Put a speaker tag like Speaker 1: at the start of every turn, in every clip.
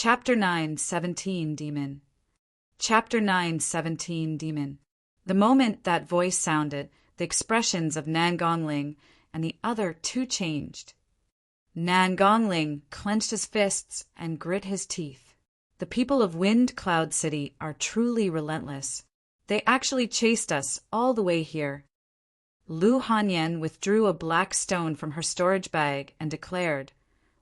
Speaker 1: Chapter 9:17 Demon. Chapter 9:17 Demon. The moment that voice sounded, the expressions of Nan Gongling and the other two changed. Nan Gongling clenched his fists and grit his teeth. The people of Wind Cloud City are truly relentless. They actually chased us all the way here. Lu Hanyan withdrew a black stone from her storage bag and declared,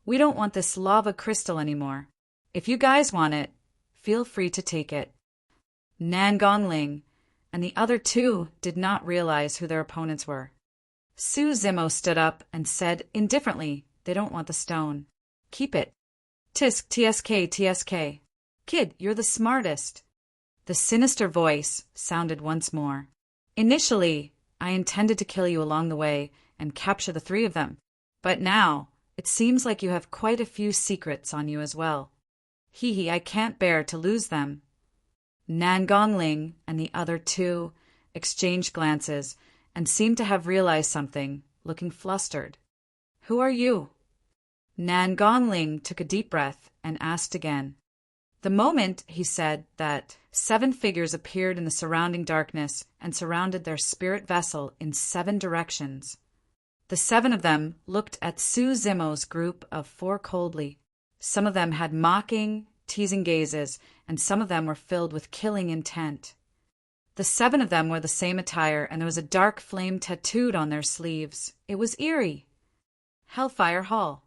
Speaker 1: "We don't want this lava crystal anymore. If you guys want it, feel free to take it." Nan Gongling and the other two did not realize who their opponents were. Su Zimo stood up and said indifferently, "They don't want the stone. Keep it. Tisk tsk tsk. Kid, you're the smartest." The sinister voice sounded once more. "Initially, I intended to kill you along the way and capture the three of them. But now, it seems like you have quite a few secrets on you as well. Hee, I can't bear to lose them." Nan Gongling and the other two exchanged glances and seemed to have realized something, looking flustered. "Who are you?" Nan Gongling took a deep breath and asked again. The moment he said that, 7 figures appeared in the surrounding darkness and surrounded their spirit vessel in 7 directions. The 7 of them looked at Su Zimo's group of 4 coldly. Some of them had mocking, teasing gazes, and some of them were filled with killing intent. The 7 of them wore the same attire, and there was a dark flame tattooed on their sleeves. It was eerie. Hellfire Hall.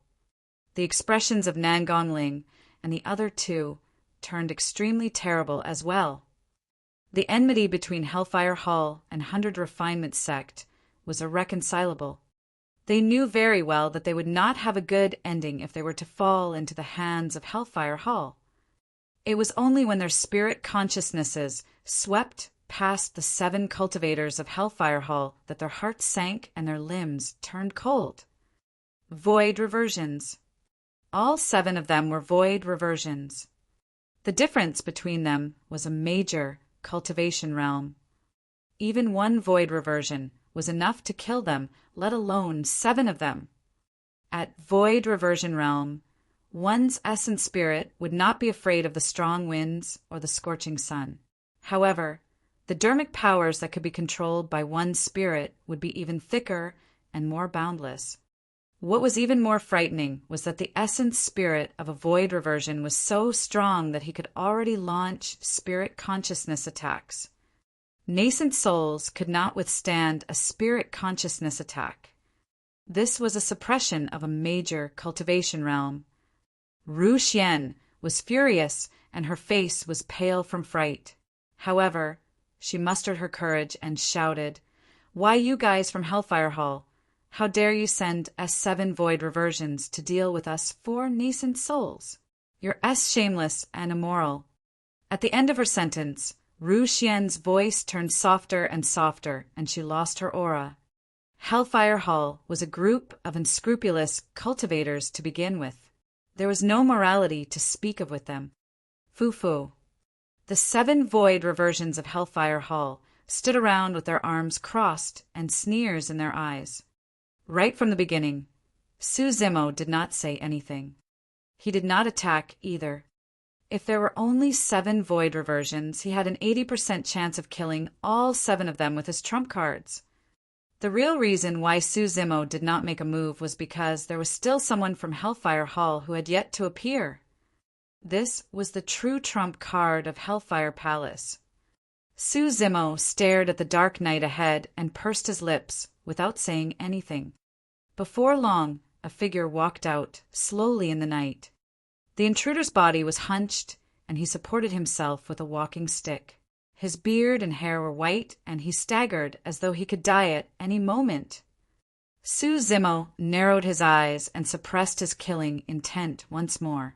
Speaker 1: The expressions of Nan Gongling and the other two turned extremely terrible as well. The enmity between Hellfire Hall and 100 Refinement Sect was irreconcilable. They knew very well that they would not have a good ending if they were to fall into the hands of Hellfire Hall. It was only when their spirit consciousnesses swept past the 7 cultivators of Hellfire Hall that their hearts sank and their limbs turned cold. Void reversions. All 7 of them were void reversions. The difference between them was a major cultivation realm. Even 1 void reversion was enough to kill them, let alone 7 of them. At void reversion realm, one's essence spirit would not be afraid of the strong winds or the scorching sun. However, the dermic powers that could be controlled by one's spirit would be even thicker and more boundless. What was even more frightening was that the essence spirit of a void reversion was so strong that he could already launch spirit consciousness attacks. Nascent souls could not withstand a spirit consciousness attack. This was a suppression of a major cultivation realm. Ru Xian was furious and her face was pale from fright. However, she mustered her courage and shouted, "Why you guys from Hellfire Hall? How dare you send S7 void reversions to deal with us 4 nascent souls? You're shameless and immoral." At the end of her sentence, Ru Xian's voice turned softer and softer, and she lost her aura. Hellfire Hall was a group of unscrupulous cultivators to begin with. There was no morality to speak of with them. Foo-foo. The 7 void reversions of Hellfire Hall stood around with their arms crossed and sneers in their eyes. Right from the beginning, Su Zimo did not say anything. He did not attack either. If there were only 7 void reversions, he had an 80% chance of killing all 7 of them with his trump cards. The real reason why Su Zimo did not make a move was because there was still someone from Hellfire Hall who had yet to appear. This was the true trump card of Hellfire Palace. Su Zimo stared at the dark night ahead and pursed his lips without saying anything. Before long, a figure walked out slowly in the night. The intruder's body was hunched, and he supported himself with a walking stick. His beard and hair were white, and he staggered as though he could die at any moment. Su Zimo narrowed his eyes and suppressed his killing intent once more.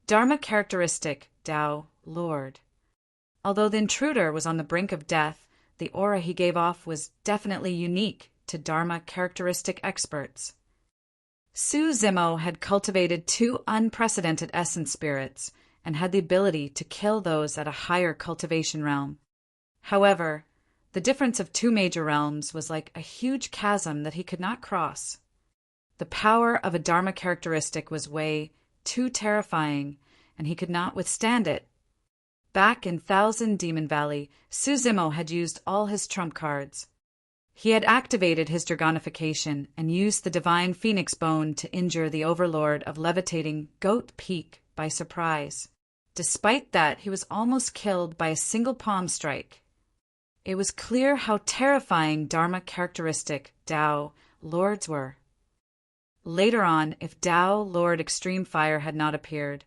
Speaker 1: Dharma characteristic, Tao, Lord. Although the intruder was on the brink of death, the aura he gave off was definitely unique to Dharma characteristic experts. Su Zimo had cultivated 2 unprecedented essence spirits and had the ability to kill those at a higher cultivation realm. However, the difference of 2 major realms was like a huge chasm that he could not cross. The power of a Dharma characteristic was way too terrifying and he could not withstand it. Back in Thousand Demon Valley, Suzimo had used all his trump cards. He had activated his Dragonification and used the Divine Phoenix Bone to injure the Overlord of Levitating Goat Peak by surprise. Despite that, he was almost killed by a single palm strike. It was clear how terrifying Dharma characteristic Tao Lords were. Later on, if Tao Lord Extreme Fire had not appeared,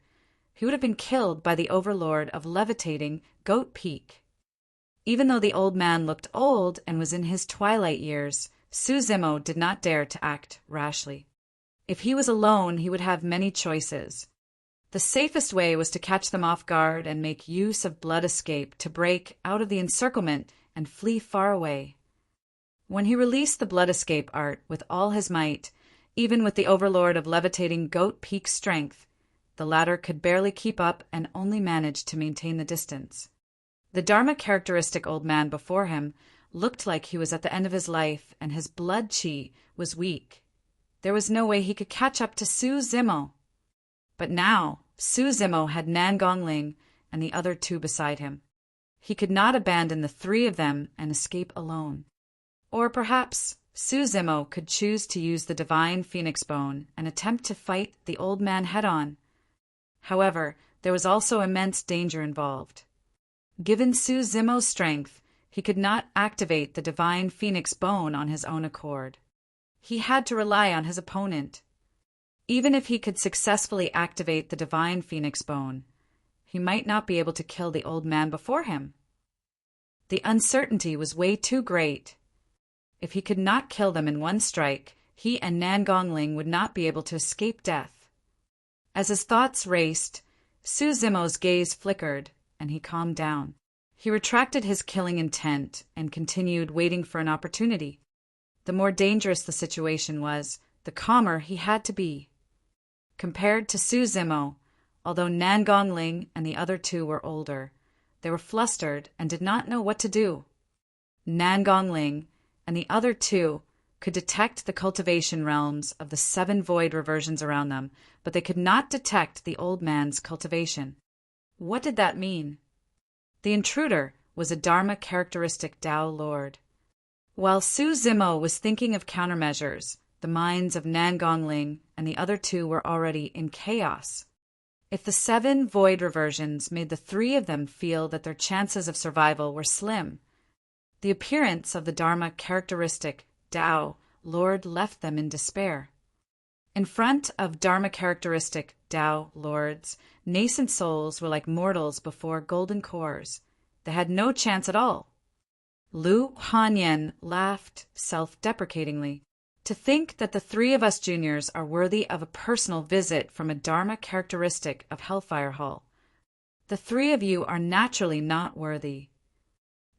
Speaker 1: he would have been killed by the Overlord of Levitating Goat Peak. Even though the old man looked old and was in his twilight years, Suzimo did not dare to act rashly. If he was alone, he would have many choices. The safest way was to catch them off guard and make use of blood escape to break out of the encirclement and flee far away. When he released the blood escape art with all his might, even with the Overlord of Levitating Goat Peak strength, the latter could barely keep up and only managed to maintain the distance. The Dharma characteristic old man before him looked like he was at the end of his life, and his blood chi was weak. There was no way he could catch up to Suzimo. But now, Suzimo had Nangongling and the other two beside him. He could not abandon the three of them and escape alone. Or perhaps Suzimo could choose to use the Divine Phoenix Bone and attempt to fight the old man head-on. However, there was also immense danger involved. Given Suzimo's strength, he could not activate the Divine Phoenix Bone on his own accord. He had to rely on his opponent. Even if he could successfully activate the Divine Phoenix Bone, he might not be able to kill the old man before him. The uncertainty was way too great. If he could not kill them in one strike, he and Nangongling would not be able to escape death. As his thoughts raced, Suzimo's gaze flickered, and he calmed down. He retracted his killing intent and continued waiting for an opportunity. The more dangerous the situation was, the calmer he had to be. Compared to Suzimo, although Nangongling and the other two were older, they were flustered and did not know what to do. Nangongling and the other two could detect the cultivation realms of the 7 void reversions around them, but they could not detect the old man's cultivation. What did that mean? The intruder was a Dharma characteristic Tao Lord. While Suzimo was thinking of countermeasures, the minds of Nangongling and the other two were already in chaos. If the 7 void reversions made the 3 of them feel that their chances of survival were slim, the appearance of the Dharma characteristic Tao Lord left them in despair. In front of Dharma characteristic Tao Lords, nascent souls were like mortals before golden cores. They had no chance at all. Lu Hanyan laughed self-deprecatingly. To think that the 3 of us juniors are worthy of a personal visit from a Dharma characteristic of Hellfire Hall. The 3 of you are naturally not worthy.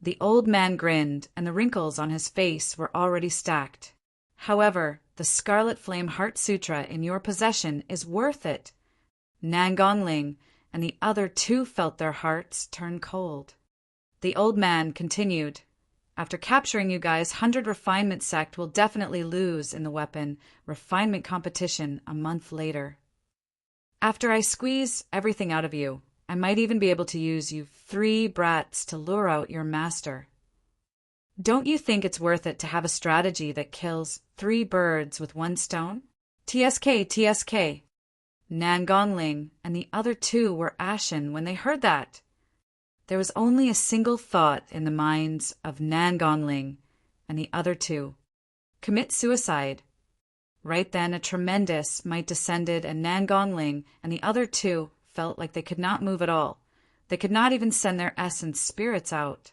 Speaker 1: The old man grinned, and the wrinkles on his face were already stacked. However, the Scarlet Flame Heart Sutra in your possession is worth it. Nangongling and the other two felt their hearts turn cold. The old man continued, "After capturing you guys, 100 Refinement Sect will definitely lose in the weapon refinement competition a month later. After I squeeze everything out of you, I might even be able to use you 3 brats to lure out your master. Don't you think it's worth it to have a strategy that kills 3 birds with 1 stone? TSK, TSK. Nangongling and the other 2 were ashen when they heard that. There was only a single thought in the minds of Nangongling and the other 2. Commit suicide. Right then a tremendous might descended, and Nangongling and the other 2 felt like they could not move at all. They could not even send their essence spirits out.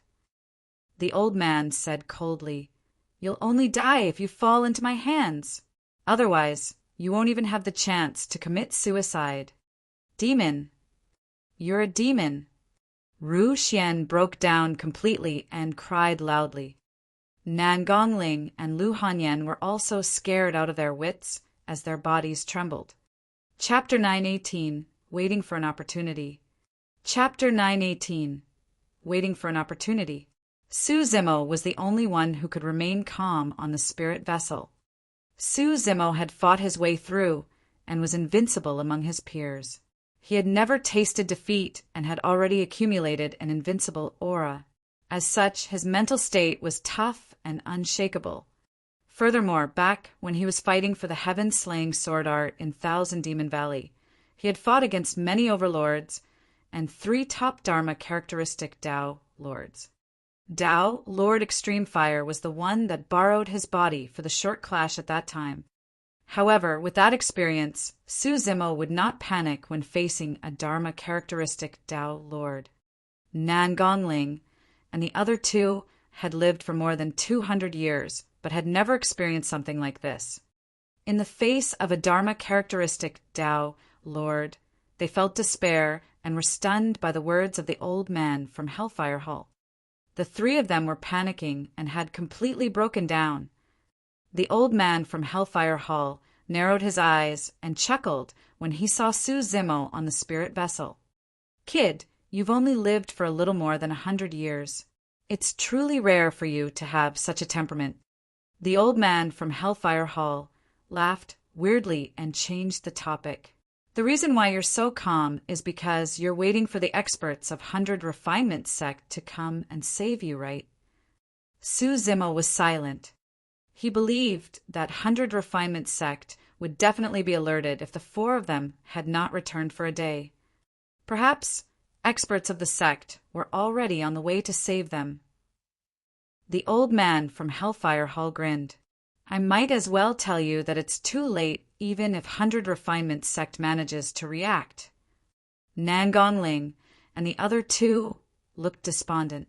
Speaker 1: The old man said coldly, "You'll only die if you fall into my hands. Otherwise, you won't even have the chance to commit suicide. Demon. You're a demon." Ru Xian broke down completely and cried loudly. Nangongling and Lu Hanyan were also scared out of their wits as their bodies trembled. Chapter 918, Waiting for an Opportunity. Chapter 918, Waiting for an Opportunity. Suzimo was the only one who could remain calm on the spirit vessel. Suzimo had fought his way through and was invincible among his peers. He had never tasted defeat and had already accumulated an invincible aura. As such, his mental state was tough and unshakable. Furthermore, back when he was fighting for the heaven-slaying sword art in Thousand Demon Valley, he had fought against many overlords and 3 top Dharma characteristic Tao lords. Tao, Lord Extreme Fire, was the one that borrowed his body for the short clash at that time. However, with that experience, Su Zimo would not panic when facing a Dharma characteristic Tao lord. Nan Gongling and the other 2 had lived for more than 200 years, but had never experienced something like this. In the face of a Dharma characteristic Tao lord, they felt despair and were stunned by the words of the old man from Hellfire Hall. The 3 of them were panicking and had completely broken down. The old man from Hellfire Hall narrowed his eyes and chuckled when he saw Su Zimo on the spirit vessel. "Kid, you've only lived for a little more than 100 years. It's truly rare for you to have such a temperament." The old man from Hellfire Hall laughed weirdly and changed the topic. "The reason why you're so calm is because you're waiting for the experts of 100 Refinement sect to come and save you, right?" Su Zimo was silent. He believed that 100 Refinement sect would definitely be alerted if the 4 of them had not returned for a day. Perhaps experts of the sect were already on the way to save them. The old man from Hellfire Hall grinned. "I might as well tell you that it's too late even if 100 Refinement sect manages to react." Nan Gongling and the other 2 looked despondent.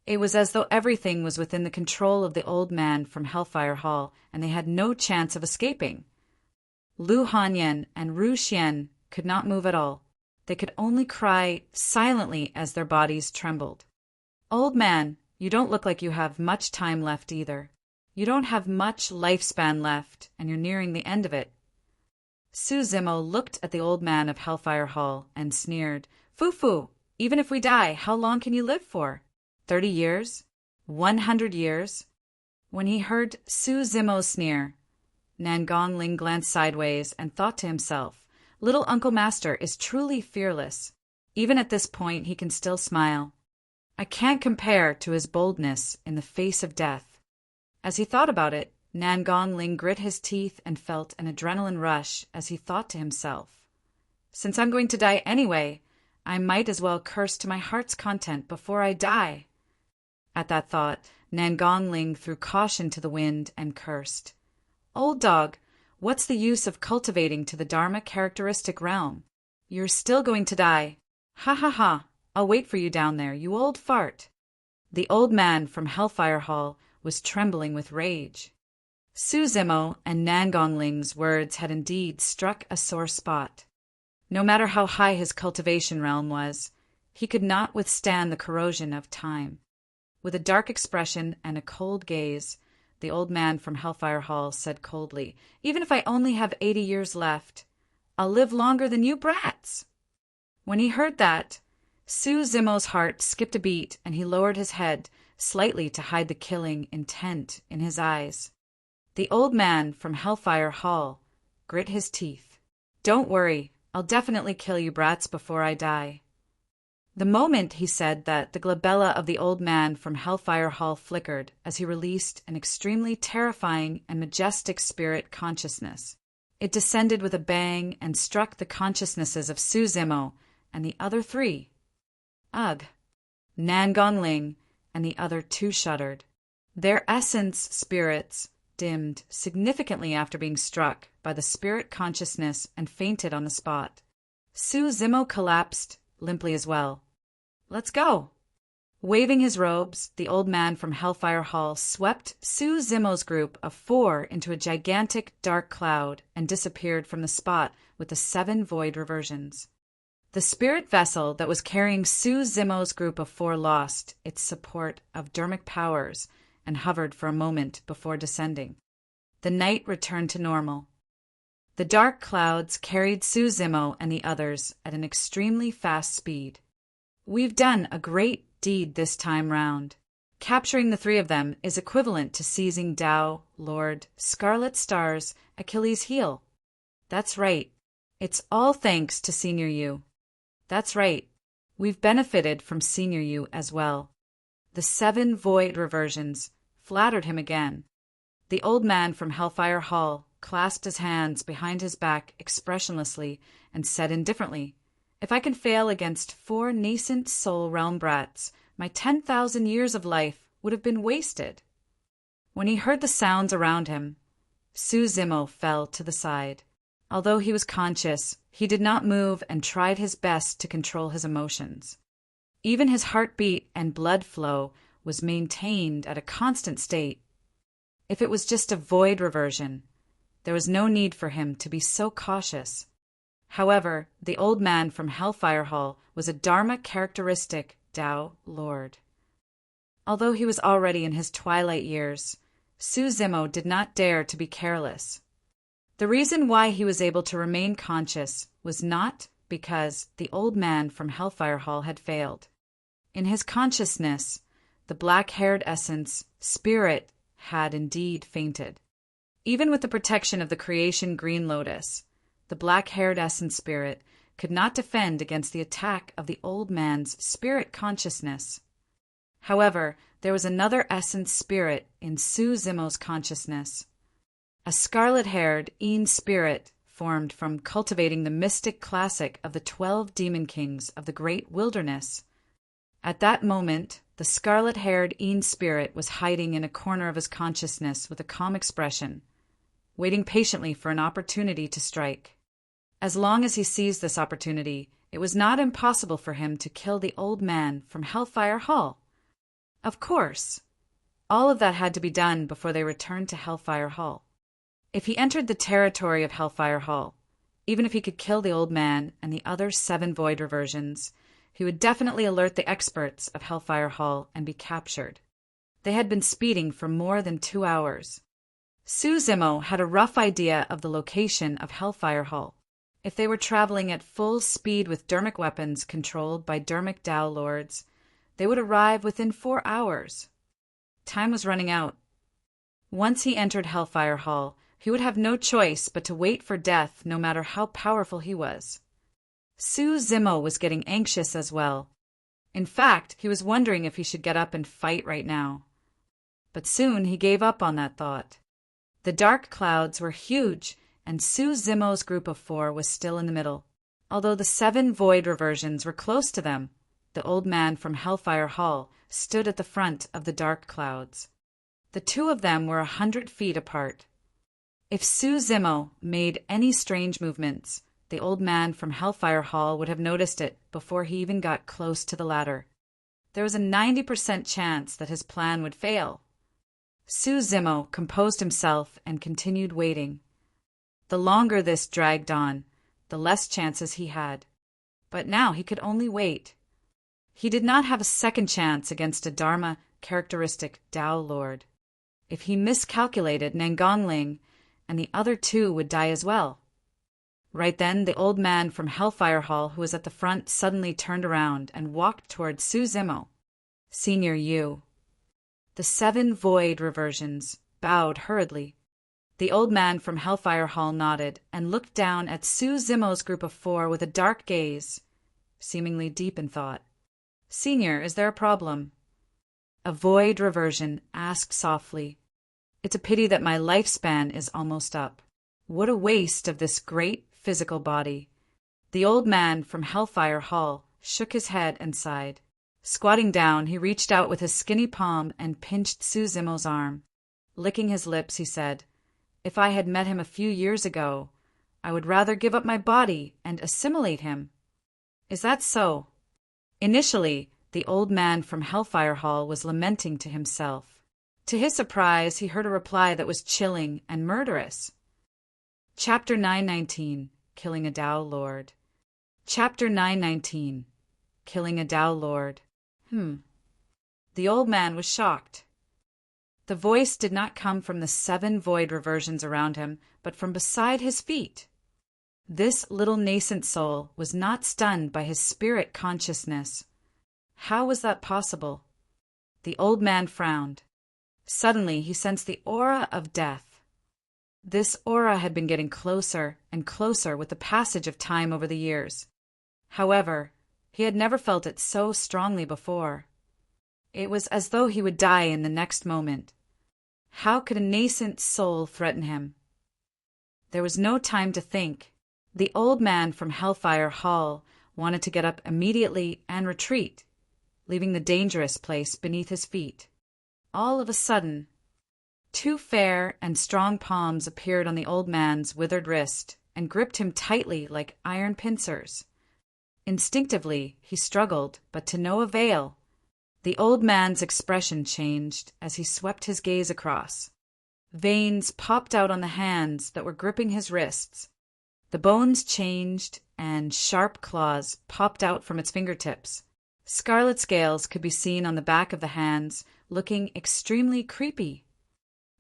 Speaker 1: It was as though everything was within the control of the old man from Hellfire Hall, and they had no chance of escaping. Lu Hanyan and Ru Xian could not move at all. They could only cry silently as their bodies trembled. "Old man, you don't look like you have much time left either. You don't have much lifespan left, and you're nearing the end of it." Su Zimo looked at the old man of Hellfire Hall and sneered. "Fufu, even if we die, how long can you live for? 30 years? 100 years? When he heard Su Zimo's sneer, Nan Gongling glanced sideways and thought to himself, "Little Uncle Master is truly fearless. Even at this point, he can still smile. I can't compare to his boldness in the face of death." As he thought about it, Nan Gongling grit his teeth and felt an adrenaline rush as he thought to himself, "Since I'm going to die anyway, I might as well curse to my heart's content before I die." At that thought, Nan Gongling threw caution to the wind and cursed. "Old dog, what's the use of cultivating to the Dharma characteristic realm? You're still going to die. Ha ha ha, I'll wait for you down there, you old fart." The old man from Hellfire Hall was trembling with rage. Su Zimo and Nan Gongling's words had indeed struck a sore spot. No matter how high his cultivation realm was, he could not withstand the corrosion of time. With a dark expression and a cold gaze, the old man from Hellfire Hall said coldly, "Even if I only have 80 years left, I'll live longer than you brats." When he heard that, Su Zimo's heart skipped a beat and he lowered his head slightly to hide the killing intent in his eyes. The old man from Hellfire Hall grit his teeth. "Don't worry, I'll definitely kill you brats before I die." The moment he said that, the glabella of the old man from Hellfire Hall flickered as he released an extremely terrifying and majestic spirit consciousness. It descended with a bang and struck the consciousnesses of Su Zimo and the other 3. Ugh! Nan Gongling and the other 2 shuddered. Their essence spirits dimmed significantly after being struck by the spirit consciousness and fainted on the spot. Su Zimo collapsed limply as well. "Let's go." Waving his robes, the old man from Hellfire Hall swept Su Zimo's group of 4 into a gigantic dark cloud and disappeared from the spot with the 7 void reversions. The spirit vessel that was carrying Su Zimo's group of 4 lost its support of dermic powers and hovered for a moment before descending. The night returned to normal. The dark clouds carried Su Zimo and the others at an extremely fast speed. "We've done a great deed this time round. Capturing the 3 of them is equivalent to seizing Tao Lord Scarlet Star's Achilles heel." "That's right. It's all thanks to Senior You. That's right. We've benefited from Senior You as well. The 7 void reversions flattered him again. The old man from Hellfire Hall clasped his hands behind his back expressionlessly and said indifferently, "If I can fail against 4 nascent soul realm brats, my 10,000 years of life would have been wasted." When he heard the sounds around him, Su Zimo fell to the side. Although he was conscious, he did not move and tried his best to control his emotions. Even his heartbeat and blood flow was maintained at a constant state. If it was just a void reversion, there was no need for him to be so cautious. However, the old man from Hellfire Hall was a Dharma characteristic Tao Lord. Although he was already in his twilight years, Su Zimo did not dare to be careless. The reason why he was able to remain conscious was not because the old man from Hellfire Hall had failed. In his consciousness, the black-haired essence, spirit, had indeed fainted. Even with the protection of the creation Green Lotus, the black-haired essence spirit could not defend against the attack of the old man's spirit consciousness. However, there was another essence spirit in Su Zimo's consciousness. A scarlet-haired Een spirit formed from cultivating the mystic classic of the 12 demon kings of the great wilderness. At that moment, the scarlet-haired Een spirit was hiding in a corner of his consciousness with a calm expression, waiting patiently for an opportunity to strike. As long as he seized this opportunity, it was not impossible for him to kill the old man from Hellfire Hall. Of course, all of that had to be done before they returned to Hellfire Hall. If he entered the territory of Hellfire Hall, even if he could kill the old man and the other 7 void reversions, he would definitely alert the experts of Hellfire Hall and be captured. They had been speeding for more than 2 hours. Su Zimo had a rough idea of the location of Hellfire Hall. If they were traveling at full speed with dermic weapons controlled by dermic Tao lords, they would arrive within 4 hours. Time was running out. Once he entered Hellfire Hall, he would have no choice but to wait for death no matter how powerful he was. Su Zimo was getting anxious as well. In fact, he was wondering if he should get up and fight right now. But soon he gave up on that thought. The dark clouds were huge, and Su Zimo's group of 4 was still in the middle. Although the 7 void reversions were close to them, the old man from Hellfire Hall stood at the front of the dark clouds. The 2 of them were 100 feet apart. If Su Zimo made any strange movements, the old man from Hellfire Hall would have noticed it before he even got close to the ladder. There was a 90% chance that his plan would fail. Su Zimo composed himself and continued waiting. The longer this dragged on, the less chances he had. But now he could only wait. He did not have a second chance against a Dharma characteristic Tao Lord. If he miscalculated Nangongling, and the other 2 would die as well. Right then, the old man from Hellfire Hall who was at the front suddenly turned around and walked toward Su Zimo. "Senior You." The 7 void reversions bowed hurriedly. The old man from Hellfire Hall nodded and looked down at Su Zimo's group of 4 with a dark gaze, seemingly deep in thought. "Senior, is there a problem?" A void reversion asked softly. "It's a pity that my lifespan is almost up. What a waste of this great physical body." The old man from Hellfire Hall shook his head and sighed. Squatting down, he reached out with his skinny palm and pinched Su Zimo's arm. Licking his lips, he said, "If I had met him a few years ago, I would rather give up my body and assimilate him." "Is that so?" Initially, the old man from Hellfire Hall was lamenting to himself. To his surprise, he heard a reply that was chilling and murderous. Chapter 919, Killing a Tao Lord. Chapter 919, Killing a Tao Lord. The old man was shocked. The voice did not come from the 7 void reversions around him, but from beside his feet. This little nascent soul was not stunned by his spirit consciousness. How was that possible? The old man frowned. Suddenly he sensed the aura of death. This aura had been getting closer and closer with the passage of time over the years. However, he had never felt it so strongly before. It was as though he would die in the next moment. How could a nascent soul threaten him? There was no time to think. The old man from Hellfire Hall wanted to get up immediately and retreat, leaving the dangerous place beneath his feet. All of a sudden, two fair and strong palms appeared on the old man's withered wrist and gripped him tightly like iron pincers. Instinctively, he struggled, but to no avail. The old man's expression changed as he swept his gaze across. Veins popped out on the hands that were gripping his wrists. The bones changed, and sharp claws popped out from its fingertips. Scarlet scales could be seen on the back of the hands, looking extremely creepy.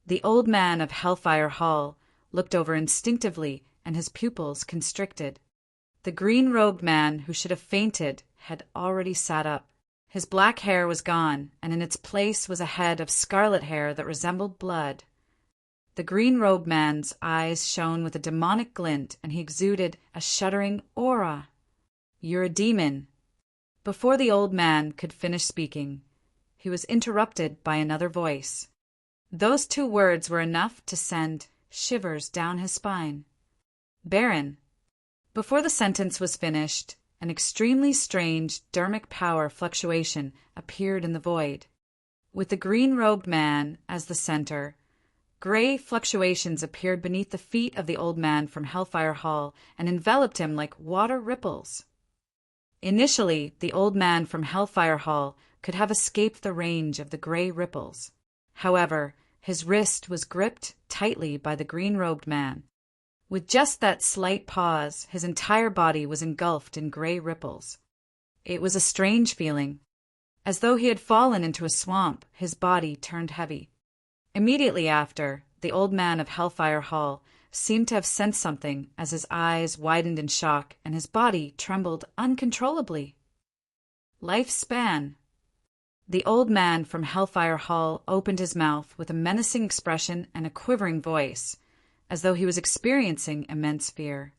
Speaker 1: The old man of Hellfire Hall looked over instinctively, and his pupils constricted. The green-robed man who should have fainted had already sat up. His black hair was gone, and in its place was a head of scarlet hair that resembled blood. The green-robed man's eyes shone with a demonic glint, and he exuded a shuddering aura. "You're a demon." Before the old man could finish speaking, he was interrupted by another voice. Those two words were enough to send shivers down his spine. "Baron." Before the sentence was finished, an extremely strange dermic power fluctuation appeared in the void. With the green-robed man as the center, gray fluctuations appeared beneath the feet of the old man from Hellfire Hall and enveloped him like water ripples. Initially, the old man from Hellfire Hall could have escaped the range of the gray ripples. However, his wrist was gripped tightly by the green-robed man. With just that slight pause, his entire body was engulfed in gray ripples. It was a strange feeling. As though he had fallen into a swamp, his body turned heavy. Immediately after, the old man of Hellfire Hall seemed to have sensed something as his eyes widened in shock and his body trembled uncontrollably. Lifespan. The old man from Hellfire Hall opened his mouth with a menacing expression and a quivering voice, as though he was experiencing immense fear.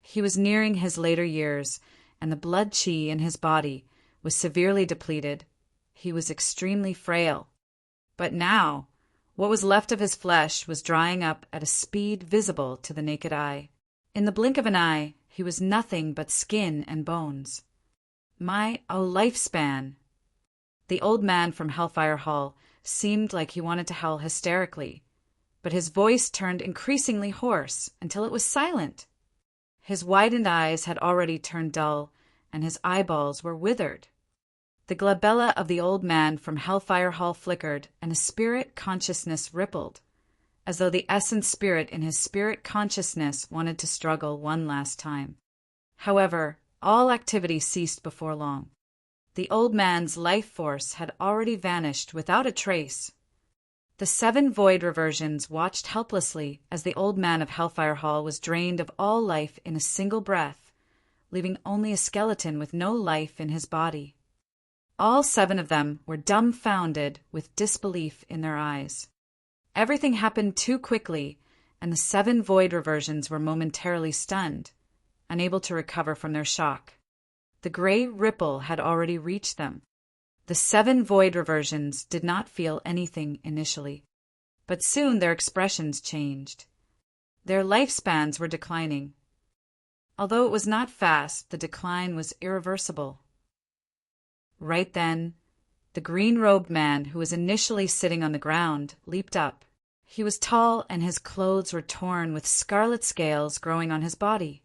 Speaker 1: He was nearing his later years, and the blood chi in his body was severely depleted. He was extremely frail. But now, what was left of his flesh was drying up at a speed visible to the naked eye. In the blink of an eye, he was nothing but skin and bones. Lifespan. The old man from Hellfire Hall seemed like he wanted to howl hysterically, but his voice turned increasingly hoarse until it was silent. His widened eyes had already turned dull, and his eyeballs were withered. The glabella of the old man from Hellfire Hall flickered, and a spirit consciousness rippled, as though the essence spirit in his spirit consciousness wanted to struggle one last time. However, all activity ceased before long. The old man's life force had already vanished without a trace. The 7 void reversions watched helplessly as the old man of Hellfire Hall was drained of all life in a single breath, leaving only a skeleton with no life in his body. All 7 of them were dumbfounded with disbelief in their eyes. Everything happened too quickly, and the 7 void reversions were momentarily stunned, unable to recover from their shock. The gray ripple had already reached them. The 7 void reversions did not feel anything initially, but soon their expressions changed. Their lifespans were declining. Although it was not fast, the decline was irreversible. Right then, the green-robed man who was initially sitting on the ground leaped up. He was tall, and his clothes were torn with scarlet scales growing on his body.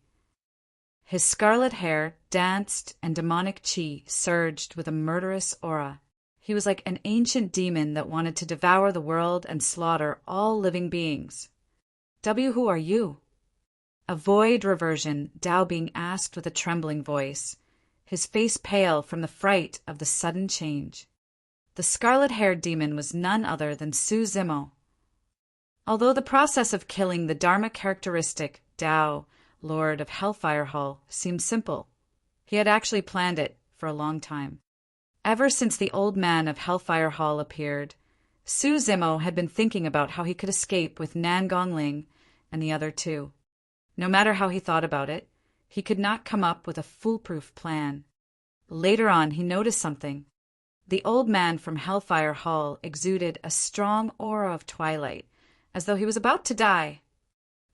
Speaker 1: His scarlet hair danced, and demonic chi surged with a murderous aura. He was like an ancient demon that wanted to devour the world and slaughter all living beings. Who are you?" A void reversion, Dao being asked with a trembling voice, his face pale from the fright of the sudden change. The scarlet-haired demon was none other than Su Zimo. Although the process of killing the Dharma characteristic, Dao, Lord of Hellfire Hall, seemed simple, he had actually planned it for a long time. Ever since the old man of Hellfire Hall appeared, Su Zimo had been thinking about how he could escape with Nan Gongling and the other 2. No matter how he thought about it, he could not come up with a foolproof plan. Later on, he noticed something. The old man from Hellfire Hall exuded a strong aura of twilight, as though he was about to die.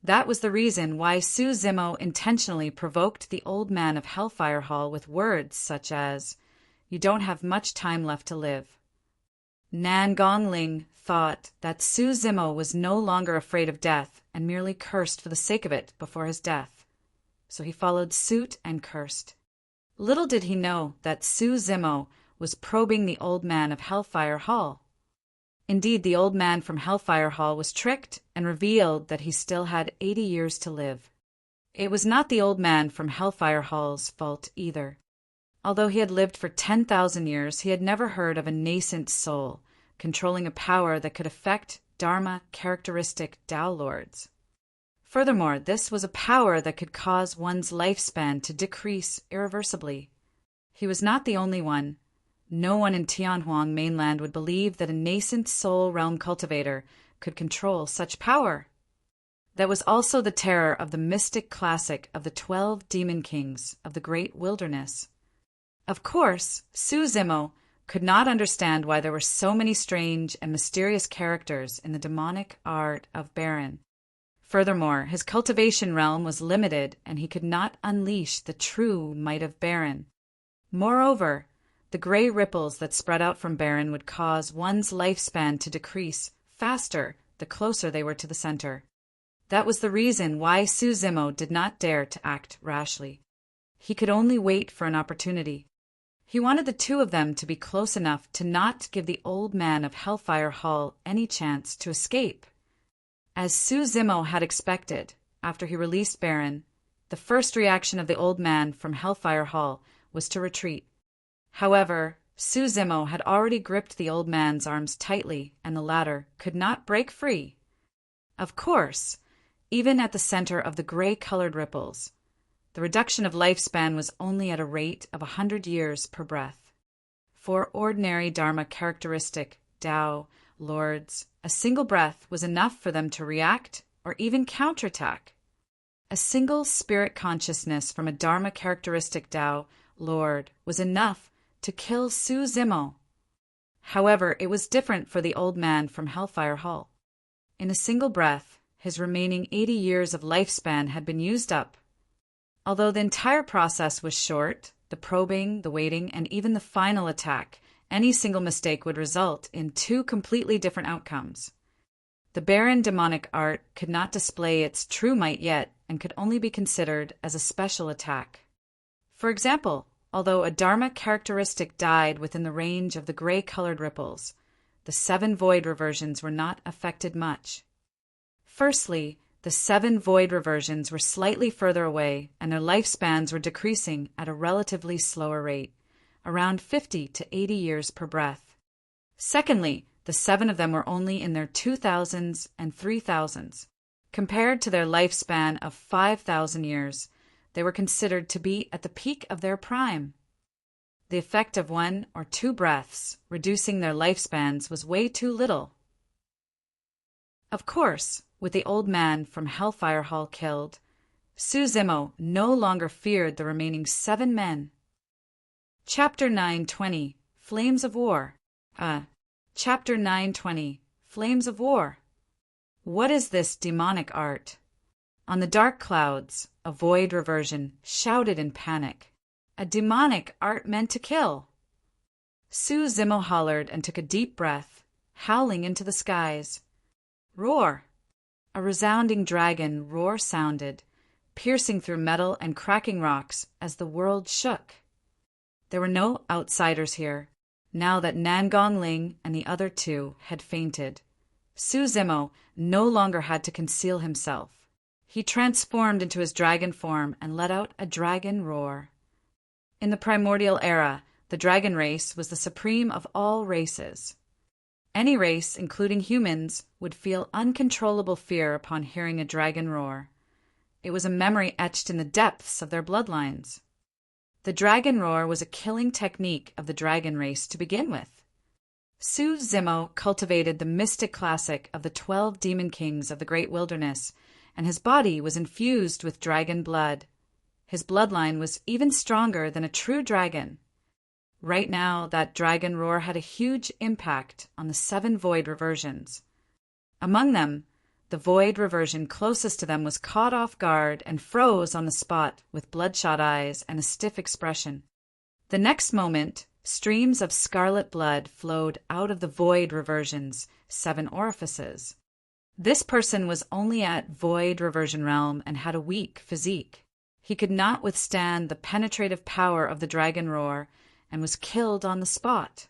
Speaker 1: That was the reason why Su Zimo intentionally provoked the old man of Hellfire Hall with words such as, "You don't have much time left to live." Nan Gongling thought that Su Zimo was no longer afraid of death and merely cursed for the sake of it before his death. So he followed suit and cursed. Little did he know that Su Zimo was probing the old man of Hellfire Hall. Indeed, the old man from Hellfire Hall was tricked and revealed that he still had 80 years to live. It was not the old man from Hellfire Hall's fault either. Although he had lived for 10,000 years, he had never heard of a nascent soul controlling a power that could affect Dharma-characteristic Tao Lords. Furthermore, this was a power that could cause one's lifespan to decrease irreversibly. He was not the only one. No one in Tianhuang mainland would believe that a nascent soul realm cultivator could control such power. That was also the terror of the mystic classic of the 12 demon kings of the great wilderness. Of course, Su Zimo could not understand why there were so many strange and mysterious characters in the demonic art of Baron. Furthermore, his cultivation realm was limited and he could not unleash the true might of Baron. Moreover, the gray ripples that spread out from Baron would cause one's lifespan to decrease faster the closer they were to the center. That was the reason why Su Zimo did not dare to act rashly. He could only wait for an opportunity. He wanted the 2 of them to be close enough to not give the old man of Hellfire Hall any chance to escape. As Su Zimo had expected, after he released Baron, the first reaction of the old man from Hellfire Hall was to retreat. However, Su Zimo had already gripped the old man's arms tightly, and the latter could not break free. Of course, even at the center of the gray-colored ripples, the reduction of lifespan was only at a rate of 100 years per breath. For ordinary Dharma-characteristic Tao Lords, a single breath was enough for them to react or even counterattack. A single spirit consciousness from a Dharma-characteristic Tao Lord was enough to kill Su Zimo. However, it was different for the old man from Hellfire Hall. In a single breath, his remaining 80 years of lifespan had been used up. Although the entire process was short, the probing, the waiting, and even the final attack, any single mistake would result in 2 completely different outcomes. The barren demonic art could not display its true might yet and could only be considered as a special attack. For example, although a Dharma characteristic died within the range of the gray-colored ripples, the 7 void reversions were not affected much. Firstly, the 7 void reversions were slightly further away, and their lifespans were decreasing at a relatively slower rate, around 50 to 80 years per breath. Secondly, the 7 of them were only in their 2000s and 3000s. Compared to their lifespan of 5,000 years, they were considered to be at the peak of their prime. The effect of 1 or 2 breaths, reducing their lifespans, was way too little. Of course, with the old man from Hellfire Hall killed, Su Zimo no longer feared the remaining 7 men. Chapter 920, Flames of War. Chapter 920, Flames of War. What is this demonic art? On the dark clouds, a void reversion shouted in panic. A demonic art meant to kill. Su Zimo hollered and took a deep breath, howling into the skies. Roar! A resounding dragon roar sounded, piercing through metal and cracking rocks as the world shook. There were no outsiders here, now that Nan Gongling and the other 2 had fainted. Su Zimo no longer had to conceal himself. He transformed into his dragon form and let out a dragon roar. In the primordial era, the dragon race was the supreme of all races. Any race, including humans, would feel uncontrollable fear upon hearing a dragon roar. It was a memory etched in the depths of their bloodlines. The dragon roar was a killing technique of the dragon race to begin with. Su Zimo cultivated the mystic classic of the 12 demon kings of the great wilderness and his body was infused with dragon blood. His bloodline was even stronger than a true dragon. Right now, that dragon roar had a huge impact on the 7 void reversions. Among them, the void reversion closest to them was caught off guard and froze on the spot with bloodshot eyes and a stiff expression. The next moment, streams of scarlet blood flowed out of the void reversion's 7 orifices. This person was only at void reversion realm and had a weak physique. He could not withstand the penetrative power of the dragon roar and was killed on the spot.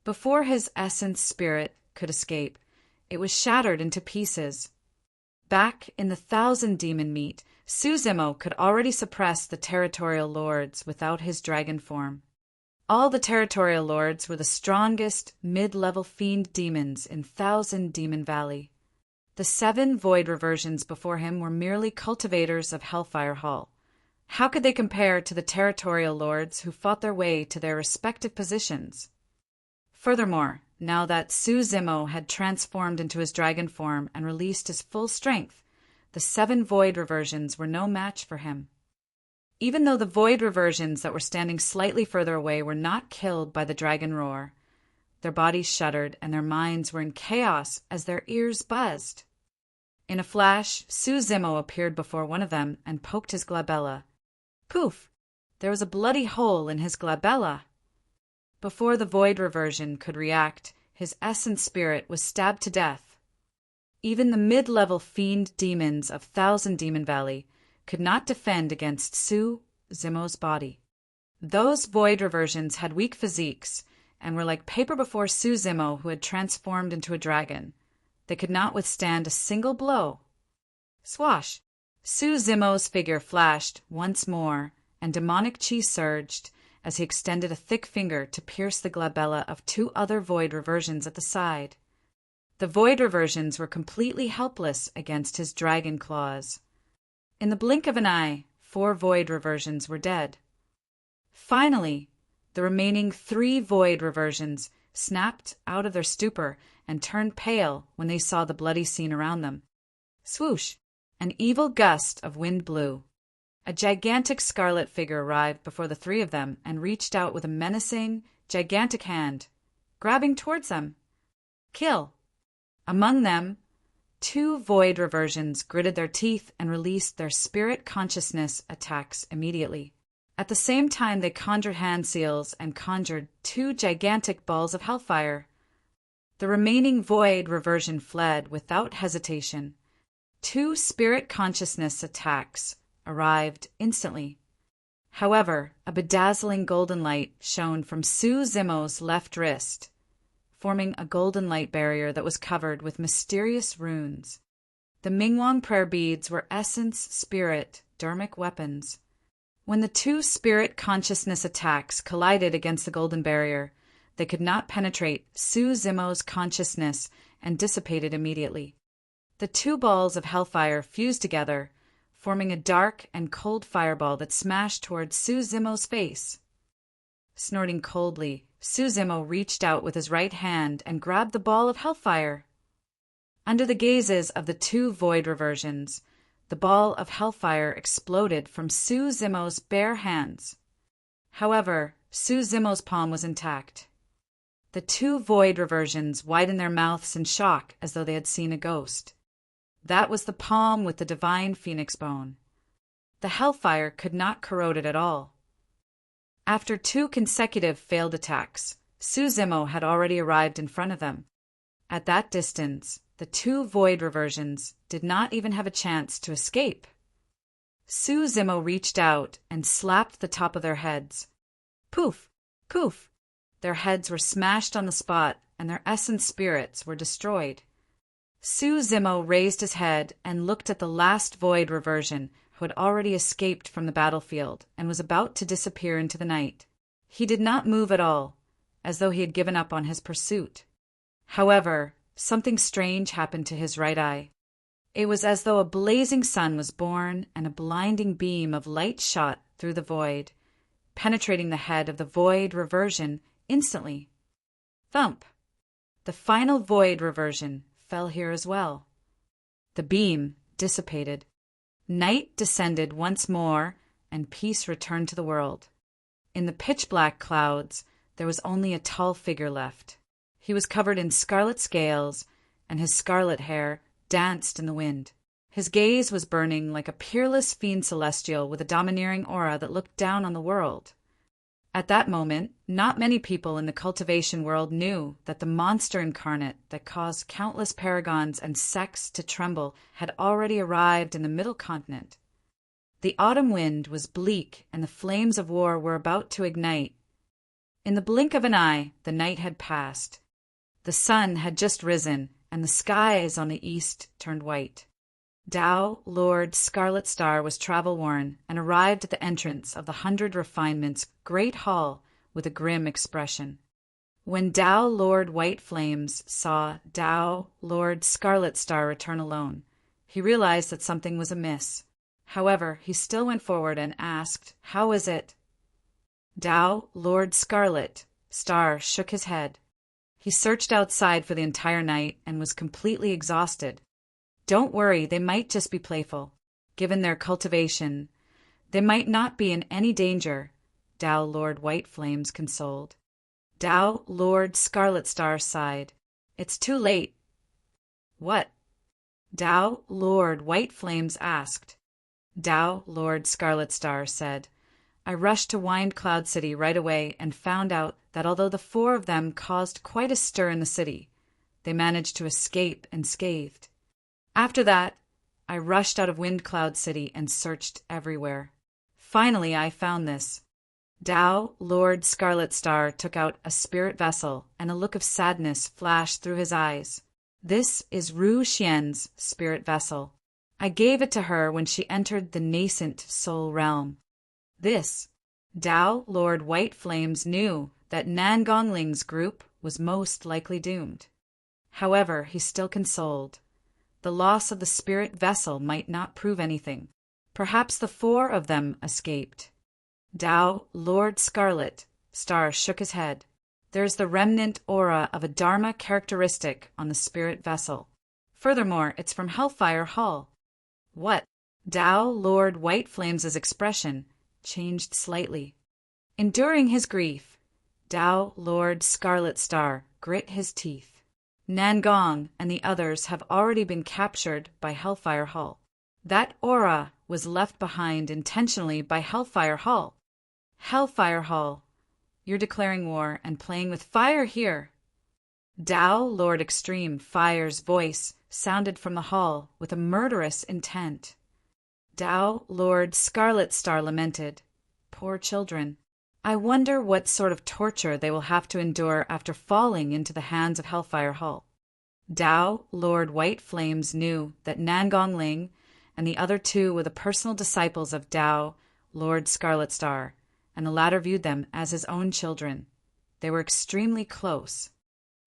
Speaker 1: Before his essence spirit could escape, it was shattered into pieces. Back in the 1,000 demon meat, Suzimo could already suppress the territorial lords without his dragon form. All the territorial lords were the strongest mid-level fiend demons in 1,000 Demon Valley. The 7 void reversions before him were merely cultivators of Hellfire Hall. How could they compare to the territorial lords who fought their way to their respective positions? Furthermore, now that Suzimo had transformed into his dragon form and released his full strength, the 7 void reversions were no match for him. Even though the void reversions that were standing slightly further away were not killed by the dragon roar, their bodies shuddered and their minds were in chaos as their ears buzzed. In a flash, Suzimo appeared before one of them and poked his glabella. Poof! There was a bloody hole in his glabella. Before the void reversion could react, his essence spirit was stabbed to death. Even the mid-level fiend demons of 1,000 Demon Valley could not defend against Suzimo's body. Those void reversions had weak physiques and were like paper before Suzimo, who had transformed into a dragon. They could not withstand a single blow. Swash! Suzimo's figure flashed once more, and demonic chi surged as he extended a thick finger to pierce the glabella of 2 other void reversions at the side. The void reversions were completely helpless against his dragon claws. In the blink of an eye, 4 void reversions were dead. Finally, the remaining 3 void reversions snapped out of their stupor and turned pale when they saw the bloody scene around them. Swoosh! An evil gust of wind blew. A gigantic scarlet figure arrived before the 3 of them and reached out with a menacing, gigantic hand, grabbing towards them. Kill! Among them, 2 void reversions gritted their teeth and released their spirit consciousness attacks immediately. At the same time, they conjured hand seals and conjured 2 gigantic balls of hellfire. The remaining void reversion fled without hesitation. 2 spirit consciousness attacks arrived instantly. However, a bedazzling golden light shone from Suzimo's left wrist, forming a golden light barrier that was covered with mysterious runes. The Mingwang prayer beads were essence spirit dharmic weapons. When the 2 spirit consciousness attacks collided against the golden barrier, they could not penetrate Suzimo's consciousness and dissipated immediately. The 2 balls of hellfire fused together, forming a dark and cold fireball that smashed towards Suzimo's face. Snorting coldly, Suzimo reached out with his right hand and grabbed the ball of hellfire. Under the gazes of the 2 void reversions, the ball of hellfire exploded from Suzimo's bare hands. However, Suzimo's palm was intact. The 2 void reversions widened their mouths in shock as though they had seen a ghost. That was the palm with the divine phoenix bone. The hellfire could not corrode it at all. After 2 consecutive failed attacks, Suzimo had already arrived in front of them. At that distance, the 2 void reversions did not even have a chance to escape. Suzimo reached out and slapped the top of their heads. Poof! Poof! Their heads were smashed on the spot, and their essence spirits were destroyed. Suzimo raised his head and looked at the last void reversion, who had already escaped from the battlefield and was about to disappear into the night. He did not move at all, as though he had given up on his pursuit. However, something strange happened to his right eye. It was as though a blazing sun was born and a blinding beam of light shot through the void, penetrating the head of the void reversion instantly. Thump! The final void reversion fell here as well. The beam dissipated. Night descended once more, and peace returned to the world. In the pitch-black clouds, there was only a tall figure left. He was covered in scarlet scales, and his scarlet hair danced in the wind. His gaze was burning like a peerless fiend celestial with a domineering aura that looked down on the world. At that moment, not many people in the cultivation world knew that the monster incarnate that caused countless paragons and sects to tremble had already arrived in the middle continent. The autumn wind was bleak, and the flames of war were about to ignite. In the blink of an eye, the night had passed. The sun had just risen, and the skies on the east turned white. Tao, Lord Scarlet Star, was travel-worn and arrived at the entrance of the 100 Refinements' great hall with a grim expression. When Tao, Lord White Flames, saw Tao, Lord Scarlet Star, return alone, he realized that something was amiss. However, he still went forward and asked, "How is it?" Tao, Lord Scarlet Star, shook his head. He searched outside for the entire night and was completely exhausted. "Don't worry, they might just be playful. Given their cultivation, they might not be in any danger," Tao, Lord White Flames consoled. Tao, Lord Scarlet Star sighed. "It's too late." "What?" Tao, Lord White Flames asked. Tao, Lord Scarlet Star said, "I rushed to Wind Cloud City right away and found out that although the 4 of them caused quite a stir in the city, they managed to escape unscathed. After that, I rushed out of Wind Cloud City and searched everywhere. Finally, I found this." Tao, Lord Scarlet Star, took out a spirit vessel, and a look of sadness flashed through his eyes. "This is Ru Xian's spirit vessel. I gave it to her when she entered the nascent soul realm. This." Tao, Lord White Flames, knew that Nangongling's group was most likely doomed. However, he still consoled. The loss of the spirit vessel might not prove anything. Perhaps the 4 of them escaped. Tao, Lord Scarlet Star, shook his head. "There's the remnant aura of a Dharma characteristic on the spirit vessel. Furthermore, it's from Hellfire Hall." "What?" Tao, Lord White Flames' expression changed slightly. Enduring his grief, Tao, Lord Scarlet Star, grit his teeth. "Nangong and the others have already been captured by Hellfire Hall. That aura was left behind intentionally by Hellfire Hall. Hellfire Hall, you're declaring war and playing with fire here." Tao, Lord Extreme Fire's voice sounded from the hall with a murderous intent. Tao, Lord Scarlet Star, lamented, "Poor children. I wonder what sort of torture they will have to endure after falling into the hands of Hellfire Hall." Tao, Lord White Flames, knew that Nangongling and the other 2 were the personal disciples of Tao, Lord Scarlet Star, and the latter viewed them as his own children. They were extremely close.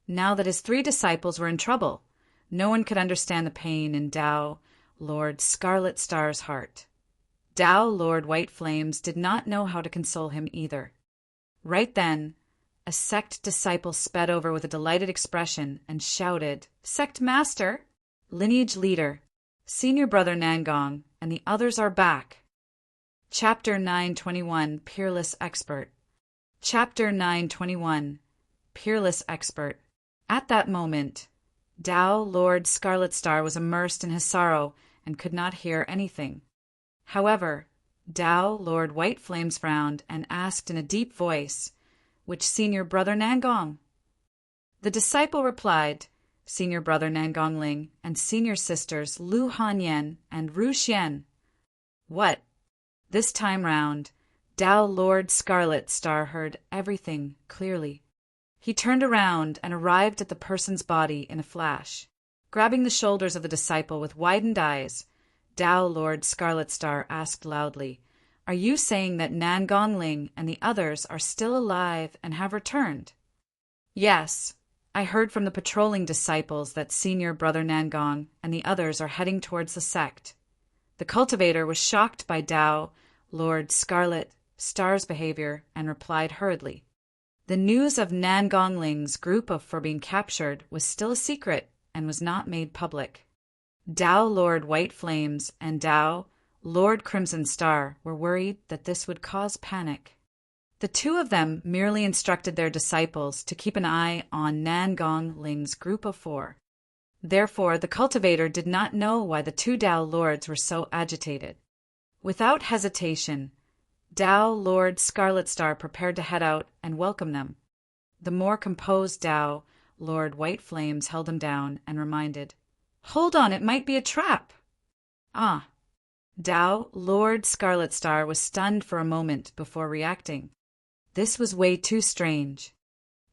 Speaker 1: Now that his 3 disciples were in trouble, no one could understand the pain in Tao, Lord Scarlet Star's heart. Tao, Lord White Flames, did not know how to console him either. Right then, a sect disciple sped over with a delighted expression and shouted, "Sect Master, Lineage Leader, Senior Brother Nangong, and the others are back." Chapter 921, Peerless Expert. Chapter 921, Peerless Expert. At that moment, Tao, Lord Scarlet Star, was immersed in his sorrow and could not hear anything. However, Tao, Lord White Flames, frowned and asked in a deep voice, "Which Senior Brother Nangong?" The disciple replied, "Senior Brother Nangongling and Senior Sisters Lu Hanyan and Ru Xian." "What?" This time round, Tao, Lord Scarlet Star, heard everything clearly. He turned around and arrived at the person's body in a flash. Grabbing the shoulders of the disciple with widened eyes, Tao, Lord Scarlet Star, asked loudly, "Are you saying that Nangongling and the others are still alive and have returned?" "Yes. I heard from the patrolling disciples that Senior Brother Nangong and the others are heading towards the sect." The cultivator was shocked by Tao, Lord Scarlet Star's behavior, and replied hurriedly. The news of Nangongling's group for being captured was still a secret and was not made public. Tao Lord White Flames and Tao Lord Crimson Star were worried that this would cause panic. The two of them merely instructed their disciples to keep an eye on Nangong Ling's group of 4. Therefore, the cultivator did not know why the two Tao Lords were so agitated. Without hesitation, Tao Lord Scarlet Star prepared to head out and welcome them. The more composed Tao Lord White Flames held him down and reminded, "Hold on, it might be a trap." Ah. Tao Lord Scarlet Star was stunned for a moment before reacting. This was way too strange.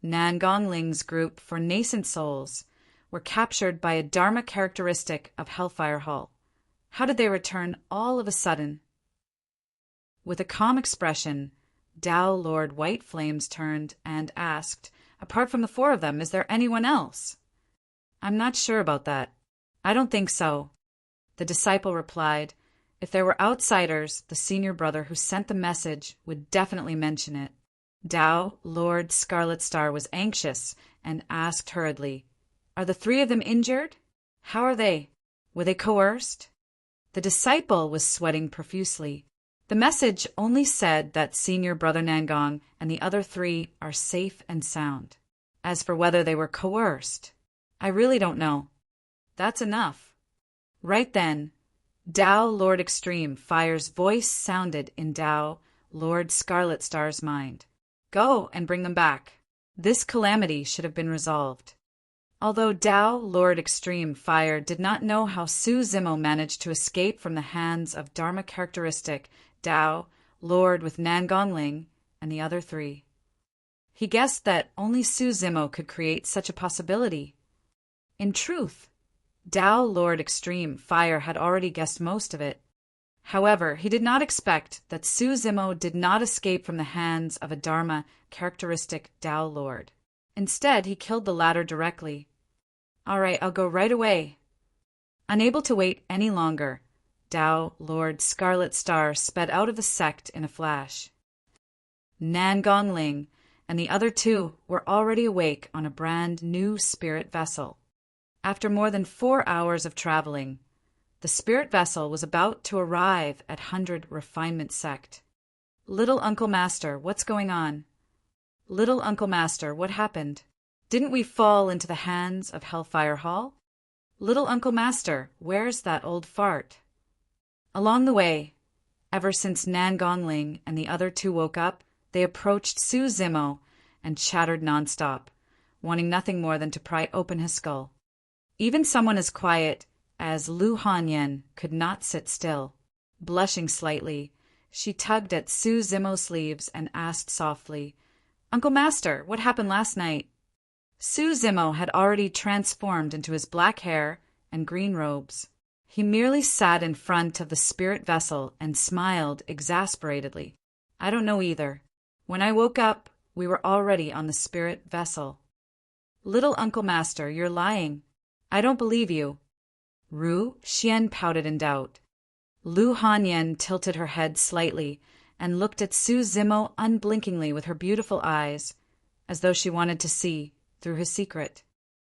Speaker 1: Nangong Ling's group for nascent souls were captured by a Dharma characteristic of Hellfire Hall. How did they return all of a sudden? With a calm expression, Tao Lord White Flames turned and asked, "Apart from the 4 of them, is there anyone else?" "I'm not sure about that. I don't think so." The disciple replied, "If there were outsiders, the senior brother who sent the message would definitely mention it." Tao Lord Scarlet Star was anxious and asked hurriedly, "Are the 3 of them injured? How are they? Were they coerced?" The disciple was sweating profusely. The message only said that Senior Brother Nangong and the other 3 are safe and sound. As for whether they were coerced, I really don't know. That's enough. Right then, Tao Lord Extreme Fire's voice sounded in Tao Lord Scarlet Star's mind. "Go and bring them back." This calamity should have been resolved. Although Tao Lord Extreme Fire did not know how Su Zimo managed to escape from the hands of Dharma characteristic Tao Lord with Nangong Ling and the other 3. He guessed that only Su Zimo could create such a possibility. In truth, Tao Lord Extreme Fire had already guessed most of it. However, he did not expect that Su Zimo did not escape from the hands of a Dharma characteristic Tao Lord. Instead, he killed the latter directly. "All right, I'll go right away." Unable to wait any longer, Tao Lord Scarlet Star sped out of the sect in a flash. Nangong Ling and the other 2 were already awake on a brand new spirit vessel. After more than 4 hours of traveling, the spirit vessel was about to arrive at 100 Refinement Sect. "Little Uncle Master, what's going on?" "Little Uncle Master, what happened? Didn't we fall into the hands of Hellfire Hall?" "Little Uncle Master, where's that old fart?" Along the way, ever since Nangong Ling and the other 2 woke up, they approached Su Zimo and chattered nonstop, wanting nothing more than to pry open his skull. Even someone as quiet as Lu Hanyan could not sit still. Blushing slightly, she tugged at Su Zimo's sleeves and asked softly, "Uncle Master, what happened last night?" Su Zimo had already transformed into his black hair and green robes. He merely sat in front of the spirit vessel and smiled exasperatedly. "I don't know either. When I woke up, we were already on the spirit vessel." "Little Uncle Master, you're lying. I don't believe you." Ru Xian pouted in doubt. Lu Hanyan tilted her head slightly and looked at Su Zimo unblinkingly with her beautiful eyes, as though she wanted to see through his secret.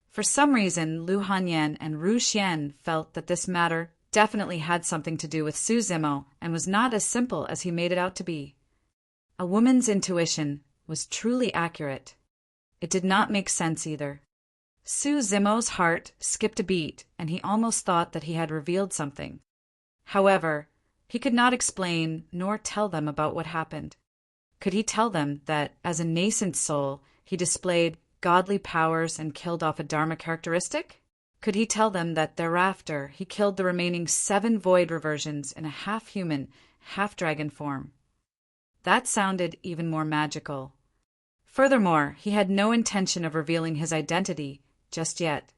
Speaker 1: For some reason, Lu Hanyan and Ru Xian felt that this matter definitely had something to do with Su Zimo and was not as simple as he made it out to be. A woman's intuition was truly accurate. It did not make sense either. Su Zimo's heart skipped a beat, and he almost thought that he had revealed something. However, he could not explain nor tell them about what happened. Could he tell them that, as a nascent soul, he displayed godly powers and killed off a Dharma characteristic? Could he tell them that thereafter he killed the remaining 7 void reversions in a half-human, half-dragon form? That sounded even more magical. Furthermore, he had no intention of revealing his identity just yet.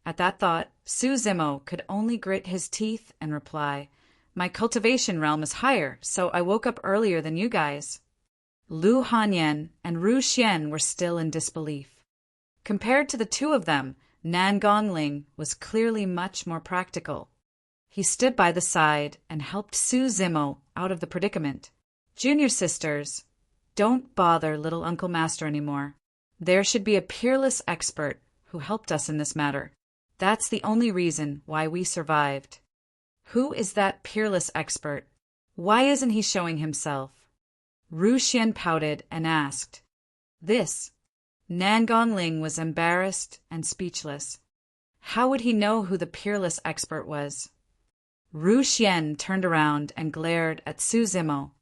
Speaker 1: At that thought, Su Zimo could only grit his teeth and reply, "My cultivation realm is higher, so I woke up earlier than you guys." Lu Hanyan and Ru Xian were still in disbelief. Compared to the 2 of them, Nangong Ling was clearly much more practical. He stood by the side and helped Su Zimo out of the predicament. "Junior sisters, don't bother Little Uncle Master anymore. There should be a peerless expert who helped us in this matter. That's the only reason why we survived. Who is that peerless expert? Why isn't he showing himself? Ru Xian pouted and asked. This. Nan Gongling was embarrassed and speechless. How would he know who the peerless expert was? Ru Xian turned around and glared at Su Zimo.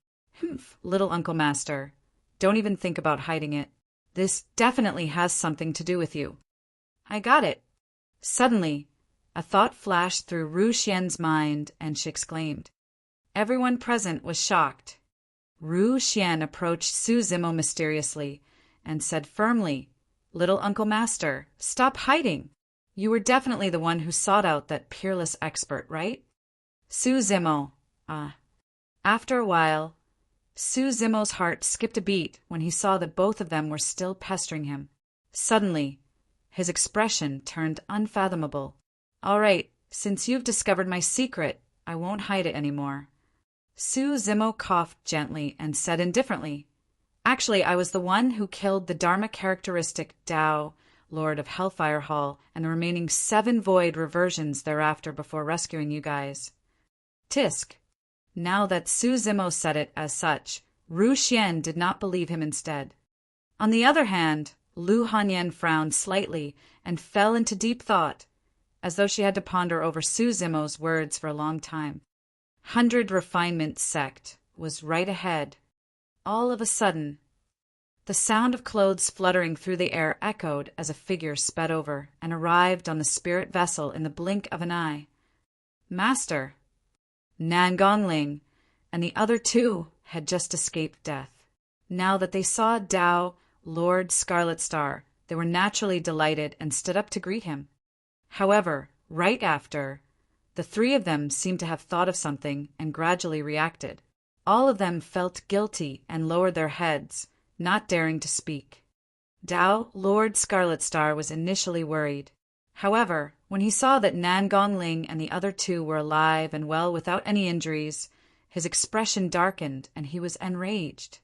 Speaker 1: Humph, little Uncle Master. Don't even think about hiding it. This definitely has something to do with you. I got it. Suddenly, a thought flashed through Ru Xian's mind, and she exclaimed. Everyone present was shocked. Ru Xian approached Su Zimo mysteriously and said firmly, Little Uncle Master, stop hiding. You were definitely the one who sought out that peerless expert, right? Su Zimo. After a while, Su Zimo's heart skipped a beat when he saw that both of them were still pestering him. Suddenly, his expression turned unfathomable. All right, since you've discovered my secret, I won't hide it anymore. Su Zimo coughed gently and said indifferently, Actually, I was the one who killed the Dharma characteristic Tao, Lord of Hellfire Hall, and the remaining 7 void reversions thereafter before rescuing you guys. Tisk. Now that Su Zimo said it as such, Ru Xian did not believe him instead. On the other hand, Lu Hanyan frowned slightly and fell into deep thought, as though she had to ponder over Su Zimo's words for a long time. 100 Refinement Sect was right ahead. All of a sudden, the sound of clothes fluttering through the air echoed as a figure sped over and arrived on the spirit vessel in the blink of an eye. Master! Nan Gongling and the other 2 had just escaped death. Now that they saw Tao, Lord Scarlet Star, they were naturally delighted and stood up to greet him. However, right after, the 3 of them seemed to have thought of something and gradually reacted. All of them felt guilty and lowered their heads, not daring to speak. Tao, Lord Scarlet Star, was initially worried. However, when he saw that Nan Gongling and the other 2 were alive and well without any injuries, his expression darkened and he was enraged.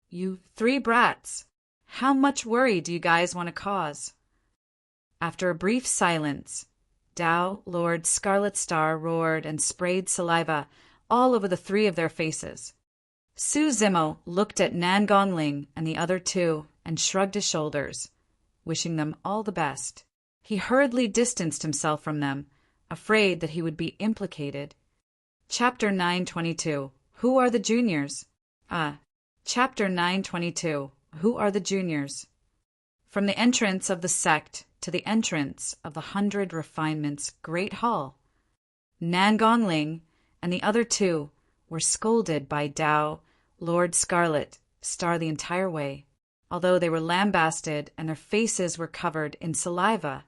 Speaker 1: You 3 brats! How much worry do you guys want to cause? After a brief silence, Tao, Lord Scarlet Star, roared and sprayed saliva all over the 3 of their faces. Su Zimo looked at Nan Gongling and the other 2 and shrugged his shoulders, wishing them all the best. He hurriedly distanced himself from them, afraid that he would be implicated. Chapter 922. Who are the juniors? Chapter 922. Who are the juniors? From the entrance of the sect to the entrance of the 100 Refinements Great Hall, Nan Gongling and the other 2 were scolded by Tao, Lord Scarlet Star, the entire way. Although they were lambasted and their faces were covered in saliva,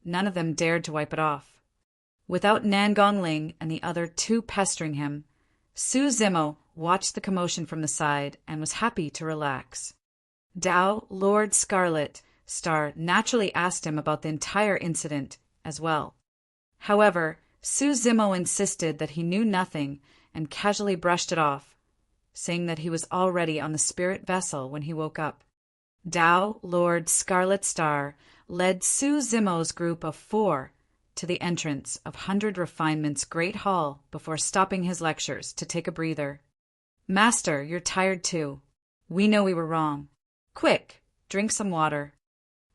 Speaker 1: none of them dared to wipe it off. Without Nan Gongling and the other 2 pestering him, Su Zimo watched the commotion from the side and was happy to relax. Tao, Lord Scarlet Star, naturally asked him about the entire incident as well. However, Su Zimo insisted that he knew nothing and casually brushed it off, saying that he was already on the spirit vessel when he woke up. Tao, Lord Scarlet Star, led Su Zimo's group of 4 to the entrance of 100 Refinements Great Hall before stopping his lectures to take a breather. Master, you're tired too. We know we were wrong. Quick, drink some water.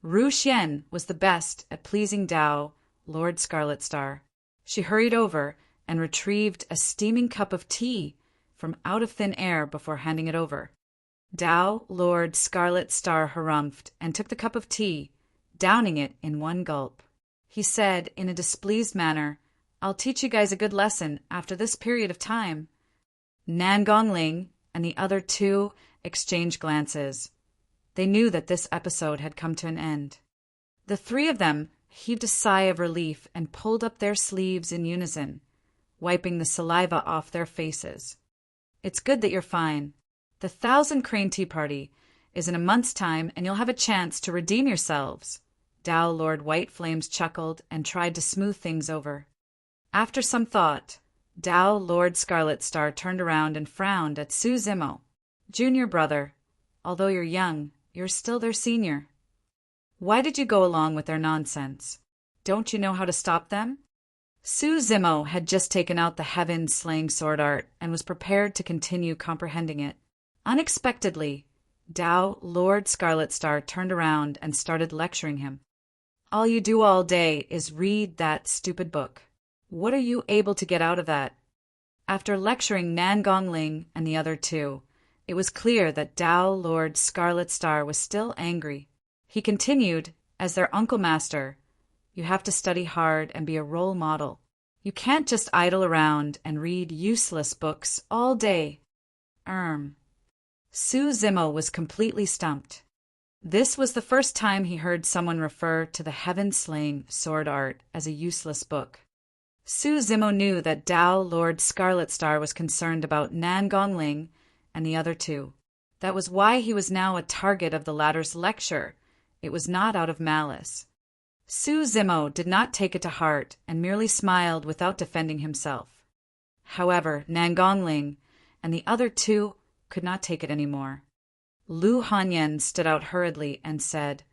Speaker 1: Ru Xian was the best at pleasing Tao, Lord Scarlet Star. She hurried over and retrieved a steaming cup of tea from out of thin air before handing it over. Tao, Lord Scarlet Star, harumphed and took the cup of tea, downing it in one gulp. He said in a displeased manner, I'll teach you guys a good lesson after this period of time. Nan Gongling and the other 2 exchanged glances. They knew that this episode had come to an end. The 3 of them heaved a sigh of relief and pulled up their sleeves in unison, wiping the saliva off their faces. It's good that you're fine. The 1,000 Crane Tea Party is in a month's time, and you'll have a chance to redeem yourselves. Tao, Lord White Flames, chuckled and tried to smooth things over. After some thought, Tao, Lord Scarlet Star, turned around and frowned at Su Zimo. Junior brother, although you're young, you're still their senior. Why did you go along with their nonsense? Don't you know how to stop them? Su Zimo had just taken out the heaven-slaying sword art and was prepared to continue comprehending it. Unexpectedly, Tao, Lord Scarlet Star, turned around and started lecturing him. All you do all day is read that stupid book. What are you able to get out of that? After lecturing Nan Gongling and the other two, it was clear that Tao, Lord Scarlet Star, was still angry. He continued, as their uncle master, you have to study hard and be a role model. You can't just idle around and read useless books all day. Su Zimo was completely stumped. This was the first time he heard someone refer to the heaven-slaying sword art as a useless book. Su Zimo knew that Tao, Lord Scarlet Star, was concerned about Nan Gongling and the other two. That was why he was now a target of the latter's lecture. It was not out of malice. Su Zimo did not take it to heart and merely smiled without defending himself. However, Nan Gongling and the other two could not take it anymore. Lu Hanyan stood out hurriedly and said,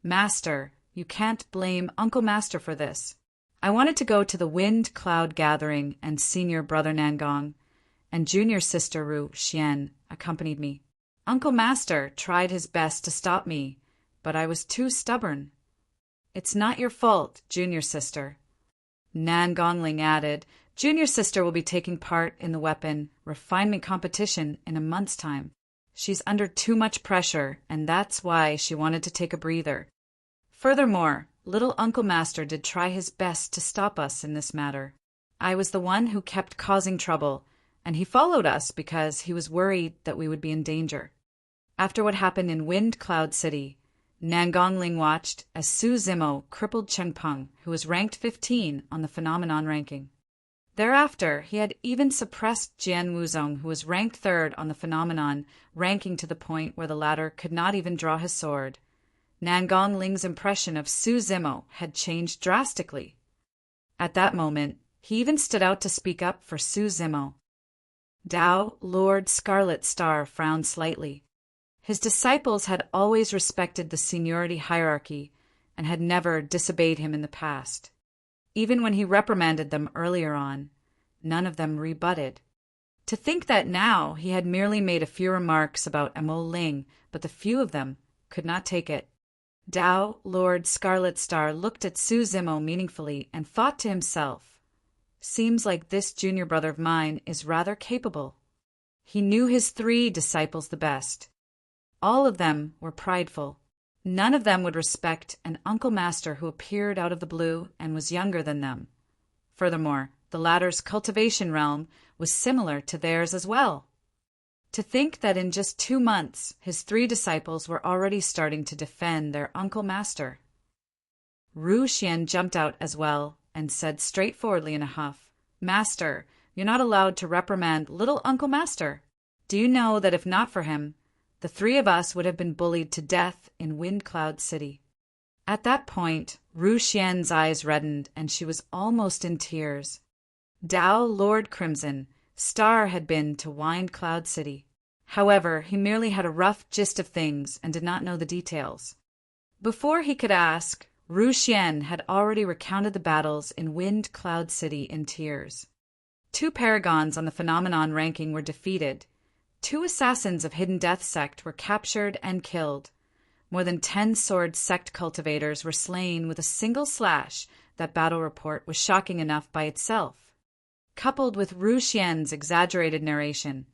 Speaker 1: Master, you can't blame Uncle Master for this. I wanted to go to the Wind Cloud Gathering and senior brother Nangong and junior sister Ru Xian accompanied me. Uncle Master tried his best to stop me, but I was too stubborn. It's not your fault, junior sister. Nan Gongling added, Junior sister will be taking part in the weapon refinement competition in a month's time. She's under too much pressure, and that's why she wanted to take a breather. Furthermore, little Uncle Master did try his best to stop us in this matter. I was the one who kept causing trouble, and he followed us because he was worried that we would be in danger. After what happened in Wind Cloud City, Nan Gongling watched as Su Zimo crippled Cheng Peng, who was ranked 15 on the phenomenon ranking. Thereafter, he had even suppressed Jian Wuzong, who was ranked 3rd on the phenomenon ranking, to the point where the latter could not even draw his sword. Nan Gongling's impression of Su Zimo had changed drastically. At that moment, he even stood out to speak up for Su Zimo. Tao, Lord Scarlet Star, frowned slightly. His disciples had always respected the seniority hierarchy and had never disobeyed him in the past. Even when he reprimanded them earlier on, none of them rebutted. To think that now he had merely made a few remarks about Amo Ling, but the few of them could not take it. Tao, Lord Scarlet Star, looked at Su Zimo meaningfully and thought to himself, seems like this junior brother of mine is rather capable. He knew his 3 disciples the best. All of them were prideful. None of them would respect an Uncle Master who appeared out of the blue and was younger than them. Furthermore, the latter's cultivation realm was similar to theirs as well. To think that in just 2 months, his 3 disciples were already starting to defend their Uncle Master. Ru Xian jumped out as well and said straightforwardly in a huff, Master, you're not allowed to reprimand little Uncle Master. Do you know that if not for him, the 3 of us would have been bullied to death in Wind Cloud City? At that point, Ru Xian's eyes reddened and she was almost in tears. Tao, Lord Crimson Star, had been to Wind Cloud City. However, he merely had a rough gist of things and did not know the details. Before he could ask, Ru Xian had already recounted the battles in Wind Cloud City in tears. 2 paragons on the phenomenon ranking were defeated. 2 assassins of Hidden Death Sect were captured and killed. More than 10 sword sect cultivators were slain with a single slash. That battle report was shocking enough by itself. Coupled with Ru Xian's exaggerated narration,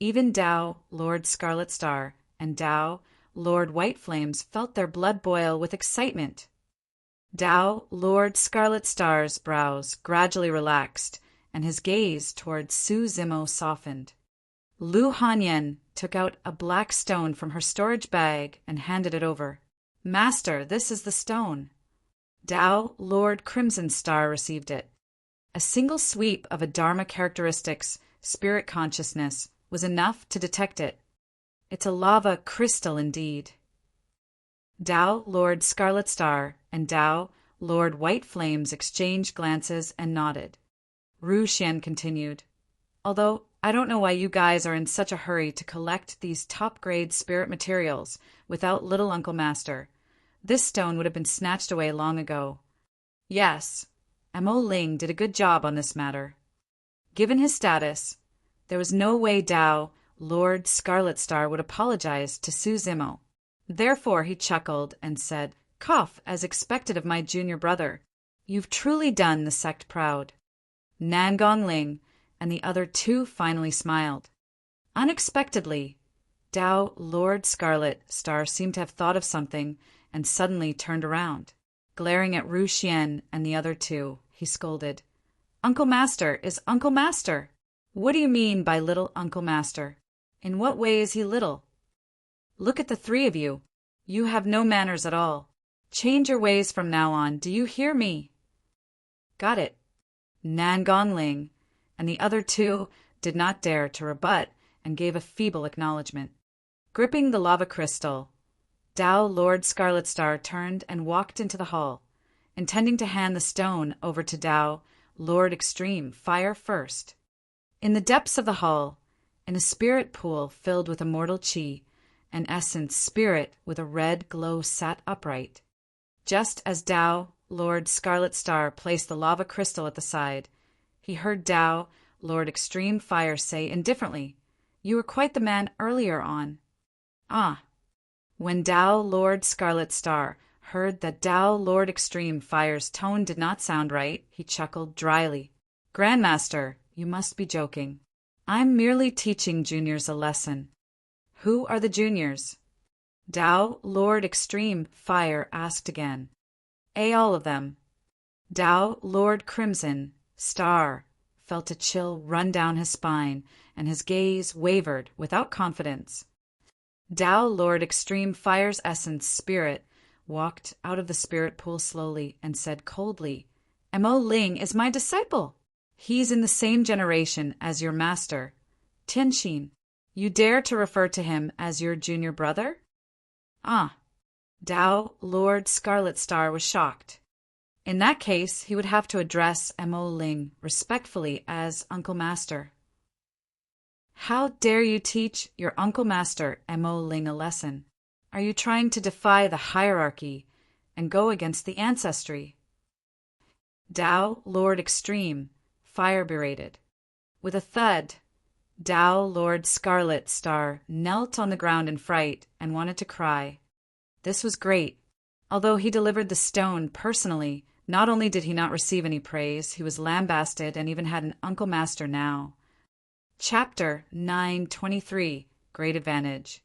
Speaker 1: even Tao, Lord Scarlet Star, and Tao, Lord White Flames, felt their blood boil with excitement. Tao, Lord Scarlet Star's brows gradually relaxed, and his gaze towards Su Zimo softened. Lu Hanyan took out a black stone from her storage bag and handed it over. Master, this is the stone. Tao, Lord Crimson Star, received it. A single sweep of a Dharma characteristics, spirit consciousness, was enough to detect it. It's a lava crystal indeed. Tao, Lord Scarlet Star, and Tao, Lord White Flames exchanged glances and nodded. Ru Xian continued, Although I don't know why you guys are in such a hurry to collect these top-grade spirit materials without little Uncle Master. This stone would have been snatched away long ago. Yes, Mo Ling did a good job on this matter. Given his status, there was no way Tao, Lord Scarlet Star, would apologize to Su Zimo. Therefore he chuckled and said, "Cough, as expected of my junior brother. You've truly done the sect proud." Nan Gongling and the other two finally smiled. Unexpectedly, Tao, Lord Scarlet Star, seemed to have thought of something and suddenly turned around. Glaring at Ru Xian and the other two, he scolded, "Uncle Master is Uncle Master. What do you mean by little Uncle Master? In what way is he little? Look at the three of you. You have no manners at all. Change your ways from now on, do you hear me?" Got it. Nan Gongling and the other two did not dare to rebut and gave a feeble acknowledgement. Gripping the lava crystal, Tao, Lord Scarlet Star, turned and walked into the hall, intending to hand the stone over to Tao, Lord Extreme Fire first. In the depths of the hall, in a spirit pool filled with immortal chi, an essence spirit with a red glow sat upright. Just as Tao, Lord Scarlet Star, placed the lava crystal at the side, he heard Tao, Lord Extreme Fire, say indifferently, "You were quite the man earlier on." Ah. When Tao, Lord Scarlet Star, heard that Tao, Lord Extreme Fire's tone did not sound right, he chuckled dryly. "Grandmaster, you must be joking. I'm merely teaching juniors a lesson." "Who are the juniors?" Tao, Lord Extreme Fire, asked again. All of them." Tao, Lord Crimson Star, felt a chill run down his spine, and his gaze wavered without confidence. Tao, Lord Extreme Fire's essence spirit, walked out of the spirit pool slowly and said coldly, "Mo Ling is my disciple. He's in the same generation as your master, Tianxin. You dare to refer to him as your junior brother?" Ah. Tao, Lord Scarlet Star, was shocked. In that case, he would have to address Mo Ling respectfully as Uncle Master. "How dare you teach your Uncle Master Mo Ling a lesson? Are you trying to defy the hierarchy and go against the ancestry?" Tao, Lord Extreme Fire, berated. With a thud, Tao, Lord Scarlet Star, knelt on the ground in fright and wanted to cry. This was great. Although he delivered the stone personally, not only did he not receive any praise, he was lambasted and even had an Uncle Master now. Chapter 923, Great Advantage.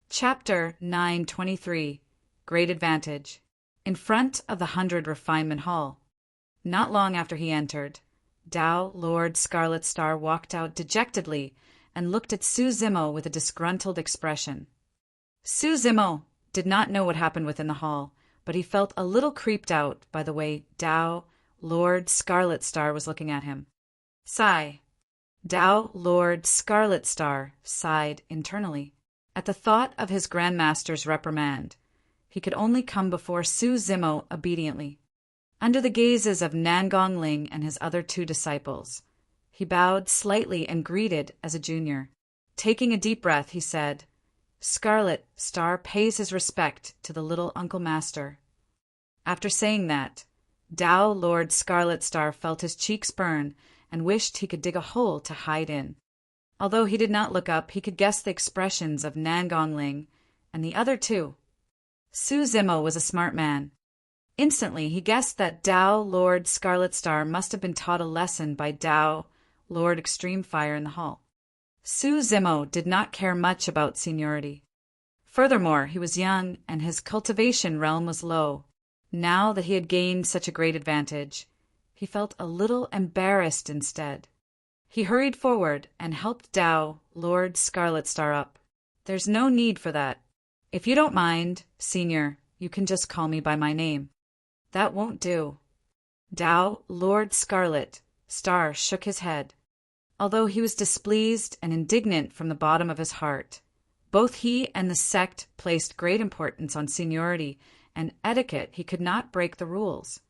Speaker 1: Chapter 923, Great Advantage. In front of the 100 Refinement Hall. Not long after he entered, Tao, Lord Scarlet Star, walked out dejectedly and looked at Su Zimo with a disgruntled expression. Su Zimo did not know what happened within the hall, but he felt a little creeped out by the way Tao, Lord Scarlet Star, was looking at him. Sigh. Tao, Lord Scarlet Star, sighed internally. At the thought of his Grandmaster's reprimand, he could only come before Su Zimo obediently. Under the gazes of Nan Gongling and his other two disciples, he bowed slightly and greeted as a junior. Taking a deep breath, he said, "Scarlet Star pays his respect to the little Uncle Master." After saying that, Tao, Lord Scarlet Star, felt his cheeks burn and wished he could dig a hole to hide in. Although he did not look up, he could guess the expressions of Nan Gongling and the other two. Su Zimo was a smart man. Instantly, he guessed that Tao, Lord Scarlet Star, must have been taught a lesson by Tao, Lord Extreme Fire, in the hall. Su Zimo did not care much about seniority. Furthermore, he was young and his cultivation realm was low. Now that he had gained such a great advantage, he felt a little embarrassed instead. He hurried forward and helped Tao, Lord Scarlet Star, up. "There's no need for that. If you don't mind, Senior, you can just call me by my name." "That won't do." Tao, Lord Scarlet Star, shook his head. Although he was displeased and indignant from the bottom of his heart, both he and the sect placed great importance on seniority and etiquette. He could not break the rules.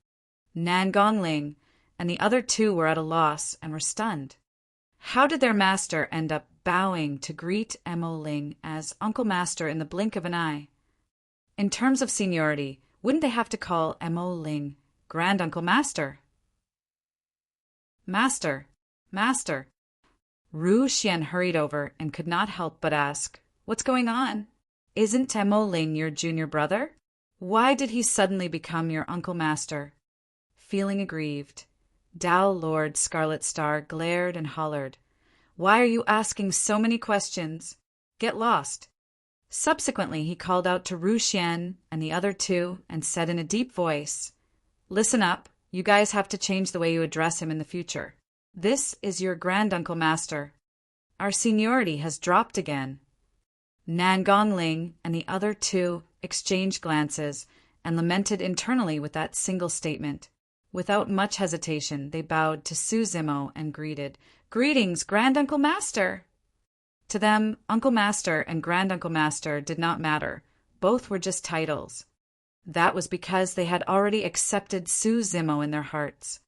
Speaker 1: Nan Gongling and the other two were at a loss and were stunned. How did their master end up bowing to greet Mo Ling as Uncle Master in the blink of an eye? In terms of seniority, wouldn't they have to call Mo Ling Grand Uncle Master. Master, Master. Ru Xian hurried over and could not help but ask, "What's going on? Isn't Mo Ling your junior brother? Why did he suddenly become your Uncle Master?" Feeling aggrieved, Dao Lord Scarlet Star glared and hollered, "Why are you asking so many questions? Get lost." Subsequently, he called out to Ru Xian and the other two and said in a deep voice, "Listen up, you guys have to change the way you address him in the future. This is your Grand Uncle Master. Our seniority has dropped again." Nan Gongling and the other two exchanged glances and lamented internally with that single statement. Without much hesitation, they bowed to Su Zimo and greeted, "Greetings, Grand Uncle Master!" To them, Uncle Master and Grand Uncle Master did not matter. Both were just titles. That was because they had already accepted Su Zimo in their hearts.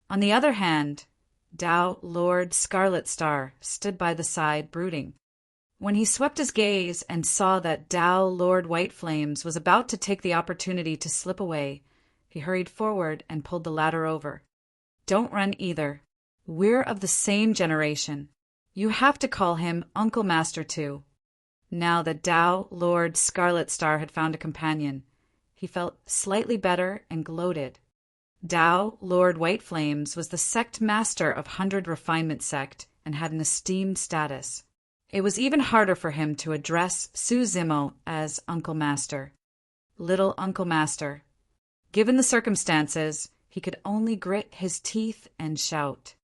Speaker 1: On the other hand, Dao Lord Scarlet Star stood by the side, brooding. When he swept his gaze and saw that Dao Lord White Flames was about to take the opportunity to slip away, he hurried forward and pulled the ladder over. "Don't run either. We're of the same generation. You have to call him Uncle Master too." Now that Dao Lord Scarlet Star had found a companion, he felt slightly better and gloated. Dao Lord White Flames was the sect master of 100 Refinement Sect and had an esteemed status. It was even harder for him to address Su Zimo as Uncle Master. Little Uncle Master. Given the circumstances, he could only grit his teeth and shout.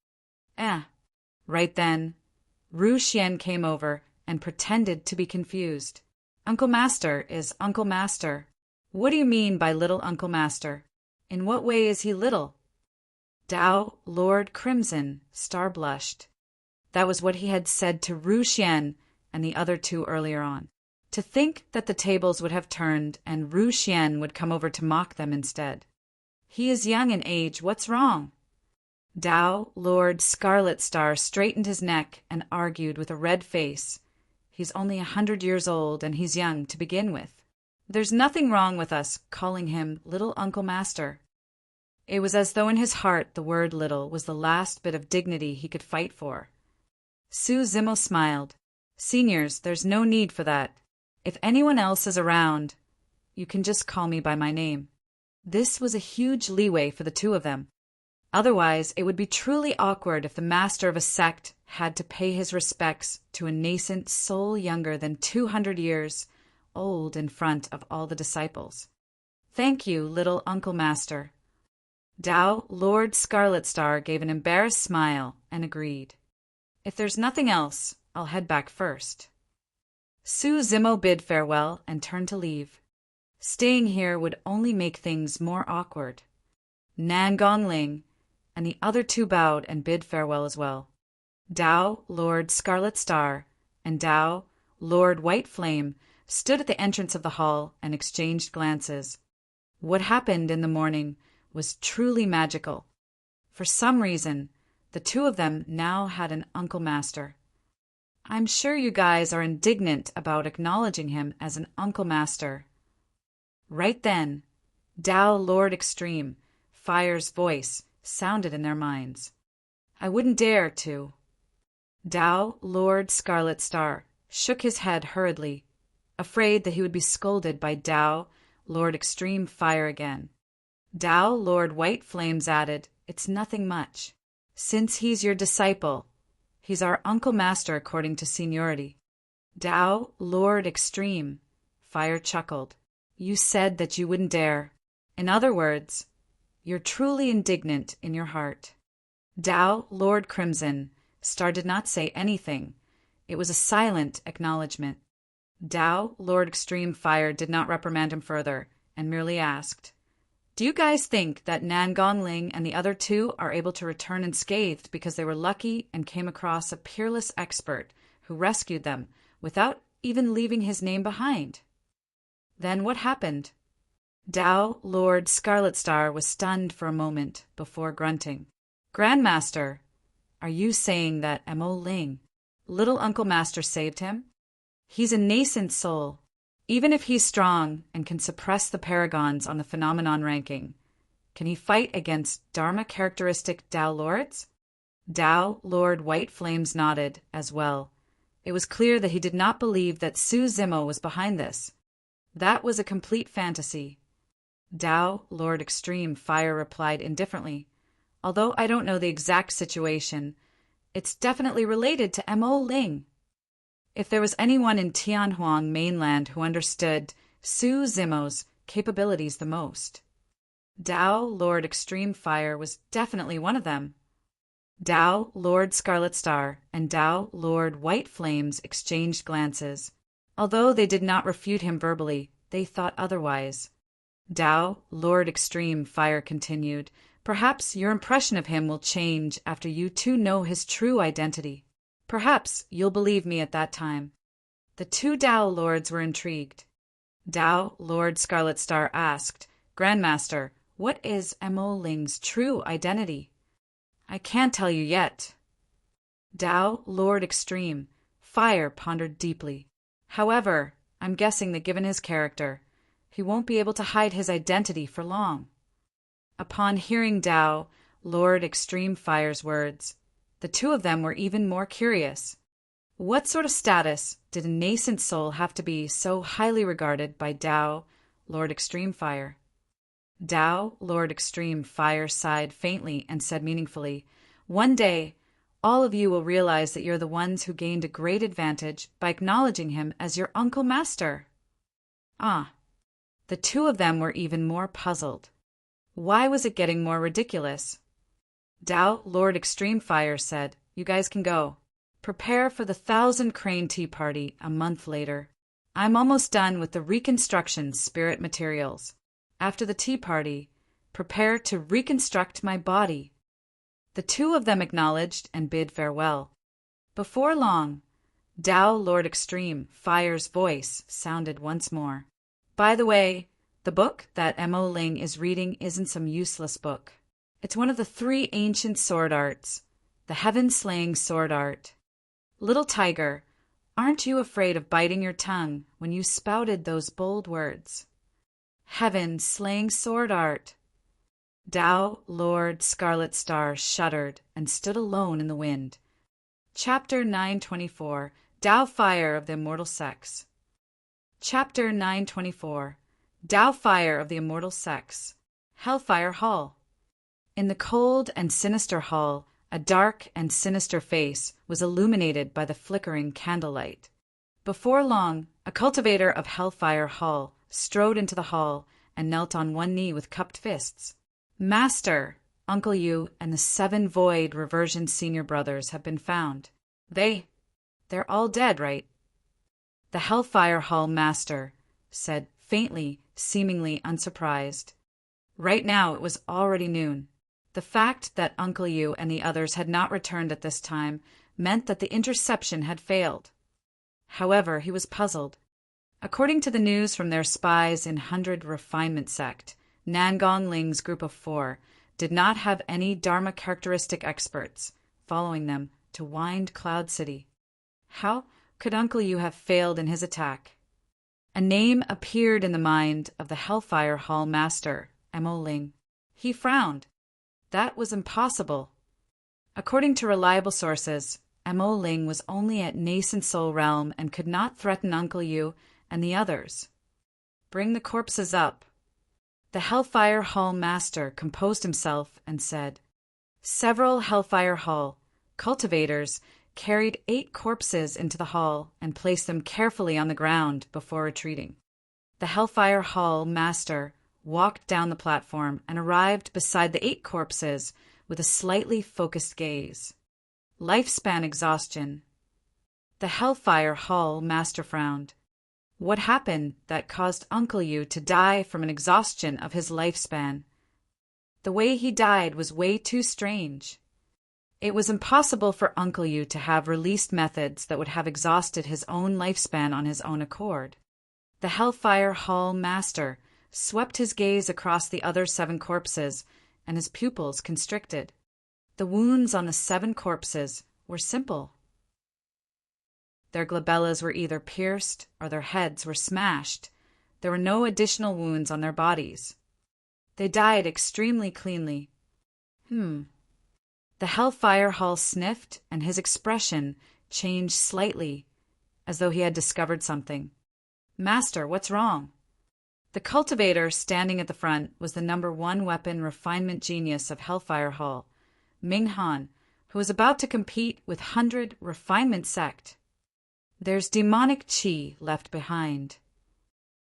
Speaker 1: Right then, Ru Xian came over and pretended to be confused. "Uncle Master is Uncle Master. What do you mean by Little Uncle Master? In what way is he little?" Dao Lord Crimson Star blushed. That was what he had said to Ru Xian and the other two earlier on. To think that the tables would have turned and Ru Xian would come over to mock them instead. "He is young in age. What's wrong?" Dao Lord Scarlet Star straightened his neck and argued with a red face. "He's only 100 years old and he's young to begin with. There's nothing wrong with us calling him Little Uncle Master." It was as though in his heart the word little was the last bit of dignity he could fight for. Su Zimo smiled. "Seniors, there's no need for that. If anyone else is around, you can just call me by my name." This was a huge leeway for the two of them. Otherwise, it would be truly awkward if the master of a sect had to pay his respects to a nascent soul younger than 200 years old in front of all the disciples. "Thank you, Little Uncle Master." Dao Lord Scarlet Star gave an embarrassed smile and agreed. "If there's nothing else, I'll head back first." Su Zimo bid farewell and turned to leave. Staying here would only make things more awkward. Nan Gongling and the other two bowed and bid farewell as well. Dao Lord Scarlet Star and Dao Lord White Flame stood at the entrance of the hall and exchanged glances. What happened in the morning was truly magical. For some reason, the two of them now had an Uncle Master. I'm sure you guys are indignant about acknowledging him as an Uncle Master. Right then, Dao Lord Extreme, Fire's voice, sounded in their minds. "I wouldn't dare to." Dao Lord Scarlet Star shook his head hurriedly, afraid that he would be scolded by Dao Lord Extreme Fire again. Dao Lord White Flames added, "It's nothing much. Since he's your disciple, he's our Uncle Master according to seniority." Dao Lord Extreme Fire chuckled. "You said that you wouldn't dare. In other words, you're truly indignant in your heart." Dao Lord Crimson Star did not say anything. It was a silent acknowledgement. Dao Lord Extreme Fire did not reprimand him further, and merely asked, "Do you guys think that Nan Gongling and the other two are able to return unscathed because they were lucky and came across a peerless expert who rescued them without even leaving his name behind?" Then what happened? Dao Lord Scarlet Star was stunned for a moment before grunting. "Grandmaster, are you saying that Mo Ling, Little Uncle Master, saved him? He's a nascent soul. Even if he's strong and can suppress the paragons on the phenomenon ranking, Can he fight against Dharma-characteristic Tao lords? Tao Lord White Flames nodded as well. It was clear that he did not believe that Su Zimo was behind this. That was a complete fantasy. Tao Lord Extreme Fire replied indifferently. Although I don't know the exact situation, it's definitely related to Mo Ling. If there was anyone in Tianhuang mainland who understood Su Zimo's capabilities the most, Tao Lord Extreme Fire was definitely one of them. Tao Lord Scarlet Star and Tao Lord White Flames exchanged glances. Although they did not refute him verbally, they thought otherwise. Tao Lord Extreme Fire continued, "Perhaps your impression of him will change after you two know his true identity. Perhaps you'll believe me at that time." The two Tao Lords were intrigued. Tao Lord Scarlet Star asked, "Grandmaster, what is Mo Ling's true identity?" "I can't tell you yet." Tao Lord Extreme Fire pondered deeply. "However, I'm guessing that given his character, he won't be able to hide his identity for long." Upon hearing Tao Lord Extreme Fire's words, the two of them were even more curious. What sort of status did a nascent soul have to be so highly regarded by Tao Lord Extreme Fire? Tao Lord Extreme Fire sighed faintly and said meaningfully, "One day, all of you will realize that you're the ones who gained a great advantage by acknowledging him as your uncle master." Ah. The two of them were even more puzzled. Why was it getting more ridiculous? Tao Lord Extreme Fire said, "You guys can go. Prepare for the 1,000 Crane Tea Party a month later. I'm almost done with the reconstruction spirit materials. After the tea party, prepare to reconstruct my body." The two of them acknowledged and bid farewell. Before long, Tao Lord Extreme Fire's voice sounded once more. "By the way, the book that Mo Ling is reading isn't some useless book. It's one of the 3 ancient sword arts, the heaven-slaying sword art. Little tiger, aren't you afraid of biting your tongue when you spouted those bold words? Heaven-slaying sword art." Tao Lord Scarlet Star shuddered and stood alone in the wind. Chapter 924, Tao Fire of the Immortal Sex. Chapter 924, Tao Fire of the Immortal Sex. Hellfire Hall. In the cold and sinister hall, a dark and sinister face was illuminated by the flickering candlelight. Before long, a cultivator of Hellfire Hall strode into the hall and knelt on one knee with cupped fists. "Master, Uncle Yu and the 7 Void Reversion Senior Brothers have been found. They're all dead, right?" The Hellfire Hall Master said faintly, seemingly unsurprised. Right now it was already noon. The fact that Uncle Yu and the others had not returned at this time meant that the interception had failed. However, he was puzzled. According to the news from their spies in 100 Refinement Sect, Nangong Ling's group of 4 did not have any Dharma characteristic experts following them to Wind Cloud City. How could Uncle Yu have failed in his attack? A name appeared in the mind of the Hellfire Hall Master, Mo Ling. He frowned. That was impossible. According to reliable sources, Mo Ling was only at nascent soul realm and could not threaten Uncle Yu and the others. "Bring the corpses up." The Hellfire Hall Master composed himself and said. Several Hellfire Hall cultivators carried 8 corpses into the hall and placed them carefully on the ground before retreating. The Hellfire Hall Master walked down the platform and arrived beside the 8 corpses with a slightly focused gaze. Lifespan exhaustion. The Hellfire Hall Master frowned. What happened that caused Uncle Yu to die from an exhaustion of his lifespan? The way he died was way too strange. It was impossible for Uncle Yu to have released methods that would have exhausted his own lifespan on his own accord. The Hellfire Hall Master swept his gaze across the other 7 corpses, and his pupils constricted. The wounds on the 7 corpses were simple. Their glabellas were either pierced or their heads were smashed. There were no additional wounds on their bodies. They died extremely cleanly. The Hellfire Hall sniffed, and his expression changed slightly, as though he had discovered something. Master, what's wrong? The cultivator standing at the front was the #1 weapon refinement genius of Hellfire Hall, Ming Han, who was about to compete with 100 refinement sect. There's demonic chi left behind.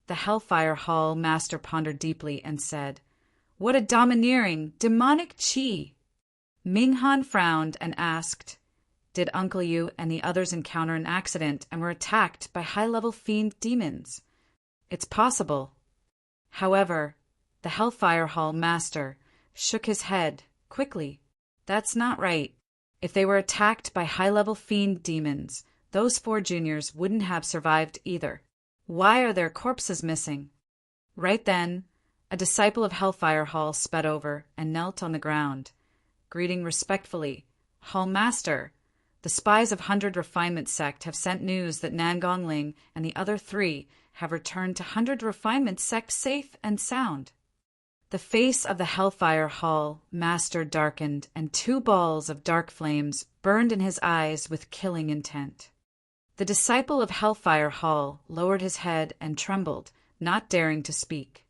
Speaker 1: The Hellfire Hall master pondered deeply and said, "What a domineering, demonic chi!" Ming Han frowned and asked, "Did Uncle Yu and the others encounter an accident and were attacked by high-level fiend demons?" "It's possible." However, the Hellfire Hall master shook his head quickly. "That's not right. If they were attacked by high-level fiend demons, those 4 juniors wouldn't have survived either. Why are their corpses missing?" Right then, a disciple of Hellfire Hall sped over and knelt on the ground, greeting respectfully, "Hall Master, the spies of 100 Refinement Sect have sent news that Nangong Ling and the other 3 have returned to 100 Refinement Sect safe and sound." The face of the Hellfire Hall master darkened, and 2 balls of dark flames burned in his eyes with killing intent. The disciple of Hellfire Hall lowered his head and trembled, not daring to speak.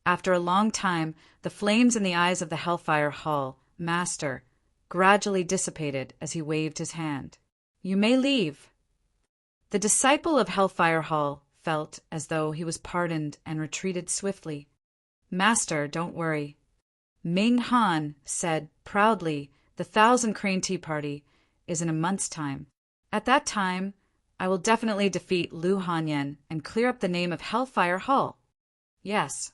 Speaker 1: After a long time, the flames in the eyes of the Hellfire Hall master gradually dissipated as he waved his hand. "You may leave." The disciple of Hellfire Hall felt as though he was pardoned and retreated swiftly. "Master, don't worry." Ming Han said proudly, "The 1,000 Crane Tea Party is in a month's time. At that time, I will definitely defeat Lu Hanyan and clear up the name of Hellfire Hall." "Yes."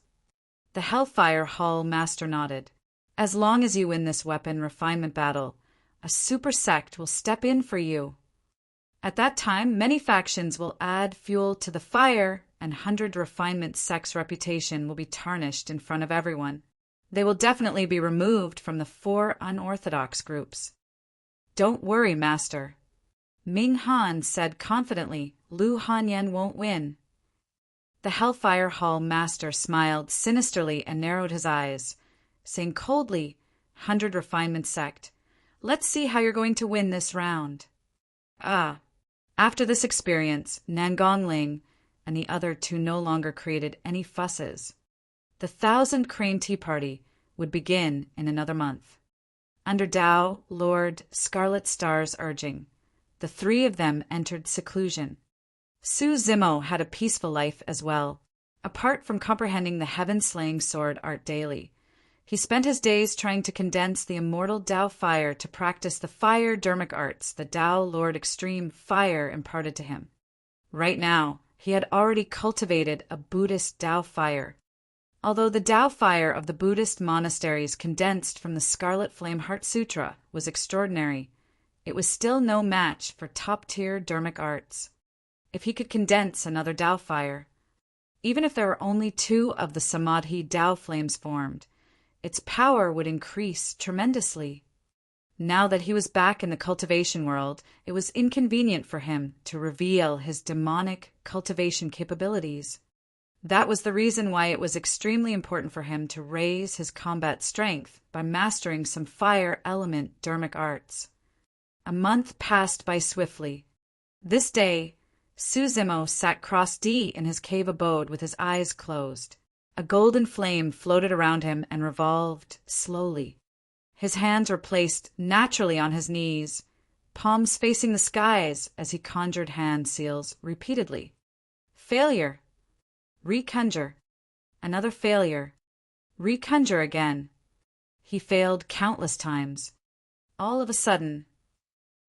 Speaker 1: The Hellfire Hall master nodded. "As long as you win this weapon refinement battle, a super sect will step in for you. At that time, many factions will add fuel to the fire, and 100 refinement sect's reputation will be tarnished in front of everyone. They will definitely be removed from the 4 unorthodox groups." "Don't worry, Master." Ming Han said confidently, "Lu Hanyan won't win." The Hellfire Hall master smiled sinisterly and narrowed his eyes, saying coldly, "100 Refinement Sect, let's see how you're going to win this round." After this experience, Nangong Ling and the other 2 no longer created any fusses. The 1,000 Crane Tea Party would begin in another month. Under Tao, Lord, Scarlet Star's urging, the 3 of them entered seclusion. Su Zimo had a peaceful life as well. Apart from comprehending the heaven-slaying sword art daily, he spent his days trying to condense the immortal Tao fire to practice the fire dermic arts the Tao Lord Extreme Fire imparted to him. Right now, he had already cultivated a Buddhist Tao fire. Although the Tao fire of the Buddhist monasteries condensed from the Scarlet Flame Heart Sutra was extraordinary, it was still no match for top-tier dermic arts. If he could condense another Tao fire, even if there were only 2 of the Samadhi Tao flames formed, its power would increase tremendously. Now that he was back in the cultivation world, it was inconvenient for him to reveal his demonic cultivation capabilities. That was the reason why it was extremely important for him to raise his combat strength by mastering some fire element dermic arts. A month passed by swiftly. This day, Su Zimo sat cross-D in his cave abode with his eyes closed. A golden flame floated around him and revolved slowly. His hands were placed naturally on his knees, palms facing the skies as he conjured hand seals repeatedly. Failure. Reconjure. Another failure. Reconjure again. He failed countless times. All of a sudden,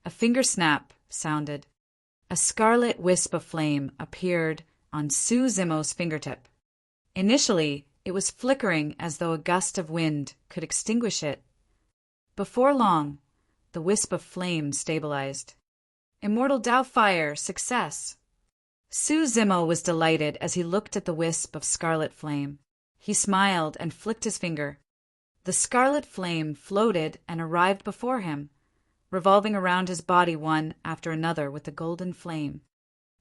Speaker 1: a finger snap sounded. A scarlet wisp of flame appeared on Su Zimo's fingertip. Initially, it was flickering as though a gust of wind could extinguish it. Before long, the wisp of flame stabilized. Immortal Tao Fire, success! Su Zimo was delighted as he looked at the wisp of scarlet flame. He smiled and flicked his finger. The scarlet flame floated and arrived before him, revolving around his body one after another with the golden flame.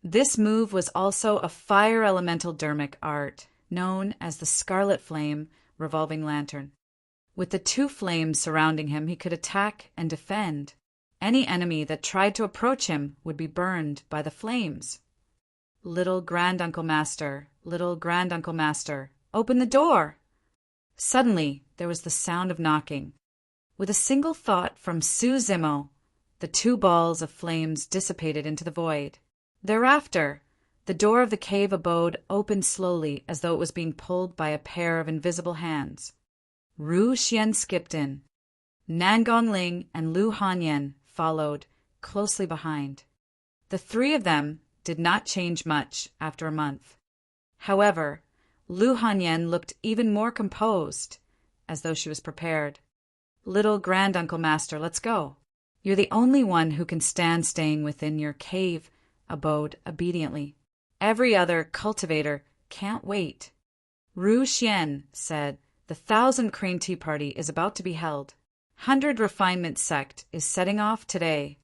Speaker 1: This move was also a fire elemental dermic art, known as the Scarlet Flame revolving lantern. With the two flames surrounding him, he could attack and defend. Any enemy that tried to approach him would be burned by the flames. Little Granduncle Master, open the door! Suddenly, there was the sound of knocking. With a single thought from Suzimo, the two balls of flames dissipated into the void. Thereafter, the door of the cave abode opened slowly as though it was being pulled by a pair of invisible hands. Ru Xian skipped in. Nangong Ling and Lu Hanyan followed closely behind. The three of them did not change much after a month. However, Lu Hanyan looked even more composed, as though she was prepared. Little Granduncle Master, let's go. You're the only one who can stand staying within your cave abode obediently. Every other cultivator can't wait. Ru Xian said, the 1,000 Crane Tea Party is about to be held. 100 Refinement Sect is setting off today.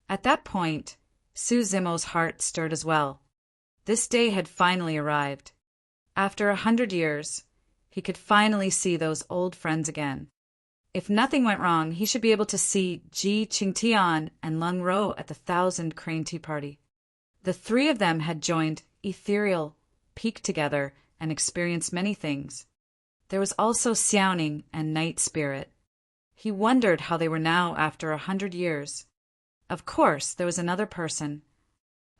Speaker 1: At that point, Suzimo's heart stirred as well. This day had finally arrived. After 100 years, he could finally see those old friends again. If nothing went wrong, he should be able to see Ji Qingtian and Lung Ro at the 1,000 Crane Tea Party. The three of them had joined Ethereal Peak together and experienced many things. There was also Xiaoning and Night Spirit. He wondered how they were now after 100 years. Of course, there was another person.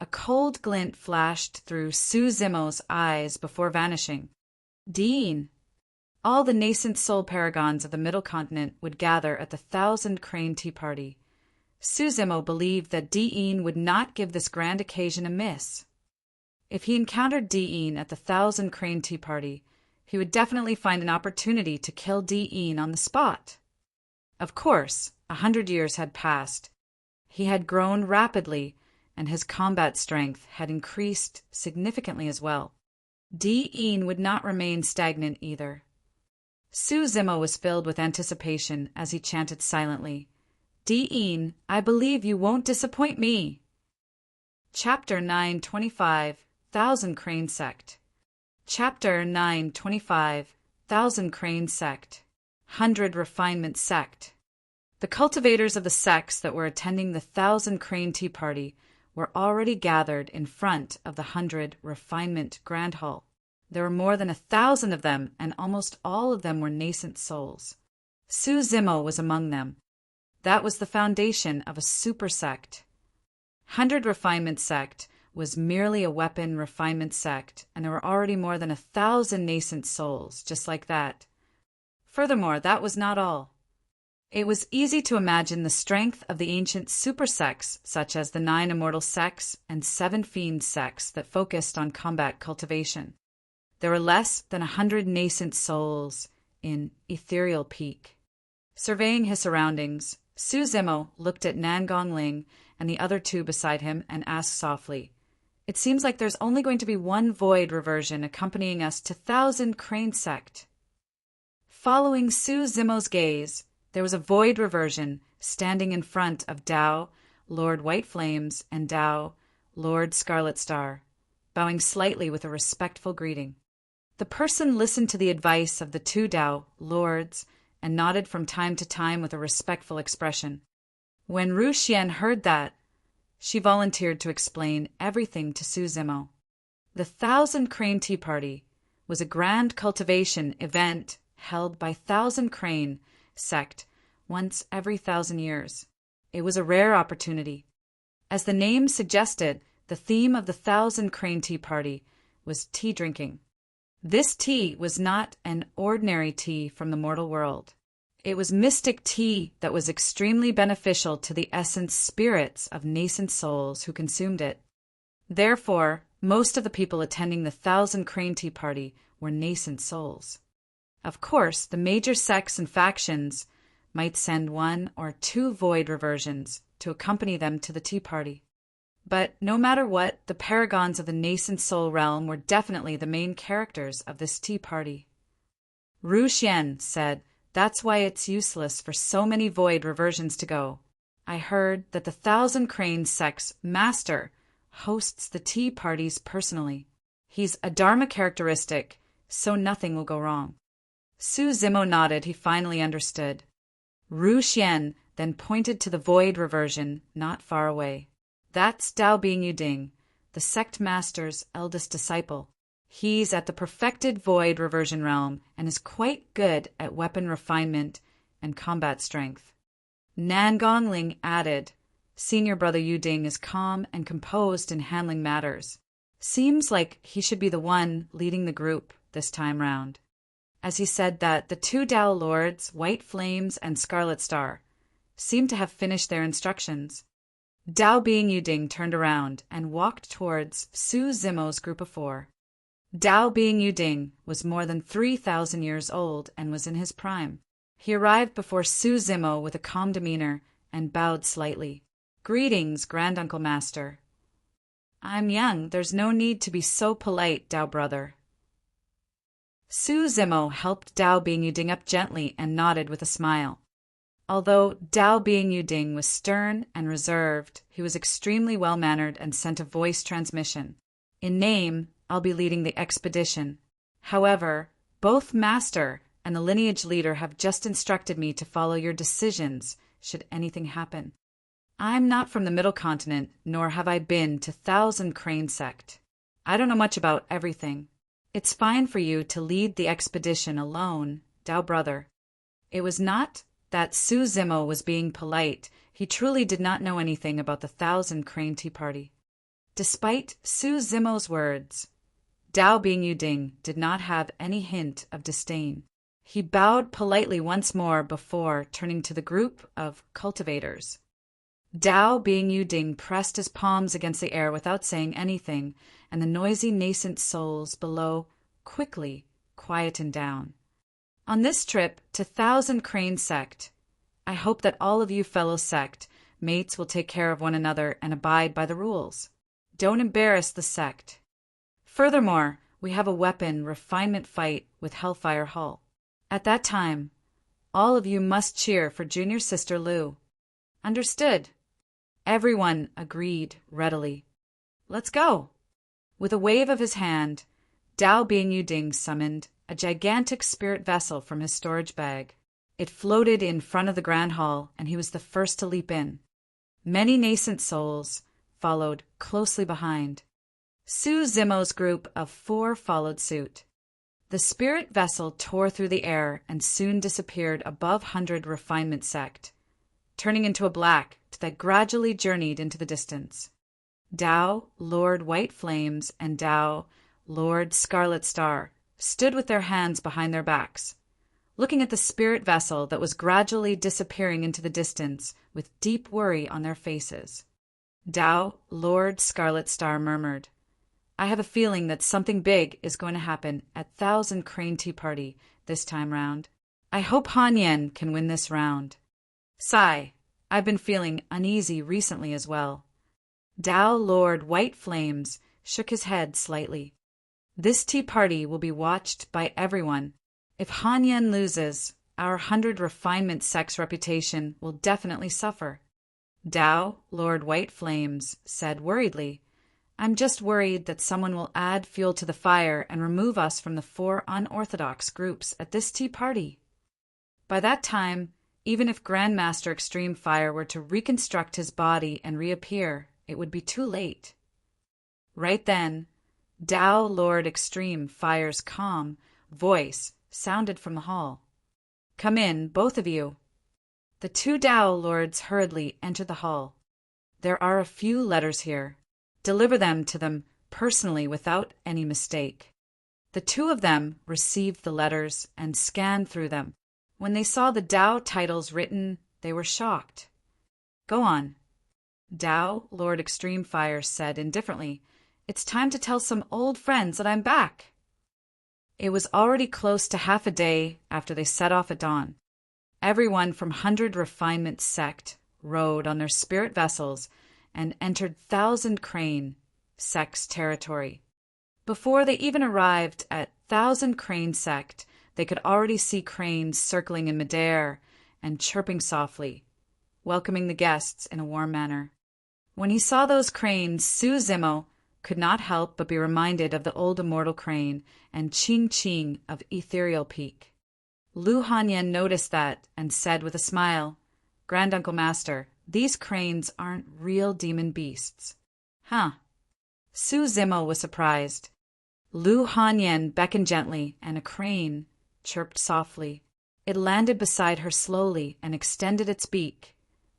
Speaker 1: A cold glint flashed through Suzimo's eyes before vanishing. Dean. All the nascent soul paragons of the Middle Continent would gather at the 1,000 Crane Tea Party. Suzimo believed that Dean would not give this grand occasion a miss. If he encountered Dean at the 1,000 Crane Tea Party, he would definitely find an opportunity to kill Dean on the spot. Of course, 100 years had passed. He had grown rapidly, and his combat strength had increased significantly as well. Dean would not remain stagnant either. Suzimo was filled with anticipation as he chanted silently, Dean, I believe you won't disappoint me. Chapter 925, 1,000 Crane Sect. Chapter 925, 1,000 Crane Sect. 100 Refinement Sect. The cultivators of the sects that were attending the 1,000 Crane Tea Party were already gathered in front of the 100 Refinement Grand Hall. There were more than 1,000 of them, and almost all of them were nascent souls. Suzimo was among them. That was the foundation of a super sect. 100 Refinement Sect was merely a weapon refinement sect, and there were already more than 1,000 nascent souls, just like that. Furthermore, that was not all. It was easy to imagine the strength of the ancient super sects, such as the 9 immortal sects and 7 fiend sects that focused on combat cultivation. There were less than 100 nascent souls in Ethereal Peak. Surveying his surroundings, Suzimo looked at Nangong Ling and the other two beside him and asked softly, It seems like there's only going to be one void reversion accompanying us to 1,000 Crane Sect. Following Suzimo's gaze, there was a void reversion standing in front of Dao, Lord White Flames, and Dao, Lord Scarlet Star, bowing slightly with a respectful greeting. The person listened to the advice of the two Dao, lords, and nodded from time to time with a respectful expression. When Ru Xian heard that, she volunteered to explain everything to Suzimo. The 1,000 Crane Tea Party was a grand cultivation event held by 1,000 Crane Sect once every 1,000 years. It was a rare opportunity. As the name suggested, the theme of the 1,000 Crane Tea Party was tea drinking. This tea was not an ordinary tea from the mortal world. It was mystic tea that was extremely beneficial to the essence spirits of nascent souls who consumed it. Therefore, most of the people attending the 1,000 Crane Tea Party were nascent souls. Of course, the major sects and factions might send 1 or 2 void reversions to accompany them to the tea party. But no matter what, the paragons of the nascent soul realm were definitely the main characters of this tea party. Ru Xian said, That's why it's useless for so many void reversions to go. I heard that the 1,000 Crane Sect's master hosts the tea parties personally. He's a Dharma characteristic, so nothing will go wrong. Su Zimo nodded. He finally understood. Ru Xian then pointed to the void reversion not far away. That's Dao Bing Yuding, the sect master's eldest disciple. He's at the perfected void reversion realm and is quite good at weapon refinement and combat strength. Nan Gongling added, Senior Brother Yuding is calm and composed in handling matters. Seems like he should be the one leading the group this time round. As he said that, the two Dao Lords, White Flames and Scarlet Star, seemed to have finished their instructions. Dao Bing Yuding turned around and walked towards Su Zimo's group of four. Dao Bing Yuding was more than 3,000 years old and was in his prime. He arrived before Su Zimo with a calm demeanor and bowed slightly. Greetings, Granduncle Master. I'm young. There's no need to be so polite, Dao Brother. Su Zimo helped Dao Bing Yuding up gently and nodded with a smile. Although Dao Bing Yuding was stern and reserved, he was extremely well-mannered and sent a voice transmission. In name, I'll be leading the expedition. However, both Master and the lineage leader have just instructed me to follow your decisions should anything happen. I'm not from the Middle Continent, nor have I been to Thousand Crane Sect. I don't know much about everything. It's fine for you to lead the expedition alone, Dao Brother. It was not that Su Zimo was being polite. He truly did not know anything about the Thousand Crane Tea Party. Despite Su Zimo's words, Dao Bing Yuding did not have any hint of disdain. He bowed politely once more before turning to the group of cultivators. Dao Bing Yuding pressed his palms against the air without saying anything, and the noisy nascent souls below quickly quietened down. On this trip to Thousand Crane Sect, I hope that all of you fellow sect mates will take care of one another and abide by the rules. Don't embarrass the sect. Furthermore, we have a weapon refinement fight with Hellfire Hall. At that time, all of you must cheer for junior sister Lu. Understood? Everyone agreed readily. Let's go. With a wave of his hand, Dao Bing Yuding summoned a gigantic spirit vessel from his storage bag. It floated in front of the Grand Hall, and he was the first to leap in. Many nascent souls followed closely behind. Su Zimo's group of four followed suit. The spirit vessel tore through the air and soon disappeared above 100 Refinement Sect, turning into a black that gradually journeyed into the distance. Dao, Lord White Flames, and Dao, Lord Scarlet Star, stood with their hands behind their backs, looking at the spirit vessel that was gradually disappearing into the distance with deep worry on their faces. Dao, Lord Scarlet Star, murmured, I have a feeling that something big is going to happen at Thousand Crane Tea Party this time round. I hope Han Yen can win this round. Sigh, I've been feeling uneasy recently as well. Dao Lord White Flames shook his head slightly. This tea party will be watched by everyone. If Han Yen loses, our 100 Refinement Sect's reputation will definitely suffer. Dao Lord White Flames said worriedly, I'm just worried that someone will add fuel to the fire and remove us from the 4 unorthodox groups at this tea party. By that time, even if Grandmaster Extreme Fire were to reconstruct his body and reappear, it would be too late. Right then, Dao Lord Extreme Fire's calm voice sounded from the hall. Come in, both of you. The 2 Dao Lords hurriedly entered the hall. There are a few letters here. Deliver them to them personally without any mistake. The 2 of them received the letters and scanned through them. When they saw the Dao titles written, they were shocked. Go on. Dao Lord Extreme Fire said indifferently, It's time to tell some old friends that I'm back. It was already close to half a day after they set off at dawn. Everyone from 100 Refinement Sect rode on their spirit vessels and entered Thousand Crane Sect's territory. Before they even arrived at Thousand Crane Sect, they could already see cranes circling in midair and chirping softly, welcoming the guests in a warm manner. When he saw those cranes, Su Zimo could not help but be reminded of the old immortal crane and Ching Ching of Ethereal Peak. Lu Hanyan noticed that and said with a smile, "Granduncle Master, these cranes aren't real demon beasts." "Huh." Su Zimo was surprised. Lu Hanyan beckoned gently, and a crane chirped softly. It landed beside her slowly and extended its beak,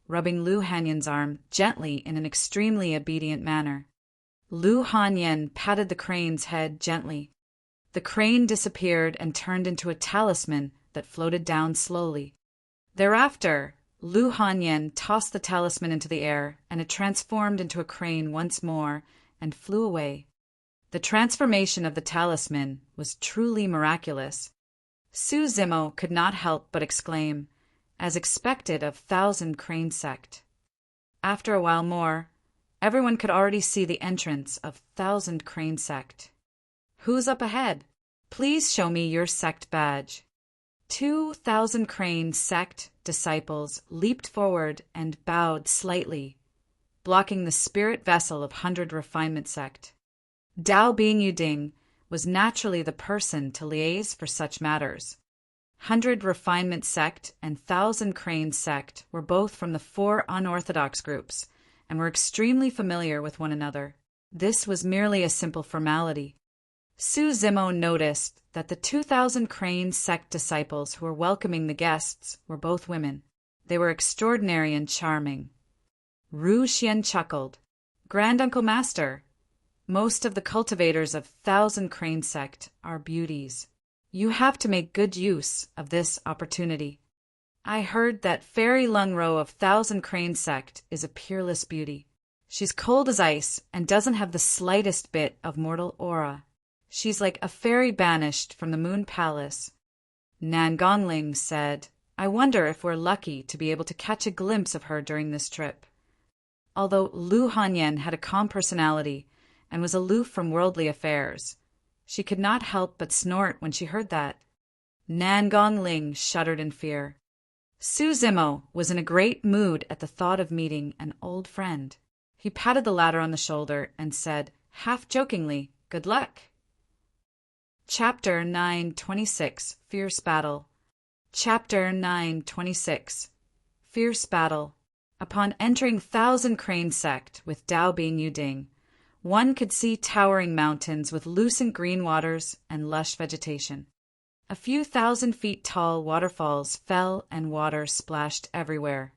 Speaker 1: rubbing Lu Hanyan's arm gently in an extremely obedient manner. Lu Hanyan patted the crane's head gently. The crane disappeared and turned into a talisman that floated down slowly. Thereafter, Lu Hanyan tossed the talisman into the air, and it transformed into a crane once more and flew away. The transformation of the talisman was truly miraculous. Su Zimo could not help but exclaim, as expected of Thousand Crane Sect. After a while more, everyone could already see the entrance of Thousand Crane Sect. "Who's up ahead? Please show me your sect badge." 2,000 Crane Sect disciples leaped forward and bowed slightly, blocking the spirit vessel of 100 Refinement Sect. Dao Bing Yuding was naturally the person to liaise for such matters. 100 Refinement Sect and 1,000 Crane Sect were both from the 4 unorthodox groups and were extremely familiar with one another. This was merely a simple formality. Su Zimo noticed that the 2,000 Crane Sect disciples who were welcoming the guests were both women. They were extraordinary and charming. Ru Xian chuckled. "Granduncle Master, most of the cultivators of 1,000 Crane Sect are beauties. You have to make good use of this opportunity. I heard that Fairy Lung Ro of 1,000 Crane Sect is a peerless beauty. She's cold as ice and doesn't have the slightest bit of mortal aura. She's like a fairy banished from the Moon Palace." Nan Gongling said, "I wonder if we're lucky to be able to catch a glimpse of her during this trip." Although Lu Hanyan had a calm personality and was aloof from worldly affairs, she could not help but snort when she heard that. Nan Gongling shuddered in fear. Su Zimo was in a great mood at the thought of meeting an old friend. He patted the latter on the shoulder and said, half jokingly, "Good luck." Chapter 926 Fierce Battle. Chapter 926 Fierce Battle. Upon entering 1,000 Crane Sect with Dao Bing Yuding, one could see towering mountains with lucent green waters and lush vegetation. A few 1,000 feet tall waterfalls fell and water splashed everywhere,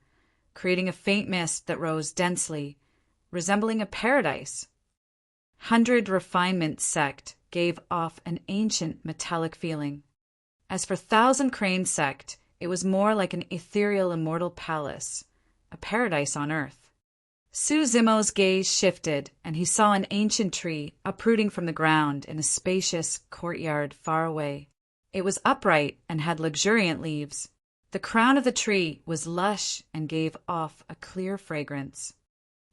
Speaker 1: creating a faint mist that rose densely, resembling a paradise. 100 Refinement Sect gave off an ancient metallic feeling. As for 1,000 Crane Sect, it was more like an ethereal immortal palace, a paradise on earth. Su Zimo's gaze shifted, and he saw an ancient tree uprooting from the ground in a spacious courtyard far away. It was upright and had luxuriant leaves. The crown of the tree was lush and gave off a clear fragrance.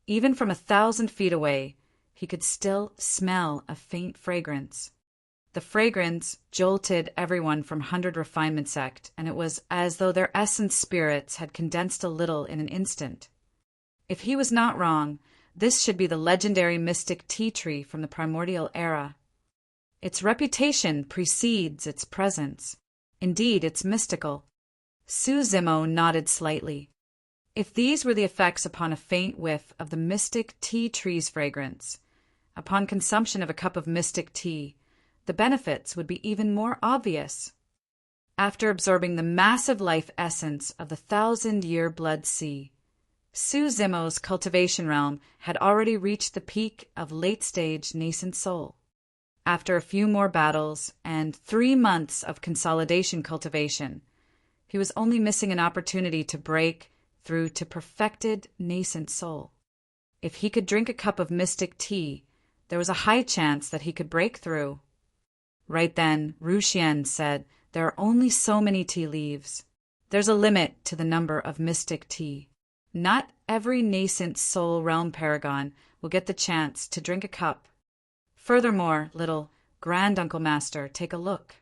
Speaker 1: Even from 1,000 feet away, he could still smell a faint fragrance. The fragrance jolted everyone from 100 Refinement Sect, and it was as though their essence spirits had condensed a little in an instant. If he was not wrong, this should be the legendary mystic tea tree from the primordial era. Its reputation precedes its presence. Indeed, it's mystical. Su Zimo nodded slightly. If these were the effects upon a faint whiff of the mystic tea tree's fragrance, upon consumption of a cup of mystic tea, the benefits would be even more obvious. After absorbing the massive life essence of the 1,000-year blood sea, Su Zimo's cultivation realm had already reached the peak of late-stage nascent soul. After a few more battles and 3 months of consolidation cultivation, he was only missing an opportunity to break through to perfected nascent soul. If he could drink a cup of mystic tea, there was a high chance that he could break through. Right then, Ru Xian said, "There are only so many tea leaves. There's a limit to the number of mystic tea. Not every nascent soul realm paragon will get the chance to drink a cup. Furthermore, little Granduncle Master, take a look."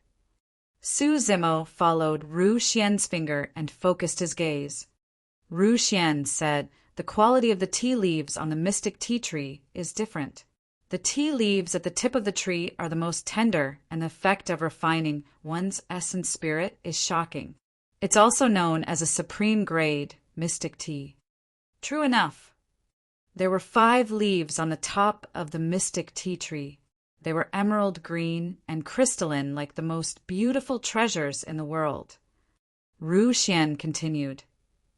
Speaker 1: Su Zimo followed Ru Xian's finger and focused his gaze. Ru Xian said, "The quality of the tea leaves on the mystic tea tree is different. The tea leaves at the tip of the tree are the most tender, and the effect of refining one's essence spirit is shocking. It's also known as a supreme grade, mystic tea. True enough. There were 5 leaves on the top of the mystic tea tree. They were emerald green and crystalline like the most beautiful treasures in the world. Ru Xian continued.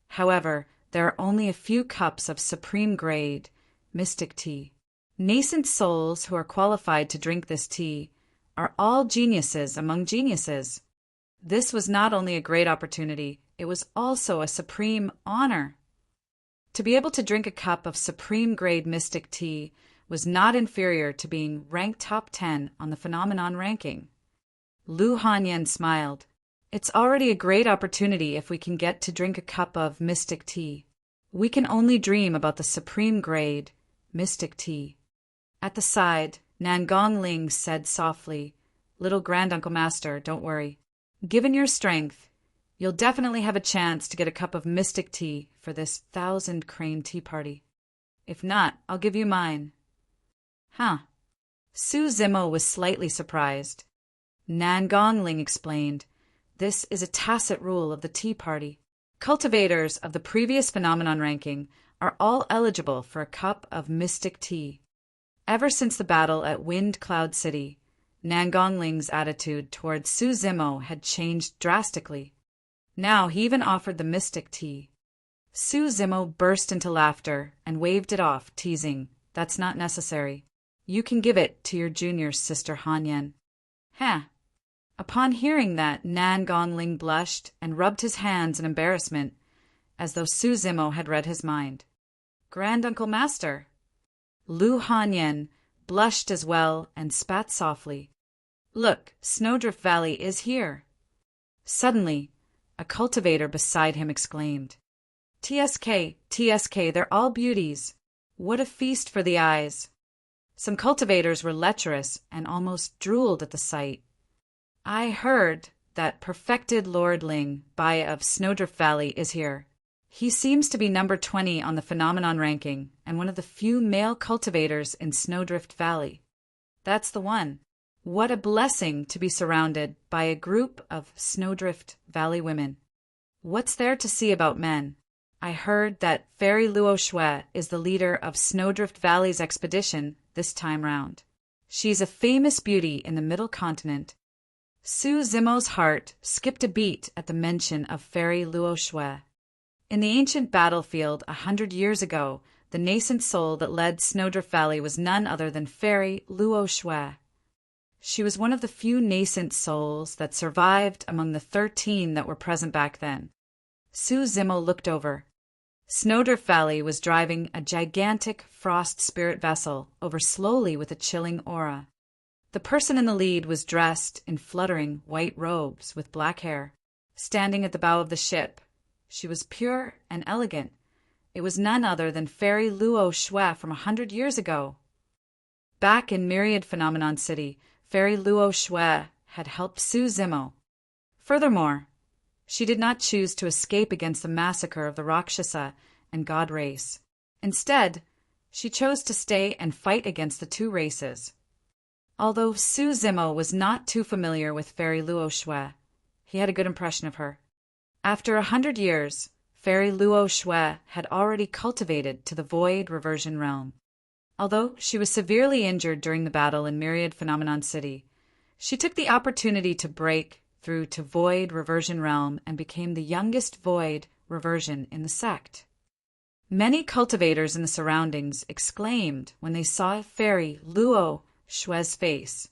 Speaker 1: However, there are only a few cups of supreme grade, mystic tea. Nascent souls who are qualified to drink this tea are all geniuses among geniuses. This was not only a great opportunity, it was also a supreme honor. To be able to drink a cup of supreme grade mystic tea was not inferior to being ranked top 10 on the phenomenon ranking. Lu Hanyan smiled. It's already a great opportunity if we can get to drink a cup of mystic tea. We can only dream about the supreme grade, mystic tea. At the side, Nangong Ling said softly, "Little Granduncle Master, don't worry. Given your strength, you'll definitely have a chance to get a cup of mystic tea for this 1,000-crane tea party. If not, I'll give you mine." Huh. Su Zimo was slightly surprised. Nangong Ling explained, "This is a tacit rule of the tea party. Cultivators of the previous phenomenon ranking are all eligible for a cup of mystic tea." Ever since the battle at Wind Cloud City, Nangong Ling's attitude towards Su Zimo had changed drastically. Now he even offered the mystic tea. Su Zimo burst into laughter and waved it off, teasing, "That's not necessary. You can give it to your junior sister Hanyan." Huh. Upon hearing that, Nangong Ling blushed and rubbed his hands in embarrassment, as though Su Zimo had read his mind. "Granduncle Master." Lu Hanyan blushed as well and spat softly. "Look, Snowdrift Valley is here." Suddenly, a cultivator beside him exclaimed, "TSK, TSK, they're all beauties. What a feast for the eyes." Some cultivators were lecherous and almost drooled at the sight. "I heard that perfected Lord Ling, Bai of Snowdrift Valley, is here. He seems to be number 20 on the phenomenon ranking and one of the few male cultivators in Snowdrift Valley." "That's the one. What a blessing to be surrounded by a group of Snowdrift Valley women. What's there to see about men? I heard that Fairy Luo Shui is the leader of Snowdrift Valley's expedition this time round. She's a famous beauty in the Middle Continent." Su Zimo's heart skipped a beat at the mention of Fairy Luo Shui. In the ancient battlefield 100 years ago, the nascent soul that led Snowdrift Valley was none other than Fairy Luo Shui. She was one of the few nascent souls that survived among the 13 that were present back then. Su Zimo looked over. Snowdrift Valley was driving a gigantic frost spirit vessel over slowly with a chilling aura. The person in the lead was dressed in fluttering white robes with black hair. Standing at the bow of the ship, she was pure and elegant. It was none other than Fairy Luo Shui from 100 years ago. Back in Myriad Phenomenon City, Fairy Luo Shui had helped Su Zimo. Furthermore, she did not choose to escape against the massacre of the Rakshasa and God race. Instead, she chose to stay and fight against the two races. Although Su Zimo was not too familiar with Fairy Luo Shui, he had a good impression of her. After 100 years, Fairy Luo Shui had already cultivated to the Void Reversion Realm. Although she was severely injured during the battle in Myriad Phenomenon City, she took the opportunity to break through to Void Reversion Realm and became the youngest Void Reversion in the sect. Many cultivators in the surroundings exclaimed when they saw Fairy Luo Shui's face.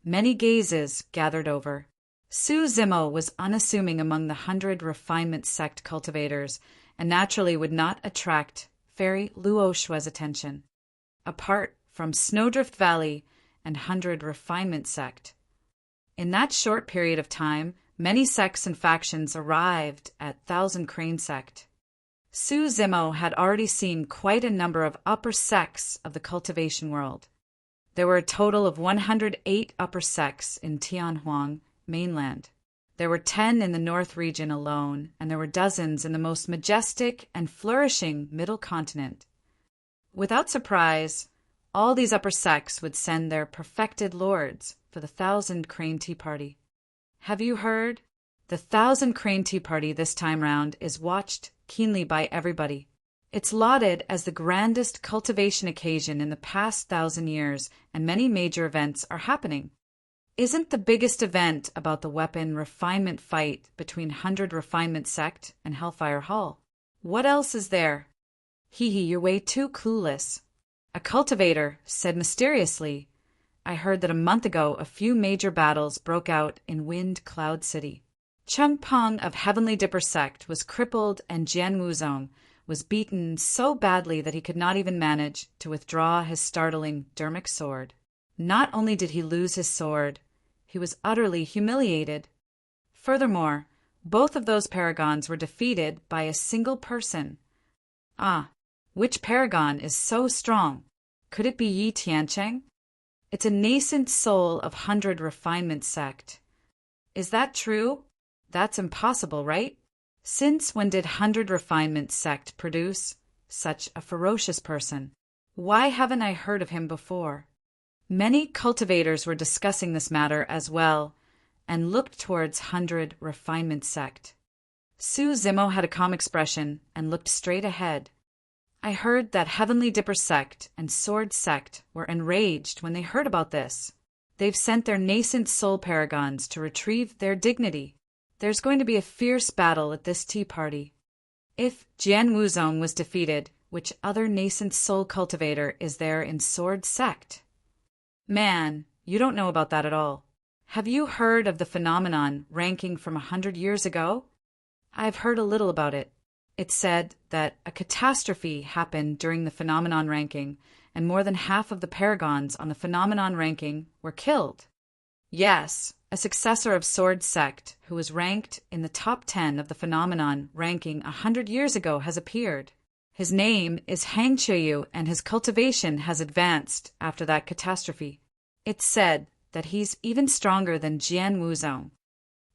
Speaker 1: Many gazes gathered over. Su Zimo was unassuming among the 100 refinement sect cultivators and naturally would not attract Fairy Luo Shui's attention. Apart from Snowdrift Valley and 100 refinement sect. In that short period of time, many sects and factions arrived at 1,000 Crane sect. Su Zimo had already seen quite a number of upper sects of the cultivation world. There were a total of 108 upper sects in Tianhuang mainland. There were 10 in the North region alone, and there were dozens in the most majestic and flourishing Middle Continent. Without surprise, All these upper sects would send their perfected lords for the 1,000 Crane Tea Party. Have you heard? The 1,000 Crane Tea Party this time round is watched keenly by everybody. It's lauded as the grandest cultivation occasion in the past 1,000 years, and many major events are happening. Isn't the biggest event about the weapon refinement fight between 100 Refinement Sect and Hellfire Hall? What else is there? Hee, you're way too clueless. A cultivator said mysteriously, I heard that a month ago a few major battles broke out in Wind Cloud City. Chung Pong of Heavenly Dipper Sect was crippled and Jian Wuzong was beaten so badly that he could not even manage to withdraw his startling Dermic sword. Not only did he lose his sword, he was utterly humiliated. Furthermore, both of those paragons were defeated by a single person. Ah, which paragon is so strong? Could it be Yi Tiancheng? It's a nascent soul of 100 Refinement Sect. Is that true? That's impossible, right? Since when did 100 Refinement Sect produce such a ferocious person? Why haven't I heard of him before? Many cultivators were discussing this matter as well, and looked towards 100 Refinement Sect. Su Zimo had a calm expression and looked straight ahead. I heard that Heavenly Dipper Sect and Sword Sect were enraged when they heard about this. They've sent their nascent soul paragons to retrieve their dignity. There's going to be a fierce battle at this tea party. If Jian Wuzong was defeated, which other nascent soul cultivator is there in Sword Sect? Man, you don't know about that at all. Have you heard of the phenomenon ranking from 100 years ago? I've heard a little about it. It's said that a catastrophe happened during the phenomenon ranking, and more than half of the paragons on the phenomenon ranking were killed. Yes, a successor of Sword Sect, who was ranked in the top 10 of the phenomenon ranking 100 years ago, has appeared. His name is Hang Chuyu, and his cultivation has advanced after that catastrophe. It's said that he's even stronger than Jian Wuzong.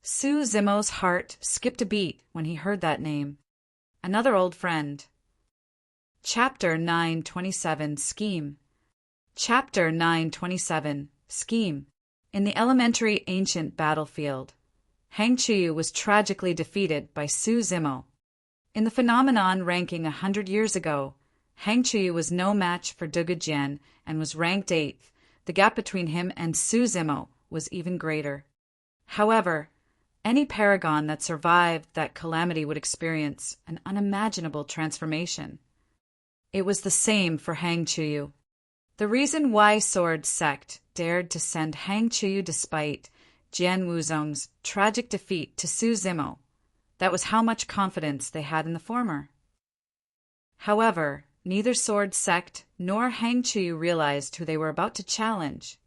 Speaker 1: Su Zimo's heart skipped a beat when he heard that name. Another old friend. Chapter 927 Scheme. Chapter 927 Scheme. In the elementary ancient battlefield, Hang Chuyu was tragically defeated by Su Zimo. In the phenomenon ranking 100 years ago, Hang Chuyu was no match for Duga Jian and was ranked 8th. The gap between him and Su Zimo was even greater. However, any paragon that survived that calamity would experience an unimaginable transformation. It was the same for Hang Chuyu. The reason why Sword Sect dared to send Hang Chuyu despite Jian Wuzong's tragic defeat to Su Zimo, that was how much confidence they had in the former. However, neither Sword Sect nor Hang Chuyu realized who they were about to challenge.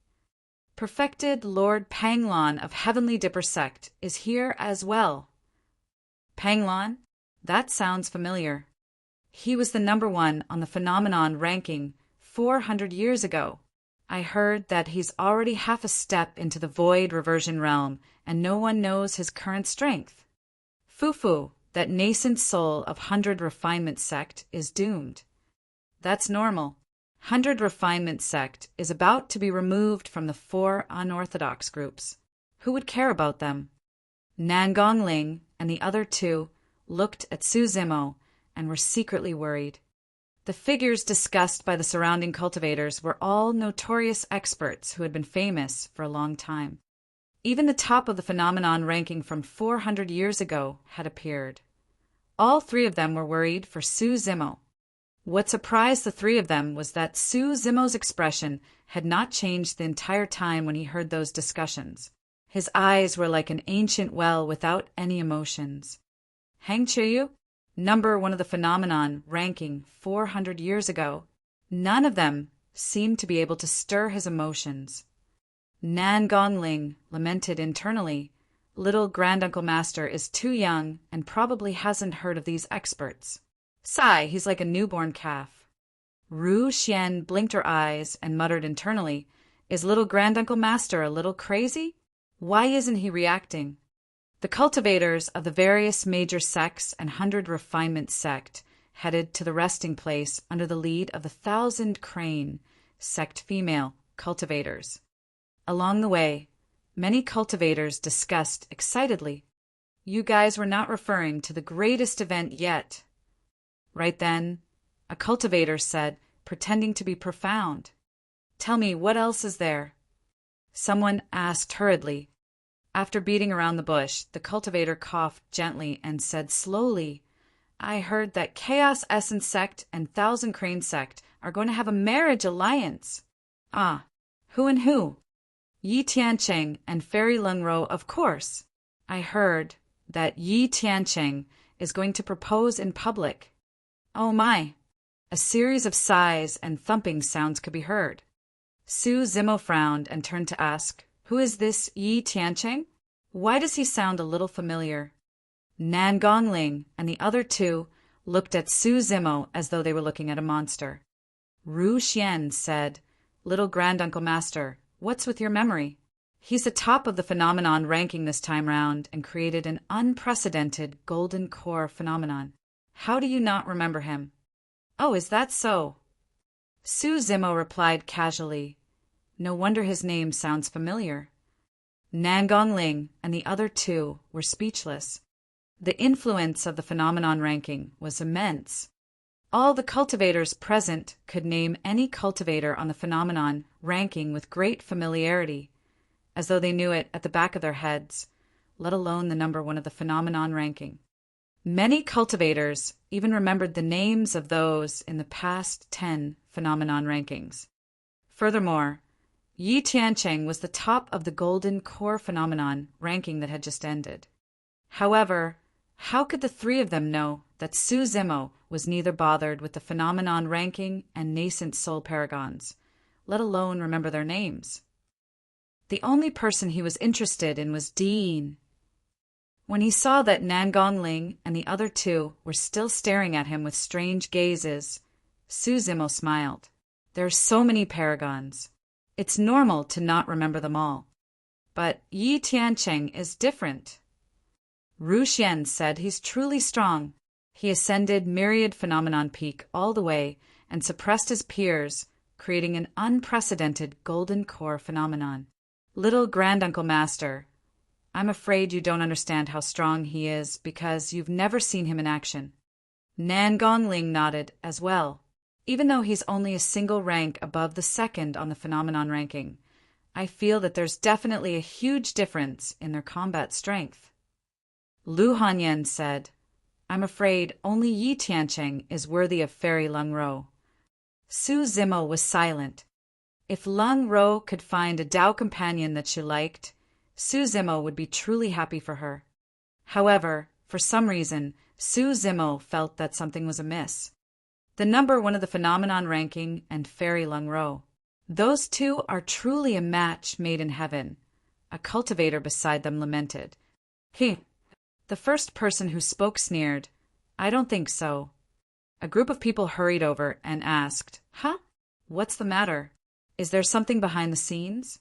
Speaker 1: Perfected Lord Panglon of Heavenly Dipper Sect is here as well. Panglon? That sounds familiar. He was the number 1 on the phenomenon ranking 400 years ago. I heard that he's already half a step into the void reversion realm, and no one knows his current strength. Fufu, that nascent soul of 100 Refinement Sect, is doomed. That's normal. 100 Refinement Sect is about to be removed from the 4 unorthodox groups. Who would care about them? Nangong Ling and the other 2 looked at Su Zimo and were secretly worried. The figures discussed by the surrounding cultivators were all notorious experts who had been famous for a long time. Even the top of the phenomenon ranking from 400 years ago had appeared. All 3 of them were worried for Su Zimo. What surprised the 3 of them was that Su Zimo's expression had not changed the entire time when he heard those discussions. His eyes were like an ancient well without any emotions. Hang Chuyu, number 1 of the phenomenon ranking 400 years ago, none of them seemed to be able to stir his emotions. Nan Gongling lamented internally, little Granduncle Master is too young and probably hasn't heard of these experts. Sigh, he's like a newborn calf. Ru Xian blinked her eyes and muttered internally, is little Granduncle Master a little crazy? Why isn't he reacting? The cultivators of the various major sects and 100 Refinement Sect headed to the resting place under the lead of the 1,000 Crane, sect female cultivators. Along the way, many cultivators discussed excitedly, "You guys were not referring to the greatest event yet." Right then, a cultivator said, pretending to be profound, "Tell me, what else is there?" Someone asked hurriedly. After beating around the bush, the cultivator coughed gently and said slowly, "I heard that Chaos Essence Sect and Thousand Crane Sect are going to have a marriage alliance." "Ah, who and who?" "Yi Tiancheng and Fairy Lung Ro, of course. I heard that Yi Tiancheng is going to propose in public." "Oh my!" A series of sighs and thumping sounds could be heard. Su Zimo frowned and turned to ask, "Who is this Yi Tiancheng? Why does he sound a little familiar?" Nan Gongling and the other two looked at Su Zimo as though they were looking at a monster. Ru Xian said, "Little Granduncle Master, what's with your memory? He's the top of the phenomenon ranking this time round and created an unprecedented golden core phenomenon. How do you not remember him?" "Oh, is that so?" Su Zimo replied casually, "No wonder his name sounds familiar." Nan Gongling and the other two were speechless. The influence of the phenomenon ranking was immense. All the cultivators present could name any cultivator on the phenomenon ranking with great familiarity, as though they knew it at the back of their heads, let alone the number one of the phenomenon ranking. Many cultivators even remembered the names of those in the past 10 phenomenon rankings. Furthermore, Yi Tiancheng was the top of the golden core phenomenon ranking that had just ended. However, how could the three of them know that Su Zimo was neither bothered with the phenomenon ranking and nascent soul paragons, let alone remember their names? The only person he was interested in was Dean. When he saw that Nan Gongling and the other two were still staring at him with strange gazes, Su Zimo smiled. "There are so many paragons. It's normal to not remember them all. But Yi Tiancheng is different." Ru Xian said he's truly strong. He ascended Myriad Phenomenon Peak all the way and suppressed his peers, creating an unprecedented golden core phenomenon. "Little Granduncle Master, I'm afraid you don't understand how strong he is because you've never seen him in action." Nan Gongling nodded as well. "Even though he's only a single rank above the second on the phenomenon ranking, I feel that there's definitely a huge difference in their combat strength." Lu Hanyan said, "I'm afraid only Yi Tiancheng is worthy of Fairy Lung Ro." Su Zimo was silent. If Lung Ro could find a Tao companion that she liked, Su Zimo would be truly happy for her. However, for some reason, Su Zimo felt that something was amiss. The number one of the phenomenon ranking and Fairy Lung Ro. Those two are truly a match made in heaven, a cultivator beside them lamented. "He." The first person who spoke sneered, "I don't think so." A group of people hurried over and asked, "Huh? What's the matter? Is there something behind the scenes?"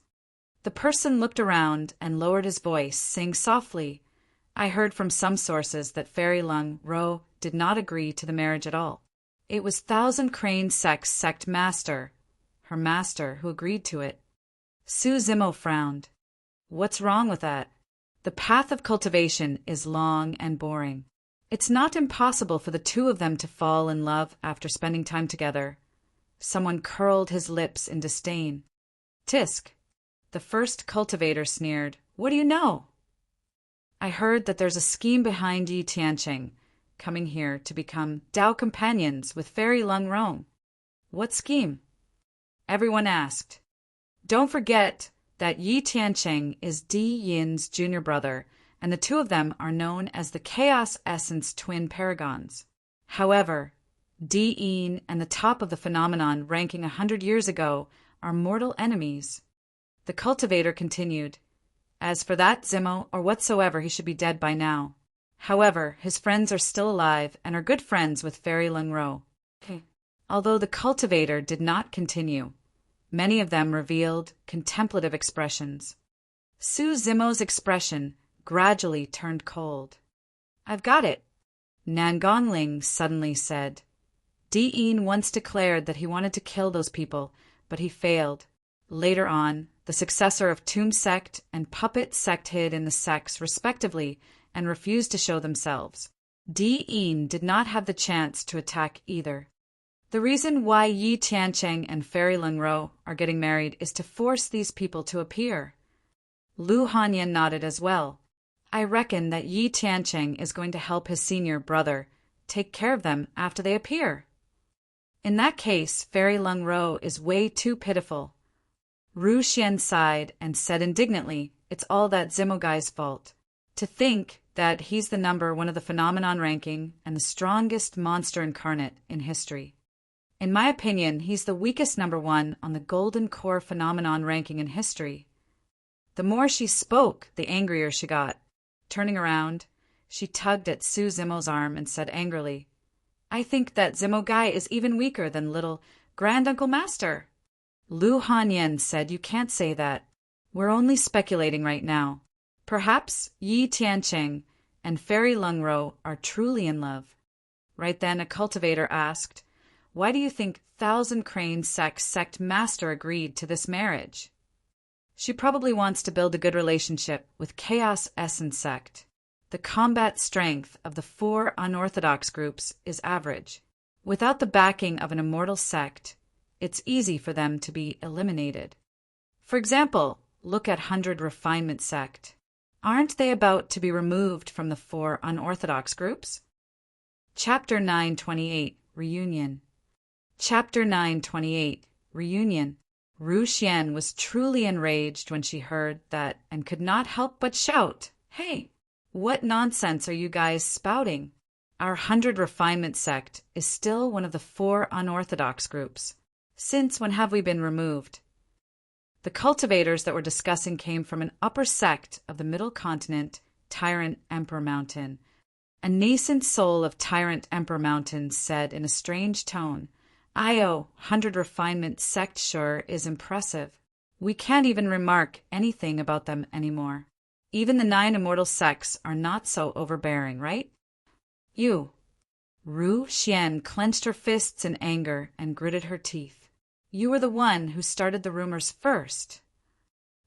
Speaker 1: The person looked around and lowered his voice, saying softly, "I heard from some sources that Fairy Lung Ro did not agree to the marriage at all. It was Thousand Crane Sect's sect master, her master, who agreed to it." Su Zimo frowned. "What's wrong with that? The path of cultivation is long and boring. It's not impossible for the two of them to fall in love after spending time together." Someone curled his lips in disdain. "Tisk." The first cultivator sneered, "What do you know?" "I heard that there's a scheme behind Yi Tiancheng coming here to become Tao companions with Fairy Lung Ro." "What scheme?" everyone asked. "Don't forget that Yi Tiancheng is Di Yin's junior brother, and the two of them are known as the Chaos Essence Twin Paragons. However, Di Yin and the top of the phenomenon ranking 100 years ago are mortal enemies." The cultivator continued, "As for that Zimo or whatsoever, he should be dead by now. However, his friends are still alive and are good friends with Fairy Lung Ro." Although the cultivator did not continue, many of them revealed contemplative expressions. Su Zimo's expression gradually turned cold. "I've got it," Nan Gongling suddenly said. "Di Yin once declared that he wanted to kill those people, but he failed. Later on, the successor of Tomb sect and Puppet sect hid in the sects respectively and refused to show themselves. Di-in did not have the chance to attack either. The reason why Yi Tiancheng and Fairy Lungro are getting married is to force these people to appear. Lu Hanyan nodded as well. I reckon that Yi Tiancheng is going to help his senior brother take care of them after they appear. In that case, Fairy Lungro is way too pitiful. Ru Xian sighed and said indignantly, it's all that Zimo guy's fault. To think that he's the number one of the phenomenon ranking and the strongest monster incarnate in history. In my opinion, he's the weakest number one on the Golden Core phenomenon ranking in history. The more she spoke, the angrier she got. Turning around, she tugged at Su Zimo's arm and said angrily, I think that Zimo guy is even weaker than little Granduncle Master. Lu Hanyan said you can't say that. We're only speculating right now. Perhaps Yi Tiancheng and Fairy Lungro are truly in love. Right then a cultivator asked, why do you think Thousand Crane sect master agreed to this marriage? She probably wants to build a good relationship with Chaos Essence sect. The combat strength of the 4 unorthodox groups is average. Without the backing of an immortal sect, it's easy for them to be eliminated. For example, look at 100 Refinement sect. Aren't they about to be removed from the 4 unorthodox groups? Chapter 928, Reunion. Chapter 928, Reunion. Ru Xian was truly enraged when she heard that and could not help but shout, Hey, what nonsense are you guys spouting? Our 100 Refinement sect is still one of the 4 unorthodox groups. Since when have we been removed? The cultivators that were discussing came from an upper sect of the Middle Continent, Tyrant Emperor Mountain. A nascent soul of Tyrant Emperor Mountain said in a strange tone, Io, 100 Refinement sect sure is impressive. We can't even remark anything about them anymore. Even the 9 immortal sects are not so overbearing, right? You. Ru Xian clenched her fists in anger and gritted her teeth. You were the one who started the rumors first.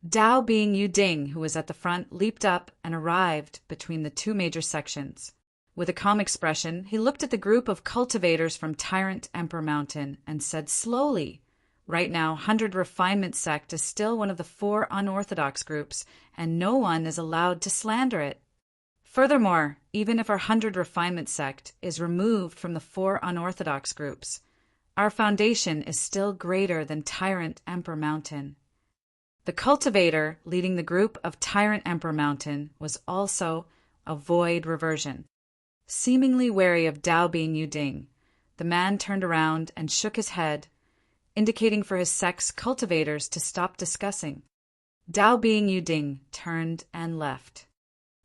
Speaker 1: Dao being Yu Ding, who was at the front, leaped up and arrived between the 2 major sections. With a calm expression, he looked at the group of cultivators from Tyrant Emperor Mountain and said slowly, Right now, 100 Refinement sect is still one of the 4 unorthodox groups, and no one is allowed to slander it. Furthermore, even if our 100 Refinement sect is removed from the 4 unorthodox groups, our foundation is still greater than Tyrant Emperor Mountain. The cultivator leading the group of Tyrant Emperor Mountain was also a void reversion. Seemingly wary of Dao being Yu Ding, the man turned around and shook his head, indicating for his sect's cultivators to stop discussing. Dao being Yu Ding turned and left.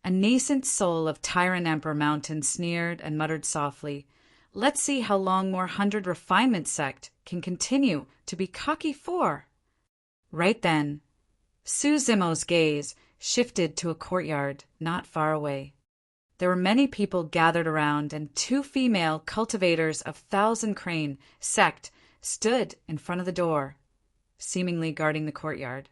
Speaker 1: A nascent soul of Tyrant Emperor Mountain sneered and muttered softly, Let's see how long more 100 Refinement sect can continue to be cocky for. Right then, Su Zimo's gaze shifted to a courtyard not far away. There were many people gathered around, and 2 female cultivators of Thousand Crane sect stood in front of the door, seemingly guarding the courtyard.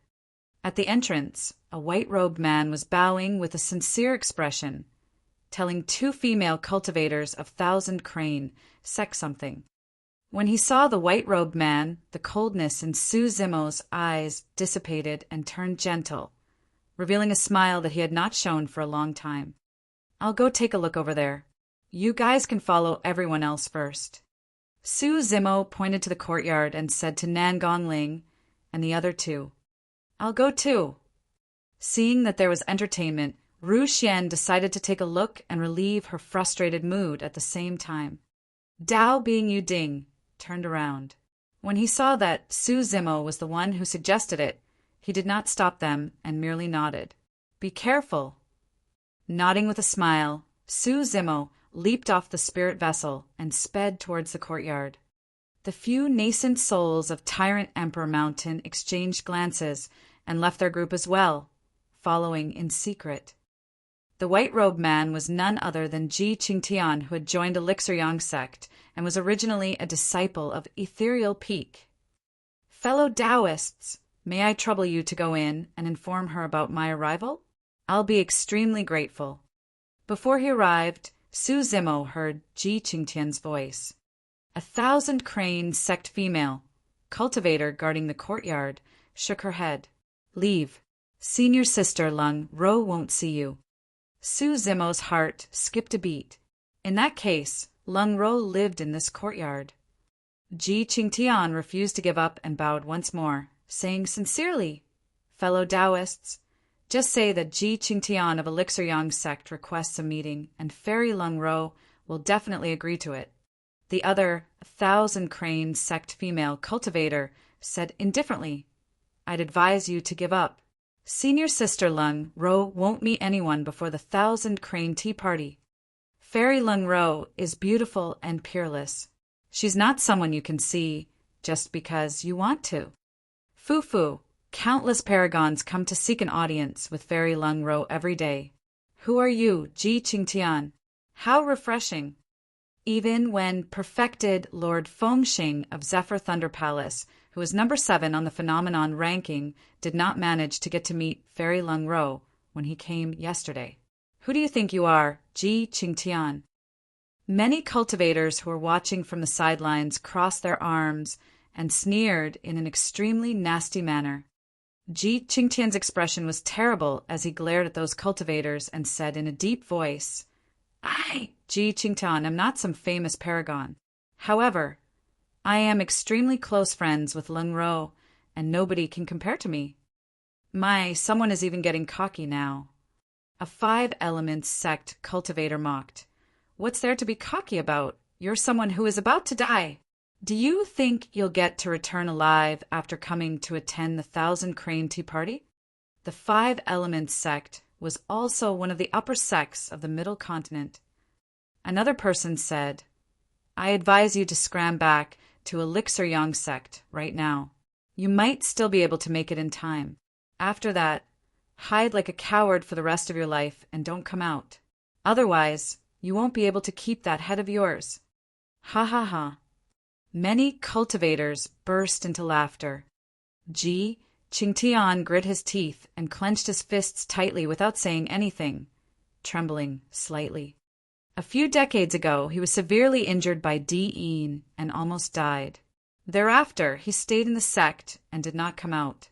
Speaker 1: At the entrance, a white-robed man was bowing with a sincere expression, telling 2 female cultivators of Thousand Crane sect something. When he saw the white-robed man, the coldness in Su Zimo's eyes dissipated and turned gentle, revealing a smile that he had not shown for a long time. I'll go take a look over there. You guys can follow everyone else first. Su Zimo pointed to the courtyard and said to Nan Gongling and the other 2, I'll go too. Seeing that there was entertainment, Ru Xian decided to take a look and relieve her frustrated mood at the same time. Dao being Yu Ding turned around. When he saw that Su Zimo was the one who suggested it, he did not stop them and merely nodded. Be careful. Nodding with a smile, Su Zimo leaped off the spirit vessel and sped towards the courtyard. The few nascent souls of Tyrant Emperor Mountain exchanged glances and left their group as well, following in secret. The white-robed man was none other than Ji Qingtian, who had joined Elixir Yang sect and was originally a disciple of Ethereal Peak. Fellow Taoists, may I trouble you to go in and inform her about my arrival? I'll be extremely grateful. Before he arrived, Su Zimo heard Ji Qingtian's voice. 1,000 Crane sect female, cultivator guarding the courtyard, shook her head. Leave. Senior sister Lung Ro won't see you. Su Zimo's heart skipped a beat. In that case, Lung Ro lived in this courtyard. Ji Qingtian refused to give up and bowed once more, saying sincerely, Fellow Taoists, just say that Ji Qingtian of Elixir Yang sect requests a meeting, and Fairy Lung Ro will definitely agree to it. The other 1,000 Crane sect female cultivator said indifferently, I'd advise you to give up. Senior sister Lung Ro won't meet anyone before the 1,000 Crane tea party. Fairy Lung Ro is beautiful and peerless. She's not someone you can see just because you want to. Fufu, countless paragons come to seek an audience with Fairy Lung Ro every day. Who are you, Ji Qingtian? How refreshing. Even when perfected Lord Fengxing of Zephyr Thunder Palace, who is number 7 on the phenomenon ranking, did not manage to get to meet Fairy Lung Ro when he came yesterday. Who do you think you are, Ji Qingtian? Many cultivators who were watching from the sidelines crossed their arms and sneered in an extremely nasty manner. Ji Qingtian's expression was terrible as he glared at those cultivators and said in a deep voice, I, Ji Qingtian, am not some famous paragon. However, I am extremely close friends with Lung Ro, and nobody can compare to me. Someone is even getting cocky now. A 5 Elements sect cultivator mocked. What's there to be cocky about? You're someone who is about to die. Do you think you'll get to return alive after coming to attend the 1,000 Crane tea party? The 5 Elements sect was also one of the upper sects of the Middle Continent. Another person said, I advise you to scram back to Elixir Yang sect right now. You might still be able to make it in time. After that, hide like a coward for the rest of your life and don't come out. Otherwise, you won't be able to keep that head of yours. Ha ha ha. Many cultivators burst into laughter. Ji Qingtian grit his teeth and clenched his fists tightly without saying anything, trembling slightly. A few decades ago, he was severely injured by Di-Yin and almost died. Thereafter, he stayed in the sect and did not come out.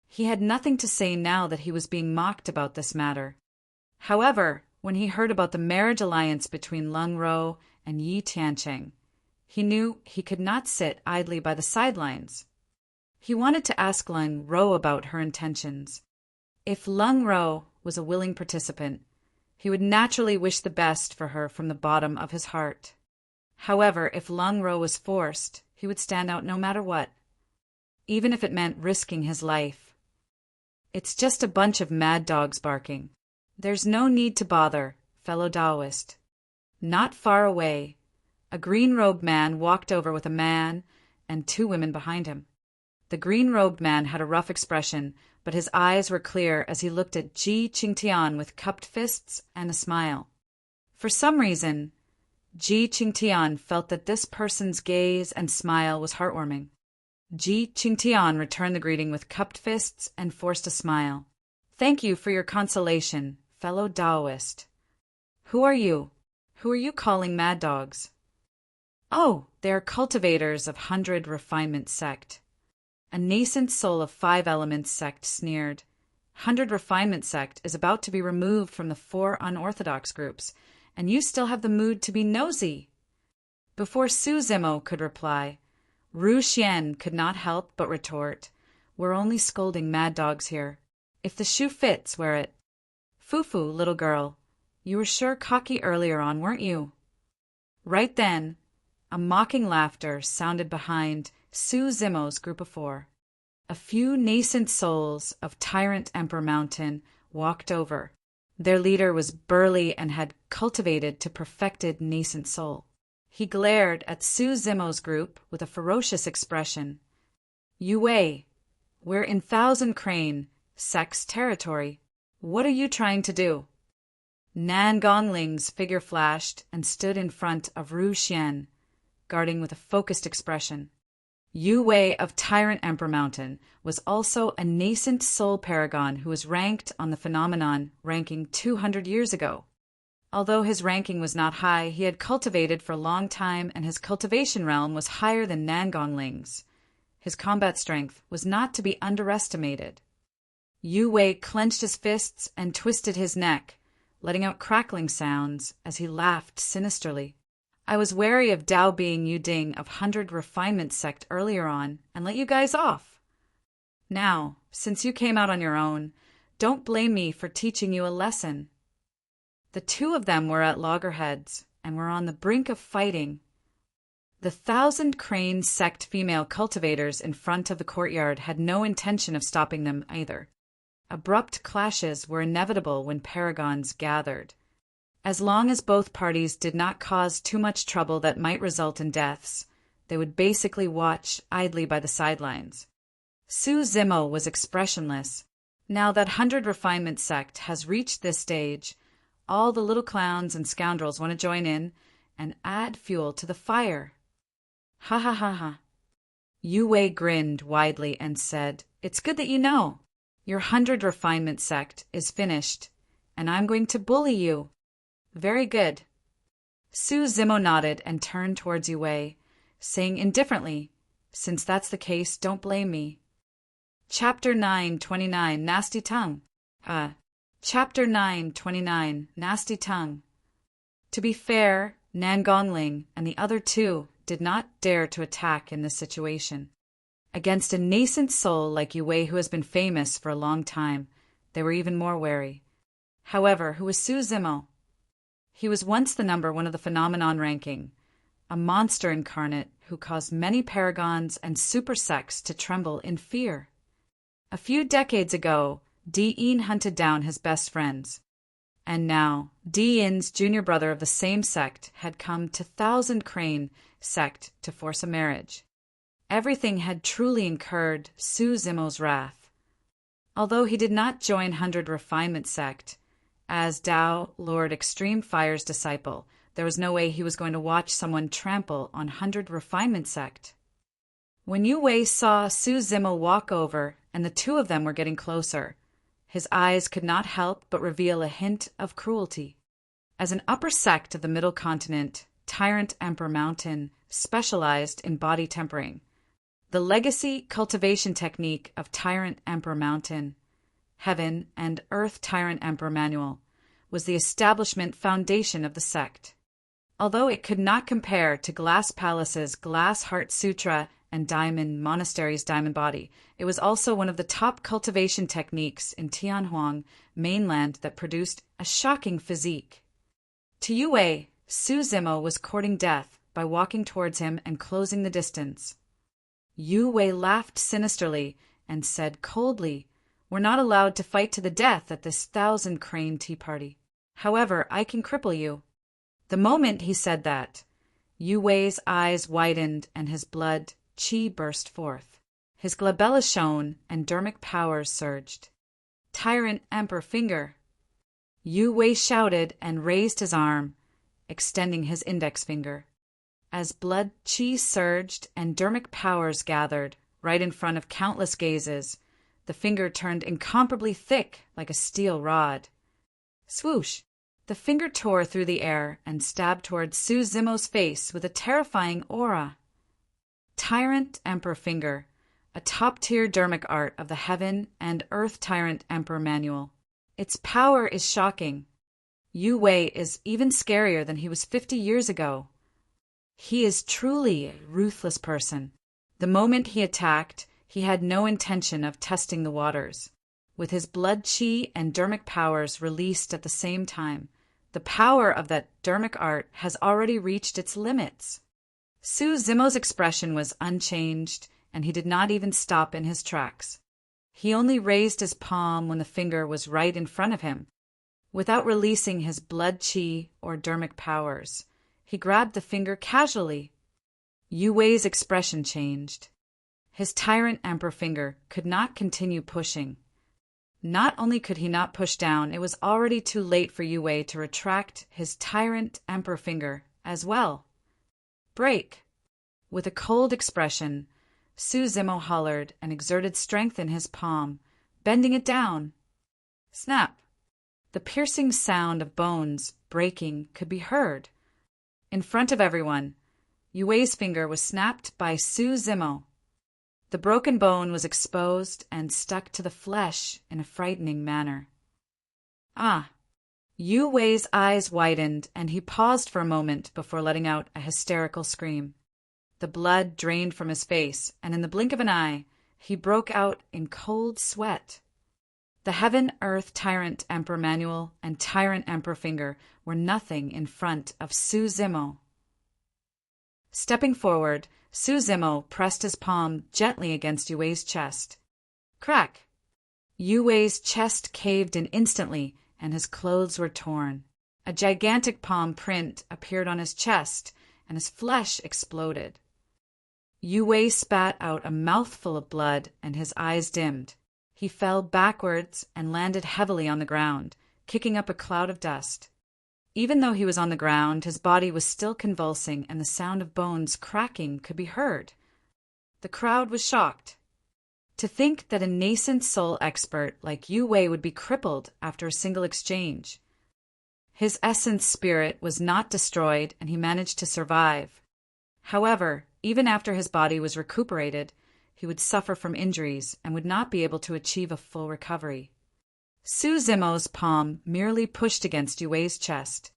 Speaker 1: He had nothing to say now that he was being mocked about this matter. However, when he heard about the marriage alliance between Lung Ro and Yi Tiancheng, he knew he could not sit idly by the sidelines. He wanted to ask Lung Ro about her intentions. If Lung Ro was a willing participant, he would naturally wish the best for her from the bottom of his heart. However, if Lung Ro was forced, he would stand out no matter what, even if it meant risking his life. It's just a bunch of mad dogs barking. There's no need to bother, fellow Taoist. Not far away, a green-robed man walked over with a man and 2 women behind him. The green-robed man had a rough expression, but his eyes were clear as he looked at Ji Qingtian with cupped fists and a smile. For some reason, Ji Qingtian felt that this person's gaze and smile was heartwarming. Ji Qingtian returned the greeting with cupped fists and forced a smile. Thank you for your consolation, fellow Taoist. Who are you? Who are you calling mad dogs? Oh, they are cultivators of 100 Refinement sect. A nascent soul of 5 Elements sect sneered. 100 Refinement sect is about to be removed from the 4 unorthodox groups, and you still have the mood to be nosy. Before Su Zimo could reply, Ru Xian could not help but retort, We're only scolding mad dogs here. If the shoe fits, wear it. Fufu, little girl, you were sure cocky earlier on, weren't you? Right then, a mocking laughter sounded behind Su Zimo's group of 4. A few nascent souls of Tyrant Emperor Mountain walked over. Their leader was burly and had cultivated to perfected nascent soul. He glared at Su Zimo's group with a ferocious expression. Yue, we're in 1,000 Crane sect's territory. What are you trying to do? Nan Gongling's figure flashed and stood in front of Ru Xian, guarding with a focused expression. Yu Wei of Tyrant Emperor Mountain was also a nascent soul paragon who was ranked on the phenomenon ranking 200 years ago. Although his ranking was not high, he had cultivated for a long time, and his cultivation realm was higher than Nangongling's. His combat strength was not to be underestimated. Yu Wei clenched his fists and twisted his neck, letting out crackling sounds as he laughed sinisterly. I was wary of Dao Bing Yu Ding of 100 Refinement Sect earlier on and let you guys off. Now, since you came out on your own, don't blame me for teaching you a lesson. The two of them were at loggerheads and were on the brink of fighting. The 1,000 Crane Sect female cultivators in front of the courtyard had no intention of stopping them either. Abrupt clashes were inevitable when paragons gathered. As long as both parties did not cause too much trouble that might result in deaths, they would basically watch idly by the sidelines. Su Zimo was expressionless. Now that 100 Refinement Sect has reached this stage, all the little clowns and scoundrels want to join in and add fuel to the fire. Ha ha ha ha. Yu Wei grinned widely and said, "It's good that you know. Your 100 Refinement Sect is finished, and I'm going to bully you." Very good. Su Zimo nodded and turned towards Yu Wei, saying indifferently, "Since that's the case, don't blame me." Chapter 929, Nasty Tongue. Chapter 929, Nasty Tongue. To be fair, Nangongling and the other two did not dare to attack in this situation. Against a nascent soul like Yu Wei who has been famous for a long time, they were even more wary. However, who was Su Zimo? He was once the number one of the phenomenon ranking, a monster incarnate who caused many paragons and super sects to tremble in fear. A few decades ago, Di-In hunted down his best friends. And now, Di-In's junior brother of the same sect had come to 1,000 Crane Sect to force a marriage. Everything had truly incurred Su Zimo's wrath. Although he did not join 100 Refinement Sect, as Dao Lord Extreme Fire's disciple, there was no way he was going to watch someone trample on 100 Refinement Sect. When Yu Wei saw Su Zimo walk over and the two of them were getting closer, his eyes could not help but reveal a hint of cruelty. As an upper sect of the Middle Continent, Tyrant Emperor Mountain specialized in body tempering. The legacy cultivation technique of Tyrant Emperor Mountain, Heaven and Earth Tyrant Emperor Manual, was the establishment foundation of the sect. Although it could not compare to Glass Palace's Glass Heart Sutra and Diamond Monastery's Diamond Body, it was also one of the top cultivation techniques in Tianhuang mainland that produced a shocking physique. To Yu Wei, Su Zimo was courting death by walking towards him and closing the distance. Yu Wei laughed sinisterly and said coldly, "We're not allowed to fight to the death at this 1,000 Crane tea party. However, I can cripple you." The moment he said that, Yu Wei's eyes widened and his blood qi burst forth. His glabella shone and dermic powers surged. "Tyrant Emperor Finger!" Yu Wei shouted and raised his arm, extending his index finger. As blood qi surged and dermic powers gathered, right in front of countless gazes, the finger turned incomparably thick like a steel rod. Swoosh! The finger tore through the air and stabbed towards Su Zimo's face with a terrifying aura. Tyrant Emperor Finger, a top-tier dermic art of the Heaven and Earth Tyrant Emperor Manual. Its power is shocking. Yu Wei is even scarier than he was 50 years ago. He is truly a ruthless person. The moment he attacked, he had no intention of testing the waters. With his blood qi and dermic powers released at the same time, the power of that dermic art has already reached its limits. Su Zimo's expression was unchanged, and he did not even stop in his tracks. He only raised his palm when the finger was right in front of him. Without releasing his blood qi or dermic powers, he grabbed the finger casually. Yu Wei's expression changed. His Tyrant Emperor Finger could not continue pushing. Not only could he not push down, it was already too late for Yu Wei to retract his Tyrant Emperor Finger as well. Break! With a cold expression, Su Zimo hollered and exerted strength in his palm, bending it down. Snap! The piercing sound of bones breaking could be heard. In front of everyone, Yue Wei's finger was snapped by Su Zimo. The broken bone was exposed and stuck to the flesh in a frightening manner. Ah! Yue Wei's eyes widened, and he paused for a moment before letting out a hysterical scream. The blood drained from his face, and in the blink of an eye, he broke out in cold sweat. The Heaven-Earth Tyrant Emperor Manual and Tyrant Emperor Finger were nothing in front of Su Zimo. Stepping forward, Su Zimo pressed his palm gently against Yue Wei's chest. Crack! Yue Wei's chest caved in instantly, and his clothes were torn. A gigantic palm print appeared on his chest, and his flesh exploded. Yue Wei spat out a mouthful of blood, and his eyes dimmed. He fell backwards and landed heavily on the ground, kicking up a cloud of dust. Even though he was on the ground, his body was still convulsing, and the sound of bones cracking could be heard. The crowd was shocked. To think that a nascent soul expert like Yue Wei would be crippled after a single exchange. His essence spirit was not destroyed, and he managed to survive. However, even after his body was recuperated, he would suffer from injuries and would not be able to achieve a full recovery. Su Zimo's palm merely pushed against Yue Wei's chest.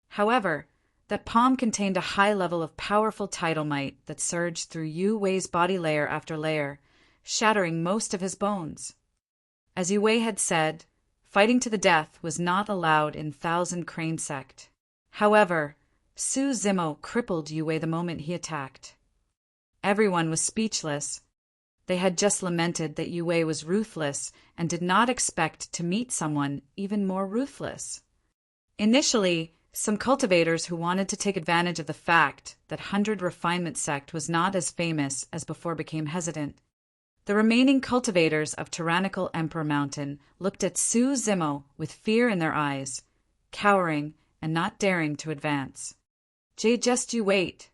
Speaker 1: However, that palm contained a high level of powerful tidal might that surged through Yue Wei's body layer after layer, shattering most of his bones. As Yue Wei had said, fighting to the death was not allowed in Thousand Crane Sect. However, Su Zimo crippled Yue Wei the moment he attacked. Everyone was speechless. They had just lamented that Yue Wei was ruthless and did not expect to meet someone even more ruthless. Initially, some cultivators who wanted to take advantage of the fact that 100 Refinement Sect was not as famous as before became hesitant. The remaining cultivators of Tyrannical Emperor Mountain looked at Su Zimo with fear in their eyes, cowering and not daring to advance. Just you wait.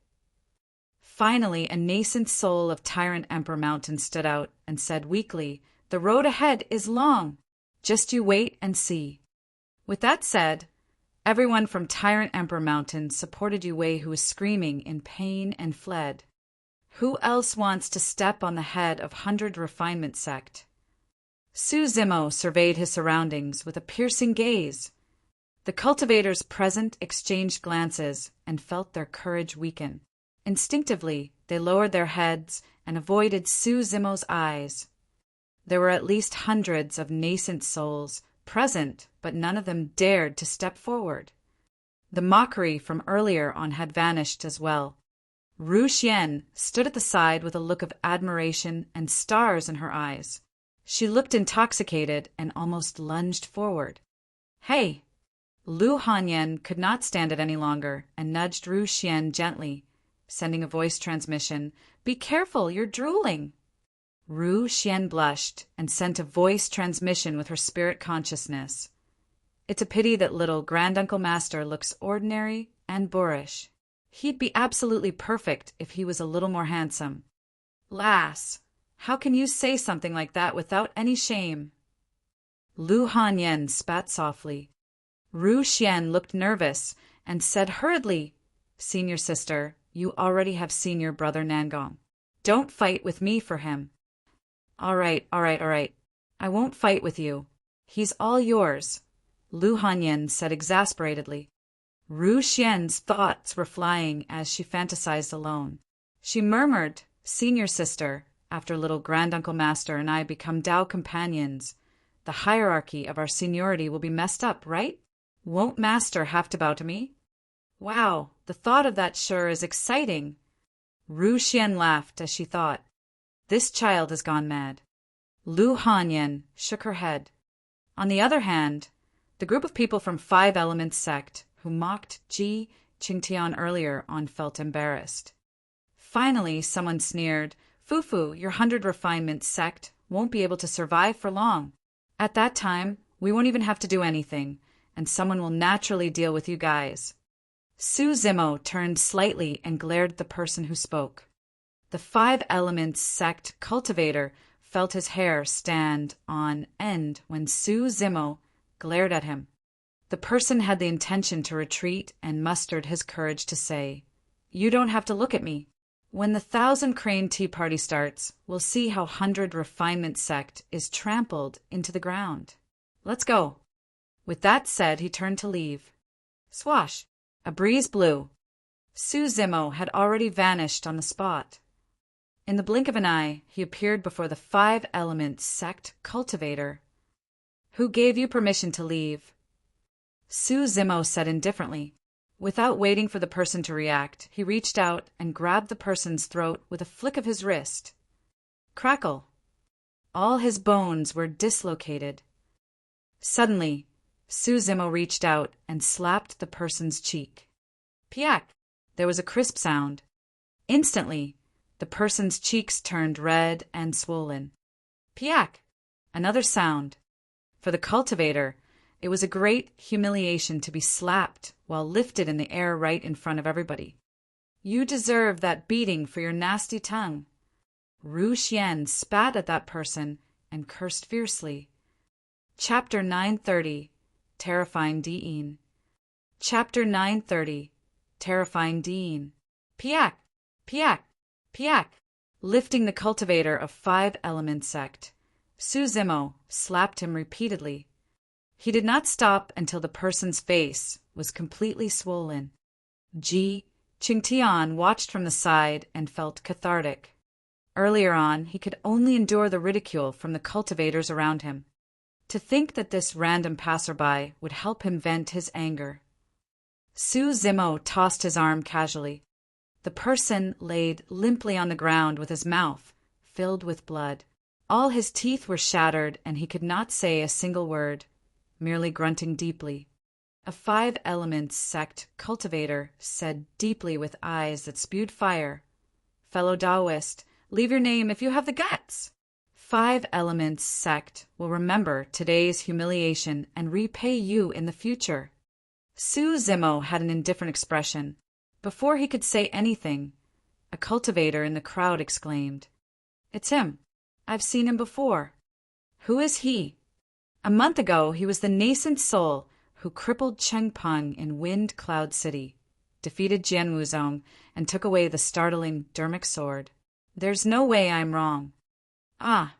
Speaker 1: Finally, a nascent soul of Tyrant Emperor Mountain stood out and said weakly, "The road ahead is long. Just you wait and see." With that said, everyone from Tyrant Emperor Mountain supported Yue Wei, who was screaming in pain, and fled. Who else wants to step on the head of 100 Refinement Sect? Su Zimo surveyed his surroundings with a piercing gaze. The cultivators present exchanged glances and felt their courage weaken. Instinctively, they lowered their heads and avoided Su Zimo's eyes. There were at least hundreds of nascent souls present, but none of them dared to step forward. The mockery from earlier on had vanished as well. Ru Xian stood at the side with a look of admiration and stars in her eyes. She looked intoxicated and almost lunged forward. "Hey!" Lu Hanyan could not stand it any longer and nudged Ru Xian gently, sending a voice transmission, "Be careful, you're drooling." Ru Xian blushed and sent a voice transmission with her spirit consciousness. It's a pity that little Granduncle Master looks ordinary and boorish. He'd be absolutely perfect if he was a little more handsome. Lass, how can you say something like that without any shame? Lu Hanyan spat softly. Ru Xian looked nervous and said hurriedly, "Senior sister, you already have senior brother Nangong. Don't fight with me for him." All right. I won't fight with you. He's all yours," Lu Hanyan said exasperatedly. Ru Xian's thoughts were flying as she fantasized alone. She murmured, "Senior sister, after little Granduncle Master and I become Tao companions, the hierarchy of our seniority will be messed up, right? Won't Master have to bow to me?" Wow, the thought of that sure is exciting. Ru Xian laughed as she thought, "This child has gone mad." Lu Hanyan shook her head. On the other hand, the group of people from Five Elements Sect who mocked Ji Qingtian earlier on felt embarrassed. Finally, someone sneered, "Fufu, your 100 Refinement Sect won't be able to survive for long. At that time, we won't even have to do anything, and someone will naturally deal with you guys." Su Zimo turned slightly and glared at the person who spoke. The Five Elements sect cultivator felt his hair stand on end when Su Zimo glared at him. The person had the intention to retreat and mustered his courage to say, "You don't have to look at me. When the 1,000-crane tea party starts, we'll see how 100 Refinement sect is trampled into the ground. Let's go." With that said, he turned to leave. Swash! A breeze blew. Su Zimo had already vanished on the spot. In the blink of an eye, he appeared before the Five Elements sect cultivator. "Who gave you permission to leave?" Su Zimo said indifferently. Without waiting for the person to react, he reached out and grabbed the person's throat with a flick of his wrist. Crackle! All his bones were dislocated. Suddenly, Su Zimo reached out and slapped the person's cheek. Piak! There was a crisp sound. Instantly, the person's cheeks turned red and swollen. Piak! Another sound. For the cultivator, it was a great humiliation to be slapped while lifted in the air right in front of everybody. "You deserve that beating for your nasty tongue." Ru Xian spat at that person and cursed fiercely. Chapter 930. Terrifying Dean. Chapter 930. Terrifying Dean. Piak! Piak! Piak! Lifting the cultivator of Five Elements sect, Su Zimo slapped him repeatedly. He did not stop until the person's face was completely swollen. Ji Qingtian watched from the side and felt cathartic. Earlier on, he could only endure the ridicule from the cultivators around him. To think that this random passerby would help him vent his anger. Su Zimo tossed his arm casually. The person laid limply on the ground with his mouth filled with blood. All his teeth were shattered and he could not say a single word, merely grunting deeply. A Five Elements sect cultivator said deeply with eyes that spewed fire, "Fellow Taoist, leave your name if you have the guts." Five Elements sect will remember today's humiliation and repay you in the future. Su Zimo had an indifferent expression. Before he could say anything, a cultivator in the crowd exclaimed, "It's him. I've seen him before." "Who is he?" "A month ago, he was the nascent soul who crippled Chengpeng in Wind Cloud City, defeated Jian Wuzong, and took away the startling Dermic sword. There's no way I'm wrong." Ah!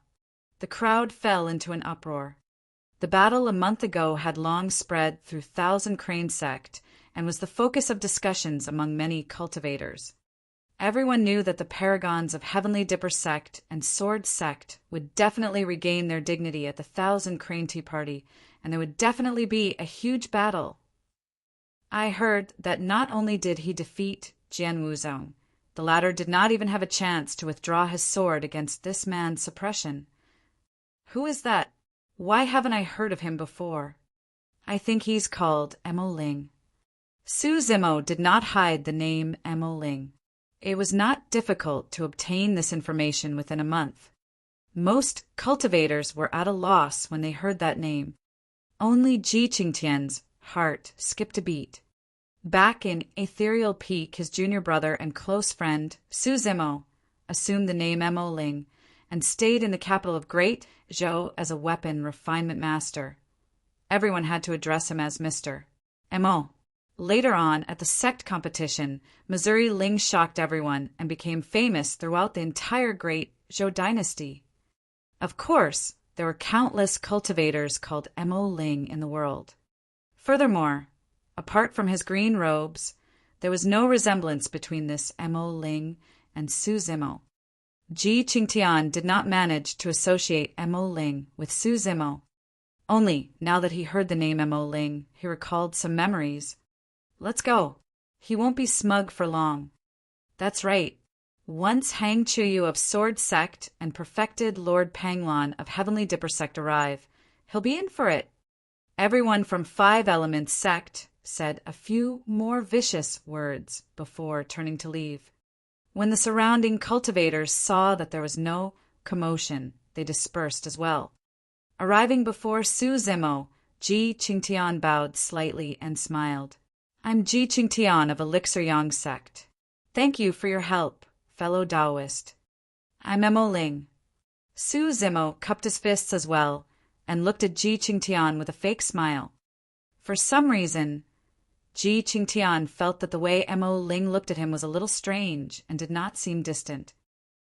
Speaker 1: The crowd fell into an uproar. The battle a month ago had long spread through 1,000-crane sect and was the focus of discussions among many cultivators. Everyone knew that the paragons of Heavenly Dipper sect and Sword sect would definitely regain their dignity at the 1,000-crane tea party, and there would definitely be a huge battle. I heard that not only did he defeat Jian Wuzong, the latter did not even have a chance to withdraw his sword against this man's suppression. Who is that? Why haven't I heard of him before? I think he's called Emo Ling. Su Zimo did not hide the name Emo Ling. It was not difficult to obtain this information within a month. Most cultivators were at a loss when they heard that name. Only Ji Qingtian's heart skipped a beat. Back in Ethereal Peak, his junior brother and close friend, Su Zimo, assumed the name Emo Ling and stayed in the capital of Great Zhou as a weapon refinement master. Everyone had to address him as Mr. Emo. Later on, at the sect competition, Missouri Ling shocked everyone and became famous throughout the entire Great Zhou dynasty. Of course, there were countless cultivators called Emo Ling in the world. Furthermore, apart from his green robes, there was no resemblance between this Emo Ling and Su Zimo. Ji Qingtian did not manage to associate Emo Ling with Su Zimo. Only, now that he heard the name Emo Ling, he recalled some memories. Let's go. He won't be smug for long. That's right. Once Hang Chuyu of Sword Sect and perfected Lord Panglon of Heavenly Dipper Sect arrive, he'll be in for it. Everyone from Five Elements Sect said a few more vicious words before turning to leave. When the surrounding cultivators saw that there was no commotion, they dispersed as well. Arriving before Su Zimo, Ji Qingtian bowed slightly and smiled. I'm Ji Qingtian of Elixir Yang Sect. Thank you for your help. fellow Taoist. I'm Emo Ling. Su Zimo cupped his fists as well and looked at Ji Qingtian with a fake smile. For some reason, Ji Qingtian felt that the way Emo Ling looked at him was a little strange and did not seem distant.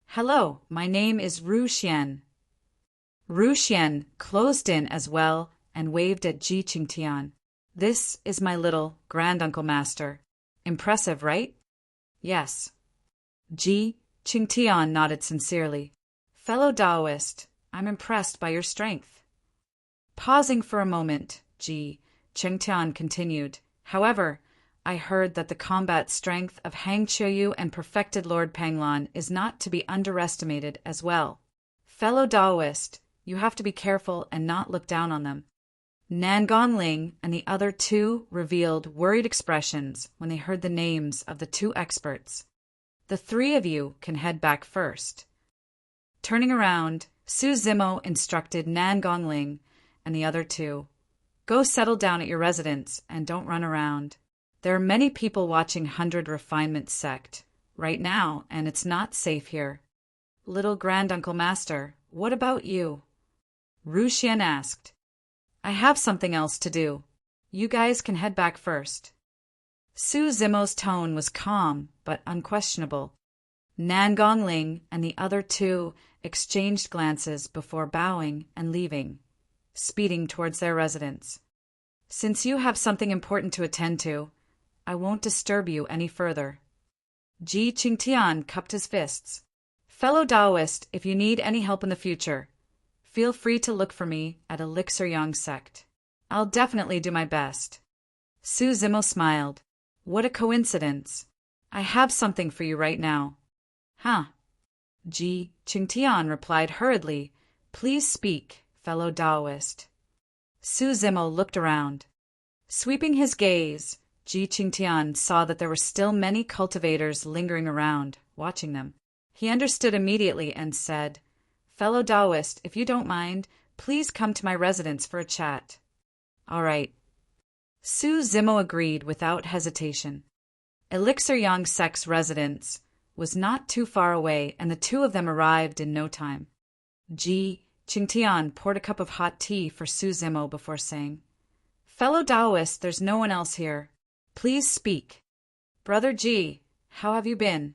Speaker 1: Hello, my name is Ru Xian. Ru Xian closed in as well and waved at Ji Qingtian. This is my little granduncle master. Impressive, right? Yes. Ji Qingtian nodded sincerely. Fellow Taoist, I'm impressed by your strength. Pausing for a moment, Ji Qingtian continued. However, I heard that the combat strength of Hang Qiuyu and perfected Lord Panglan is not to be underestimated as well. Fellow Taoist, you have to be careful and not look down on them. Nangonling and the other two revealed worried expressions when they heard the names of the two experts. The three of you can head back first. Turning around, Su Zimo instructed Nangonling and the other two, go settle down at your residence and don't run around. There are many people watching 100 Refinement Sect right now, and it's not safe here. Little Granduncle Master, what about you? Ru Xian asked. I have something else to do. You guys can head back first. Su Zimo's tone was calm but unquestionable. Nangonling and the other two exchanged glances before bowing and leaving, speeding towards their residence. Since you have something important to attend to, I won't disturb you any further. Ji Qingtian cupped his fists. Fellow Taoist, if you need any help in the future, feel free to look for me at Elixir Yang Sect. I'll definitely do my best. Su Zimo smiled. What a coincidence. I have something for you right now. Huh? Ji Qingtian replied hurriedly. Please speak, fellow Taoist. Su Zimo looked around. Sweeping his gaze, Ji Qingtian saw that there were still many cultivators lingering around, watching them. He understood immediately and said, Fellow Taoist, if you don't mind, please come to my residence for a chat. All right. Su Zimo agreed without hesitation. Elixir Yang Sect's residence was not too far away, and the two of them arrived in no time. Ji Qingtian poured a cup of hot tea for Su Zimo before saying, Fellow Taoist, there's no one else here. Please speak. Brother Ji, how have you been?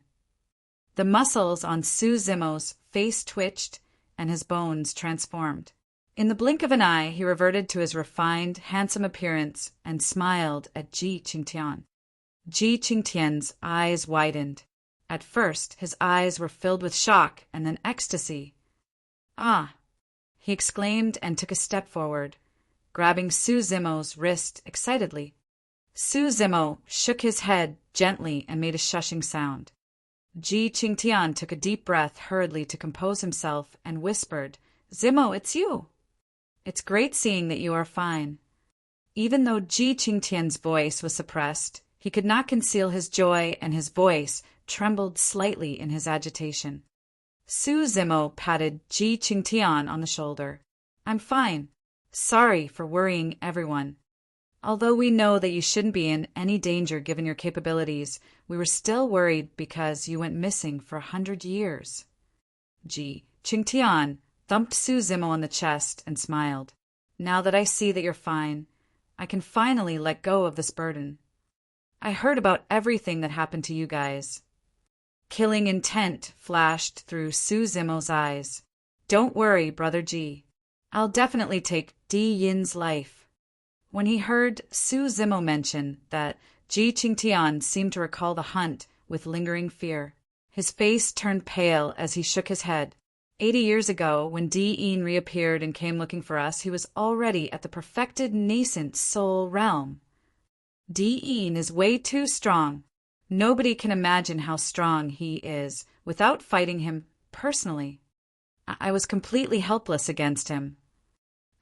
Speaker 1: The muscles on Su Zimo's face twitched and his bones transformed. In the blink of an eye, he reverted to his refined, handsome appearance and smiled at Ji Qingtian. Ji Qingtian's eyes widened. At first, his eyes were filled with shock and then ecstasy. Ah! He exclaimed and took a step forward, grabbing Su Zimo's wrist excitedly. Su Zimo shook his head gently and made a shushing sound. Ji Qingtian took a deep breath hurriedly to compose himself and whispered, Zimo, it's you. It's great seeing that you are fine. Even though Ji Qingtian's voice was suppressed, he could not conceal his joy, and his voice trembled slightly in his agitation. Su Zimo patted Ji Qingtian on the shoulder. I'm fine. Sorry for worrying everyone. Although we know that you shouldn't be in any danger given your capabilities, we were still worried because you went missing for 100 years. Ji Qingtian thumped Su Zimo on the chest and smiled. Now that I see that you're fine, I can finally let go of this burden. I heard about everything that happened to you guys. Killing intent flashed through Su Zimo's eyes. Don't worry, Brother Ji. I'll definitely take Di Yin's life. When he heard Su Zimo mention that, Ji Qingtian seemed to recall the hunt with lingering fear. His face turned pale as he shook his head. 80 years ago, when Di Yin reappeared and came looking for us, he was already at the perfected nascent soul realm. Di Yin is way too strong. Nobody can imagine how strong he is without fighting him personally. I was completely helpless against him.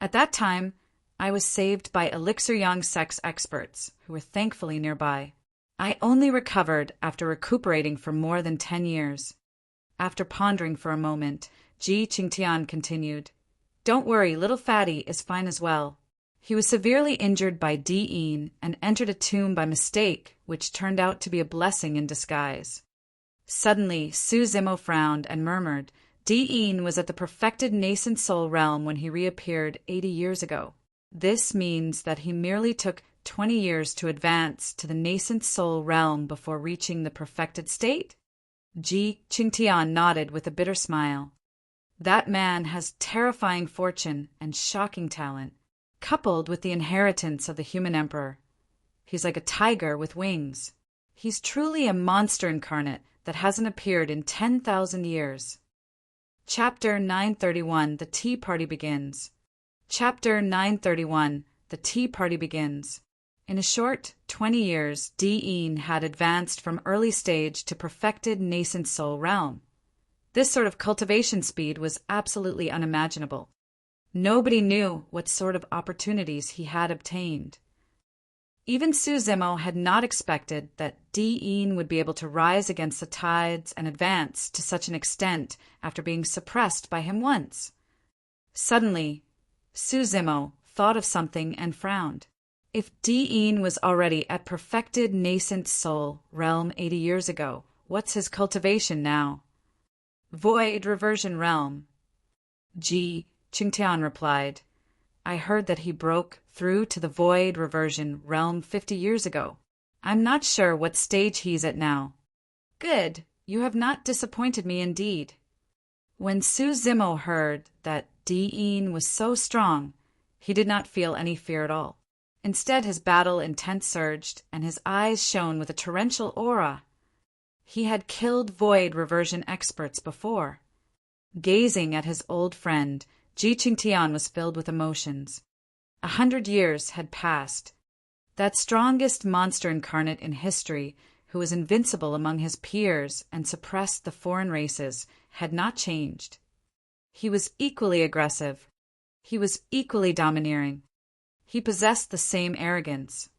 Speaker 1: At that time, I was saved by Elixir Yang Sect's experts, who were thankfully nearby. I only recovered after recuperating for more than 10 years. After pondering for a moment, Ji Qingtian continued, Don't worry, little Fatty is fine as well. He was severely injured by Di Yin and entered a tomb by mistake, which turned out to be a blessing in disguise. Suddenly, Su Zimo frowned and murmured, Diin was at the perfected nascent soul realm when he reappeared 80 years ago. This means that he merely took 20 years to advance to the nascent soul realm before reaching the perfected state? Ji Qingtian nodded with a bitter smile. That man has terrifying fortune and shocking talent, coupled with the inheritance of the human emperor. He's like a tiger with wings. He's truly a monster incarnate that hasn't appeared in 10,000 years. Chapter 931 The Tea Party Begins. Chapter 931 The Tea Party Begins. In a short 20 years, Diin had advanced from early stage to perfected nascent soul realm. This sort of cultivation speed was absolutely unimaginable. Nobody knew what sort of opportunities he had obtained. Even Su Zimo had not expected that Diin would be able to rise against the tides and advance to such an extent after being suppressed by him once. Suddenly, Su Zimo thought of something and frowned. If Diin was already at perfected nascent soul realm 80 years ago, what's his cultivation now? Void reversion realm. Ji Qingtian replied, I heard that he broke through to the void reversion realm 50 years ago. I'm not sure what stage he's at now. Good, you have not disappointed me indeed. When Su Zimo heard that Diin was so strong, he did not feel any fear at all. Instead, his battle intent surged, and his eyes shone with a torrential aura. He had killed void reversion experts before. Gazing at his old friend, Ji Qingtian was filled with emotions. 100 years had passed. That strongest monster incarnate in history, who was invincible among his peers and suppressed the foreign races, had not changed. He was equally aggressive. He was equally domineering. He possessed the same arrogance.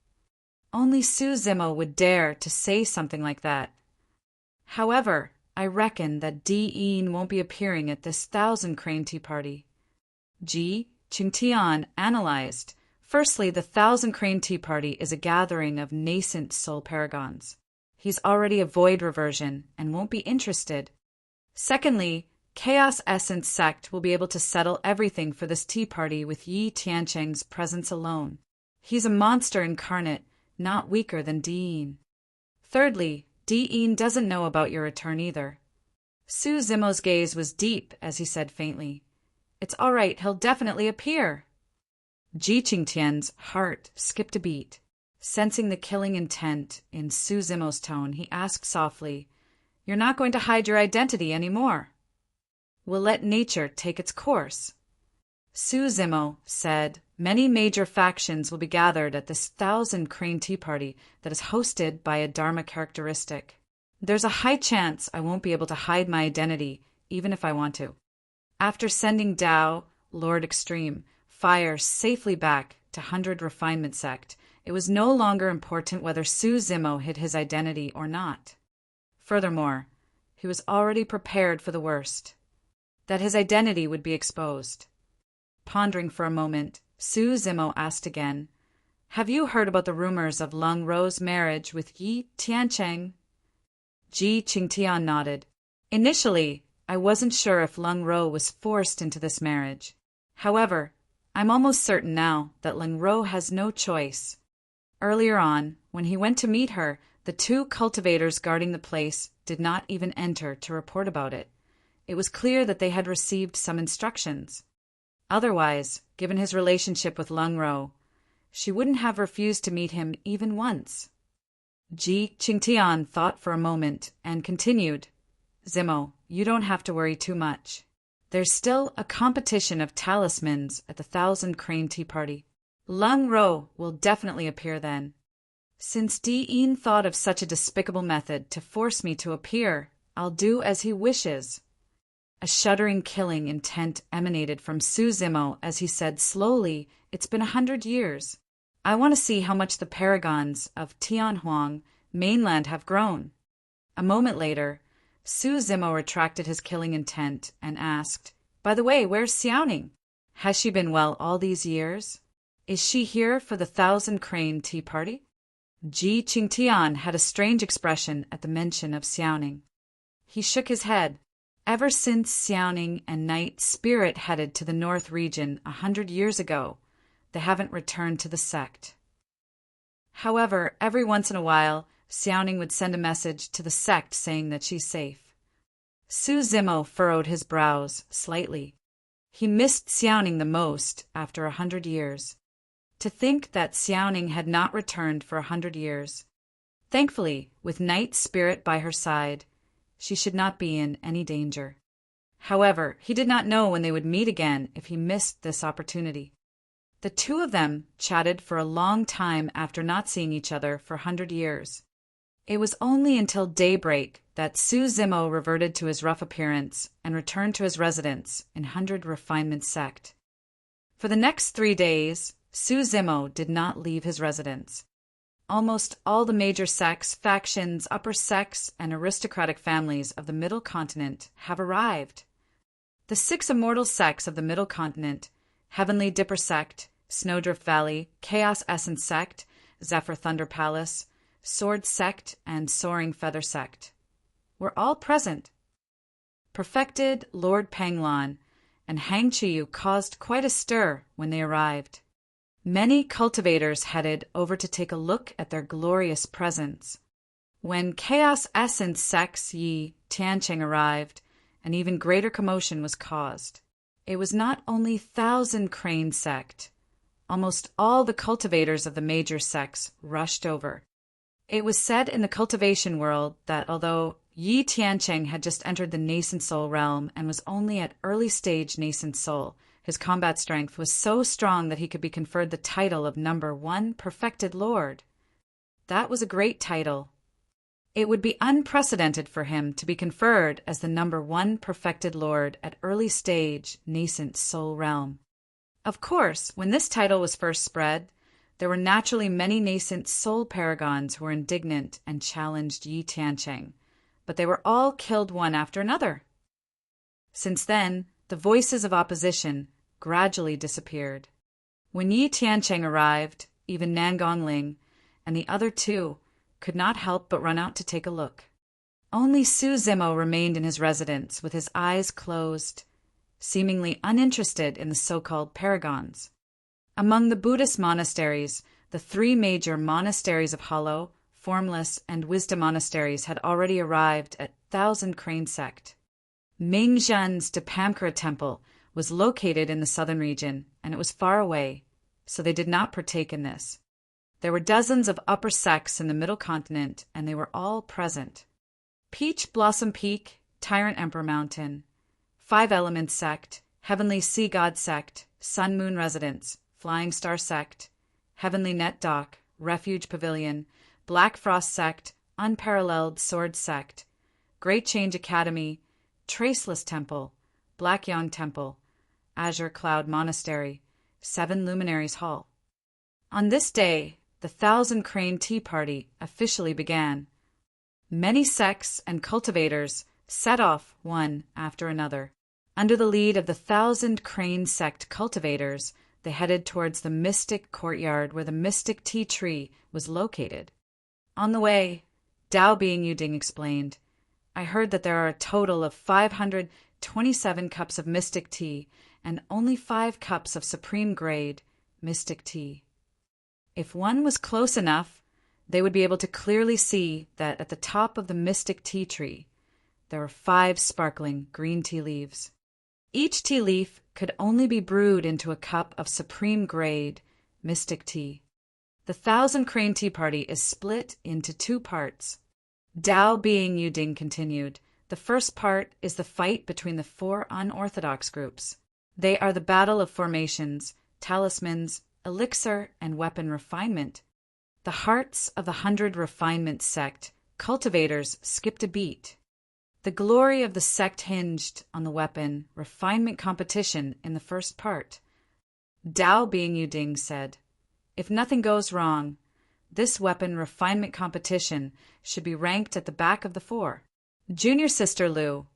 Speaker 1: Only Su Zimo would dare to say something like that. However, I reckon that Diin won't be appearing at this 1,000-crane tea party. Ji Qingtian analyzed. Firstly, the 1,000-crane tea party is a gathering of nascent soul paragons. He's already a void reversion and won't be interested. Secondly, Chaos Essence Sect will be able to settle everything for this tea party with Yi Tiancheng's presence alone. He's a monster incarnate, not weaker than Diin. Thirdly, Diin doesn't know about your return either. Su Zimo's gaze was deep as he said faintly, It's all right, he'll definitely appear. Ji Qingtian's heart skipped a beat. Sensing the killing intent in Su Zimo's tone, he asked softly, You're not going to hide your identity anymore. We'll let nature take its course. Su Zimo said, Many major factions will be gathered at this 1,000-crane tea party that is hosted by a Dharma characteristic. There's a high chance I won't be able to hide my identity, even if I want to. After sending Dao, Lord Extreme, Fire safely back to 100 Refinement Sect, it was no longer important whether Su Zimo hid his identity or not. Furthermore, he was already prepared for the worst, that his identity would be exposed. Pondering for a moment, Su Zimo asked again, Have you heard about the rumors of Lung Ro's marriage with Yi Tiancheng? Ji Qingtian nodded. Initially, I wasn't sure if Lung Ro was forced into this marriage. However, I'm almost certain now that Lung Ro has no choice. Earlier on, when he went to meet her, the 2 cultivators guarding the place did not even enter to report about it. It was clear that they had received some instructions. Otherwise, given his relationship with Lung Ro, she wouldn't have refused to meet him even once. Ji Qingtian thought for a moment and continued, Zimo, you don't have to worry too much. There's still a competition of talismans at the 1,000-crane tea party. Lung Ro will definitely appear then. Since Diin thought of such a despicable method to force me to appear, I'll do as he wishes. A shuddering killing intent emanated from Su Zimo as he said slowly, It's been 100 years. I want to see how much the paragons of Tianhuang mainland have grown. A moment later, Su Zimo retracted his killing intent and asked, By the way, where's Xiaoning? Has she been well all these years? Is she here for the 1,000-crane tea party? Ji Qingtian had a strange expression at the mention of Xiaoning. He shook his head. Ever since Xiaoning and Night Spirit headed to the North region 100 years ago, they haven't returned to the sect. However, every once in a while, Xiaoning would send a message to the sect saying that she's safe. Su Zimo furrowed his brows slightly. He missed Xiaoning the most after 100 years. To think that Xiaoning had not returned for 100 years. Thankfully, with Night Spirit by her side, she should not be in any danger. However, he did not know when they would meet again if he missed this opportunity. The two of them chatted for a long time after not seeing each other for 100 years. It was only until daybreak that Su Zimo reverted to his rough appearance and returned to his residence in 100 Refinement Sect. For the next 3 days, Su Zimo did not leave his residence. Almost all the major sects, factions, upper sects, and aristocratic families of the Middle Continent have arrived. The 6 immortal sects of the Middle Continent, Heavenly Dipper Sect, Snowdrift Valley, Chaos Essence Sect, Zephyr Thunder Palace, Sword Sect, and Soaring Feather Sect, were all present. Perfected Lord Panglan and Hang Chiyu caused quite a stir when they arrived. Many cultivators headed over to take a look at their glorious presence. When Chaos Essence Sect's Yi Tiancheng arrived, an even greater commotion was caused. It was not only Thousand Crane Sect. Almost all the cultivators of the major sects rushed over. It was said in the cultivation world that although Yi Tiancheng had just entered the Nascent Soul realm and was only at early stage Nascent Soul, his combat strength was so strong that he could be conferred the title of number 1 Perfected Lord. That was a great title. It would be unprecedented for him to be conferred as the number 1 Perfected Lord at early stage Nascent Soul realm. Of course, when this title was first spread, there were naturally many nascent soul paragons who were indignant and challenged Yi Tiancheng, but they were all killed one after another. Since then, the voices of opposition gradually disappeared. When Yi Tiancheng arrived, even Nangong Ling and the other 2 could not help but run out to take a look. Only Su Zimo remained in his residence with his eyes closed, seemingly uninterested in the so-called paragons. Among the Buddhist monasteries, the 3 major monasteries of Hollow, Formless, and Wisdom monasteries had already arrived at Thousand Crane Sect. Mingzhen's Depamkara Temple was located in the southern region, and it was far away, so they did not partake in this. There were dozens of upper sects in the Middle Continent, and they were all present. Peach Blossom Peak, Tyrant Emperor Mountain, 5 Elements Sect, Heavenly Sea God Sect, Sun Moon Residence, Flying Star Sect, Heavenly Net Dock, Refuge Pavilion, Black Frost Sect, Unparalleled Sword Sect, Great Change Academy, Traceless Temple, Black Yang Temple, Azure Cloud Monastery, 7 Luminaries Hall. On this day, the Thousand Crane Tea Party officially began. Many sects and cultivators set off one after another. Under the lead of the Thousand Crane Sect cultivators, they headed towards the mystic courtyard where the mystic tea tree was located. On the way, Dao Bing Yuding explained, I heard that there are a total of 527 cups of mystic tea and only 5 cups of supreme grade mystic tea. If one was close enough, they would be able to clearly see that at the top of the mystic tea tree, there were 5 sparkling green tea leaves. Each tea leaf could only be brewed into a cup of supreme grade mystic tea. The Thousand Crane Tea Party is split into 2 parts. Dao Bing Yuding continued, the first part is the fight between the 4 unorthodox groups. They are the battle of formations, talismans, elixir, and weapon refinement. The hearts of the 100 Refinement Sect cultivators skipped a beat. The glory of the sect hinged on the weapon refinement competition in the first part. Dao Bing Yuding said, if nothing goes wrong, this weapon refinement competition should be ranked at the back of the 4. Junior Sister Lu,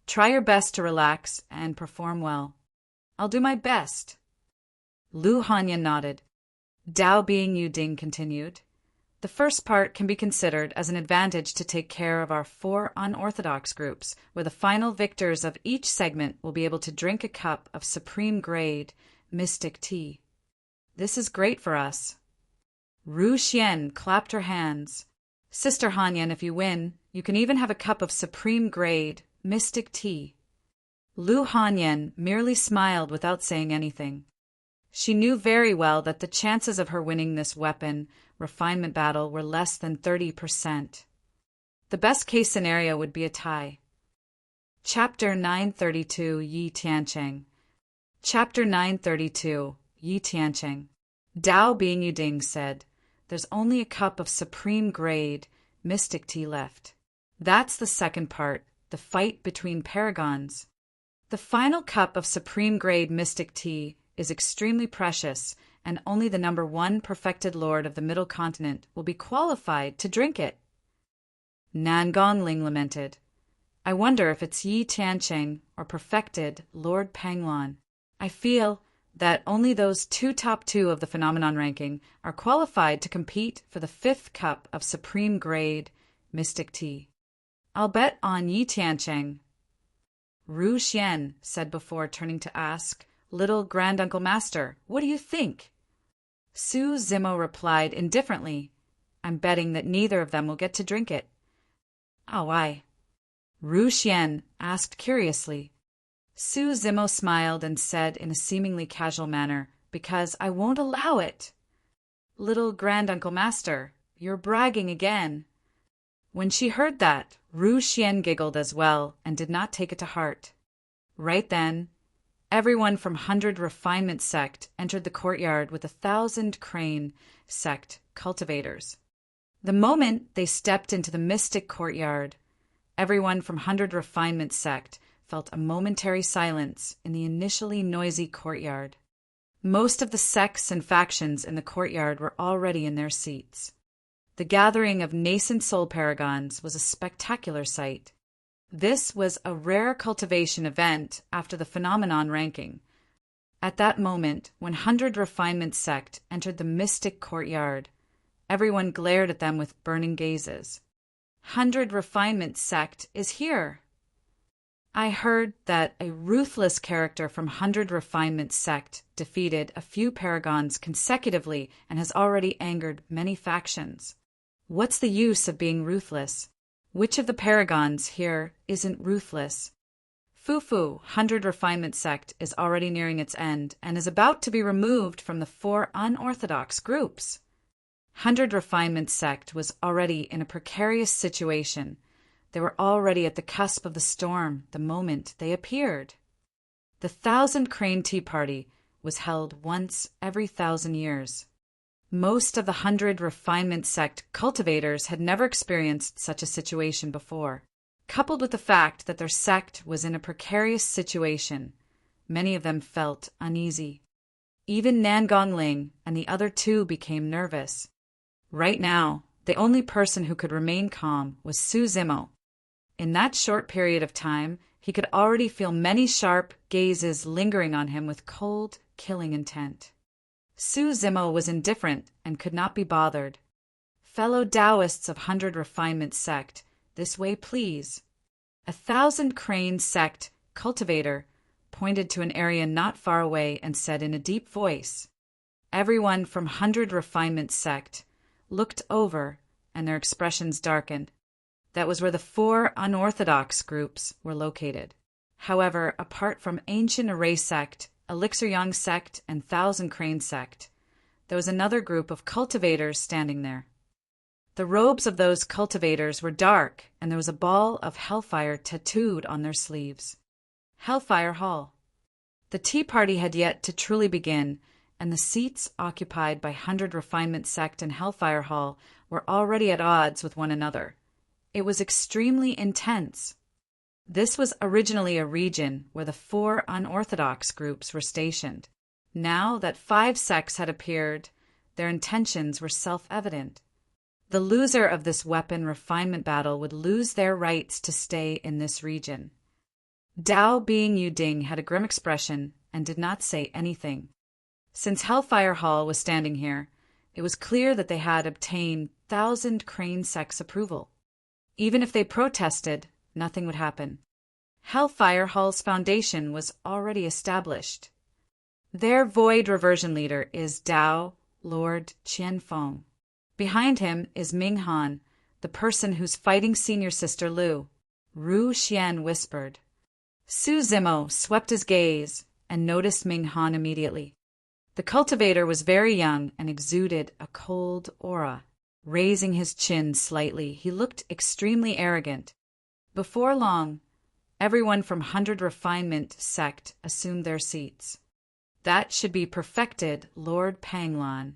Speaker 1: try your best to relax and perform well. I'll do my best. Lu Hanya nodded. Dao Bing Yuding continued, The first part can be considered as an advantage to take care of our 4 unorthodox groups, where the final victors of each segment will be able to drink a cup of supreme grade mystic tea. This is great for us. Ru Xian clapped her hands. Sister Hanyan, if you win, you can even have a cup of supreme grade mystic tea. Lu Hanyan merely smiled without saying anything. She knew very well that the chances of her winning this weapon refinement battle were less than 30%. The best-case scenario would be a tie. Chapter 932, Yi Tiancheng. Chapter 932, Yi Tiancheng. Dao Bing Yuding said, "There's only a cup of supreme grade mystic tea left. That's the second part, the fight between paragons. The final cup of supreme grade mystic tea is extremely precious, and only the number 1 perfected lord of the Middle Continent will be qualified to drink it." Nan Gongling lamented, "I wonder if it's Yi Tiancheng or perfected Lord Panglan. I feel that only those top 2 of the phenomenon ranking are qualified to compete for the 5th cup of supreme grade mystic tea. I'll bet on Yi Tiancheng." Ru Xian said before turning to ask, "Little Granduncle Master, what do you think?" Su Zimo replied indifferently, "I'm betting that neither of them will get to drink it." "Oh, why?" Ru Xian asked curiously. Su Zimo smiled and said in a seemingly casual manner, "Because I won't allow it." "Little Granduncle Master, you're bragging again." When she heard that, Ru Xian giggled as well and did not take it to heart. Right then, everyone from 100 Refinement Sect entered the courtyard with 1,000 Crane Sect cultivators. The moment they stepped into the mystic courtyard, everyone from 100 Refinement Sect felt a momentary silence in the initially noisy courtyard. Most of the sects and factions in the courtyard were already in their seats. The gathering of nascent soul paragons was a spectacular sight. This was a rare cultivation event after the phenomenon ranking. At that moment, when 100 Refinement Sect entered the mystic courtyard, everyone glared at them with burning gazes. 100 Refinement Sect is here. I heard that a ruthless character from 100 Refinement Sect defeated a few paragons consecutively and has already angered many factions. What's the use of being ruthless? Which of the paragons here isn't ruthless? Fufu, 100 Refinement Sect, is already nearing its end and is about to be removed from the 4 unorthodox groups. 100 Refinement Sect was already in a precarious situation. They were already at the cusp of the storm the moment they appeared. The 1,000 Crane Tea Party was held once every 1,000 years. Most of the 100 Refinement Sect cultivators had never experienced such a situation before. Coupled with the fact that their sect was in a precarious situation, many of them felt uneasy. Even Nan Gongling and the other 2 became nervous. Right now, the only person who could remain calm was Su Zimo. In that short period of time, he could already feel many sharp gazes lingering on him with cold, killing intent. Su Zimo was indifferent and could not be bothered. "Fellow Taoists of 100 Refinement Sect, this way please." 1,000 Crane Sect cultivator pointed to an area not far away and said in a deep voice. Everyone from 100 Refinement Sect looked over and their expressions darkened. That was where the 4 unorthodox groups were located. However, apart from Ancient Array Sect, Elixir Yang Sect, and 1,000 Crane Sect, there was another group of cultivators standing there. The robes of those cultivators were dark, and there was a ball of hellfire tattooed on their sleeves. Hellfire Hall. The tea party had yet to truly begin, and the seats occupied by 100 Refinement Sect and Hellfire Hall were already at odds with one another. It was extremely intense. This was originally a region where the 4 unorthodox groups were stationed. Now that 5 sects had appeared, their intentions were self-evident. The loser of this weapon refinement battle would lose their rights to stay in this region. Dao Bing Yuding had a grim expression and did not say anything. Since Hellfire Hall was standing here, It was clear that they had obtained 1,000 crane sects' approval. Even if they protested, nothing would happen. Hellfire Hall's foundation was already established. Their void reversion leader is Dao Lord Qianfeng. Behind him is Ming Han, the person who's fighting senior sister Lu. Ru Xian whispered. Su Zimo swept his gaze and noticed Ming Han immediately. The cultivator was very young and exuded a cold aura. Raising his chin slightly, he looked extremely arrogant. Before long, everyone from 100 Refinement sect assumed their seats. That should be perfected Lord Panglan.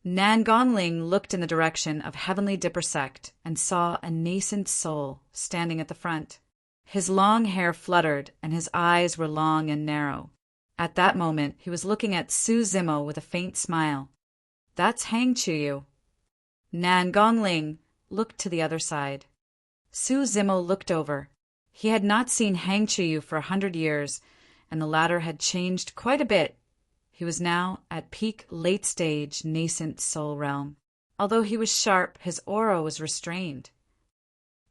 Speaker 1: Nan Gongling looked in the direction of Heavenly Dipper sect and saw a nascent soul standing at the front. His long hair fluttered and his eyes were long and narrow. At that moment, he was looking at Su Zimo with a faint smile. That's Hang Chuyu. Nan Gongling looked to the other side. Su Zimo looked over. He had not seen Hang Chuyu for 100 years, and the latter had changed quite a bit. He was now at peak late-stage nascent soul realm. Although he was sharp, his aura was restrained.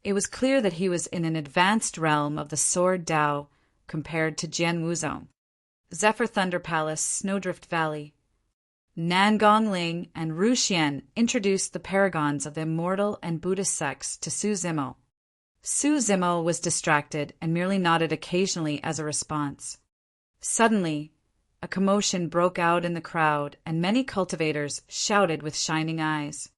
Speaker 1: It was clear that he was in an advanced realm of the Sword Dao compared to Jian Wuzong. Zephyr Thunder Palace, Snowdrift Valley. Nan Gongling and Ru Xian introduced the paragons of the immortal and Buddhist sects to Su Zimo. Su Zimo was distracted and merely nodded occasionally as a response. Suddenly, a commotion broke out in the crowd, and many cultivators shouted with shining eyes.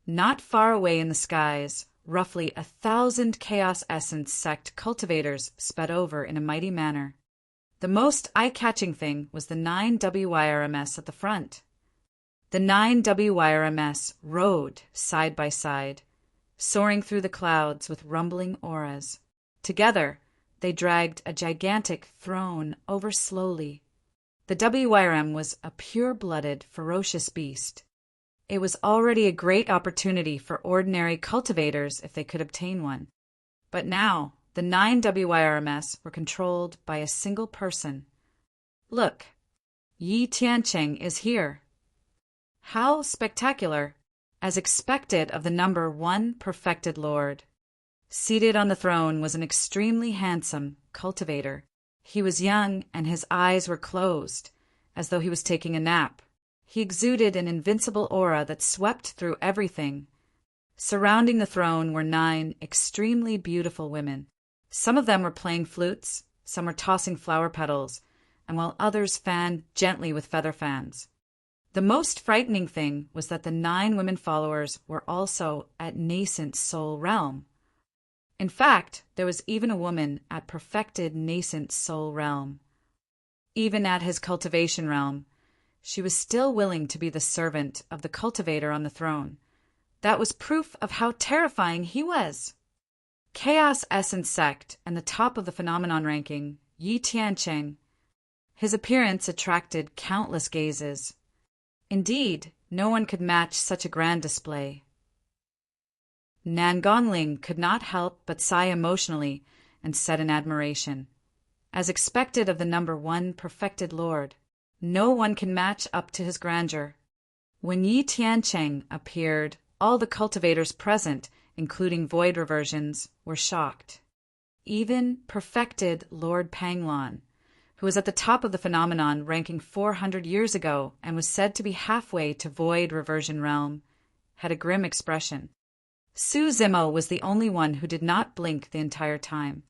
Speaker 1: Not far away in the skies, roughly 1,000 Chaos Essence sect cultivators sped over in a mighty manner. The most eye-catching thing was the 9 WYRMS at the front. The 9 WYRMS rode side by side, soaring through the clouds with rumbling auras. Together, they dragged a gigantic throne over slowly. The WYRM was a pure-blooded, ferocious beast. It was already a great opportunity for ordinary cultivators if they could obtain one. But now, the 9 WYRMS were controlled by a single person. Look, Yi Tiancheng is here. How spectacular, as expected of the number 1 perfected lord. Seated on the throne was an extremely handsome cultivator. He was young and his eyes were closed, as though he was taking a nap. He exuded an invincible aura that swept through everything. Surrounding the throne were 9 extremely beautiful women. Some of them were playing flutes, some were tossing flower petals, and while others fanned gently with feather fans. The most frightening thing was that the 9 women followers were also at nascent soul realm. In fact, there was even a woman at perfected nascent soul realm. Even at his cultivation realm, she was still willing to be the servant of the cultivator on the throne. That was proof of how terrifying he was. Chaos Essence Sect and the top of the phenomenon ranking, Yi Tiancheng. His appearance attracted countless gazes. Indeed, no one could match such a grand display. Nan Gongling could not help but sigh emotionally and said in admiration, as expected of the number 1 perfected lord, no one can match up to his grandeur. When Yi Tiancheng appeared, all the cultivators present, including void reversions, were shocked. Even perfected Lord Panglan, who was at the top of the phenomenon ranking 400 years ago and was said to be halfway to void reversion realm, had a grim expression. Su Zimo was the only one who did not blink the entire time.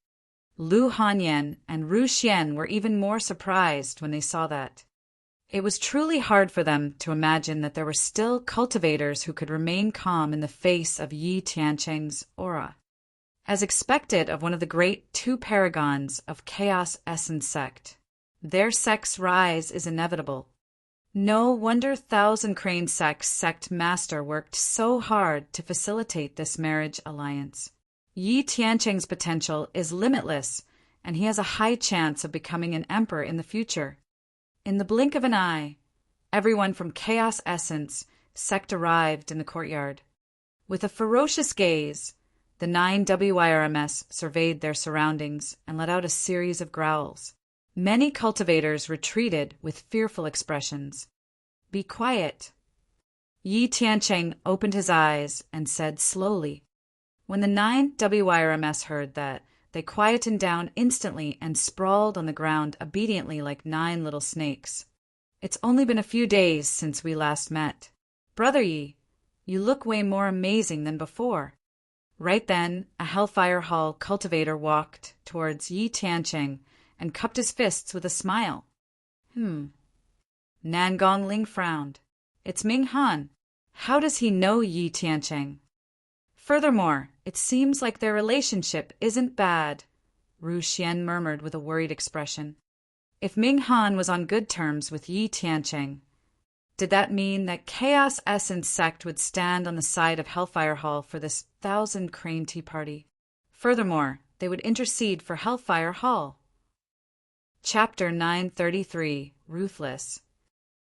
Speaker 1: Lu Hanyan and Ru Xian were even more surprised when they saw that. It was truly hard for them to imagine that there were still cultivators who could remain calm in the face of Yi Tiancheng's aura. As expected of one of the great 2 paragons of Chaos Essence Sect, their sect's rise is inevitable. No wonder 1,000 Crane Sect's sect master worked so hard to facilitate this marriage alliance. Yi Tiancheng's potential is limitless, and he has a high chance of becoming an emperor in the future. In the blink of an eye, everyone from Chaos Essence Sect arrived in the courtyard. With a ferocious gaze, the 9 WYRMS surveyed their surroundings and let out a series of growls. Many cultivators retreated with fearful expressions. Be quiet. Yi Tiancheng opened his eyes and said slowly. When the 9 WYRMS heard that, they quietened down instantly and sprawled on the ground obediently like 9 little snakes. It's only been a few days since we last met. Brother Yi, you look way more amazing than before. Right then, a Hellfire Hall cultivator walked towards Yi Tiancheng and cupped his fists with a smile. Nangong Ling frowned. It's Ming Han. How does he know Yi Tiancheng? Furthermore, it seems like their relationship isn't bad, Ru Xian murmured with a worried expression. If Ming Han was on good terms with Yi Tiancheng, did that mean that Chaos Essence sect would stand on the side of Hellfire Hall for this 1,000-crane tea party? Furthermore, they would intercede for Hellfire Hall. Chapter 933, Ruthless.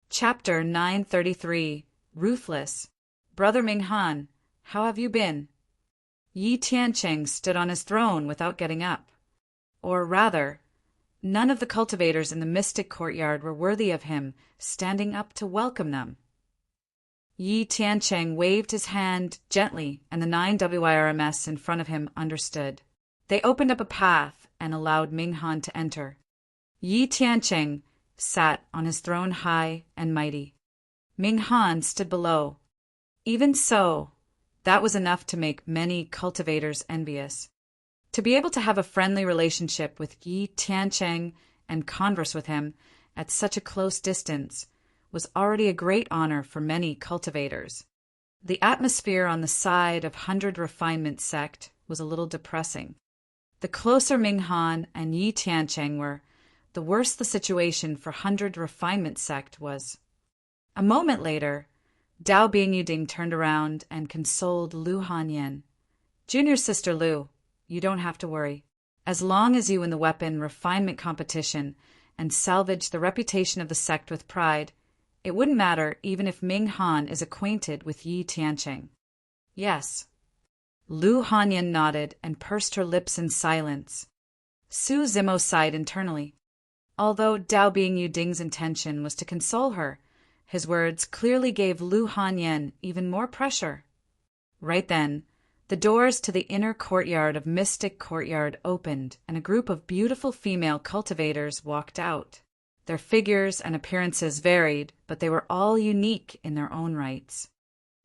Speaker 1: Chapter 933, Ruthless. Brother Ming Han, how have you been? Yi Tiancheng stood on his throne without getting up. Or rather, none of the cultivators in the mystic courtyard were worthy of him standing up to welcome them. Yi Tiancheng waved his hand gently, and the 9 WYRMS in front of him understood. They opened up a path and allowed Ming Han to enter. Yi Tiancheng sat on his throne high and mighty. Ming Han stood below. Even so, that was enough to make many cultivators envious. To be able to have a friendly relationship with Yi Tiancheng and converse with him at such a close distance was already a great honor for many cultivators. The atmosphere on the side of 100 Refinement sect was a little depressing. The closer Ming Han and Yi Tiancheng were, the worse the situation for 100 Refinement sect was. A moment later, Dao Bingyuding turned around and consoled Lu Hanyan. Junior sister Lu, you don't have to worry. As long as you win the weapon refinement competition and salvage the reputation of the sect with pride, it wouldn't matter even if Ming Han is acquainted with Yi Tiancheng. Yes. Lu Hanyan nodded and pursed her lips in silence. Su Zimo sighed internally. Although Dao Bingyuding's intention was to console her, his words clearly gave Lu Hanyan even more pressure. Right then, the doors to the inner courtyard of Mystic Courtyard opened, and a group of beautiful female cultivators walked out. Their figures and appearances varied, but they were all unique in their own rights.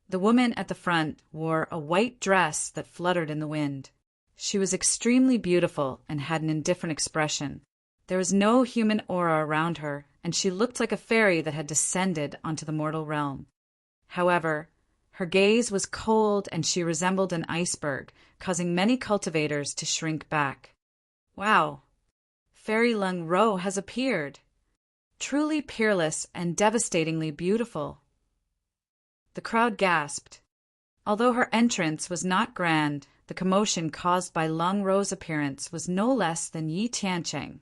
Speaker 1: The woman at the front wore a white dress that fluttered in the wind. She was extremely beautiful and had an indifferent expression. There was no human aura around her, and she looked like a fairy that had descended onto the mortal realm. However, her gaze was cold and she resembled an iceberg, causing many cultivators to shrink back. Wow! Fairy Lung Ro has appeared! Truly peerless and devastatingly beautiful. The crowd gasped. Although her entrance was not grand, the commotion caused by Lung Ro's appearance was no less than Yi Tiancheng.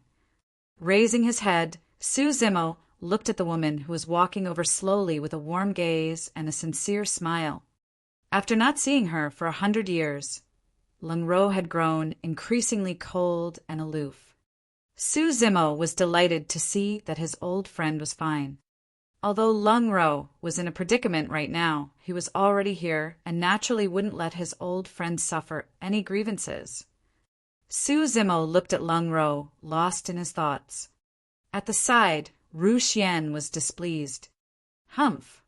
Speaker 1: Raising his head, Su Zimo looked at the woman who was walking over slowly with a warm gaze and a sincere smile. After not seeing her for 100 years, Lung Ro had grown increasingly cold and aloof. Su Zimo was delighted to see that his old friend was fine. Although Lung Ro was in a predicament right now, he was already here and naturally wouldn't let his old friend suffer any grievances. Su Zimo looked at Lung Ro, lost in his thoughts. At the side, Ru Xian was displeased. Humph!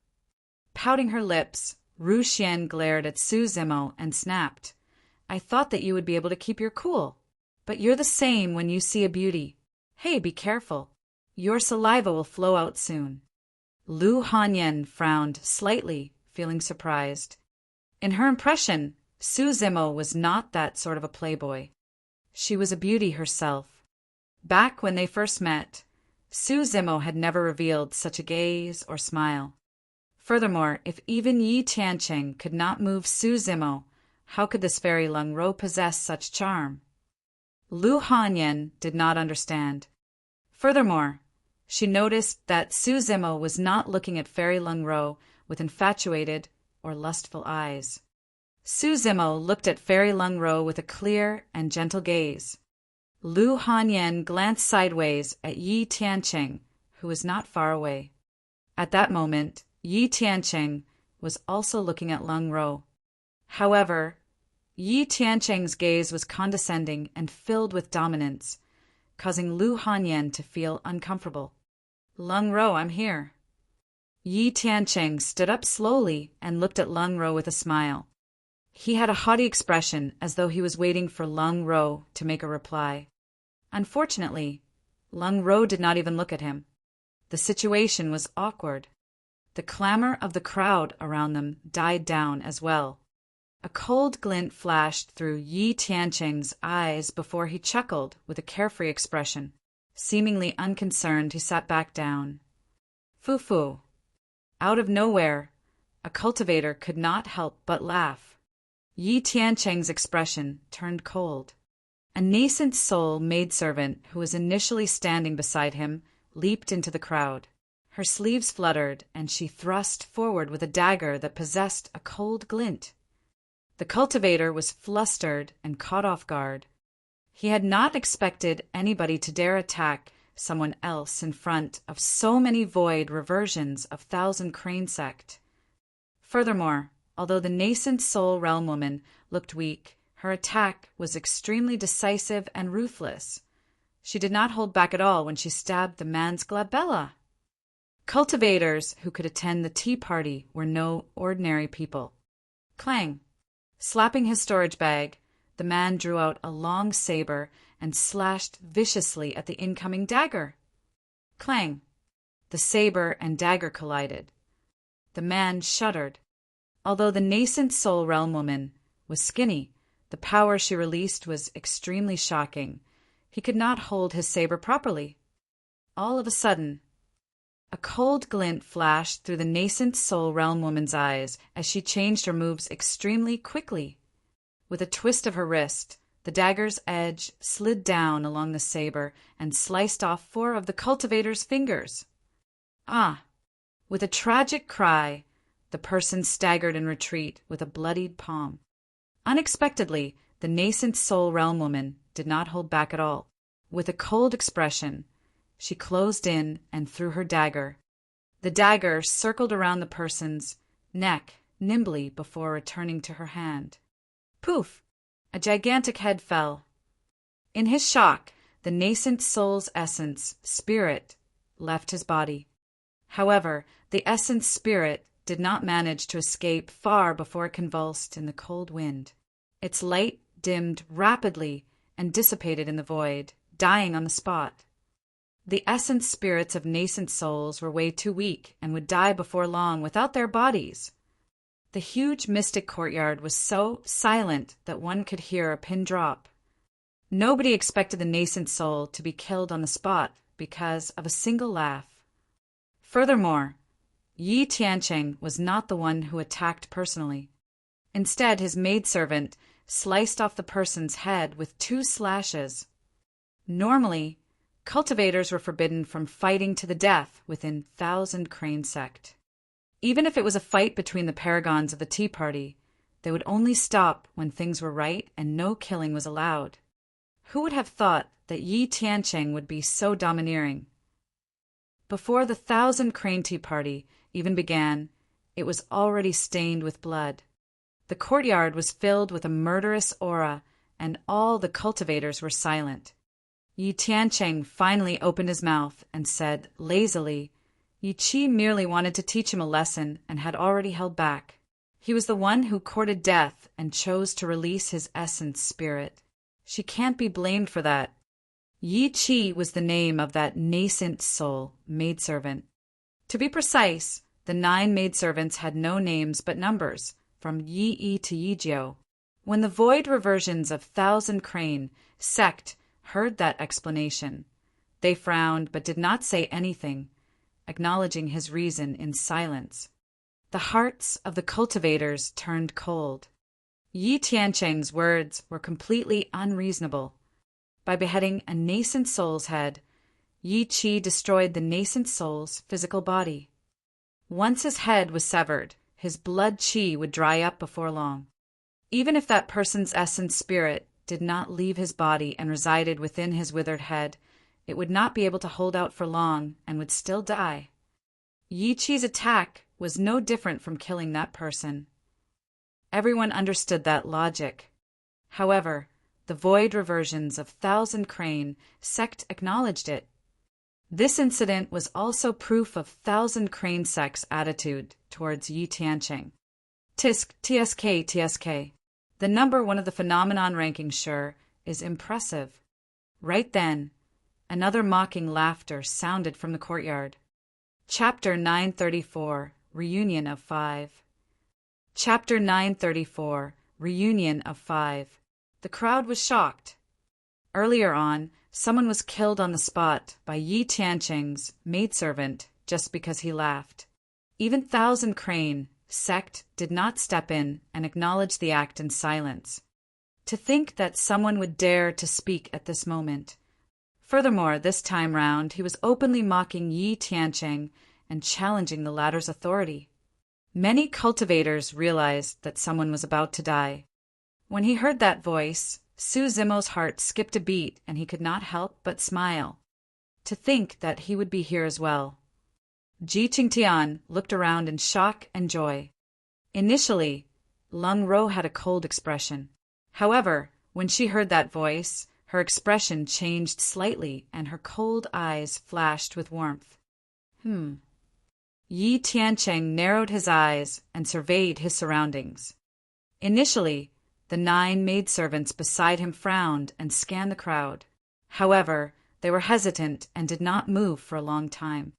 Speaker 1: Pouting her lips, Ru Xian glared at Su Zimo and snapped. I thought that you would be able to keep your cool. But you're the same when you see a beauty. Hey, be careful. Your saliva will flow out soon. Lu Hanyan frowned slightly, feeling surprised. In her impression, Su Zimo was not that sort of a playboy. She was a beauty herself. Back when they first met, Su Zimo had never revealed such a gaze or smile. Furthermore, if even Yi Tiancheng could not move Su Zimo, how could this fairy Lung Ro possess such charm? Lu Hanyan did not understand. Furthermore, she noticed that Su Zimo was not looking at fairy Lung Ro with infatuated or lustful eyes. Su Zimo looked at fairy Lung Ro with a clear and gentle gaze. Lu Hanyan glanced sideways at Yi Tiancheng, who was not far away. At that moment, Yi Tiancheng was also looking at Lung Ro. However, Yi Tiancheng's gaze was condescending and filled with dominance, causing Lu Hanyan to feel uncomfortable. "Lung Ro, I'm here." Yi Tiancheng stood up slowly and looked at Lung Ro with a smile. He had a haughty expression, as though he was waiting for Lung Ro to make a reply. Unfortunately, Lung Ro did not even look at him. The situation was awkward. The clamor of the crowd around them died down as well. A cold glint flashed through Yi Tiancheng's eyes before he chuckled with a carefree expression. Seemingly unconcerned, he sat back down. Fu. Out of nowhere, a cultivator could not help but laugh. Yi Tiancheng's expression turned cold. A nascent soul maidservant who was initially standing beside him leaped into the crowd. Her sleeves fluttered, and she thrust forward with a dagger that possessed a cold glint. The cultivator was flustered and caught off guard. He had not expected anybody to dare attack someone else in front of so many void reversions of Thousand Crane sect. Furthermore, although the nascent soul realm woman looked weak, her attack was extremely decisive and ruthless. She did not hold back at all when she stabbed the man's glabella. Cultivators who could attend the tea party were no ordinary people. Clang! Slapping his storage bag, the man drew out a long saber and slashed viciously at the incoming dagger. Clang! The saber and dagger collided. The man shuddered. Although the nascent soul realm woman was skinny, the power she released was extremely shocking. He could not hold his saber properly. All of a sudden, a cold glint flashed through the nascent soul realm woman's eyes as she changed her moves extremely quickly. With a twist of her wrist, the dagger's edge slid down along the saber and sliced off 4 of the cultivator's fingers. Ah! With a tragic cry, the person staggered in retreat with a bloodied palm. Unexpectedly, the nascent soul realm woman did not hold back at all. With a cold expression, she closed in and threw her dagger. The dagger circled around the person's neck nimbly before returning to her hand. Poof! A gigantic head fell. In his shock, the nascent soul's essence, spirit, left his body. However, the essence spirit did not manage to escape far before it convulsed in the cold wind. Its light dimmed rapidly and dissipated in the void, dying on the spot. The essence spirits of nascent souls were way too weak and would die before long without their bodies. The huge mystic courtyard was so silent that one could hear a pin drop. Nobody expected the nascent soul to be killed on the spot because of a single laugh. Furthermore, Yi Tiancheng was not the one who attacked personally. Instead, his maidservant sliced off the person's head with 2 slashes. Normally, cultivators were forbidden from fighting to the death within Thousand Crane sect. Even if it was a fight between the paragons of the tea party, they would only stop when things were right and no killing was allowed. Who would have thought that Yi Tiancheng would be so domineering? Before the Thousand Crane tea party even began, it was already stained with blood. The courtyard was filled with a murderous aura, and all the cultivators were silent. Yi Tiancheng finally opened his mouth and said lazily, Yi Qi merely wanted to teach him a lesson and had already held back. He was the one who courted death and chose to release his essence spirit. She can't be blamed for that. Yi Qi was the name of that nascent soul maidservant. To be precise, the 9 maidservants had no names but numbers, from Yi to Yijiao. When the void reversions of Thousand Crane sect heard that explanation, they frowned but did not say anything, acknowledging his reason in silence. The hearts of the cultivators turned cold. Yi Tiancheng's words were completely unreasonable. By beheading a nascent soul's head, Yi Qi destroyed the nascent soul's physical body. Once his head was severed, his blood qi would dry up before long. Even if that person's essence spirit did not leave his body and resided within his withered head, it would not be able to hold out for long and would still die. Yi Qi's attack was no different from killing that person. Everyone understood that logic. However, the void reversions of Thousand Crane sect acknowledged it. This incident was also proof of Thousand Crane sect's attitude towards Yi Tianqing. Tisk, TSK, TSK. The number one of the phenomenon ranking sure is impressive. Right then, another mocking laughter sounded from the courtyard. Chapter 934, Reunion of Five. Chapter 934, Reunion of Five. The crowd was shocked. Earlier on, someone was killed on the spot by Yi Tianqing's maidservant just because he laughed. Even Thousand Crane sect did not step in and acknowledge the act in silence. To think that someone would dare to speak at this moment. Furthermore, this time round, he was openly mocking Yi Tianqing and challenging the latter's authority. Many cultivators realized that someone was about to die. When he heard that voice, Su Zimo's heart skipped a beat and he could not help but smile. To think that he would be here as well. Ji Qingtian looked around in shock and joy. Initially, Lung Ro had a cold expression. However, when she heard that voice, her expression changed slightly and her cold eyes flashed with warmth. Yi Tianqing narrowed his eyes and surveyed his surroundings. Initially, the 9 maidservants beside him frowned and scanned the crowd. However, they were hesitant and did not move for a long time.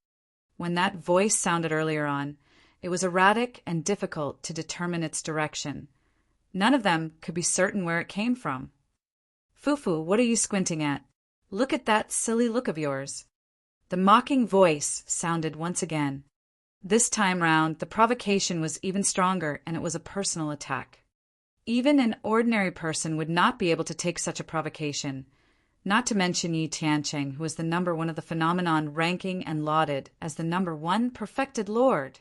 Speaker 1: When that voice sounded earlier on, it was erratic and difficult to determine its direction. None of them could be certain where it came from. Fufu, what are you squinting at? Look at that silly look of yours. The mocking voice sounded once again. This time round, the provocation was even stronger and it was a personal attack. Even an ordinary person would not be able to take such a provocation, not to mention Yi Tianqing, who was the number one of the phenomenon ranking and lauded as the number one perfected lord.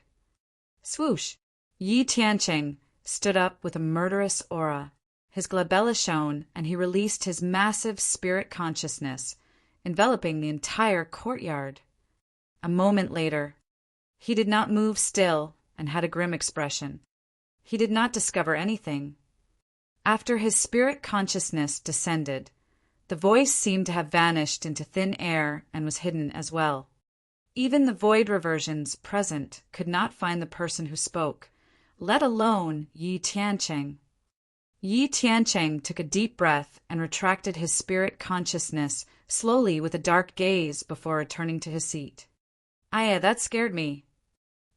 Speaker 1: Swoosh! Yi Tianqing stood up with a murderous aura. His glabella shone, and he released his massive spirit consciousness, enveloping the entire courtyard. A moment later, he did not move still and had a grim expression. He did not discover anything. After his spirit consciousness descended, the voice seemed to have vanished into thin air and was hidden as well. Even the void reversions present could not find the person who spoke, let alone Yi Tianqing. Yi Tianqing took a deep breath and retracted his spirit consciousness slowly with a dark gaze before returning to his seat. Aya, that scared me.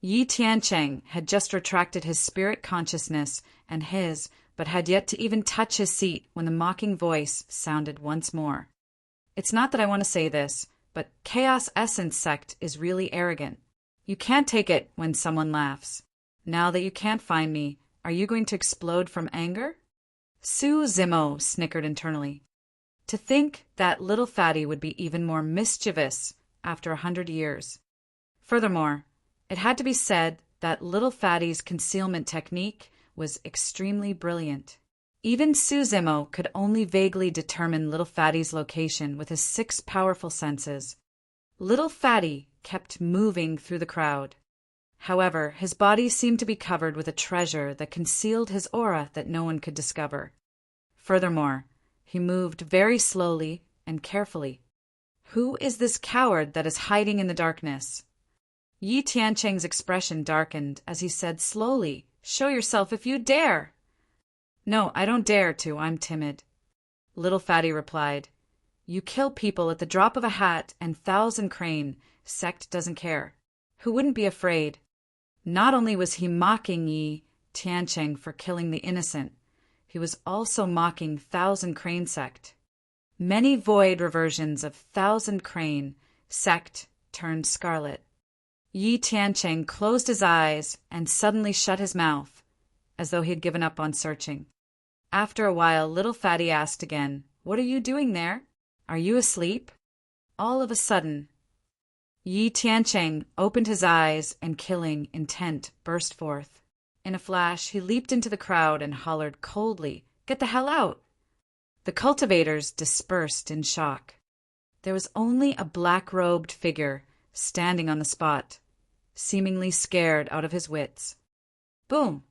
Speaker 1: Yi Tianqing had just retracted his spirit consciousness and his, but had yet to even touch his seat when the mocking voice sounded once more. It's not that I want to say this, but Chaos Essence Sect is really arrogant. You can't take it when someone laughs. Now that you can't find me, are you going to explode from anger? Su Zimo snickered internally. To think that little fatty would be even more mischievous after 100 years. Furthermore, it had to be said that little fatty's concealment technique was extremely brilliant. Even Su Zimo could only vaguely determine little fatty's location with his 6 powerful senses. Little fatty kept moving through the crowd. However, his body seemed to be covered with a treasure that concealed his aura that no one could discover. Furthermore, he moved very slowly and carefully. Who is this coward that is hiding in the darkness? Yi Tianqing's expression darkened as he said slowly, "Show yourself if you dare." "No, I don't dare to, I'm timid." Little Fatty replied, "You kill people at the drop of a hat and Thousand Crane, sect doesn't care. Who wouldn't be afraid?" Not only was he mocking Yi Tianqing for killing the innocent, he was also mocking Thousand Crane sect. Many void reversions of Thousand Crane sect turned scarlet. Yi Tianqing closed his eyes and suddenly shut his mouth, as though he had given up on searching. After a while, Little Fatty asked again, "What are you doing there? Are you asleep?" All of a sudden, Yi Tianqing opened his eyes and killing intent burst forth. In a flash, he leaped into the crowd and hollered coldly, "Get the hell out!" The cultivators dispersed in shock. There was only a black-robed figure standing on the spot. seemingly scared out of his wits. Boom!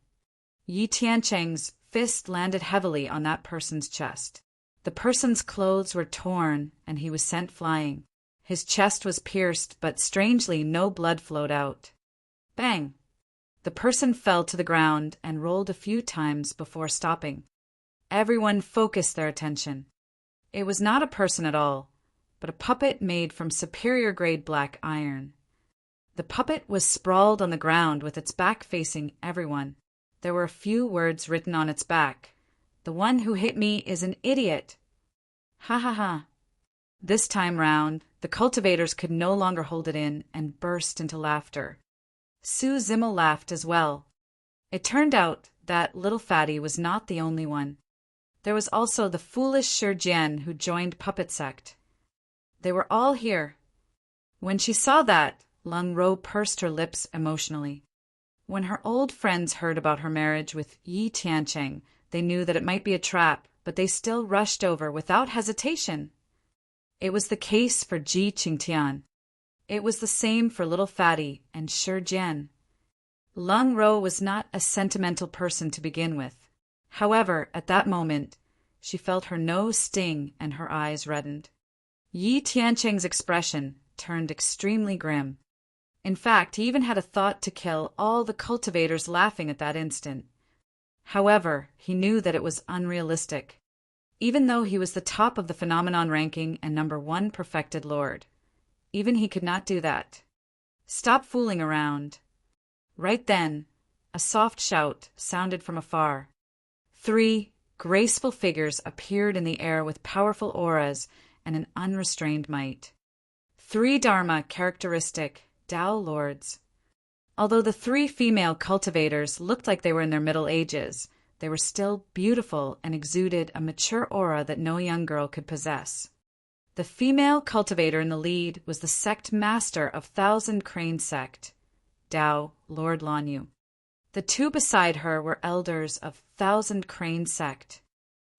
Speaker 1: Yi Tiancheng's fist landed heavily on that person's chest. The person's clothes were torn, and he was sent flying. His chest was pierced, but strangely no blood flowed out. Bang! The person fell to the ground and rolled a few times before stopping. Everyone focused their attention. It was not a person at all, but a puppet made from superior-grade black iron. The puppet was sprawled on the ground with its back facing everyone. There were a few words written on its back. "The one who hit me is an idiot." Ha ha ha. This time round, the cultivators could no longer hold it in and burst into laughter. Su Zimmel laughed as well. It turned out that little fatty was not the only one. There was also the foolish Shi Jian who joined puppet sect. They were all here. When she saw that, Lung Ro pursed her lips emotionally. When her old friends heard about her marriage with Yi Tiancheng, they knew that it might be a trap, but they still rushed over without hesitation. It was the case for Ji Qingtian. It was the same for little fatty and Shi Jian. Lung Ro was not a sentimental person to begin with. However, at that moment, she felt her nose sting and her eyes reddened. Yi Tiancheng's expression turned extremely grim. In fact, he even had a thought to kill all the cultivators laughing at that instant. However, he knew that it was unrealistic, even though he was the top of the phenomenon ranking and #1 perfected lord. Even he could not do that. Stop fooling around. Right then, a soft shout sounded from afar. 3 graceful figures appeared in the air with powerful auras and an unrestrained might. 3 Dharma characteristic Tao lords. Although the 3 female cultivators looked like they were in their middle ages, they were still beautiful and exuded a mature aura that no young girl could possess. The female cultivator in the lead was the sect master of Thousand Crane Sect, Tao Lord Lanyu. The 2 beside her were elders of Thousand Crane Sect.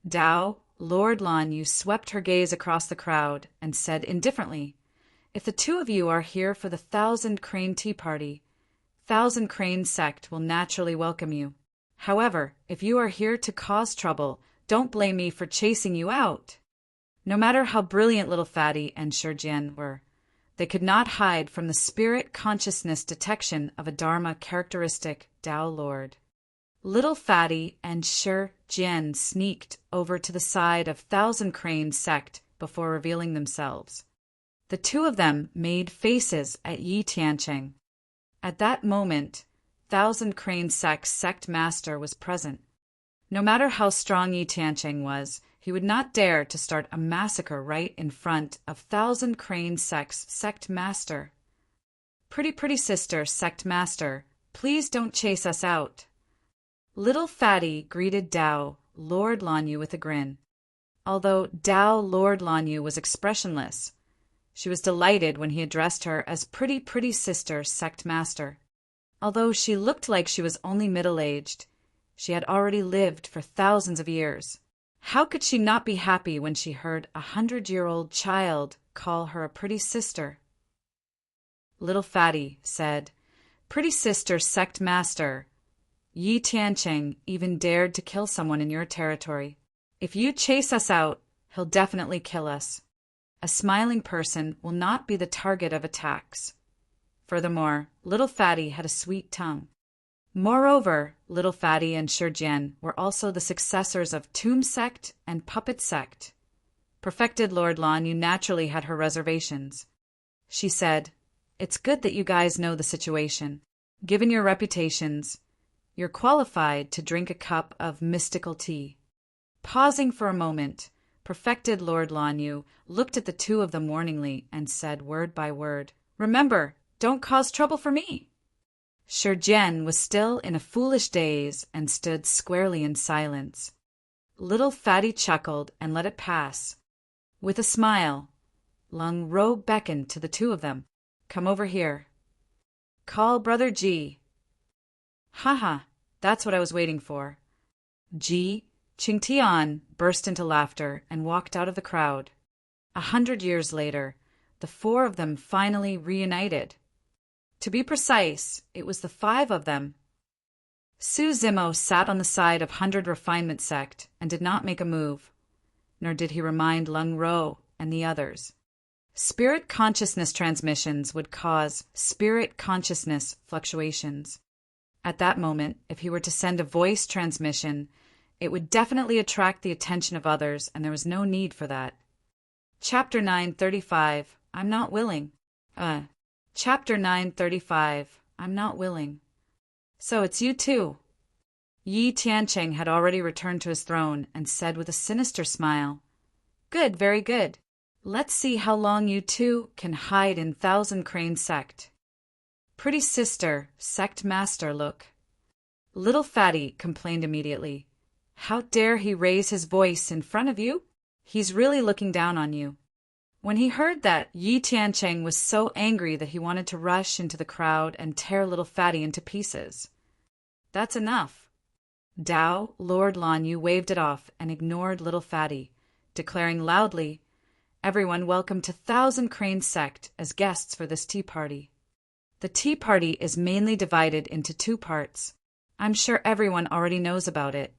Speaker 1: Tao Lord Lanyu swept her gaze across the crowd and said indifferently, "If the 2 of you are here for the Thousand Crane Tea Party, Thousand Crane Sect will naturally welcome you. However, if you are here to cause trouble, don't blame me for chasing you out." No matter how brilliant little fatty and Shi Jian were, they could not hide from the spirit consciousness detection of a Dharma characteristic Tao Lord. Little fatty and Shi Jian sneaked over to the side of Thousand Crane Sect before revealing themselves. The 2 of them made faces at Yi Tiancheng. At that moment, Thousand Crane Sect's sect master was present. No matter how strong Yi Tiancheng was, he would not dare to start a massacre right in front of Thousand Crane Sect's sect master. Pretty sister, sect master, please don't chase us out." Little fatty greeted Tao Lord Lanyu with a grin. Although Tao Lord Lanyu was expressionless, she was delighted when he addressed her as pretty sister, sect master. Although she looked like she was only middle-aged, she had already lived for thousands of years. How could she not be happy when she heard a 100-year-old child call her a pretty sister? Little fatty said, "Pretty sister, sect master, Yi Tiancheng even dared to kill someone in your territory. If you chase us out, he'll definitely kill us. A smiling person will not be the target of attacks." Furthermore, little fatty had a sweet tongue. Moreover, little fatty and Shi Jian were also the successors of Tomb Sect and Puppet Sect. Perfected Lord Lanyu naturally had her reservations. She said, "It's good that you guys know the situation. Given your reputations, you're qualified to drink a cup of mystical tea." Pausing for a moment, Perfected Lord Lanyu looked at the 2 of them warningly and said word by word, "Remember, don't cause trouble for me." Shi Jian was still in a foolish daze and stood squarely in silence. Little fatty chuckled and let it pass. With a smile, Lung Ro beckoned to the 2 of them. "Come over here. Call Brother Ji." "Haha, that's what I was waiting for." Ji Qingtian burst into laughter and walked out of the crowd. 100 years later, the 4 of them finally reunited. To be precise, it was the 5 of them. Su Zimo sat on the side of 100 Refinement Sect and did not make a move, nor did he remind Lung Ro and the others. Spirit consciousness transmissions would cause spirit consciousness fluctuations. At that moment, if he were to send a voice transmission, it would definitely attract the attention of others, and there was no need for that. Chapter 935, I'm not willing. Chapter 935, I'm not willing. So it's you too. Yi Tiancheng had already returned to his throne and said with a sinister smile, Good, very good. Let's see how long you two can hide in Thousand Crane Sect. Pretty sister, sect master look. Little Fatty complained immediately. How dare he raise his voice in front of you? He's really looking down on you. When he heard that, Yi Tiancheng was so angry that he wanted to rush into the crowd and tear Little Fatty into pieces. That's enough. Dao, Lord Lan Yu waved it off and ignored Little Fatty, declaring loudly, Everyone welcome to Thousand Crane Sect as guests for this tea party. The tea party is mainly divided into 2 parts. I'm sure everyone already knows about it,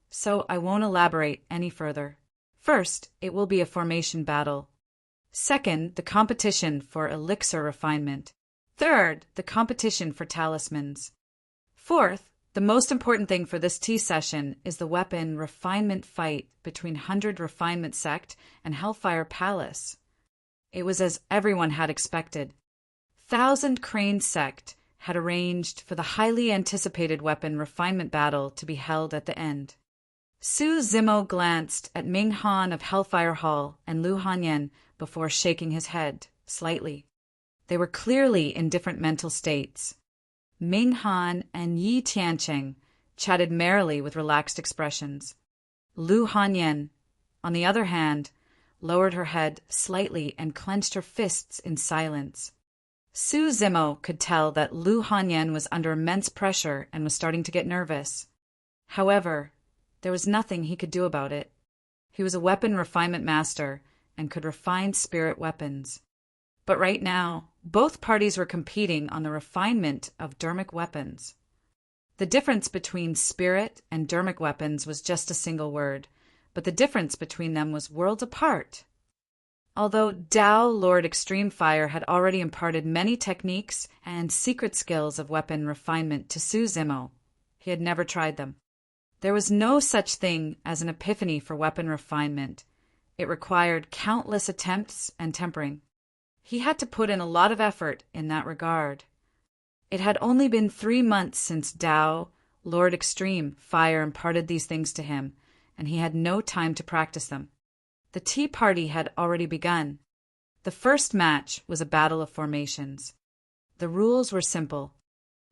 Speaker 1: so I won't elaborate any further. First, it will be a formation battle. Second, the competition for elixir refinement. Third, the competition for talismans. Fourth, the most important thing for this tea session is the weapon refinement fight between 100 Refinement Sect and Hellfire Palace. It was as everyone had expected. Thousand Crane Sect had arranged for the highly anticipated weapon refinement battle to be held at the end. Su Zimo glanced at Ming Han of Hellfire Hall and Lu Hanyan before shaking his head slightly. They were clearly in different mental states. Ming Han and Yi Tiancheng chatted merrily with relaxed expressions. Lu Hanyan, on the other hand, lowered her head slightly and clenched her fists in silence. Su Zimo could tell that Lu Hanyan was under immense pressure and was starting to get nervous. However, there was nothing he could do about it. He was a weapon refinement master and could refine spirit weapons. But right now, both parties were competing on the refinement of dermic weapons. The difference between spirit and dermic weapons was just a single word, but the difference between them was worlds apart. Although Dao Lord Extreme Fire had already imparted many techniques and secret skills of weapon refinement to Su Zimo, he had never tried them. There was no such thing as an epiphany for weapon refinement. It required countless attempts and tempering. He had to put in a lot of effort in that regard. It had only been 3 months since Dao, Lord Extreme Fire, imparted these things to him, and he had no time to practice them. The tea party had already begun. The first match was a battle of formations. The rules were simple.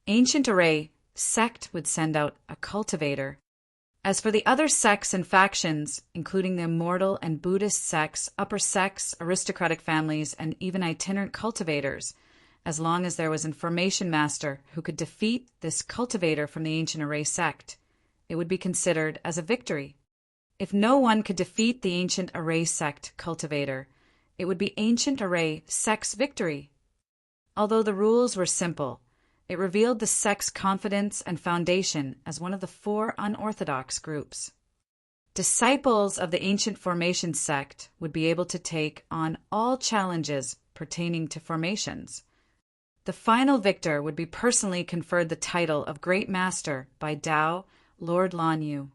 Speaker 1: Ancient Array Sect would send out a cultivator. As for the other sects and factions, including the immortal and Buddhist sects, upper sects, aristocratic families, and even itinerant cultivators, as long as there was a formation master who could defeat this cultivator from the Ancient Array sect, it would be considered as a victory. If no one could defeat the Ancient Array sect cultivator, it would be Ancient Array sect's victory. Although the rules were simple, it revealed the sect's confidence and foundation as one of the 4 unorthodox groups. Disciples of the Ancient Formation sect would be able to take on all challenges pertaining to formations. The final victor would be personally conferred the title of Great Master by Dao, Lord Lan Yu.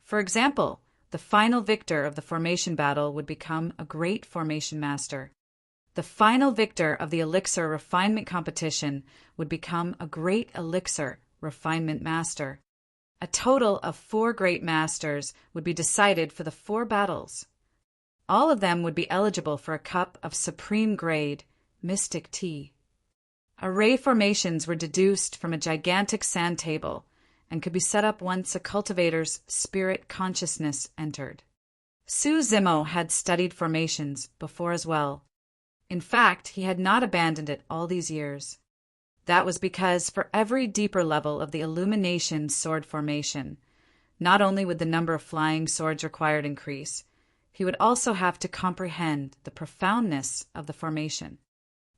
Speaker 1: For example, the final victor of the formation battle would become a Great Formation Master. The final victor of the Elixir Refinement Competition would become a Great Elixir Refinement Master. A total of 4 Great Masters would be decided for the 4 battles. All of them would be eligible for a cup of supreme grade, mystic tea. Array formations were deduced from a gigantic sand table and could be set up once a cultivator's spirit consciousness entered. Su Zimo had studied formations before as well. In fact, he had not abandoned it all these years. That was because for every deeper level of the illumination sword formation, not only would the number of flying swords required increase, he would also have to comprehend the profoundness of the formation.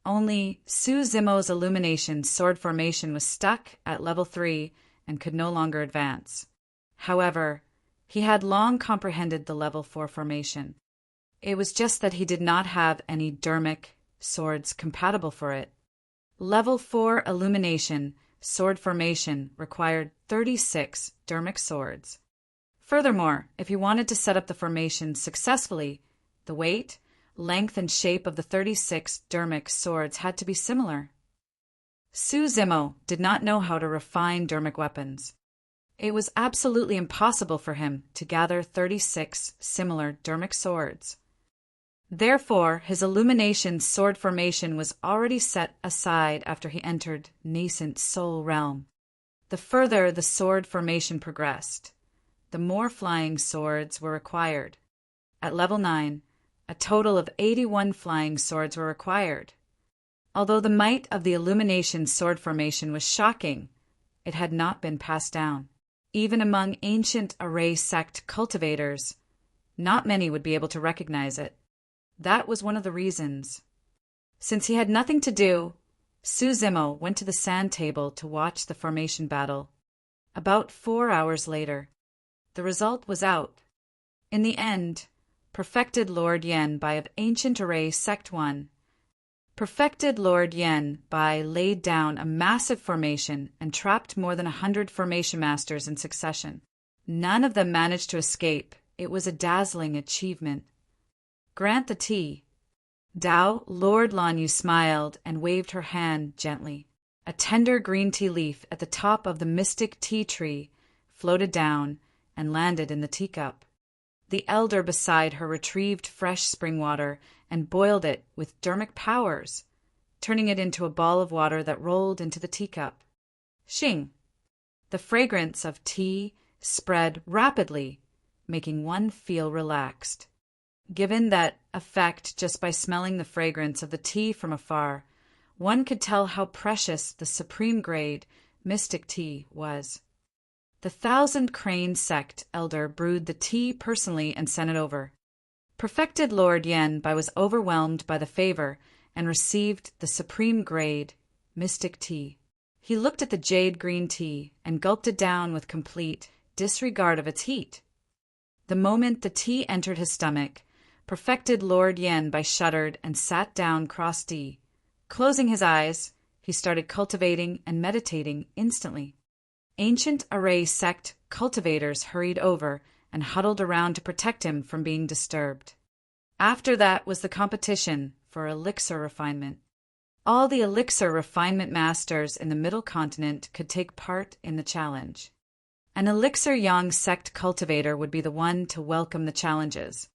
Speaker 1: Only Su Zimo's illumination sword formation was stuck at level 3 and could no longer advance. However, he had long comprehended the level 4 formation. It was just that he did not have any dermic swords compatible for it. Level 4 illumination sword formation required 36 dermic swords. Furthermore, if he wanted to set up the formation successfully, the weight, length, and shape of the 36 dermic swords had to be similar. Su Zimo did not know how to refine dermic weapons. It was absolutely impossible for him to gather 36 similar dermic swords. Therefore, his illumination sword formation was already set aside after he entered nascent soul realm. The further the sword formation progressed, the more flying swords were required. At level 9, a total of 81 flying swords were required. Although the might of the illumination sword formation was shocking, it had not been passed down. Even among ancient array sect cultivators, not many would be able to recognize it. That was one of the reasons. Since he had nothing to do, Su Zimo went to the sand table to watch the formation battle. About 4 hours later, the result was out. In the end, Perfected Lord Yen Bai of Ancient Array Sect 1. Perfected Lord Yen Bai laid down a massive formation and trapped more than 100 formation masters in succession. None of them managed to escape. It was a dazzling achievement. Grant the tea. Dao Lord Lanyu smiled and waved her hand gently. A tender green tea leaf at the top of the mystic tea tree floated down and landed in the teacup. The elder beside her retrieved fresh spring water and boiled it with dermic powers, turning it into a ball of water that rolled into the teacup. Xing. The fragrance of tea spread rapidly, making one feel relaxed. Given that effect just by smelling the fragrance of the tea from afar, one could tell how precious the supreme grade mystic tea was. The 1,000 Crane sect elder brewed the tea personally and sent it over. Perfected Lord Yen Bai was overwhelmed by the favor and received the supreme grade mystic tea. He looked at the jade green tea and gulped it down with complete disregard of its heat. The moment the tea entered his stomach, Perfected Lord Yen Bai shuddered and sat down cross-D. Closing his eyes, he started cultivating and meditating instantly. Ancient Array sect cultivators hurried over and huddled around to protect him from being disturbed. After that was the competition for elixir refinement. All the elixir refinement masters in the Middle Continent could take part in the challenge. An elixir yang sect cultivator would be the one to welcome the challenges.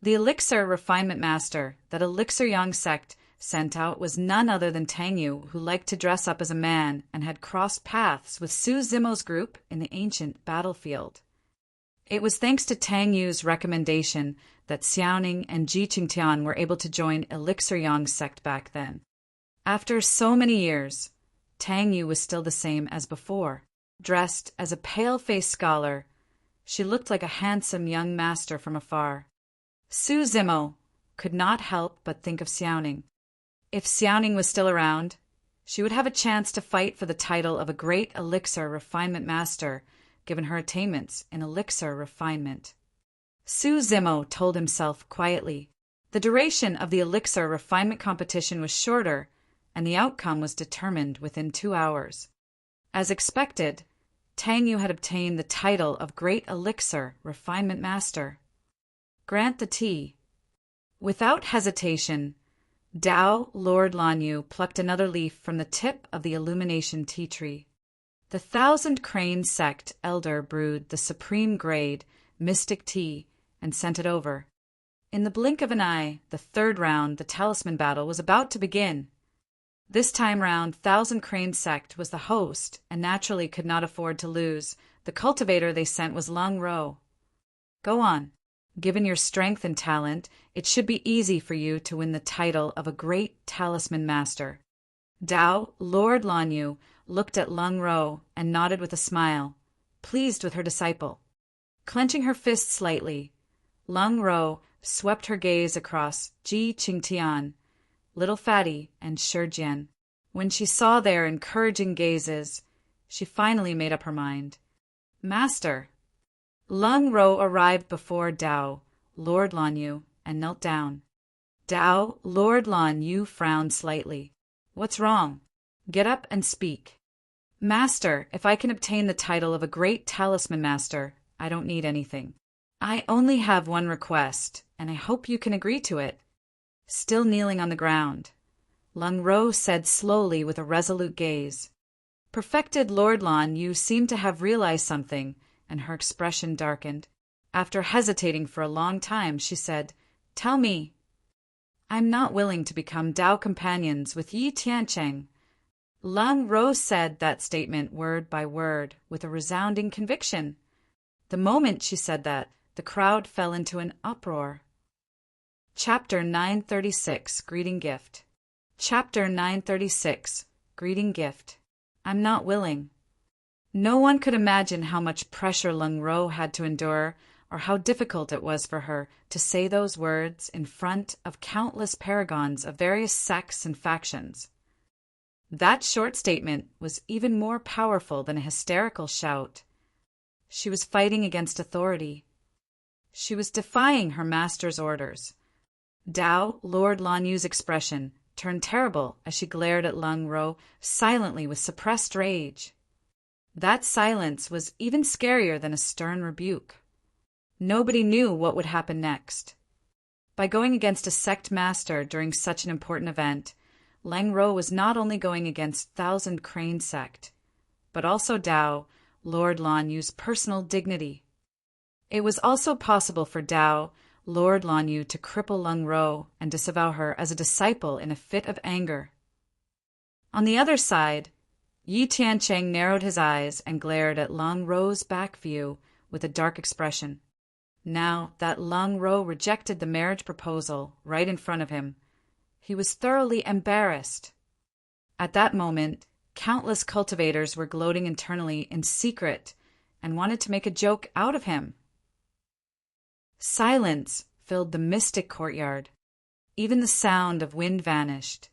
Speaker 1: The elixir refinement master that elixir yang sect sent out was none other than Tang Yu, who liked to dress up as a man and had crossed paths with Su Zimo's group in the ancient battlefield. It was thanks to Tang Yu's recommendation that Xiaoning and Ji Qingtian were able to join Elixir Yang sect back then. After so many years, Tang Yu was still the same as before. Dressed as a pale-faced scholar, she looked like a handsome young master from afar. Su Zimo could not help but think of Xiaoning. If Xiaoning was still around, she would have a chance to fight for the title of a great elixir refinement master, given her attainments in elixir refinement. Su Zimo told himself quietly. The duration of the elixir refinement competition was shorter, and the outcome was determined within 2 hours. As expected, Tang Yu had obtained the title of Great Elixir Refinement Master. Grant the tea. Without hesitation, Dao Lord Lanyu plucked another leaf from the tip of the illumination tea tree. The 1,000 Crane sect elder brewed the supreme grade mystic tea and sent it over. In the blink of an eye, the third round, the talisman battle, was about to begin. This time round, 1,000 Crane sect was the host and naturally could not afford to lose. The cultivator they sent was Lung Ro. Go on. Given your strength and talent, it should be easy for you to win the title of a great talisman master. Dao Lord Lanyu looked at Lung Ro and nodded with a smile, pleased with her disciple. Clenching her fist slightly, Lung Ro swept her gaze across Ji Qingtian. Little Fatty, and Shurjian. When she saw their encouraging gazes, she finally made up her mind. Master! Lung Ro arrived before Dao, Lord Lan Yu, and knelt down. Dao, Lord Lan Yu frowned slightly. What's wrong? Get up and speak. Master, if I can obtain the title of a great talisman master, I don't need anything. I only have one request, and I hope you can agree to it. Still kneeling on the ground, Lung Ro said slowly with a resolute gaze. Perfected Lord Lan Yu seemed to have realized something, and her expression darkened. After hesitating for a long time, she said, Tell me. I'm not willing to become Dao companions with Yi Tiancheng. Lung Ro said that statement word by word with a resounding conviction. The moment she said that, the crowd fell into an uproar. Chapter 936, Greeting Gift. Chapter 936, Greeting Gift. I'm not willing. No one could imagine how much pressure Lung Ro had to endure, or how difficult it was for her to say those words in front of countless paragons of various sects and factions. That short statement was even more powerful than a hysterical shout. She was fighting against authority. She was defying her master's orders. Dao, Lord Lan Yu's expression, turned terrible as she glared at Lung Ro silently with suppressed rage. That silence was even scarier than a stern rebuke. Nobody knew what would happen next. By going against a sect master during such an important event, Lung Ro was not only going against Thousand Crane sect, but also Dao, Lord Lan Yu's personal dignity. It was also possible for Dao, Lord Lan Yu, to cripple Lung Ro and disavow her as a disciple in a fit of anger. On the other side, Yi Tiancheng narrowed his eyes and glared at Lung Ro's back view with a dark expression. Now that Lung Ro rejected the marriage proposal right in front of him, he was thoroughly embarrassed. At that moment, countless cultivators were gloating internally in secret and wanted to make a joke out of him. Silence filled the mystic courtyard. Even the sound of wind vanished.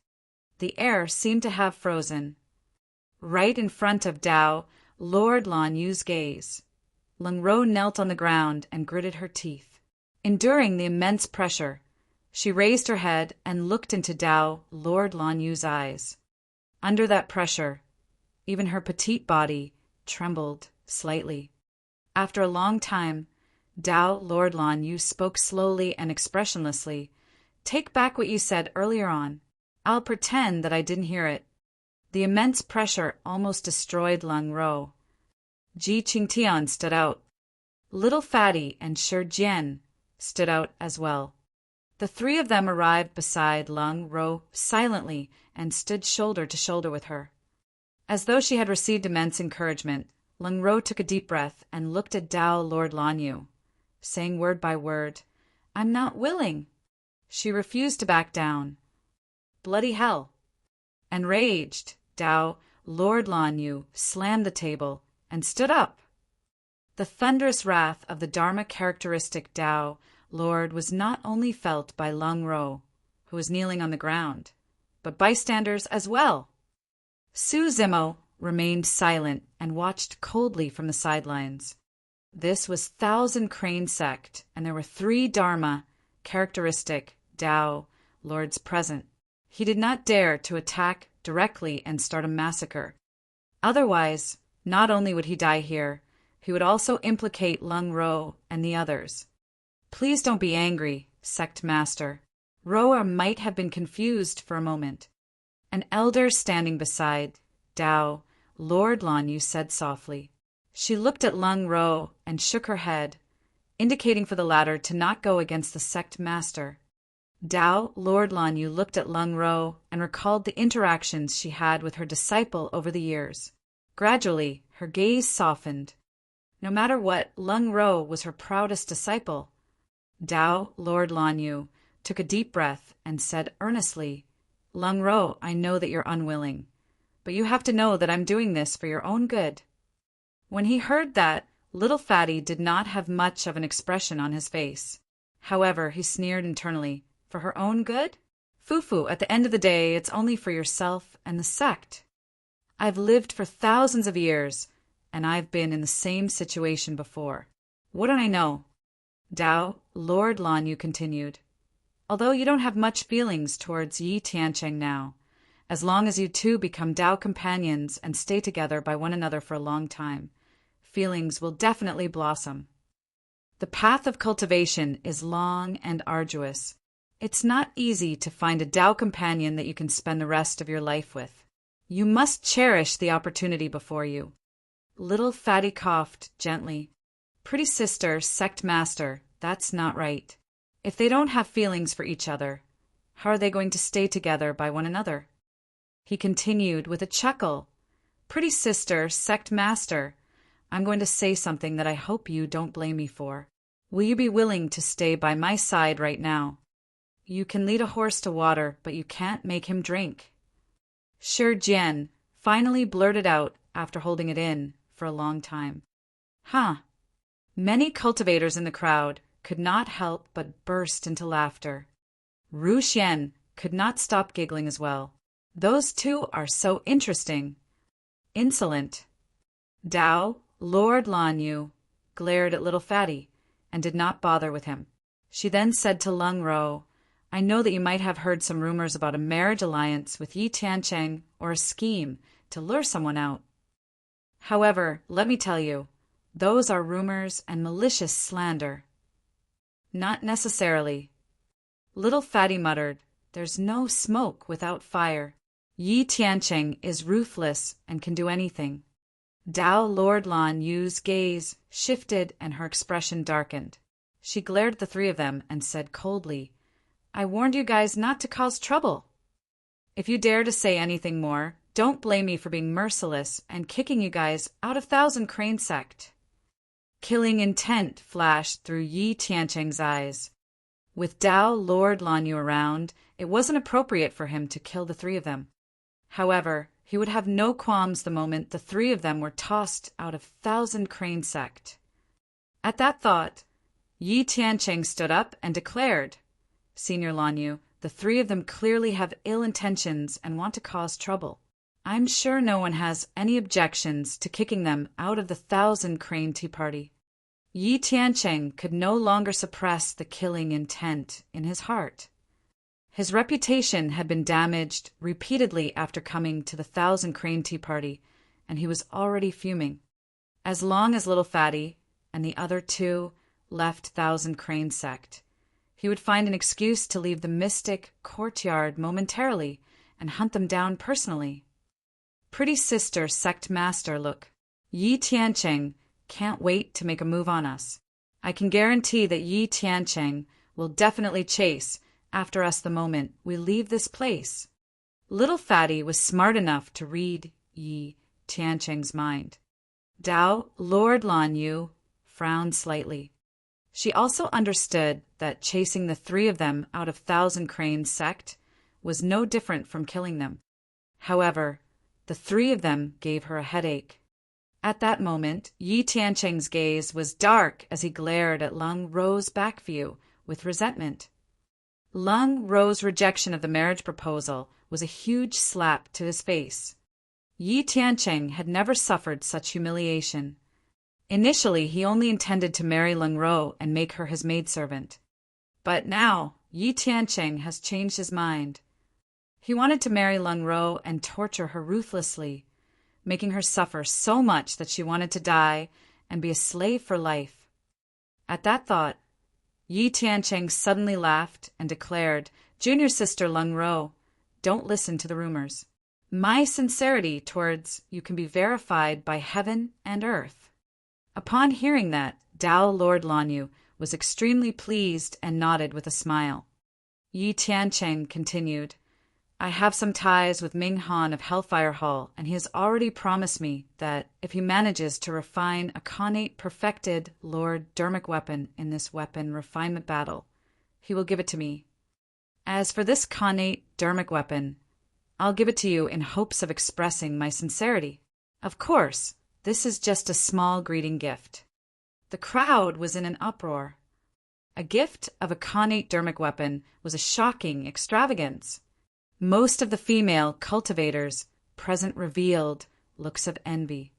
Speaker 1: The air seemed to have frozen. Right in front of Dao, Lord Lan Yu's gaze, Lung Ro knelt on the ground and gritted her teeth. Enduring the immense pressure, she raised her head and looked into Dao, Lord Lan Yu's eyes. Under that pressure, even her petite body trembled slightly. After a long time, Dao, Lord Lan Yu spoke slowly and expressionlessly. Take back what you said earlier on. I'll pretend that I didn't hear it. The immense pressure almost destroyed Lung Ro. Ji Qingtian stood out. Little Fatty and Shurjian stood out as well. The three of them arrived beside Lung Ro silently and stood shoulder to shoulder with her. As though she had received immense encouragement, Lung Ro took a deep breath and looked at Dao, Lord Lan Yu, saying word by word, I'm not willing. She refused to back down. Bloody hell. Enraged, Dao, Lord Lan Yu, slammed the table and stood up. The thunderous wrath of the Dharma characteristic Dao Lord was not only felt by Lung Ro, who was kneeling on the ground, but bystanders as well. Su Zimo remained silent and watched coldly from the sidelines. This was Thousand Crane sect, and there were 3 Dharma characteristic Dao Lords present. He did not dare to attack directly and start a massacre. Otherwise, not only would he die here, he would also implicate Lung Ro and the others. Please don't be angry, sect master. Roa might have been confused for a moment. An elder standing beside Dao, Lord Lan Yu, said softly. She looked at Lung Ro and shook her head, indicating for the latter to not go against the sect master. Dao, Lord Lan Yu, looked at Lung Ro and recalled the interactions she had with her disciple over the years. Gradually, her gaze softened. No matter what, Lung Ro was her proudest disciple. Dao, Lord Lan Yu, took a deep breath and said earnestly, Lung Ro, I know that you're unwilling, but you have to know that I'm doing this for your own good. When he heard that, Little Fatty did not have much of an expression on his face. However, he sneered internally. For her own good? Fufu, at the end of the day, it's only for yourself and the sect. I've lived for thousands of years, and I've been in the same situation before. Wouldn't I know? Dao, Lord Lan Yu continued. Although you don't have much feelings towards Yi Tiancheng now, as long as you two become Dao companions and stay together by one another for a long time, feelings will definitely blossom. The path of cultivation is long and arduous. It's not easy to find a Dao companion that you can spend the rest of your life with. You must cherish the opportunity before you. Little Fatty coughed gently. Pretty sister, sect master, that's not right. If they don't have feelings for each other, how are they going to stay together by one another? He continued with a chuckle. Pretty sister, sect master, I'm going to say something that I hope you don't blame me for. Will you be willing to stay by my side right now? You can lead a horse to water, but you can't make him drink. Shi Jian finally blurted out after holding it in for a long time. Huh. Many cultivators in the crowd could not help but burst into laughter. Ru Xian could not stop giggling as well. Those two are so interesting. Insolent. Dao, Lord Lan Yu, glared at little Fatty and did not bother with him. She then said to Lung Ro, I know that you might have heard some rumors about a marriage alliance with Yi Tiancheng or a scheme to lure someone out. However, let me tell you, those are rumors and malicious slander. Not necessarily. Little Fatty muttered, There's no smoke without fire. Yi Tiancheng is ruthless and can do anything. Dao Lord Lan Yu's gaze shifted and her expression darkened. She glared at the three of them and said coldly, I warned you guys not to cause trouble. If you dare to say anything more, don't blame me for being merciless and kicking you guys out of Thousand Crane Sect. Killing intent flashed through Yi Tiancheng's eyes. With Dao Lord Lan Yu around, it wasn't appropriate for him to kill the three of them. However, he would have no qualms the moment the three of them were tossed out of Thousand Crane Sect. At that thought, Yi Tiancheng stood up and declared, Senior Lan Yu, the three of them clearly have ill intentions and want to cause trouble. I'm sure no one has any objections to kicking them out of the Thousand Crane Tea Party. Yi Tiancheng could no longer suppress the killing intent in his heart. His reputation had been damaged repeatedly after coming to the Thousand Crane Tea Party, and he was already fuming. As long as little Fatty and the other two left Thousand Crane Sect, he would find an excuse to leave the mystic courtyard momentarily and hunt them down personally. Pretty sister sect master, look. Yi Tiancheng can't wait to make a move on us. I can guarantee that Yi Tiancheng will definitely chase after us the moment we leave this place. Little Fatty was smart enough to read Yi Tiancheng's mind. Dao Lord Lan Yu frowned slightly. She also understood that chasing the three of them out of Thousand Crane Sect was no different from killing them. However, the three of them gave her a headache. At that moment, Yi Tiancheng's gaze was dark as he glared at Lung Ro's back view with resentment. Lung Ro's rejection of the marriage proposal was a huge slap to his face. Yi Tiancheng had never suffered such humiliation. Initially, he only intended to marry Lung Ro and make her his maidservant. But now, Yi Tiancheng has changed his mind. He wanted to marry Lung Ro and torture her ruthlessly, making her suffer so much that she wanted to die and be a slave for life. At that thought, Yi Tiancheng suddenly laughed and declared, Junior sister Lung Ro, don't listen to the rumors. My sincerity towards you can be verified by heaven and earth. Upon hearing that, Dao Lord Lan Yu was extremely pleased and nodded with a smile. Yi Tiancheng continued, I have some ties with Ming Han of Hellfire Hall, and he has already promised me that if he manages to refine a connate perfected Lord Dermic weapon in this weapon refinement battle, he will give it to me. As for this connate Dermic weapon, I'll give it to you in hopes of expressing my sincerity. Of course, this is just a small greeting gift. The crowd was in an uproar. A gift of a connate dermic weapon was a shocking extravagance. Most of the female cultivators present revealed looks of envy.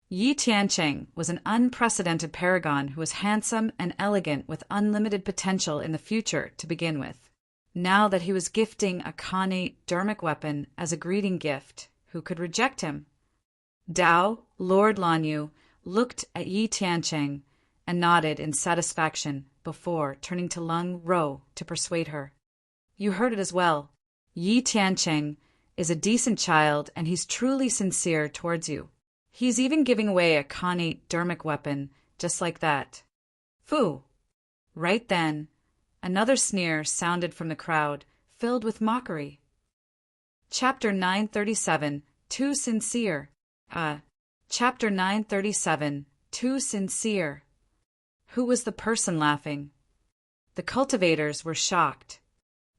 Speaker 1: Yi Tiancheng was an unprecedented paragon who was handsome and elegant with unlimited potential in the future to begin with. Now that he was gifting a connate dermic weapon as a greeting gift, who could reject him? Dao, Lord Lanyu, looked at Yi Tiancheng and nodded in satisfaction before turning to Lung Ro to persuade her. You heard it as well. Yi Tiancheng is a decent child and he's truly sincere towards you. He's even giving away a connate dermic weapon just like that. Fu! Right then, another sneer sounded from the crowd, filled with mockery. Chapter 937, Too Sincere. Chapter 937, Too Sincere. Who was the person laughing? The cultivators were shocked.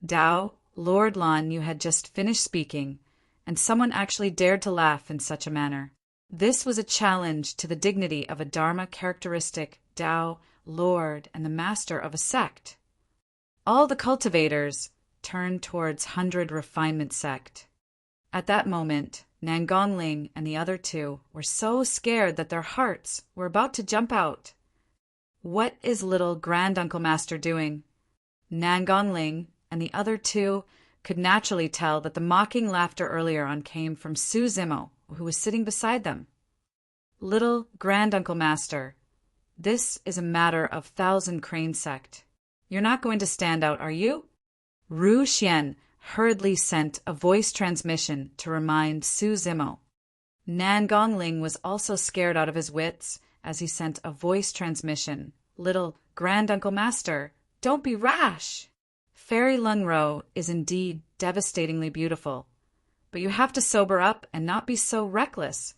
Speaker 1: Dao, Lord Lanyu had just finished speaking, and someone actually dared to laugh in such a manner. This was a challenge to the dignity of a Dharma characteristic Dao, Lord, and the master of a sect. All the cultivators turned towards 100 Refinement sect. At that moment, Nangongling and the other two were so scared that their hearts were about to jump out. What is little Granduncle Master doing? Nangongling and the other two could naturally tell that the mocking laughter earlier on came from Su Zimo, who was sitting beside them. Little Granduncle Master, this is a matter of 1,000 Crane sect. You're not going to stand out, are you? Ru Xian hurriedly sent a voice transmission to remind Su Zimo. Nangongling was also scared out of his wits as he sent a voice transmission. Little Granduncle Master, don't be rash. Fairy Lung Ro is indeed devastatingly beautiful, but you have to sober up and not be so reckless.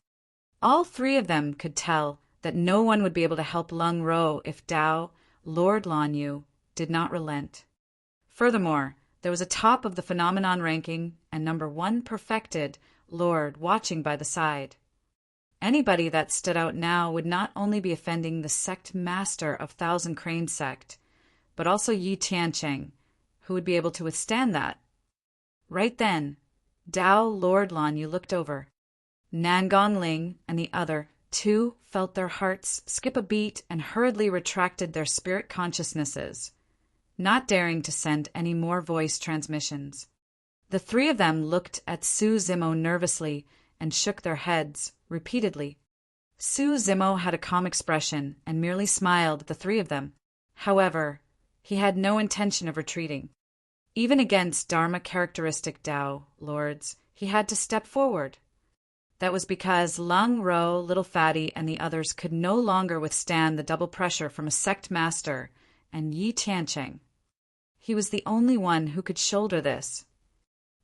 Speaker 1: All three of them could tell that no one would be able to help Lung Ro if Dao, Lord Lanyu, did not relent. Furthermore, there was a top of the phenomenon ranking and number 1 perfected Lord watching by the side. Anybody that stood out now would not only be offending the sect master of 1,000 Crane sect, but also Yi Tiancheng, who would be able to withstand that. Right then, Dao Lord Lanyu looked over. Nangongling and the other two felt their hearts skip a beat and hurriedly retracted their spirit consciousnesses, not daring to send any more voice transmissions. The three of them looked at Su Zimo nervously and shook their heads repeatedly. Su Zimo had a calm expression and merely smiled at the three of them. However, he had no intention of retreating. Even against Dharma characteristic Dao lords, he had to step forward. That was because Lung Ro, Little Fatty, and the others could no longer withstand the double pressure from a sect master and Yi Tiancheng. He was the only one who could shoulder this.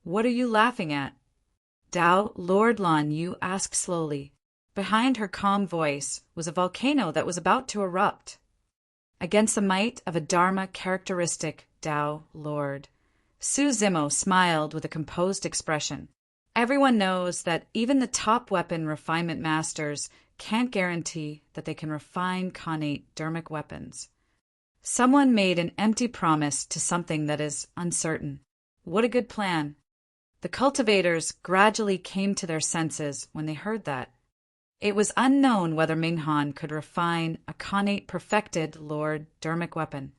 Speaker 1: What are you laughing at? Dao Lord Lanyu asked slowly. Behind her calm voice was a volcano that was about to erupt. Against the might of a Dharma characteristic Dao Lord, Su Zimo smiled with a composed expression. Everyone knows that even the top weapon refinement masters can't guarantee that they can refine connate dermic weapons. Someone made an empty promise to something that is uncertain. What a good plan. The cultivators gradually came to their senses when they heard that. It was unknown whether Minghan could refine a connate perfected Lord dermic weapon.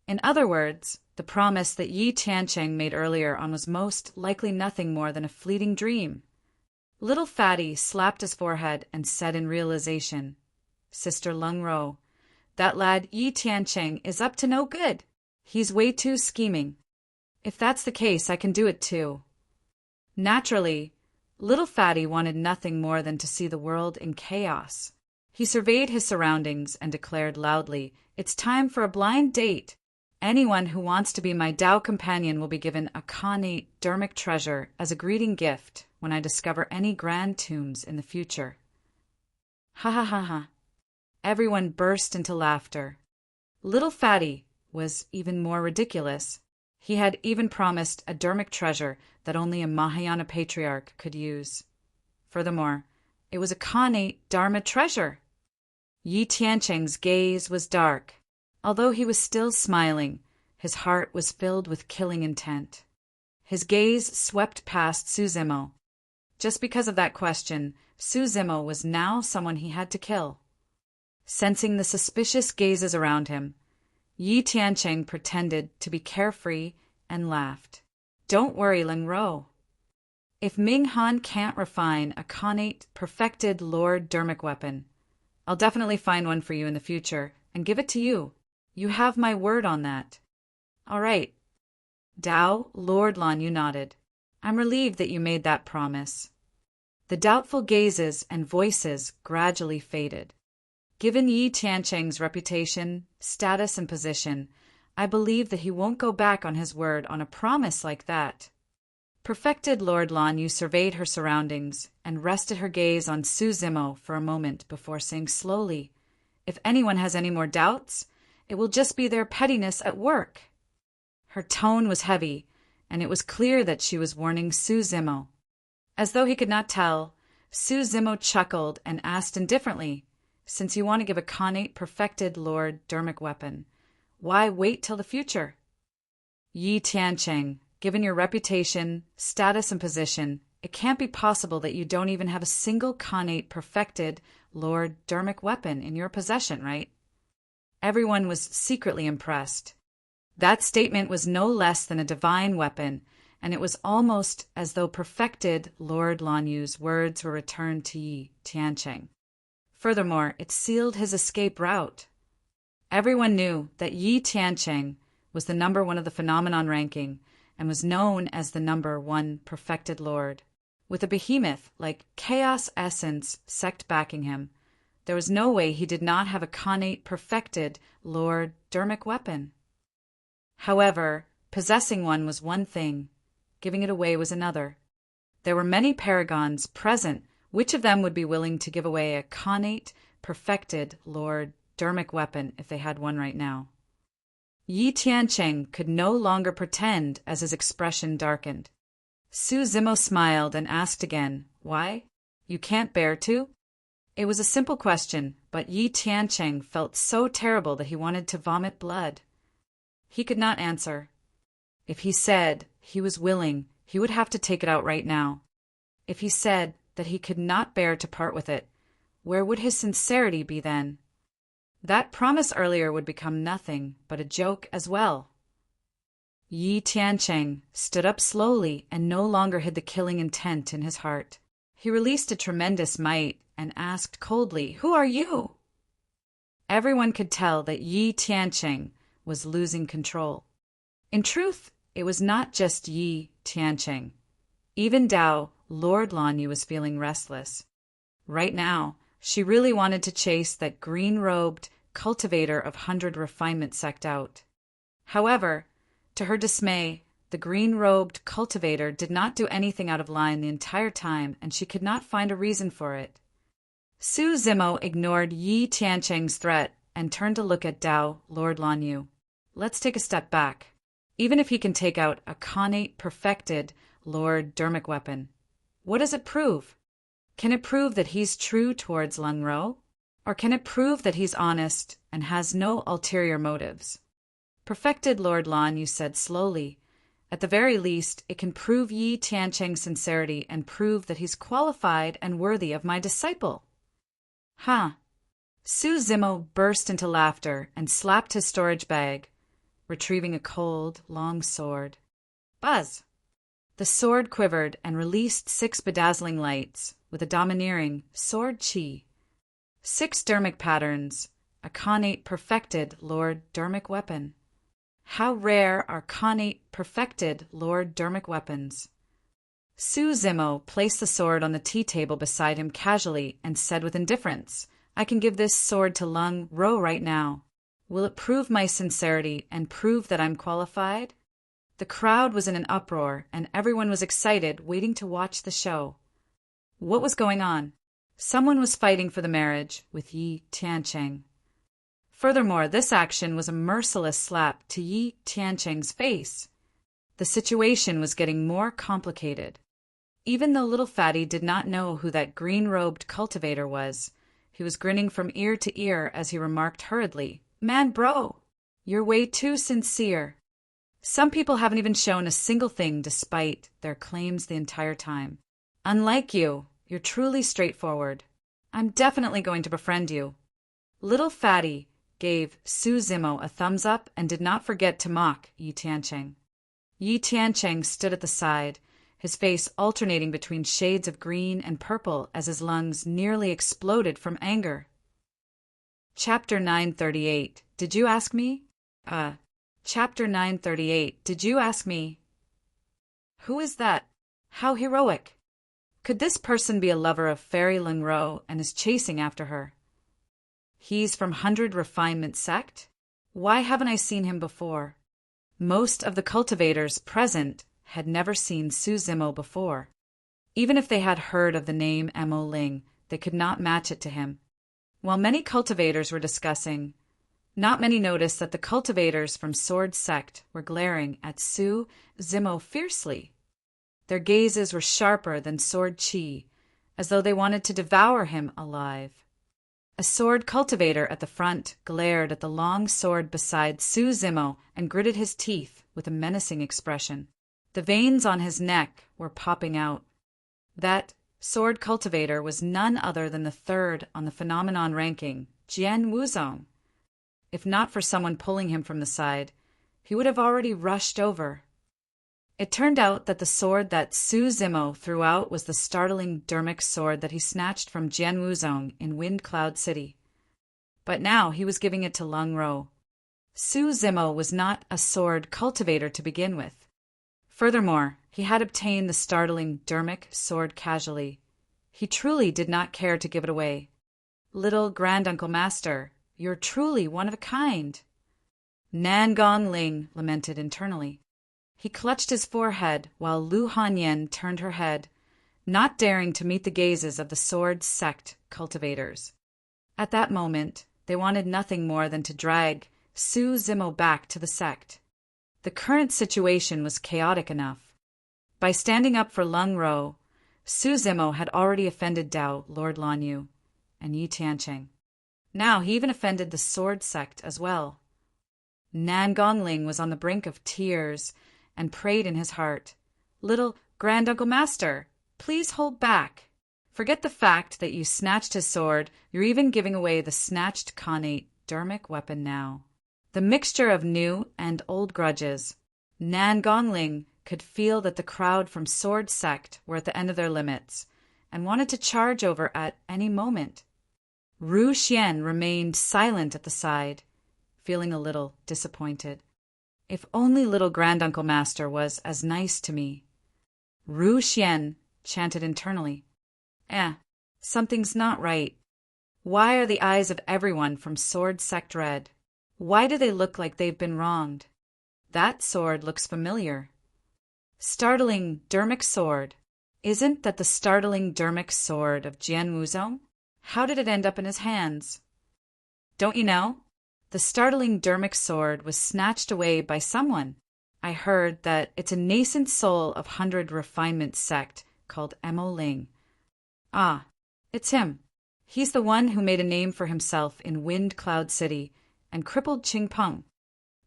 Speaker 1: In other words, the promise that Yi Tiancheng made earlier on was most likely nothing more than a fleeting dream. Little Fatty slapped his forehead and said in realization, Sister Lung Ro, that lad Yi Tiancheng is up to no good. He's way too scheming. If that's the case, I can do it too. Naturally, Little Fatty wanted nothing more than to see the world in chaos. He surveyed his surroundings and declared loudly, It's time for a blind date. Anyone who wants to be my Dao companion will be given a connate dermic treasure as a greeting gift when I discover any grand tombs in the future. Ha ha ha ha. Everyone burst into laughter. Little Fatty was even more ridiculous. He had even promised a dermic treasure that only a Mahayana patriarch could use. Furthermore, it was a connate Dharma treasure. Yi Tiancheng's gaze was dark. Although he was still smiling, his heart was filled with killing intent. His gaze swept past Suzimo. Just because of that question, Suzimo was now someone he had to kill. Sensing the suspicious gazes around him, Yi Tiancheng pretended to be carefree and laughed. Don't worry, Ling Ro. If Ming Han can't refine a connate, perfected Lord Dermic weapon, I'll definitely find one for you in the future and give it to you. You have my word on that. All right. Dao, Lord Lan Yu nodded. I'm relieved that you made that promise. The doubtful gazes and voices gradually faded. Given Yi Tiancheng's reputation, status, and position, I believe that he won't go back on his word on a promise like that. Perfected Lord Lan Yu surveyed her surroundings and rested her gaze on Suzimo for a moment before saying slowly, if anyone has any more doubts, it will just be their pettiness at work. Her tone was heavy, and it was clear that she was warning Suzimo. As though he could not tell, Suzimo chuckled and asked indifferently, since you want to give a connate perfected Lord Dermic weapon, why wait till the future? Yi Tiancheng, given your reputation, status, and position, it can't be possible that you don't even have a single connate perfected Lord Dermic weapon in your possession, right? Everyone was secretly impressed. That statement was no less than a divine weapon, and it was almost as though perfected Lord Lan Yu's words were returned to Yi Tiancheng. Furthermore, it sealed his escape route. Everyone knew that Yi Tiancheng was the number one of the phenomenon ranking and was known as the number one perfected lord. With a behemoth like Chaos Essence sect backing him, there was no way he did not have a connate perfected Lord Dermic weapon. However, possessing one was one thing, giving it away was another. There were many paragons present. Which of them would be willing to give away a connate perfected Lord Dermic weapon if they had one right now? Yi Tiancheng could no longer pretend as his expression darkened. Suzimo smiled and asked again, why? You can't bear to? It was a simple question, but Yi Tiancheng felt so terrible that he wanted to vomit blood. He could not answer. If he said he was willing, he would have to take it out right now. If he said that he could not bear to part with it, where would his sincerity be then? That promise earlier would become nothing but a joke as well. Yi Tiancheng stood up slowly and no longer hid the killing intent in his heart. He released a tremendous might and asked coldly, who are you? Everyone could tell that Yi Tiancheng was losing control. In truth, it was not just Yi Tiancheng. Even Dao, Lord Lan Yu, was feeling restless. Right now, she really wanted to chase that green-robed cultivator of 100 refinement sect out. However, to her dismay, the green-robed cultivator did not do anything out of line the entire time, and she could not find a reason for it. Suzimo ignored Yi Tiancheng's threat and turned to look at Dao, Lord Lan Yu. Let's take a step back. Even if he can take out a connate perfected Lord Dermic weapon, what does it prove? Can it prove that he's true towards Lung Ro? Or can it prove that he's honest and has no ulterior motives? Perfected Lord Lan Yu said slowly, at the very least, it can prove Yi Tiancheng's sincerity and prove that he's qualified and worthy of my disciple. Huh. Suzimo burst into laughter and slapped his storage bag, retrieving a cold, long sword. Buzz! The sword quivered and released 6 bedazzling lights with a domineering sword chi. 6 dermic patterns, a connate perfected Lord Dermic weapon. How rare are connate perfected Lord Dermic weapons. Suzimo placed the sword on the tea table beside him casually and said with indifference, I can give this sword to Lung Ro right now. Will it prove my sincerity and prove that I'm qualified? The crowd was in an uproar, and everyone was excited, waiting to watch the show. What was going on? Someone was fighting for the marriage with Yi Tiancheng. Furthermore, this action was a merciless slap to Yi Tiancheng's face. The situation was getting more complicated. Even though little Fatty did not know who that green-robed cultivator was, he was grinning from ear to ear as he remarked hurriedly, Man, bro, You're way too sincere. Some people haven't even shown a single thing despite their claims the entire time. Unlike you, you're truly straightforward. I'm definitely going to befriend you. Little Fatty gave Su Zimo a thumbs up and did not forget to mock Yi Tiancheng. Yi Tiancheng stood at the side, his face alternating between shades of green and purple as his lungs nearly exploded from anger. Chapter 938. Did you ask me? Chapter 938. Did you ask me? Who is that? How heroic! Could this person be a lover of Fairy Lingro and is chasing after her? He's from 100 Refinement Sect? Why haven't I seen him before? Most of the cultivators present had never seen Su Zimo before. Even if they had heard of the name Mo Ling, they could not match it to him. While many cultivators were discussing, not many noticed that the cultivators from Sword Sect were glaring at Su Zimo fiercely. Their gazes were sharper than sword chi, as though they wanted to devour him alive. A sword cultivator at the front glared at the long sword beside Su Zimo and gritted his teeth with a menacing expression. The veins on his neck were popping out. That sword cultivator was none other than the third on the phenomenon ranking, Jian Wuzong. If not for someone pulling him from the side, he would have already rushed over. It turned out that the sword that Su Zimo threw out was the startling Dermic sword that he snatched from Jian Wuzong in Wind Cloud City. But now he was giving it to Lung Ro. Su Zimo was not a sword cultivator to begin with. Furthermore, he had obtained the startling Dermic sword casually. He truly did not care to give it away. Little Granduncle Master, you're truly one of a kind. Nangong Ling lamented internally. He clutched his forehead while Lu Hanyan turned her head, not daring to meet the gazes of the Sword Sect cultivators. At that moment, they wanted nothing more than to drag Su Zimo back to the sect. The current situation was chaotic enough. By standing up for Lung Ro, Su Zimo had already offended Dao, Lord Lanyu, and Yi Tiancheng. Now he even offended the Sword Sect as well. Nangong Ling was on the brink of tears and prayed in his heart, "Little Granduncle Master, please hold back. Forget the fact that you snatched his sword, you're even giving away the snatched Khanate Dermic weapon now." The mixture of new and old grudges. Nangong Ling could feel that the crowd from Sword Sect were at the end of their limits, and wanted to charge over at any moment. Ru Xian remained silent at the side, feeling a little disappointed. If only little Granduncle Master was as nice to me. Ru Xian chanted internally. Something's not right. Why are the eyes of everyone from Sword Sect red? Why do they look like they've been wronged? That sword looks familiar. Startling Dermic sword. Isn't that the startling Dermic sword of Jian Wuzong? How did it end up in his hands? Don't you know? The startling Dermic sword was snatched away by someone. I heard that it's a nascent soul of 100 Refinement Sect called Mo Ling. Ah, it's him. He's the one who made a name for himself in Wind Cloud City and crippled Qingpeng.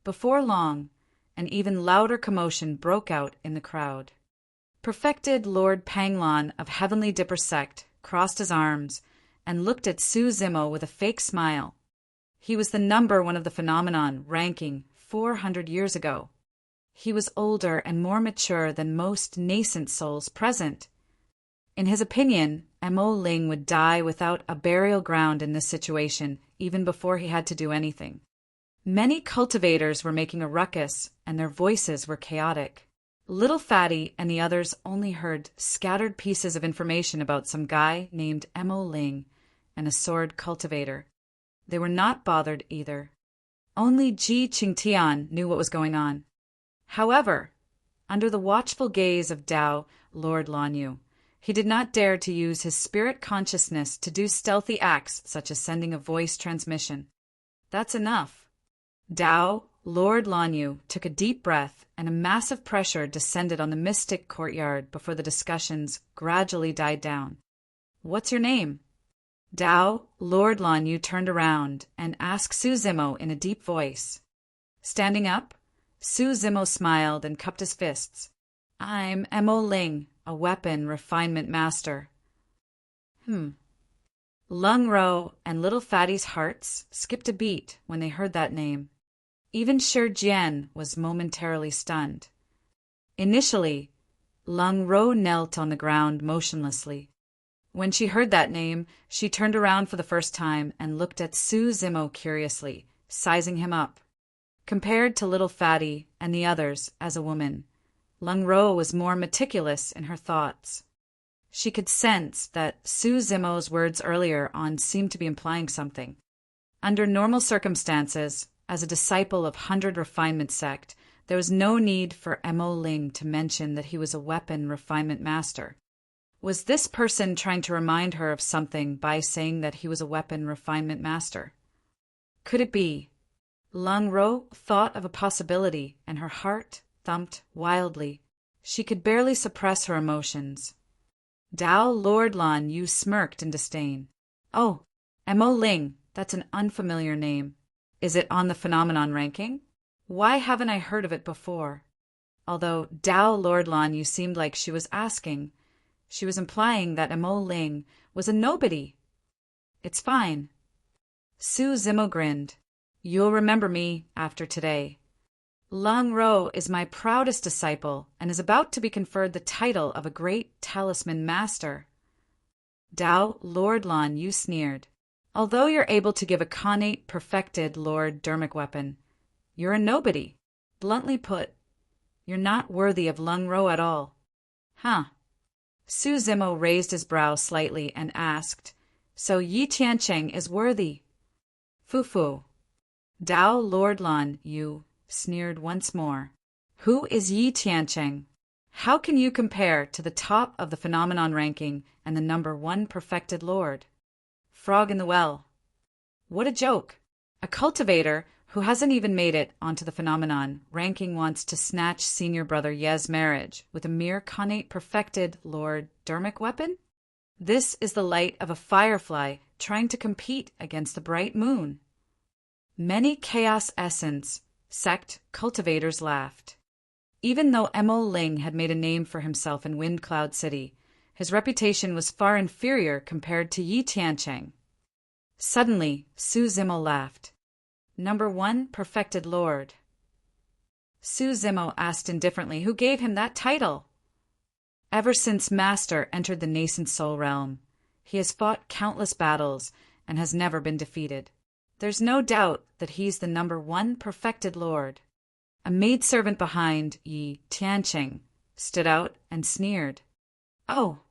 Speaker 1: Before long, an even louder commotion broke out in the crowd. Perfected Lord Panglan of Heavenly Dipper Sect crossed his arms and looked at Su Zimo with a fake smile. He was the number one of the phenomenon, ranking 400 years ago. He was older and more mature than most nascent souls present. In his opinion, Mo Ling would die without a burial ground in this situation, even before he had to do anything. Many cultivators were making a ruckus, and their voices were chaotic. Little Fatty and the others only heard scattered pieces of information about some guy named Mo Ling and a sword cultivator. They were not bothered either. Only Ji Qingtian knew what was going on. However, under the watchful gaze of Dao, Lord Lanyu, he did not dare to use his spirit consciousness to do stealthy acts such as sending a voice transmission. That's enough. Dao, Lord Lanyu, took a deep breath, and a massive pressure descended on the mystic courtyard before the discussions gradually died down. "What's your name?" Dao, Lord Lanyu turned around and asked Su Zimo in a deep voice. Standing up, Su Zimo smiled and cupped his fists. I'm Mo Ling, a weapon refinement master. Lung Ro and little Fatty's hearts skipped a beat when they heard that name. Even Shi Jian was momentarily stunned. Initially, Lung Ro knelt on the ground motionlessly. When she heard that name, she turned around for the first time and looked at Su Zimo curiously, sizing him up. Compared to little Fatty and the others as a woman, Lung Ro was more meticulous in her thoughts. She could sense that Su Zimo's words earlier on seemed to be implying something. Under normal circumstances, as a disciple of 100 Refinement Sect, there was no need for Mo Ling to mention that he was a weapon refinement master. Was this person trying to remind her of something by saying that he was a weapon refinement master? Could it be? Lung Ro thought of a possibility, and her heart thumped wildly. She could barely suppress her emotions. Dao Lord Lan Yu smirked in disdain. Oh, Mo Ling, that's an unfamiliar name. Is it on the phenomenon ranking? Why haven't I heard of it before? Although Dao Lord Lan Yu seemed like she was asking, she was implying that Mo Ling was a nobody. It's fine. Su Zimo grinned. You'll remember me after today. Lung Ro is my proudest disciple and is about to be conferred the title of a great talisman master. Dao Lord Lan Yu sneered. Although you're able to give a connate perfected Lord Dermic weapon, you're a nobody. Bluntly put, you're not worthy of Lung Ro at all. Huh. Su Zimo raised his brow slightly and asked, So Yi Tiancheng is worthy? Fu. Dao Lord Lan Yu sneered once more. Who is Yi Tiancheng? How can you compare to the top of the phenomenon ranking and the number 1 perfected lord? Frog in the well. What a joke. A cultivator who hasn't even made it onto the phenomenon ranking wants to snatch senior brother Ye's marriage with a mere connate perfected Lord Dermic weapon? This is the light of a firefly trying to compete against the bright moon. Many Chaos Essence sect cultivators laughed. Even though Mo Ling had made a name for himself in Wind Cloud City, his reputation was far inferior compared to Yi Tiancheng. Suddenly, Su Zimo laughed. Number 1 perfected lord. Su Zimo asked indifferently who gave him that title. Ever since Master entered the nascent soul realm, he has fought countless battles and has never been defeated. There's no doubt that he's the number 1 perfected lord. A maidservant behind Yi Tiancheng stood out and sneered. Oh,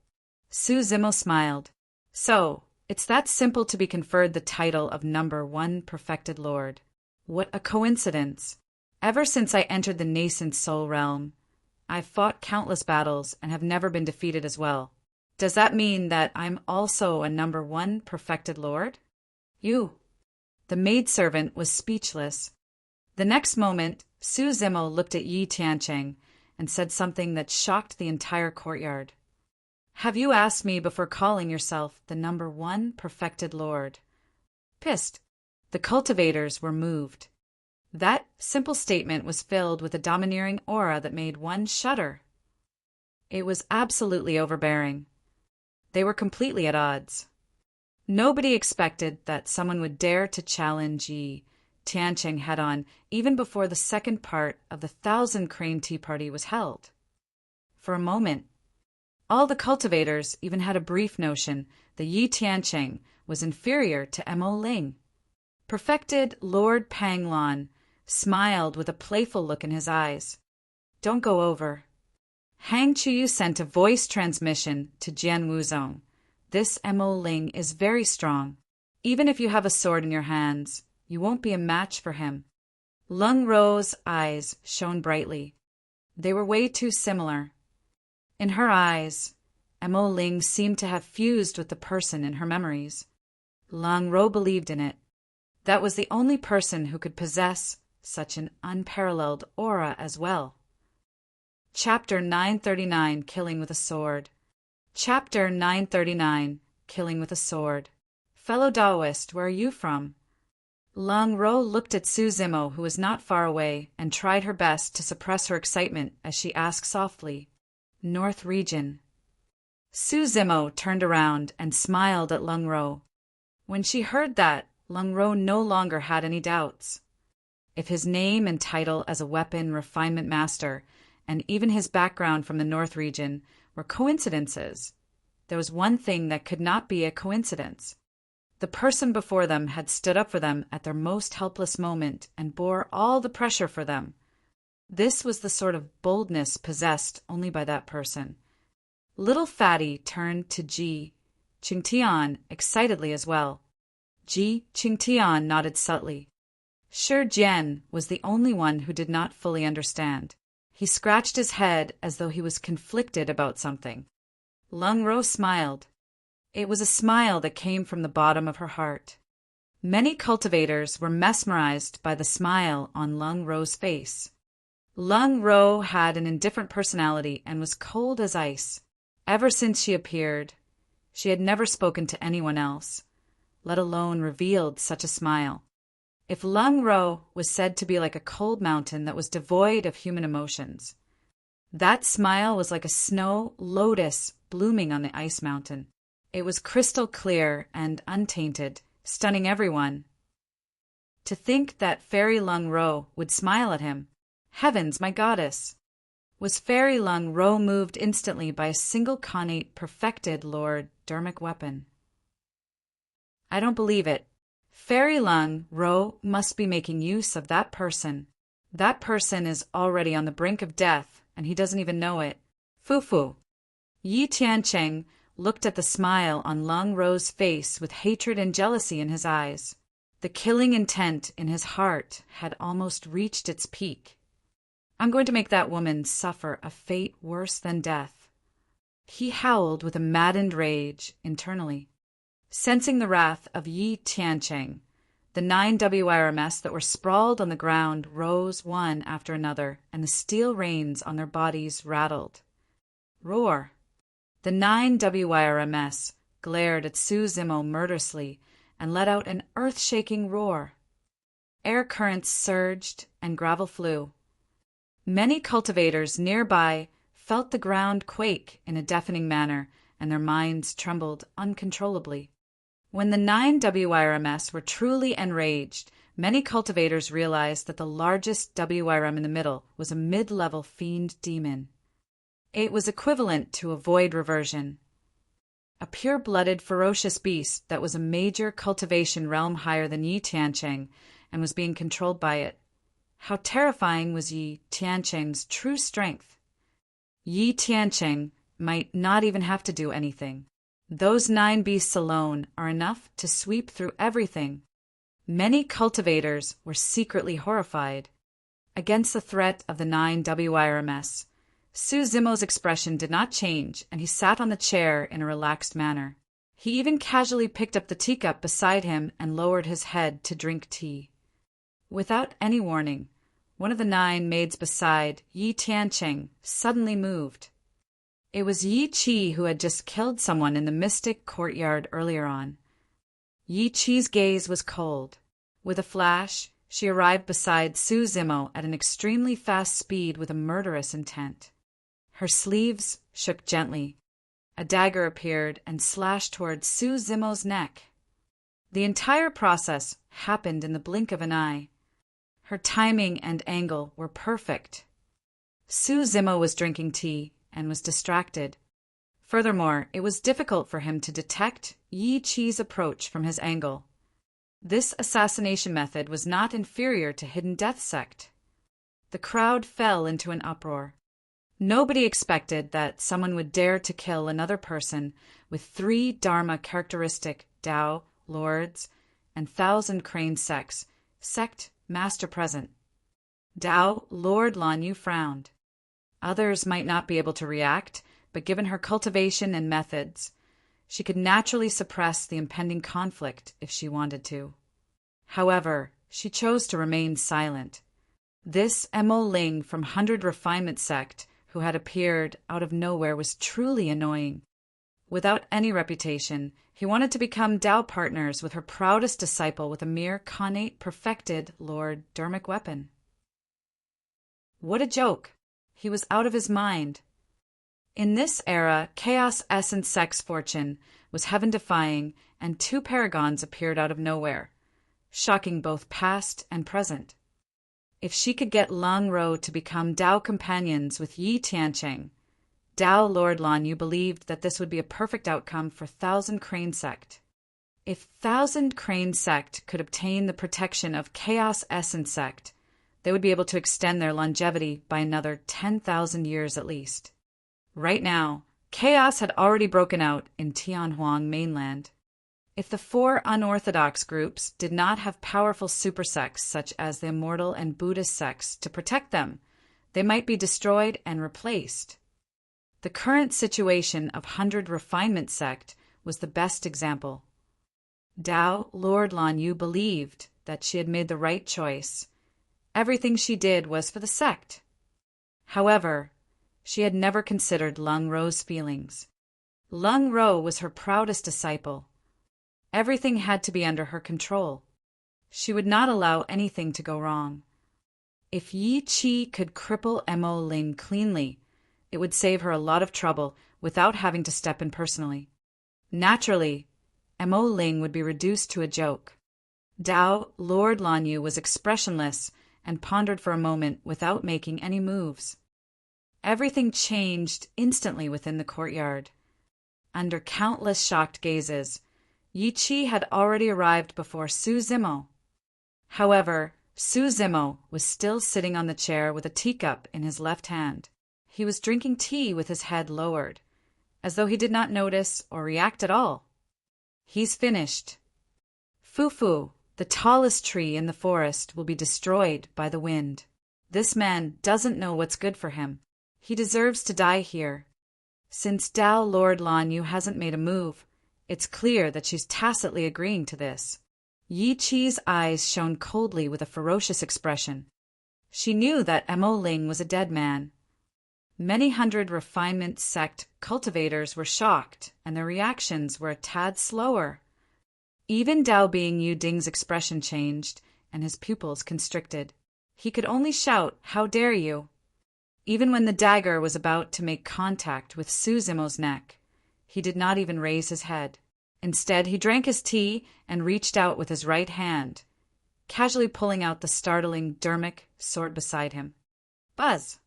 Speaker 1: Su Zimo smiled. So, it's that simple to be conferred the title of number 1 perfected lord. What a coincidence. Ever since I entered the nascent soul realm, I've fought countless battles and have never been defeated as well. Does that mean that I'm also a number 1 perfected lord? You. The maidservant was speechless. The next moment, Su Zimo looked at Yi Tiancheng and said something that shocked the entire courtyard. Have you asked me before calling yourself the number 1 perfected lord? Pissed. The cultivators were moved. That simple statement was filled with a domineering aura that made one shudder. It was absolutely overbearing. They were completely at odds. Nobody expected that someone would dare to challenge Yi Tiancheng head-on even before the second part of the 1,000 Crane Tea Party was held. For a moment, all the cultivators even had a brief notion that Yi Tiancheng was inferior to Mo Ling. Perfected Lord Panglan smiled with a playful look in his eyes. Don't go over. Hang Chuyu sent a voice transmission to Jian Wuzong. This Mo Ling is very strong. Even if you have a sword in your hands, you won't be a match for him. Lung Ro's eyes shone brightly. They were way too similar. In her eyes, Mo Ling seemed to have fused with the person in her memories. Lung Ro believed in it. That was the only person who could possess such an unparalleled aura as well. Chapter 939, Killing with a Sword. Chapter 939, Killing with a Sword. Fellow Taoist, where are you from? Lang Ro looked at Su Zimo, who was not far away, and tried her best to suppress her excitement as she asked softly, "North region." Su Zimo turned around and smiled at Lang Ro. When she heard that, Lang Ro no longer had any doubts. If his name and title as a weapon refinement master, and even his background from the North region, were coincidences, there was one thing that could not be a coincidence. The person before them had stood up for them at their most helpless moment and bore all the pressure for them. This was the sort of boldness possessed only by that person. Little Fatty turned to Ji Qingtian excitedly as well. Ji Qingtian nodded subtly. Shi Jian was the only one who did not fully understand. He scratched his head as though he was conflicted about something. Lang Ro smiled. It was a smile that came from the bottom of her heart. Many cultivators were mesmerized by the smile on Lang Ro's face. Lang Ro had an indifferent personality and was cold as ice. Ever since she appeared, she had never spoken to anyone else, let alone revealed such a smile. If Lang Ro was said to be like a cold mountain that was devoid of human emotions, that smile was like a snow lotus blooming on the ice mountain. It was crystal clear and untainted, stunning everyone. To think that Fairy Lang Ro would smile at him. Heavens, my goddess! Was Fairy Lang Ro moved instantly by a single connate perfected Lord Dermic weapon? I don't believe it. Fairy Lang Ro must be making use of that person. That person is already on the brink of death, and he doesn't even know it. Fu. Yi Tiancheng looked at the smile on Lang Ro's face with hatred and jealousy in his eyes. The killing intent in his heart had almost reached its peak. I'm going to make that woman suffer a fate worse than death. He howled with a maddened rage internally. Sensing the wrath of Yi Tiancheng, the 9 WIRMS that were sprawled on the ground rose one after another, and the steel reins on their bodies rattled. Roar! The 9 WIRMS glared at Su Zimo murderously and let out an earth-shaking roar. Air currents surged and gravel flew. Many cultivators nearby felt the ground quake in a deafening manner, and their minds trembled uncontrollably. When the 9 WIRMS were truly enraged, many cultivators realized that the largest WIRM in the middle was a mid-level fiend demon. It was equivalent to a void reversion, a pure-blooded, ferocious beast that was a major cultivation realm higher than Yi Tiancheng and was being controlled by it. How terrifying was Yi Tiancheng's true strength! Yi Tiancheng might not even have to do anything. Those 9 beasts alone are enough to sweep through everything. Many cultivators were secretly horrified. Against the threat of the 9 WIRMS, Su Zimo's expression did not change, and he sat on the chair in a relaxed manner. He even casually picked up the teacup beside him and lowered his head to drink tea. Without any warning, one of the 9 maids beside Yi Tiancheng suddenly moved. It was Yi Qi who had just killed someone in the mystic courtyard earlier on. Yi Qi's gaze was cold. With a flash, she arrived beside Su Zimo at an extremely fast speed with a murderous intent. Her sleeves shook gently. A dagger appeared and slashed towards Su Zimo's neck. The entire process happened in the blink of an eye. Her timing and angle were perfect. Su Zimo was drinking tea and was distracted. Furthermore, it was difficult for him to detect Yi Qi's approach from his angle. This assassination method was not inferior to Hidden Death Sect. The crowd fell into an uproar. Nobody expected that someone would dare to kill another person with 3 Dharma characteristic Tao, Lords, and 1,000 Crane sects, sect master present. Tao, Lord Lan Yu frowned. Others might not be able to react, but given her cultivation and methods, she could naturally suppress the impending conflict if she wanted to. However, she chose to remain silent. This Mo Ling from 100 Refinement Sect, who had appeared out of nowhere, was truly annoying. Without any reputation, he wanted to become Tao partners with her proudest disciple with a mere connate perfected Lord Dermic weapon. What a joke! He was out of his mind. In this era, chaos essence sex fortune was heaven-defying, and two paragons appeared out of nowhere, shocking both past and present. If she could get Lang Ro to become Tao companions with Yi Tiancheng, Tao Lord Lan Yu believed that this would be a perfect outcome for Thousand Crane Sect. If Thousand Crane Sect could obtain the protection of Chaos Essence Sect, they would be able to extend their longevity by another 10,000 years at least. Right now, chaos had already broken out in Tianhuang mainland. If the four unorthodox groups did not have powerful super sects such as the Immortal and Buddhist sects to protect them, they might be destroyed and replaced. The current situation of 100 Refinement Sect was the best example. Tao Lord Lan Yu believed that she had made the right choice. Everything she did was for the sect. However, she had never considered Lang Ro's feelings. Lang Ro was her proudest disciple. Everything had to be under her control. She would not allow anything to go wrong. If Yi Qi could cripple Mo Ling cleanly, it would save her a lot of trouble without having to step in personally. Naturally, Mo Ling would be reduced to a joke. Tao Lord Lan Yu was expressionless and pondered for a moment without making any moves. Everything changed instantly within the courtyard. Under countless shocked gazes, Yi Qi had already arrived before Su Zimo. However, Su Zimo was still sitting on the chair with a teacup in his left hand. He was drinking tea with his head lowered, as though he did not notice or react at all. He's finished. Fufu, the tallest tree in the forest, will be destroyed by the wind. This man doesn't know what's good for him. He deserves to die here. Since Tao Lord Lan Yu hasn't made a move, it's clear that she's tacitly agreeing to this. Yi Qi's eyes shone coldly with a ferocious expression. She knew that Mo Ling was a dead man. Many hundred Refinement Sect cultivators were shocked, and their reactions were a tad slower. Even Dao Bing Yu Ding's expression changed, and his pupils constricted. He could only shout, "How dare you!" Even when the dagger was about to make contact with Su Zimo's neck, he did not even raise his head. Instead, he drank his tea and reached out with his right hand, casually pulling out the startling Dermic sword beside him. Buzz!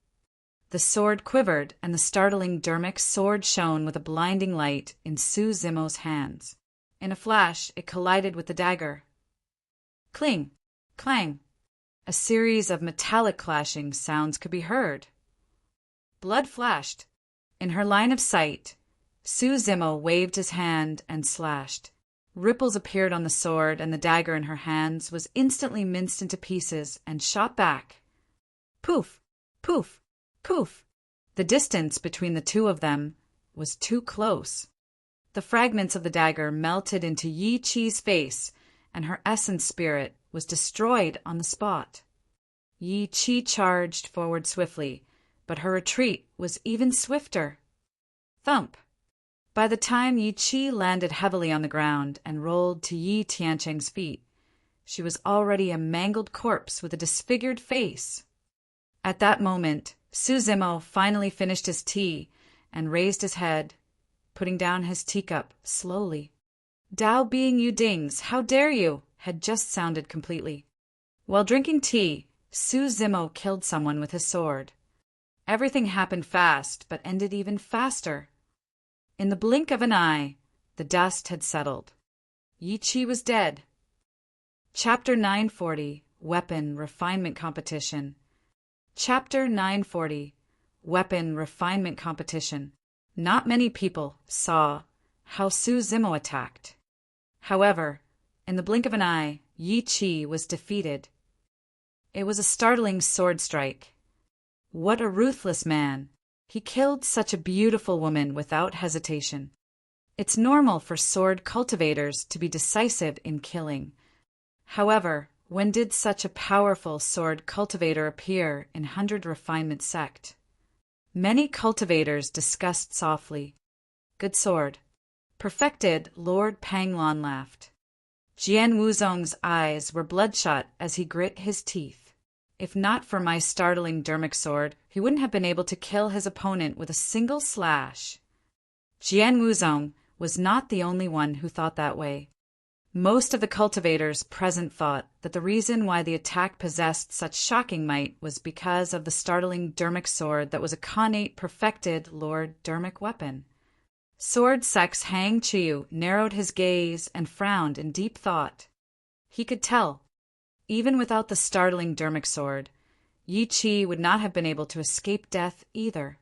Speaker 1: The sword quivered, and the startling Dermic sword shone with a blinding light in Su Zimo's hands. In a flash, it collided with the dagger. Cling! Clang! A series of metallic clashing sounds could be heard. Blood flashed. In her line of sight, Su Zimo waved his hand and slashed. Ripples appeared on the sword, and the dagger in her hands was instantly minced into pieces and shot back. Poof! Poof! Poof! The distance between the two of them was too close. The fragments of the dagger melted into Yi Qi's face, and her essence spirit was destroyed on the spot. Yi Qi charged forward swiftly, but her retreat was even swifter. Thump! By the time Yi Qi landed heavily on the ground and rolled to Yi Tiancheng's feet, she was already a mangled corpse with a disfigured face. At that moment, Su Zimo finally finished his tea and raised his head, putting down his teacup slowly. Dao Bing Yu Ding's "How dare you!" had just sounded completely. While drinking tea, Su Zimo killed someone with his sword. Everything happened fast, but ended even faster. In the blink of an eye, the dust had settled. Yi Qi was dead. Chapter 940, Weapon Refinement Competition. Chapter 940, Weapon Refinement Competition. Not many people saw how Su Zimo attacked. However, in the blink of an eye, Yi Qi was defeated. It was a startling sword strike. What a ruthless man! He killed such a beautiful woman without hesitation. It's normal for sword cultivators to be decisive in killing. However, when did such a powerful sword cultivator appear in 100 Refinement Sect? Many cultivators discussed softly. Good sword, Perfected Lord Panglon laughed. Jian Wuzong's eyes were bloodshot as he grit his teeth. If not for my startling dermic sword, he wouldn't have been able to kill his opponent with a single slash. Jian Wuzong was not the only one who thought that way. Most of the cultivators present thought that the reason why the attack possessed such shocking might was because of the startling dermic sword that was a connate perfected Lord dermic weapon. Sword Sex Hang Chiu narrowed his gaze and frowned in deep thought. He could tell, even without the startling dermic sword, Yi Qi would not have been able to escape death either.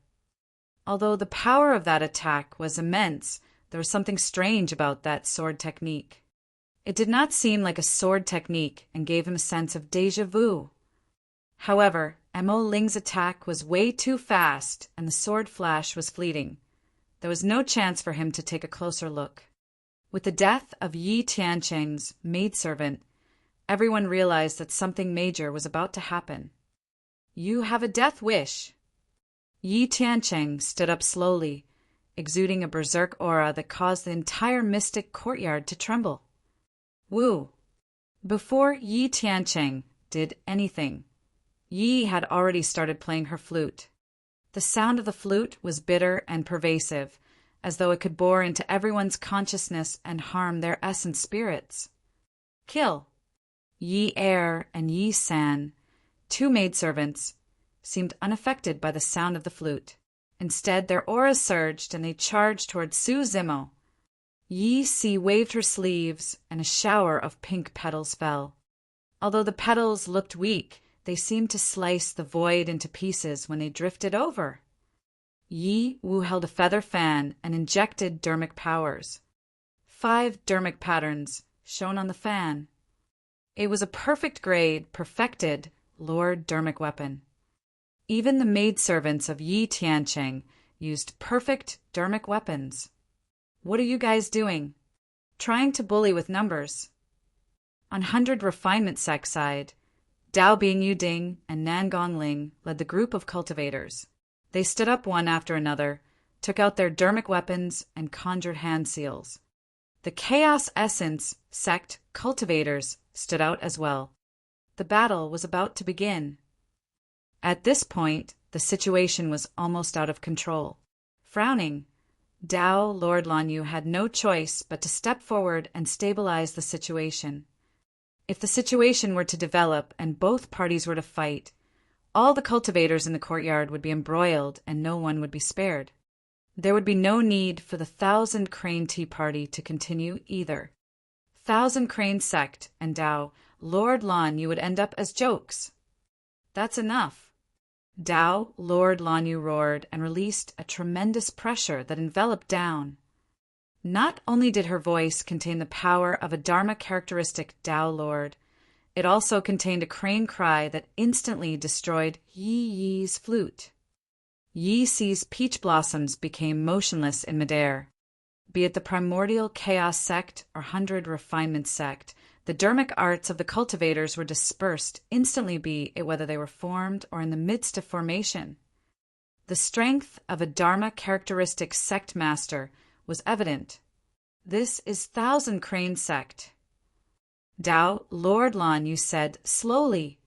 Speaker 1: Although the power of that attack was immense, there was something strange about that sword technique. It did not seem like a sword technique and gave him a sense of déjà vu. However, Mo Ling's attack was way too fast and the sword flash was fleeting. There was no chance for him to take a closer look. With the death of Yi Tiancheng's maidservant, everyone realized that something major was about to happen. You have a death wish. Yi Tiancheng stood up slowly, exuding a berserk aura that caused the entire mystic courtyard to tremble. Wu. Before Yi Tiancheng did anything, Yi had already started playing her flute. The sound of the flute was bitter and pervasive, as though it could bore into everyone's consciousness and harm their essence spirits. Kill. Yi Er and Yi San, two maidservants, seemed unaffected by the sound of the flute. Instead, their auras surged and they charged toward Su Zimo. Yi Si waved her sleeves, and a shower of pink petals fell. Although the petals looked weak, they seemed to slice the void into pieces when they drifted over. Yi Wu held a feather fan and injected dermic powers. 5 dermic patterns shone on the fan. It was a perfect grade, perfected Lord dermic weapon. Even the maidservants of Yi Tiancheng used perfect dermic weapons. What are you guys doing? Trying to bully with numbers. On 100 Refinement Sect side, Dao Bing Yuding and Nan Gongling led the group of cultivators. They stood up one after another, took out their dermic weapons, and conjured hand seals. The Chaos Essence Sect cultivators stood out as well. The battle was about to begin. At this point, the situation was almost out of control. Frowning, Dao Lord Lanyu had no choice but to step forward and stabilize the situation. If the situation were to develop and both parties were to fight, all the cultivators in the courtyard would be embroiled and no one would be spared. There would be no need for the 1,000 Crane Tea Party to continue either. 1,000 Crane Sect and Dao Lord Lanyu would end up as jokes. That's enough. Dao Lord Lanyu roared and released a tremendous pressure that enveloped down. Not only did her voice contain the power of a Dharma characteristic Dao Lord, it also contained a crane cry that instantly destroyed Yi Yi's flute. Yi Si's peach blossoms became motionless in midair. Be it the primordial chaos sect or 100 refinement sect, the dermic arts of the cultivators were dispersed instantly, be it whether they were formed or in the midst of formation. The strength of a Dharma characteristic sect master was evident. This is 1,000 Crane Sect. Dao Lord Lan, you said slowly,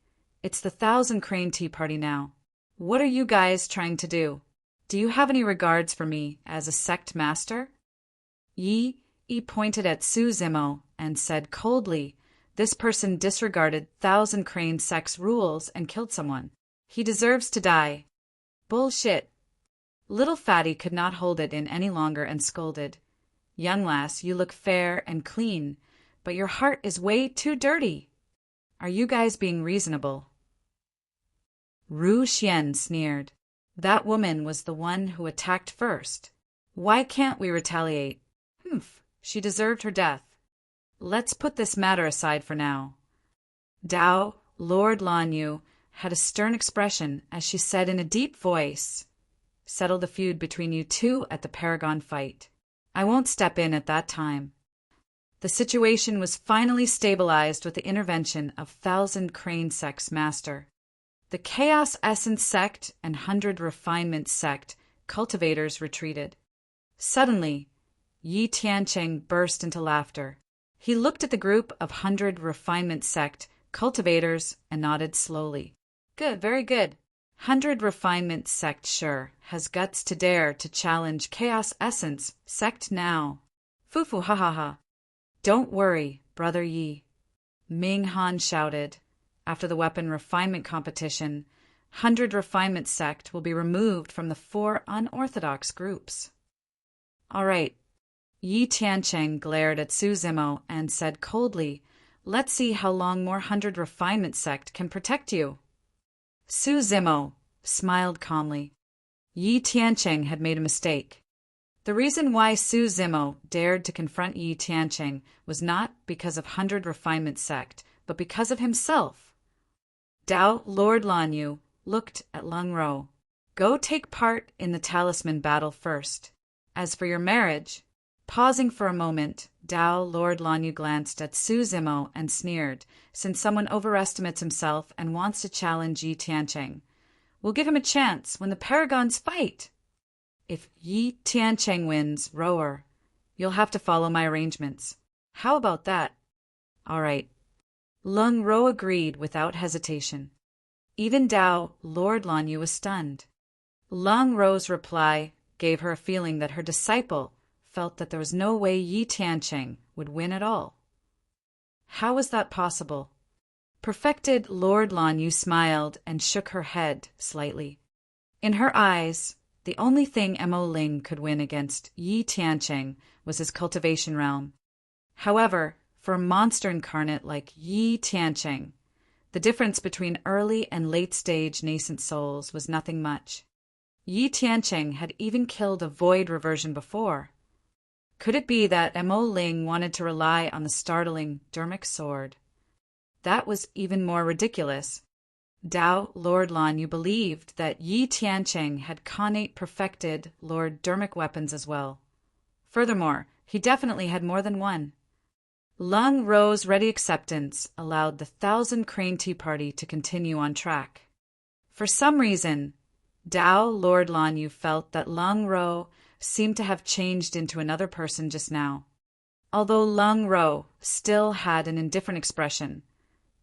Speaker 1: it's the 1,000 Crane Tea Party now. What are you guys trying to do? Do you have any regards for me as a sect master? Yi pointed at Su Zimo and said coldly, this person disregarded 1,000 Crane Sect's rules and killed someone. He deserves to die. Bullshit. Little Fatty could not hold it in any longer and scolded. Young lass, you look fair and clean, but your heart is way too dirty. Are you guys being reasonable? Ru Xian sneered. That woman was the one who attacked first. Why can't we retaliate? Humph, she deserved her death. Let's put this matter aside for now. Dao, Lord Lanyu, had a stern expression as she said in a deep voice, settle the feud between you two at the Paragon fight. I won't step in at that time. The situation was finally stabilized with the intervention of 1,000 Crane Sect's master. The Chaos Essence Sect and 100 Refinement Sect cultivators retreated. Suddenly, Yi Tianqing burst into laughter. He looked at the group of 100 Refinement Sect cultivators and nodded slowly. Good, very good. 100 Refinement Sect sure has guts to dare to challenge Chaos Essence Sect now. Fufu ha ha ha. Don't worry, Brother Yi. Ming Han shouted. After the weapon refinement competition, 100 Refinement Sect will be removed from the 4 unorthodox groups. All right. Yi Tianqing glared at Su Zimo and said coldly, let's see how long more 100 Refinement Sect can protect you. Su Zimo smiled calmly. Yi Tianqing had made a mistake. The reason why Su Zimo dared to confront Yi Tianqing was not because of 100 Refinement Sect, but because of himself. Dao Lord Lanyu looked at Lung Ro. Go take part in the talisman battle first. As for your marriage... Pausing for a moment, Dao Lord Lanyu glanced at Su Zimo and sneered, since someone overestimates himself and wants to challenge Yi Tianqing. We'll give him a chance when the paragons fight. If Yi Tianqing wins, Rower, you'll have to follow my arrangements. How about that? All right. Lung Ro agreed without hesitation. Even Dao Lord Lanyu was stunned. Lung Ro's reply gave her a feeling that her disciple felt that there was no way Yi Tianqing would win at all. How was that possible? Perfected Lord Lanyu smiled and shook her head slightly. In her eyes, the only thing Mo Ling could win against Yi Tianqing was his cultivation realm. However, for a monster incarnate like Yi Tianqing, the difference between early and late-stage nascent souls was nothing much. Yi Tianqing had even killed a void reversion before. Could it be that Mo Ling wanted to rely on the startling Dermic sword? That was even more ridiculous. Dao Lord Lanyu believed that Yi Tianqing had connate perfected Lord Dermic weapons as well. Furthermore, he definitely had more than one. Lung Ro's ready acceptance allowed the 1,000 Crane Tea Party to continue on track. For some reason, Dao Lord Lanyu felt that Lung Ro seemed to have changed into another person just now. Although Lung Ro still had an indifferent expression,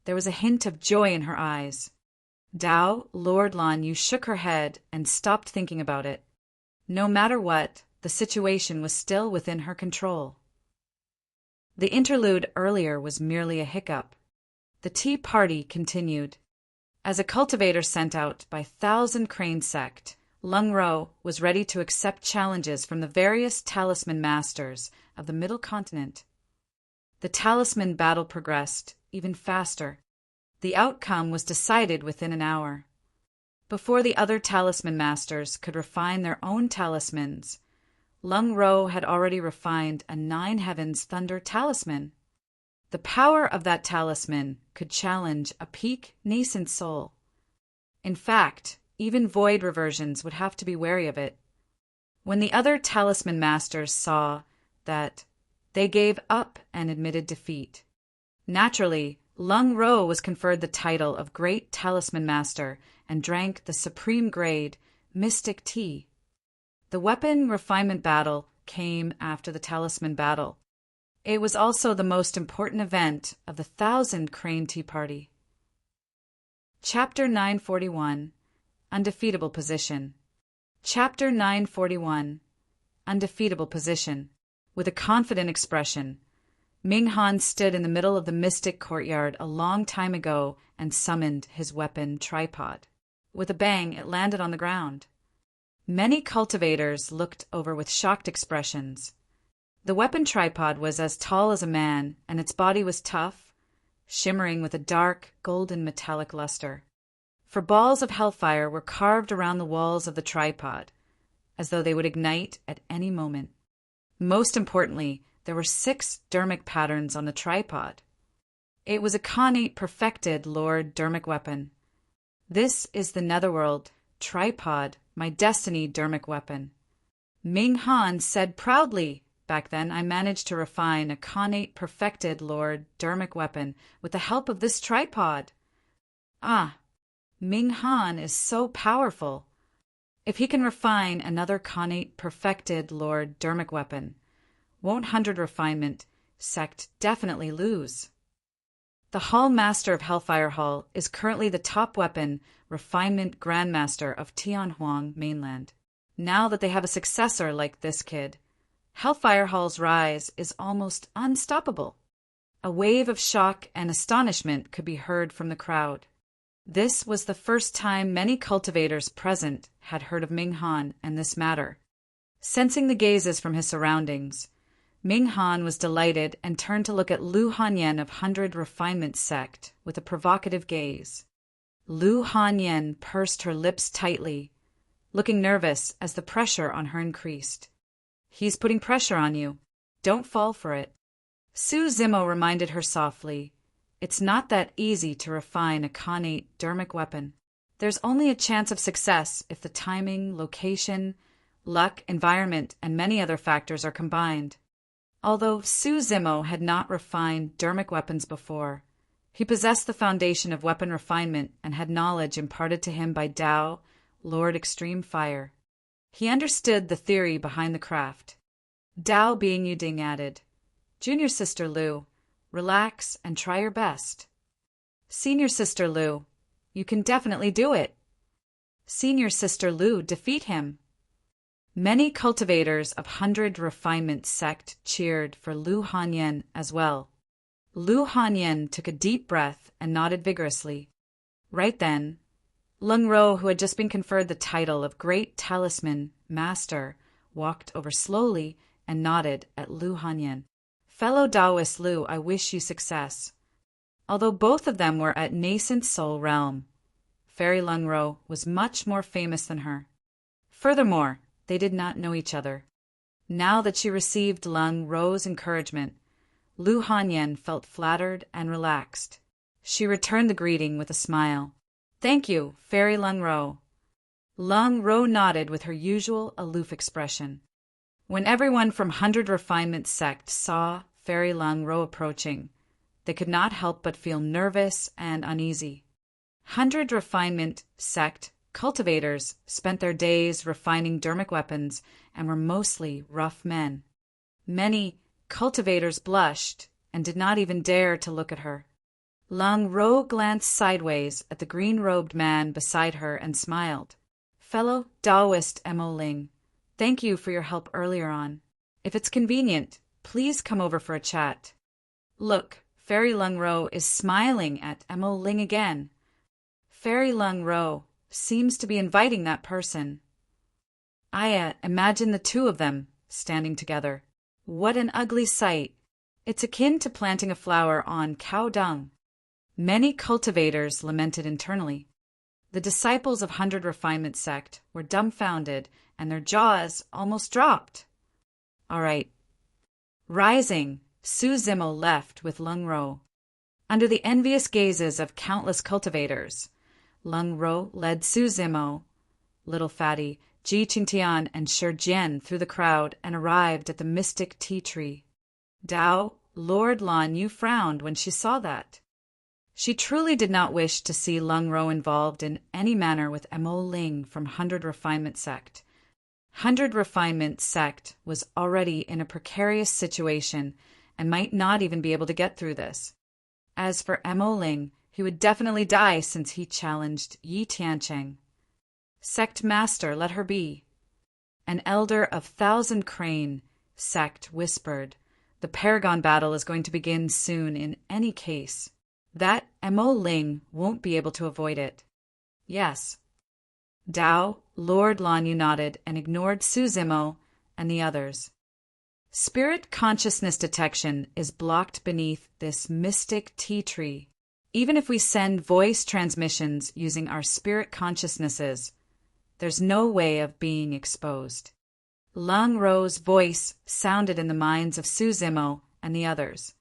Speaker 1: there was a hint of joy in her eyes. Dao Lord Lanyu shook her head and stopped thinking about it. No matter what, the situation was still within her control. The interlude earlier was merely a hiccup. The tea party continued. As a cultivator sent out by 1,000 Crane Sect, Lung Ro was ready to accept challenges from the various talisman masters of the Middle Continent. The talisman battle progressed even faster. The outcome was decided within an hour. Before the other talisman masters could refine their own talismans, Lung Ro had already refined a 9 Heavens Thunder talisman. The power of that talisman could challenge a peak nascent soul. In fact, even void reversions would have to be wary of it. When the other talisman masters saw that, they gave up and admitted defeat. Naturally, Lung Ro was conferred the title of Great Talisman Master and drank the supreme grade Mystic Tea. The weapon refinement battle came after the talisman battle. It was also the most important event of the 1,000 Crane Tea Party. Chapter 941 Undefeatable Position. Chapter 941 Undefeatable Position. With a confident expression, Ming Han stood in the middle of the mystic courtyard a long time ago and summoned his weapon tripod. With a bang, it landed on the ground. Many cultivators looked over with shocked expressions. The weapon tripod was as tall as a man, and its body was tough, shimmering with a dark, golden metallic luster. For balls of hellfire were carved around the walls of the tripod, as though they would ignite at any moment. Most importantly, there were 6 Dermic patterns on the tripod. It was a connate perfected Lord Dermic weapon. This is the Netherworld tripod, my destiny Dermic weapon. Ming Han said proudly, back then I managed to refine a connate perfected Lord Dermic weapon with the help of this tripod. Ah, Ming Han is so powerful. If he can refine another connate perfected Lord Dermic weapon, Won't 100 Refinement sect definitely lose? The Hall Master of Hellfire Hall is currently the top weapon refinement grandmaster of Tianhuang mainland. Now that they have a successor like this kid, Hellfire Hall's rise is almost unstoppable. A wave of shock and astonishment could be heard from the crowd. This was the first time many cultivators present had heard of Ming Han and this matter. Sensing the gazes from his surroundings, Ming Han was delighted and turned to look at Lu Hanyan of 100 Refinement sect with a provocative gaze. Lu Hanyan pursed her lips tightly, looking nervous as the pressure on her increased. He's putting pressure on you. Don't fall for it. Su Zimo reminded her softly, it's not that easy to refine a Khanate dermic weapon. There's only a chance of success if the timing, location, luck, environment, and many other factors are combined. Although Su Zimo had not refined dermic weapons before, he possessed the foundation of weapon refinement and had knowledge imparted to him by Tao, Lord Extreme Fire. He understood the theory behind the craft. Tao being Yuding added, Junior Sister Lu, relax and try your best. Senior Sister Lu, you can definitely do it. Senior Sister Lu, defeat him. Many cultivators of 100 Refinement sect cheered for Lu Hanyan as well. Lu Hanyan took a deep breath and nodded vigorously. Right then, Lung Ro, who had just been conferred the title of Great Talisman Master, walked over slowly and nodded at Lu Hanyan. Fellow Taoist Lu, I wish you success. Although both of them were at nascent soul realm, Fairy Lung Ro was much more famous than her. Furthermore, they did not know each other. Now that she received Lung Ro's encouragement, Lu Hanyan felt flattered and relaxed. She returned the greeting with a smile. Thank you, Fairy Lung Ro. Lung Ro nodded with her usual aloof expression. When everyone from 100 Refinement sect saw Fairy Lung Ro approaching, they could not help but feel nervous and uneasy. 100 Refinement sect cultivators spent their days refining dermic weapons and were mostly rough men. Many cultivators blushed and did not even dare to look at her. Lung Ro glanced sideways at the green-robed man beside her and smiled. Fellow Taoist Mo Ling, thank you for your help earlier on. If it's convenient, please come over for a chat. Look, Fairy Lung Ro is smiling at Mo Ling again. Fairy Lung Ro seems to be inviting that person. I imagine the two of them standing together. What an ugly sight. It's akin to planting a flower on cow dung. Many cultivators lamented internally. The disciples of 100 Refinement sect were dumbfounded and their jaws almost dropped. All right. Rising, Su Zimo left with Lung Ro. Under the envious gazes of countless cultivators, Lung Ro led Su Zimo, Little Fatty, Ji Qingtian, and Shi Jian through the crowd and arrived at the mystic tea tree. Tao, Lord Lan Yu frowned when she saw that. She truly did not wish to see Lung Ro involved in any manner with Mo Ling from 100 Refinement sect. 100 Refinement sect was already in a precarious situation and might not even be able to get through this. As for Mo Ling, he would definitely die since he challenged Yi Tiancheng. Sect Master, let her be. An elder of Thousand Crane sect whispered, the Paragon battle is going to begin soon in any case. That Mo Ling won't be able to avoid it. Yes. Tao, Lord Lan Yu nodded and ignored Su Zimo and the others. Spirit consciousness detection is blocked beneath this mystic tea tree. Even if we send voice transmissions using our spirit consciousnesses, there's no way of being exposed. Lung Ro's voice sounded in the minds of Su Zimo and the others.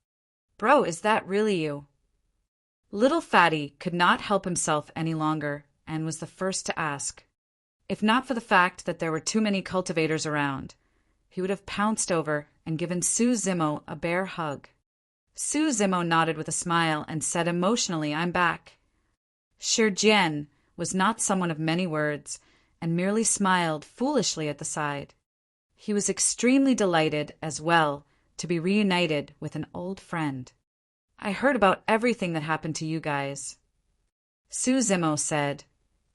Speaker 1: Bro, is that really you? Little Fatty could not help himself any longer and was the first to ask. If not for the fact that there were too many cultivators around, he would have pounced over and given Su Zimo a bear hug. Su Zimo nodded with a smile and said emotionally, I'm back. Shi Jian was not someone of many words and merely smiled foolishly at the side. He was extremely delighted as well to be reunited with an old friend. I heard about everything that happened to you guys. Su Zimo said,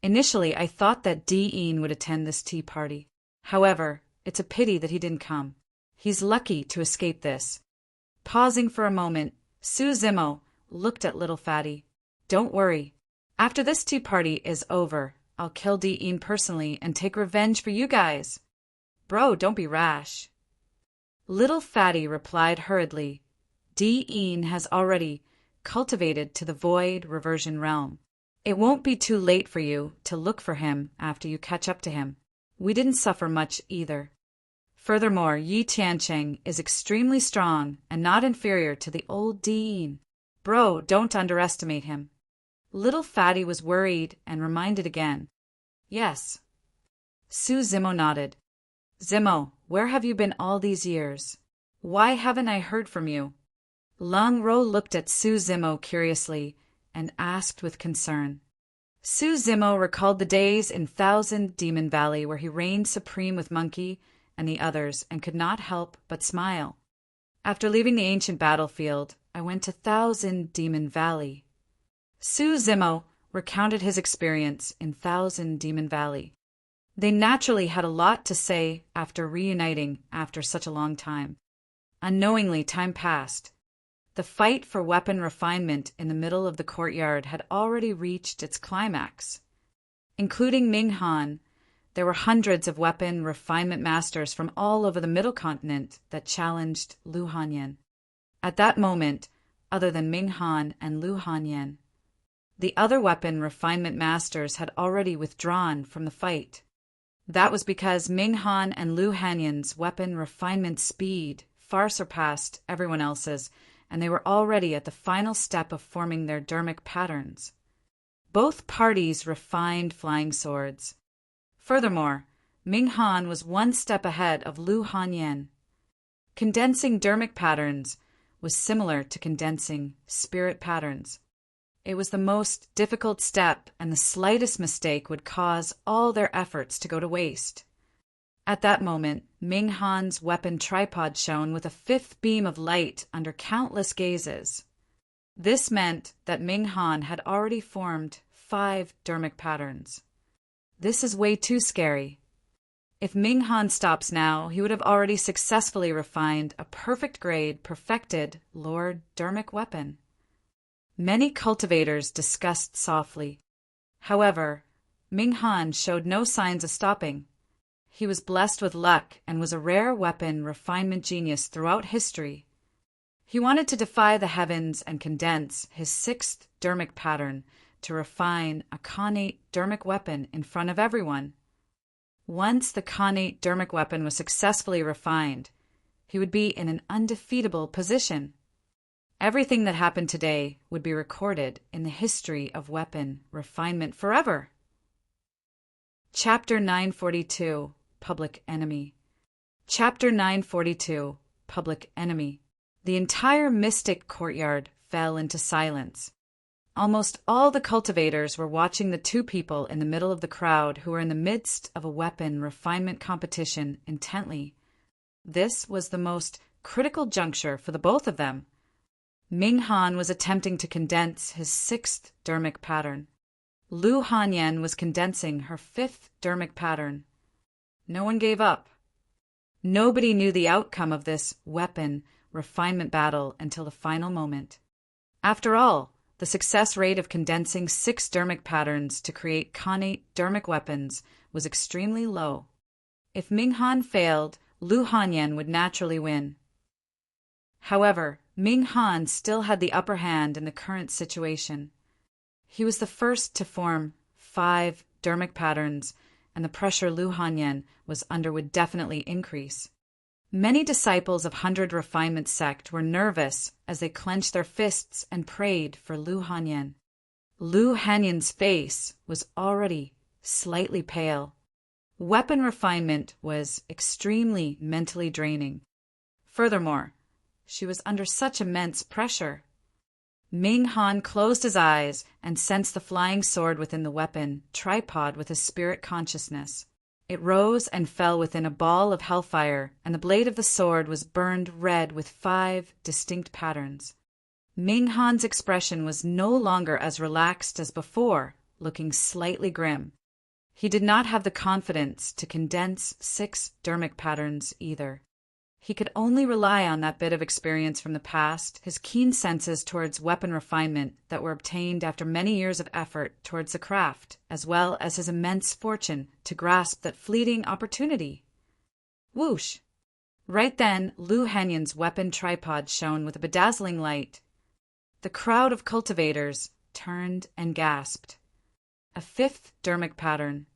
Speaker 1: Initially, I thought that Dean would attend this tea party. However, it's a pity that he didn't come. He's lucky to escape this. Pausing for a moment, Su Zimo looked at little Fatty. Don't worry. After this tea party is over, I'll kill Dean personally and take revenge for you guys. Bro, don't be rash. Little Fatty replied hurriedly. Dean has already cultivated to the void reversion realm. It won't be too late for you to look for him after you catch up to him. We didn't suffer much either. Furthermore, Yi Tiancheng is extremely strong and not inferior to the old Dean. Bro, don't underestimate him. Little Fatty was worried and reminded again. Yes. Su Zimo nodded. Zimo, where have you been all these years? Why haven't I heard from you? Lang Ro looked at Su Zimo curiously and asked with concern. Su Zimo recalled the days in Thousand Demon Valley where he reigned supreme with Monkey and the others and could not help but smile. After leaving the ancient battlefield, I went to Thousand Demon Valley. Su Zimo recounted his experience in Thousand Demon Valley. They naturally had a lot to say after reuniting after such a long time. Unknowingly, time passed. The fight for weapon refinement in the middle of the courtyard had already reached its climax. Including Ming Han, there were hundreds of weapon refinement masters from all over the Middle Continent that challenged Lu Hanyan. At that moment, other than Ming Han and Lu Hanyan, the other weapon refinement masters had already withdrawn from the fight. That was because Ming Han and Lu Hanyan's weapon refinement speed far surpassed everyone else's, and they were already at the final step of forming their dermic patterns. Both parties refined flying swords. Furthermore, Ming Han was one step ahead of Lu Hanyan. Condensing dermic patterns was similar to condensing spirit patterns. It was the most difficult step, and the slightest mistake would cause all their efforts to go to waste. At that moment, Ming Han's weapon tripod shone with a fifth beam of light under countless gazes. This meant that Ming Han had already formed 5 dermic patterns. This is way too scary. If Ming Han stops now, he would have already successfully refined a perfect grade, perfected Lord dermic weapon. Many cultivators discussed softly. However, Ming Han showed no signs of stopping. He was blessed with luck and was a rare weapon refinement genius throughout history. He wanted to defy the heavens and condense his 6th dermic pattern to refine a connate dermic weapon in front of everyone. Once the connate dermic weapon was successfully refined, he would be in an undefeatable position. Everything that happened today would be recorded in the history of weapon refinement forever. Chapter 942, Public Enemy. Chapter 942, Public Enemy. The entire mystic courtyard fell into silence. Almost all the cultivators were watching the 2 people in the middle of the crowd who were in the midst of a weapon refinement competition intently. This was the most critical juncture for the both of them. Ming Han was attempting to condense his 6th dermic pattern. Lu Hanyan was condensing her 5th dermic pattern. No one gave up. Nobody knew the outcome of this weapon refinement battle until the final moment. After all, the success rate of condensing 6 dermic patterns to create connate dermic weapons was extremely low. If Ming Han failed, Lu Hanyan would naturally win. However, Ming Han still had the upper hand in the current situation. He was the first to form 5 dermic patterns, and the pressure Lu Hanyan was under would definitely increase. Many disciples of 100 Refinement sect were nervous as they clenched their fists and prayed for Lu Hanyan. Lu Hanyan's face was already slightly pale. Weapon refinement was extremely mentally draining. Furthermore, she was under such immense pressure. Ming Han closed his eyes and sensed the flying sword within the weapon tripod with his spirit consciousness. It rose and fell within a ball of hellfire, and the blade of the sword was burned red with 5 distinct patterns. Ming Han's expression was no longer as relaxed as before, looking slightly grim. He did not have the confidence to condense 6 dermic patterns either. He could only rely on that bit of experience from the past, his keen senses towards weapon refinement that were obtained after many years of effort towards the craft, as well as his immense fortune to grasp that fleeting opportunity. Whoosh! Right then, Lu Hanyan's weapon tripod shone with a bedazzling light. The crowd of cultivators turned and gasped. A 5th dermic pattern.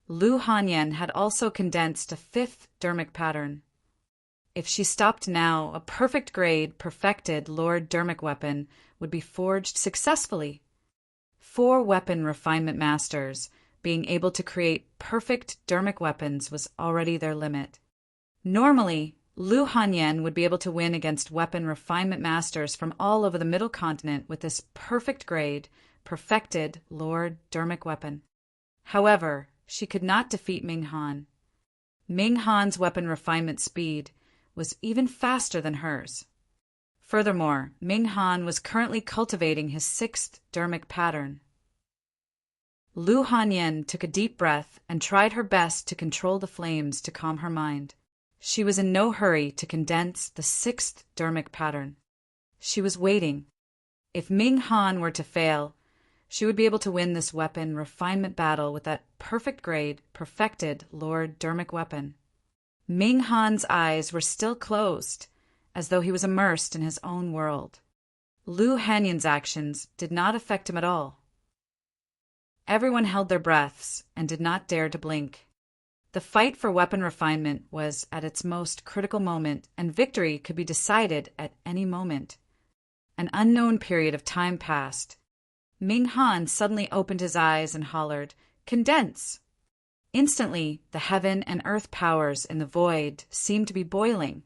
Speaker 1: Lu Hanyan had also condensed a 5th dermic pattern. If she stopped now, a perfect grade, perfected Lord Dermic weapon would be forged successfully. 4 weapon refinement masters being able to create perfect dermic weapons was already their limit. Normally, Lu Hanyan would be able to win against weapon refinement masters from all over the Middle Continent with this perfect grade, perfected Lord Dermic weapon. However, she could not defeat Ming Han. Ming Han's weapon refinement speed was even faster than hers. Furthermore, Ming Han was currently cultivating his 6th dermic pattern. Lu Hanyan took a deep breath and tried her best to control the flames to calm her mind. She was in no hurry to condense the 6th dermic pattern. She was waiting. If Ming Han were to fail, she would be able to win this weapon refinement battle with that perfect grade, perfected Lord Dermic weapon. Ming Han's eyes were still closed, as though he was immersed in his own world. Lu Hanyan's actions did not affect him at all. Everyone held their breaths and did not dare to blink. The fight for weapon refinement was at its most critical moment, and victory could be decided at any moment. An unknown period of time passed. Ming Han suddenly opened his eyes and hollered, "Condense!" Instantly, the heaven and earth powers in the void seemed to be boiling.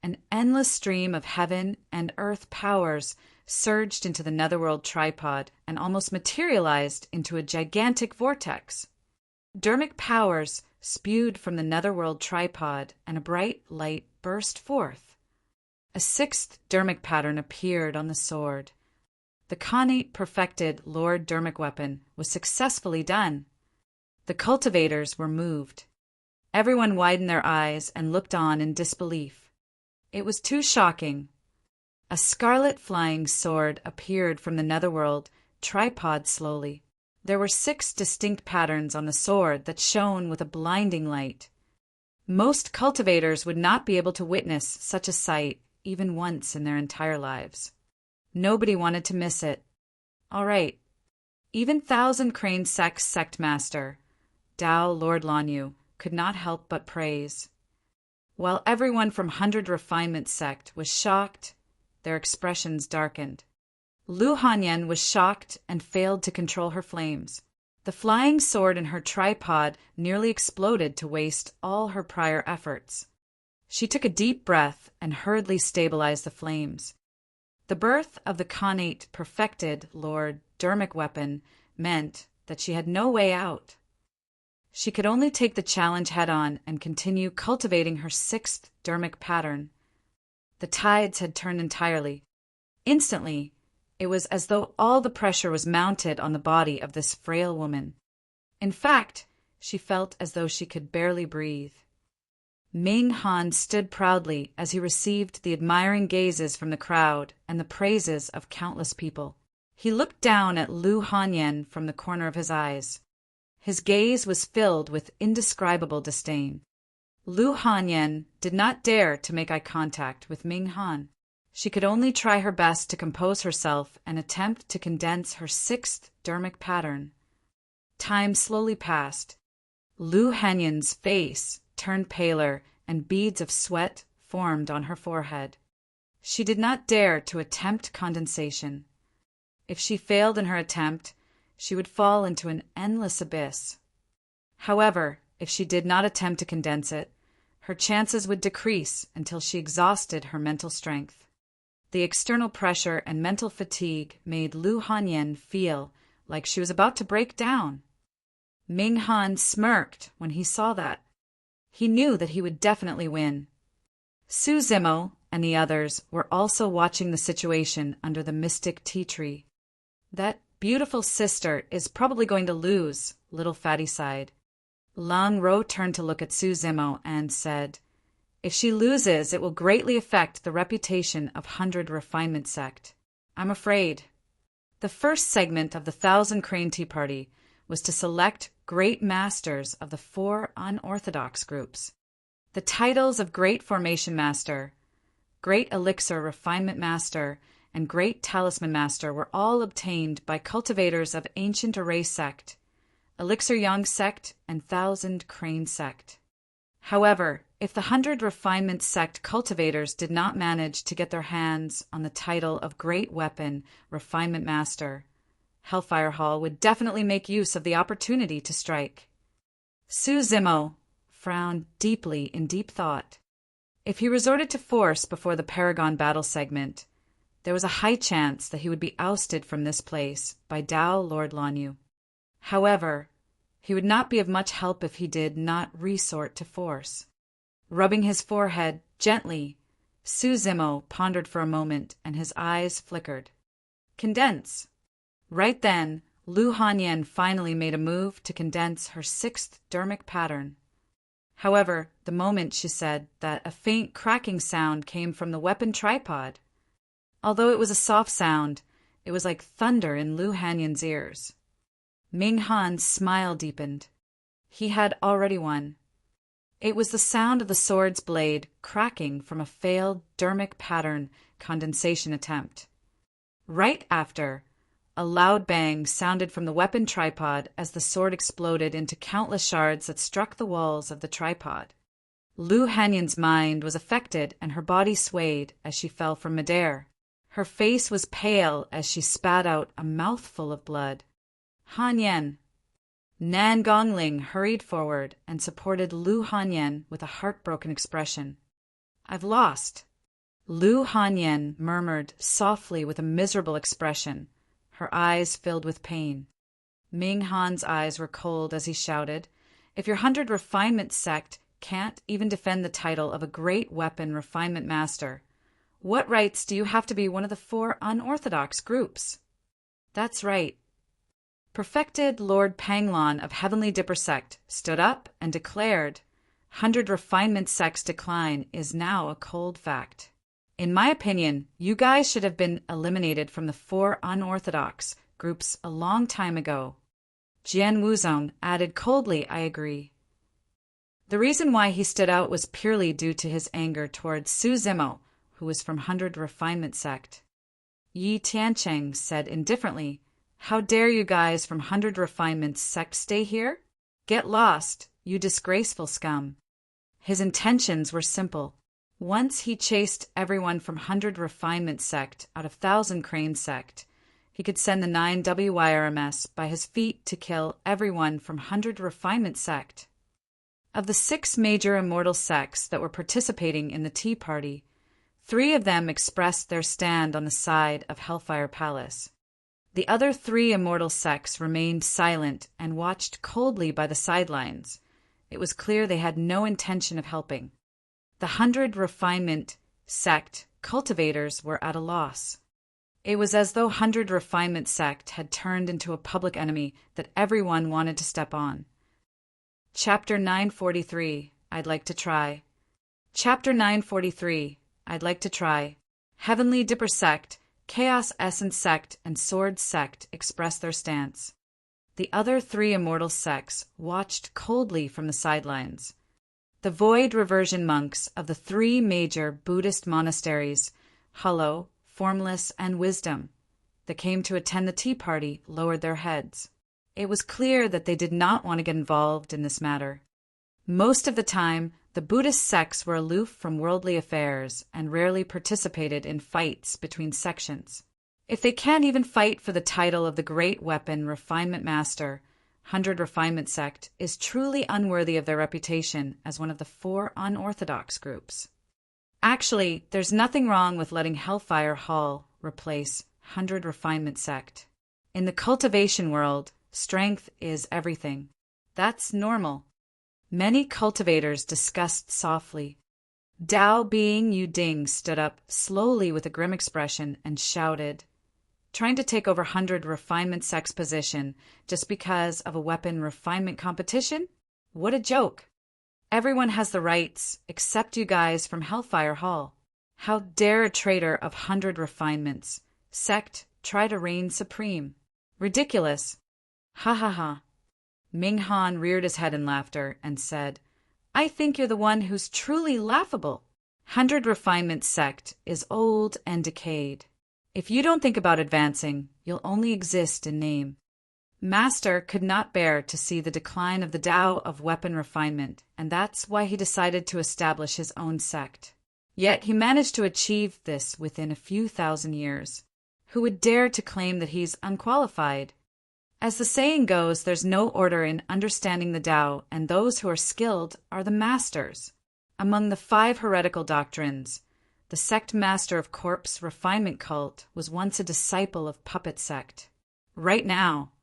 Speaker 1: An endless stream of heaven and earth powers surged into the netherworld tripod and almost materialized into a gigantic vortex. Dermic powers spewed from the netherworld tripod, and a bright light burst forth. A 6th dermic pattern appeared on the sword. The Khanate perfected Lord Dermic weapon was successfully done. The cultivators were moved. Everyone widened their eyes and looked on in disbelief. It was too shocking. A scarlet flying sword appeared from the netherworld tripod slowly. There were 6 distinct patterns on the sword that shone with a blinding light. Most cultivators would not be able to witness such a sight even once in their entire lives. Nobody wanted to miss it. All right. Even Thousand Crane Sect's sect master, Dao Lord Lanyu, could not help but praise. While everyone from 100 Refinement Sect was shocked, their expressions darkened. Lu Hanyan was shocked and failed to control her flames. The flying sword in her tripod nearly exploded to waste all her prior efforts. She took a deep breath and hurriedly stabilized the flames. The birth of the Khanate perfected Lord Dermic weapon meant that she had no way out. She could only take the challenge head-on and continue cultivating her 6th dermic pattern. The tides had turned entirely. Instantly, it was as though all the pressure was mounted on the body of this frail woman. In fact, she felt as though she could barely breathe. Ming Han stood proudly as he received the admiring gazes from the crowd and the praises of countless people. He looked down at Lu Hanyan from the corner of his eyes. His gaze was filled with indescribable disdain. Lu Hanyan did not dare to make eye contact with Ming Han. She could only try her best to compose herself and attempt to condense her 6th dermic pattern. Time slowly passed. Lu Hanyan's face turned paler and beads of sweat formed on her forehead. She did not dare to attempt condensation. If she failed in her attempt, she would fall into an endless abyss. However, if she did not attempt to condense it, her chances would decrease until she exhausted her mental strength. The external pressure and mental fatigue made Lu Hanyan feel like she was about to break down. Ming Han smirked when he saw that. He knew that he would definitely win. Su Zimo and the others were also watching the situation under the mystic tea tree. That beautiful sister is probably going to lose, little Fatty sighed. Lang Ro turned to look at Su Zimo and said, "If she loses, it will greatly affect the reputation of 100 Refinement Sect. I'm afraid." The first segment of the 1,000 Crane Tea Party was to select great masters of the 4 unorthodox groups. The titles of Great Formation Master, Great Elixir Refinement Master, and Great Talisman Master were all obtained by cultivators of Ancient Array Sect, Elixir Yang Sect, and 1,000 Crane Sect. However, if the 100 Refinement Sect cultivators did not manage to get their hands on the title of Great Weapon Refinement Master, Hellfire Hall would definitely make use of the opportunity to strike. Su Zimo frowned deeply in deep thought. If he resorted to force before the Paragon battle segment, there was a high chance that he would be ousted from this place by Dao Lord Lanyu. However, he would not be of much help if he did not resort to force. Rubbing his forehead gently, Su Zimo pondered for a moment and his eyes flickered. Condense. Right then, Lu Hanyan finally made a move to condense her 6th dermic pattern. However, the moment she said that, a faint cracking sound came from the weapon tripod. Although it was a soft sound, it was like thunder in Lu Hanyan's ears. Ming Han's smile deepened. He had already won. It was the sound of the sword's blade cracking from a failed dermic pattern condensation attempt. Right after, a loud bang sounded from the weapon tripod as the sword exploded into countless shards that struck the walls of the tripod. Lu Hanyan's mind was affected and her body swayed as she fell from midair. Her face was pale as she spat out a mouthful of blood. Hanyan. Nan Gongling hurried forward and supported Lu Hanyan with a heartbroken expression. "I've lost." Lu Hanyan murmured softly with a miserable expression, her eyes filled with pain. Ming Han's eyes were cold as he shouted, "If your 100 Refinement Sect can't even defend the title of a Great Weapon Refinement Master, what rights do you have to be one of the 4 unorthodox groups?" "That's right." Perfected Lord Panglon of Heavenly Dipper Sect stood up and declared, "100 Refinement Sect's decline is now a cold fact. In my opinion, you guys should have been eliminated from the 4 unorthodox groups a long time ago." Jian Wuzong added coldly, "I agree." The reason why he stood out was purely due to his anger towards Su Zimo, who was from 100 Refinement Sect. Yi Tiancheng said indifferently, "How dare you guys from 100 Refinement Sect stay here? Get lost, you disgraceful scum." His intentions were simple. Once he chased everyone from 100 Refinement Sect out of 1,000 Crane Sect, he could send the 9 WYRMS by his feet to kill everyone from 100 Refinement Sect. Of the 6 major immortal sects that were participating in the Tea Party, 3 of them expressed their stand on the side of Hellfire Palace. The other 3 immortal sects remained silent and watched coldly by the sidelines. It was clear they had no intention of helping. The 100 Refinement Sect cultivators were at a loss. It was as though 100 Refinement Sect had turned into a public enemy that everyone wanted to step on. Chapter 943, I'd like to try. Chapter 943, I'd like to try. Heavenly Dipper Sect, Chaos Essence Sect, and Sword Sect expressed their stance. The other 3 immortal sects watched coldly from the sidelines. The Void Reversion monks of the 3 major Buddhist monasteries, Hollow, Formless, and Wisdom, that came to attend the Tea Party lowered their heads. It was clear that they did not want to get involved in this matter. Most of the time, the Buddhist sects were aloof from worldly affairs and rarely participated in fights between sections. If they can't even fight for the title of the Great Weapon Refinement Master, 100 Refinement Sect is truly unworthy of their reputation as one of the 4 unorthodox groups. Actually, there's nothing wrong with letting Hellfire Hall replace 100 Refinement Sect. In the cultivation world, strength is everything. That's normal. Many cultivators discussed softly. Dao Being Yu Ding stood up slowly with a grim expression and shouted, "Trying to take over 100 refinement sect's position just because of a weapon refinement competition? What a joke! Everyone has the rights except you guys from Hellfire Hall. How dare a traitor of 100 refinements sect try to reign supreme? Ridiculous! Ha ha ha!" Ming Han reared his head in laughter and said, "I think you're the one who's truly laughable. 100 Refinement sect is old and decayed. If you don't think about advancing, you'll only exist in name." Master could not bear to see the decline of the Tao of weapon refinement, and that's why he decided to establish his own sect. Yet he managed to achieve this within a few thousand years. Who would dare to claim that he's unqualified? As the saying goes, there's no order in understanding the Tao, and those who are skilled are the masters. Among the 5 heretical doctrines, the sect master of corpse refinement cult was once a disciple of puppet sect. Right now,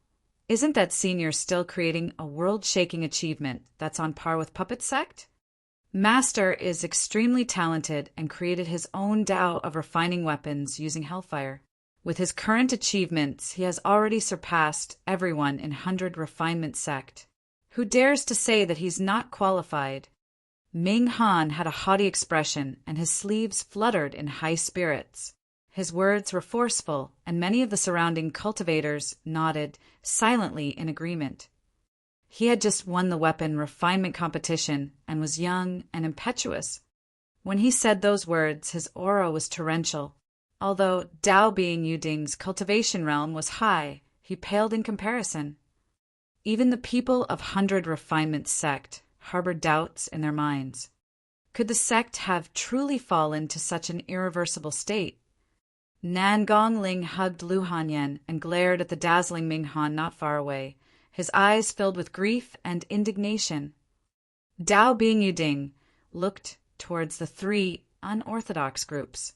Speaker 1: isn't that senior still creating a world-shaking achievement that's on par with puppet sect? Master is extremely talented and created his own Tao of refining weapons using Hellfire. With his current achievements, he has already surpassed everyone in 100 Refinement sect. Who dares to say that he's not qualified? Ming Han had a haughty expression, and his sleeves fluttered in high spirits. His words were forceful, and many of the surrounding cultivators nodded silently in agreement. He had just won the weapon refinement competition and was young and impetuous. When he said those words, his aura was torrential. Although Dao Being Yu Ding's cultivation realm was high, he paled in comparison. Even the people of 100 Refinement sect harbored doubts in their minds. Could the sect have truly fallen to such an irreversible state? Nan Gongling hugged Lu Hanyan and glared at the dazzling Ming Han not far away, his eyes filled with grief and indignation. Dao Being Yu Ding looked towards the 3 unorthodox groups.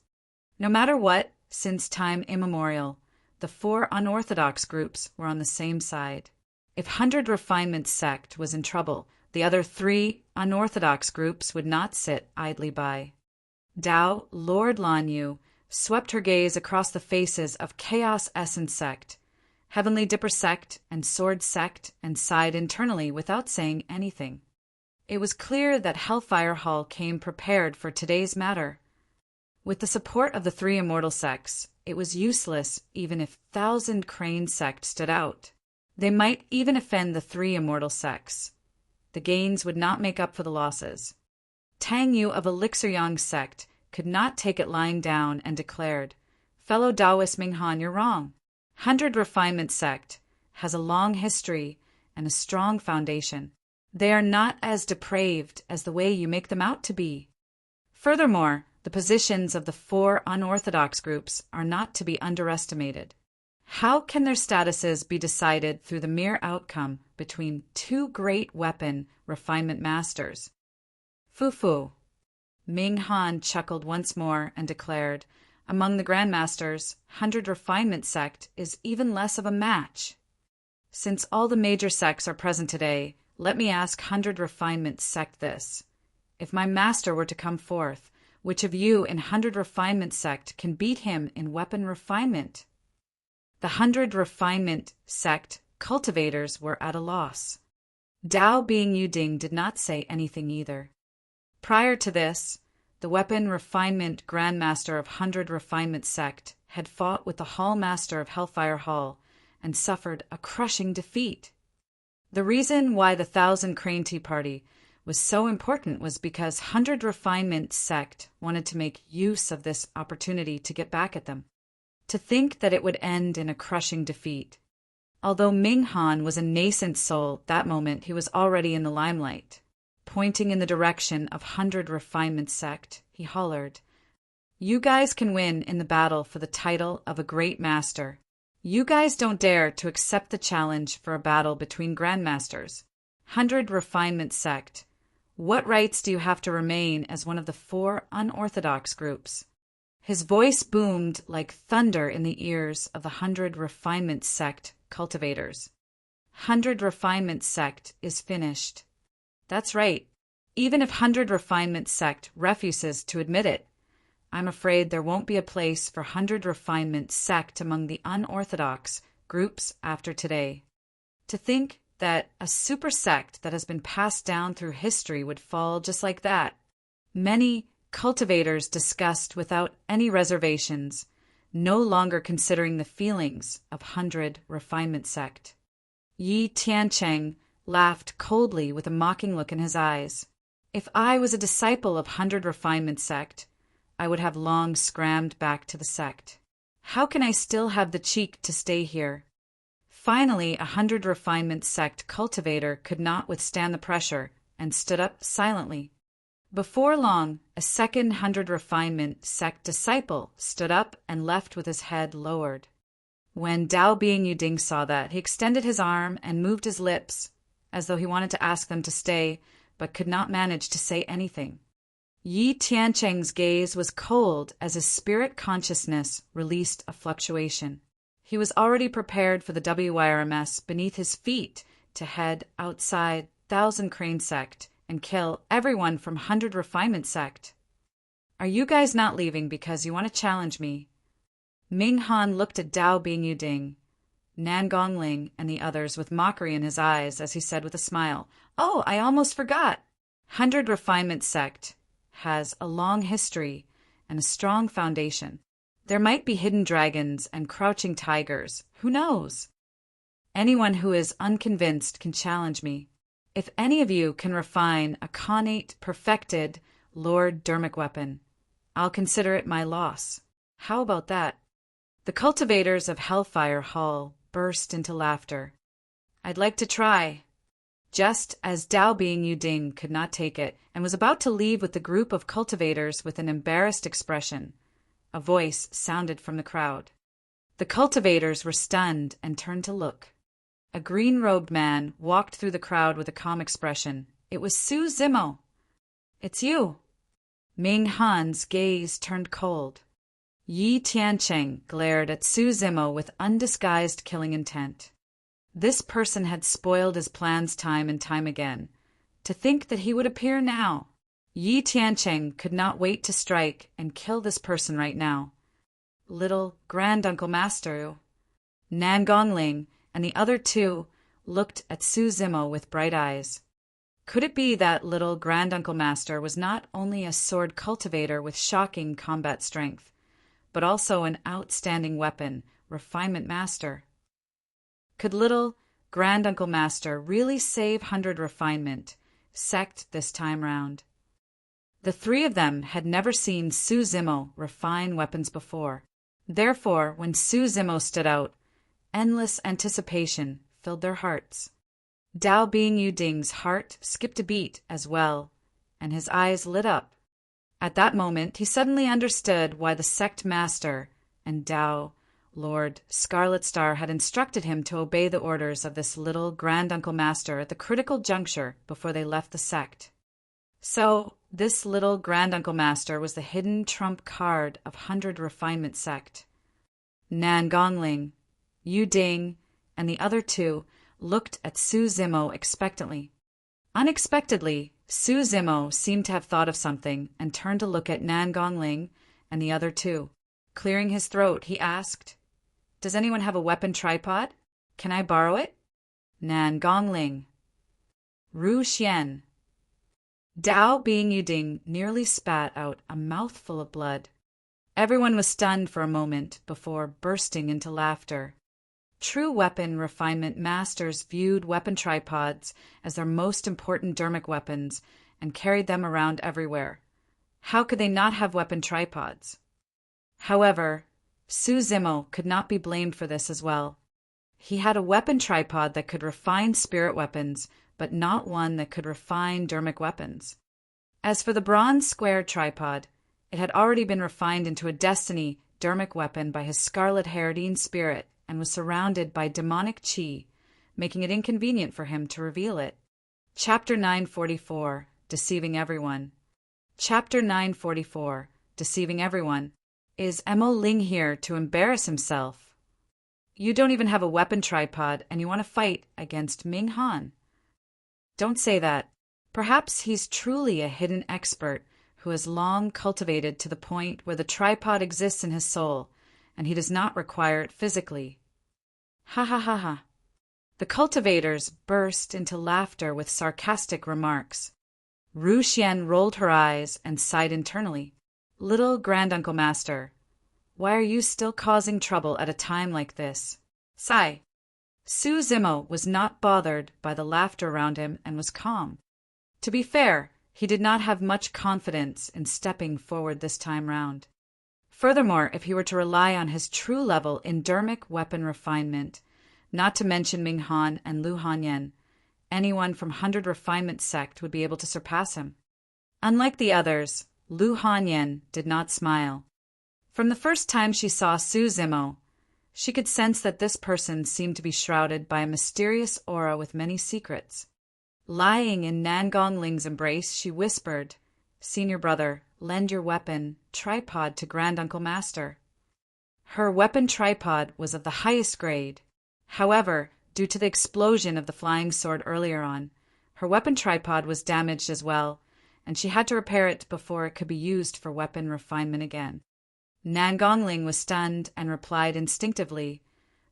Speaker 1: No matter what, since time immemorial, the 4 unorthodox groups were on the same side. If 100 Refinement sect was in trouble, the other 3 unorthodox groups would not sit idly by. Dao, Lord Lan Yu, swept her gaze across the faces of Chaos Essence sect, Heavenly Dipper sect, and Sword sect, and sighed internally without saying anything. It was clear that Hellfire Hall came prepared for today's matter. With the support of the 3 immortal sects, it was useless even if 1,000 Crane sect stood out. They might even offend the 3 immortal sects. The gains would not make up for the losses. Tang Yu of Elixir Yang sect could not take it lying down and declared, "Fellow Taoist Ming Han, you're wrong. 100 Refinement sect has a long history and a strong foundation. They are not as depraved as the way you make them out to be. Furthermore, the positions of the 4 unorthodox groups are not to be underestimated. How can their statuses be decided through the mere outcome between 2 great weapon refinement masters?" "Fu-fu." Ming Han chuckled once more and declared, "Among the Grandmasters, 100 Refinement sect is even less of a match. Since all the major sects are present today, let me ask 100 Refinement sect this. If my master were to come forth, which of you in 100 Refinement sect can beat him in weapon refinement?" The 100 Refinement sect cultivators were at a loss. Dao Being Yu Ding did not say anything either. Prior to this, the weapon refinement grandmaster of 100 Refinement sect had fought with the hall master of Hellfire Hall and suffered a crushing defeat. The reason why the 1,000 Crane Tea Party was so important was because 100 Refinement sect wanted to make use of this opportunity to get back at them. To think that it would end in a crushing defeat. Although Ming Han was a nascent soul, that moment he was already in the limelight. Pointing in the direction of 100 Refinement sect, he hollered, "You guys can win in the battle for the title of a great master. You guys don't dare to accept the challenge for a battle between grandmasters. 100 Refinement sect, what rights do you have to remain as one of the 4 unorthodox groups?" His voice boomed like thunder in the ears of the 100 Refinement sect cultivators. 100 Refinement Sect is finished. That's right. Even if 100 Refinement Sect refuses to admit it, I'm afraid there won't be a place for 100 Refinement Sect among the unorthodox groups after today. To think that a super sect that has been passed down through history would fall just like that. Many cultivators discussed without any reservations, no longer considering the feelings of 100 Refinement Sect. Yi Tiancheng laughed coldly with a mocking look in his eyes. If I was a disciple of 100 Refinement Sect, I would have long scrammed back to the sect. How can I still have the cheek to stay here? Finally, 100 Refinement Sect cultivator could not withstand the pressure and stood up silently. Before long, a second 100 Refinement Sect disciple stood up and left with his head lowered. When Dao Bing Yuding saw that, he extended his arm and moved his lips, as though he wanted to ask them to stay, but could not manage to say anything. Yi Tiancheng's gaze was cold as his spirit consciousness released a fluctuation. He was already prepared for the WYRMS beneath his feet to head outside 1,000 Crane Sect and kill everyone from 100 Refinement Sect. Are you guys not leaving because you want to challenge me? Ming Han looked at Dao Bing Yuding, Nan Gongling, and the others with mockery in his eyes as he said with a smile, "Oh, I almost forgot. 100 Refinement Sect has a long history and a strong foundation. There might be hidden dragons and crouching tigers. Who knows? Anyone who is unconvinced can challenge me. If any of you can refine a connate, perfected Lord Dermic weapon, I'll consider it my loss. How about that?" The cultivators of Hellfire Hall burst into laughter. "I'd like to try." Just as Dao Bing Yuding could not take it and was about to leave with the group of cultivators with an embarrassed expression, a voice sounded from the crowd. The cultivators were stunned and turned to look. A green-robed man walked through the crowd with a calm expression. It was Su Zimo. "It's you." Ming Han's gaze turned cold. Yi Tiancheng glared at Su Zimo with undisguised killing intent. This person had spoiled his plans time and time again. To think that he would appear now! Yi Tiancheng could not wait to strike and kill this person right now. Little Granduncle Master, Nan Gongling, and the other two looked at Su Zimo with bright eyes. Could it be that little Granduncle Master was not only a sword cultivator with shocking combat strength, but also an outstanding weapon refinement master? Could little Granduncle Master really save 100 Refinement Sect this time round? The three of them had never seen Su Zimo refine weapons before. Therefore, when Su Zimo stood out, endless anticipation filled their hearts. Dao Bing Yuding's heart skipped a beat as well, and his eyes lit up. At that moment, he suddenly understood why the sect master and Dao Lord Scarlet Star had instructed him to obey the orders of this little Granduncle Master at the critical juncture before they left the sect. So, this little Granduncle Master was the hidden trump card of 100 Refinement Sect. Nan Gongling, Yu Ding, and the other two looked at Su Zimo expectantly. Unexpectedly, Su Zimo seemed to have thought of something and turned to look at Nan Gongling and the other two. Clearing his throat, he asked, "Does anyone have a weapon tripod? Can I borrow it?" Nan Gongling. Ru Xian. Dao Bing Yuding nearly spat out a mouthful of blood. Everyone was stunned for a moment before bursting into laughter. True weapon refinement masters viewed weapon tripods as their most important dermic weapons and carried them around everywhere. How could they not have weapon tripods? However, Su Zimo could not be blamed for this as well. He had a weapon tripod that could refine spirit weapons, but not one that could refine dermic weapons. As for the bronze square tripod, it had already been refined into a destiny dermic weapon by his scarlet Herodine spirit and was surrounded by demonic chi, making it inconvenient for him to reveal it. Chapter 944, Deceiving Everyone. Chapter 944, Deceiving Everyone. Is Emo Ling here to embarrass himself? You don't even have a weapon tripod, and you want to fight against Ming Han. Don't say that. Perhaps he's truly a hidden expert who has long cultivated to the point where the tripod exists in his soul, and he does not require it physically. Ha ha ha ha. The cultivators burst into laughter with sarcastic remarks. Ru Xian rolled her eyes and sighed internally. Little Granduncle Master, why are you still causing trouble at a time like this? Sigh. Su Zimo was not bothered by the laughter around him and was calm. To be fair, he did not have much confidence in stepping forward this time round. Furthermore, if he were to rely on his true level in dermic weapon refinement, not to mention Ming Han and Lu Hanyan, anyone from 100 Refinement sect would be able to surpass him. Unlike the others, Lu Hanyan did not smile. From the first time she saw Su Zimo, she could sense that this person seemed to be shrouded by a mysterious aura with many secrets. Lying in Nangong Ling's embrace, she whispered, "Senior brother, lend your weapon tripod to Granduncle Master." Her weapon tripod was of the highest grade. However, due to the explosion of the flying sword earlier on, her weapon tripod was damaged as well, and she had to repair it before it could be used for weapon refinement again. Nangong Ling was stunned and replied instinctively,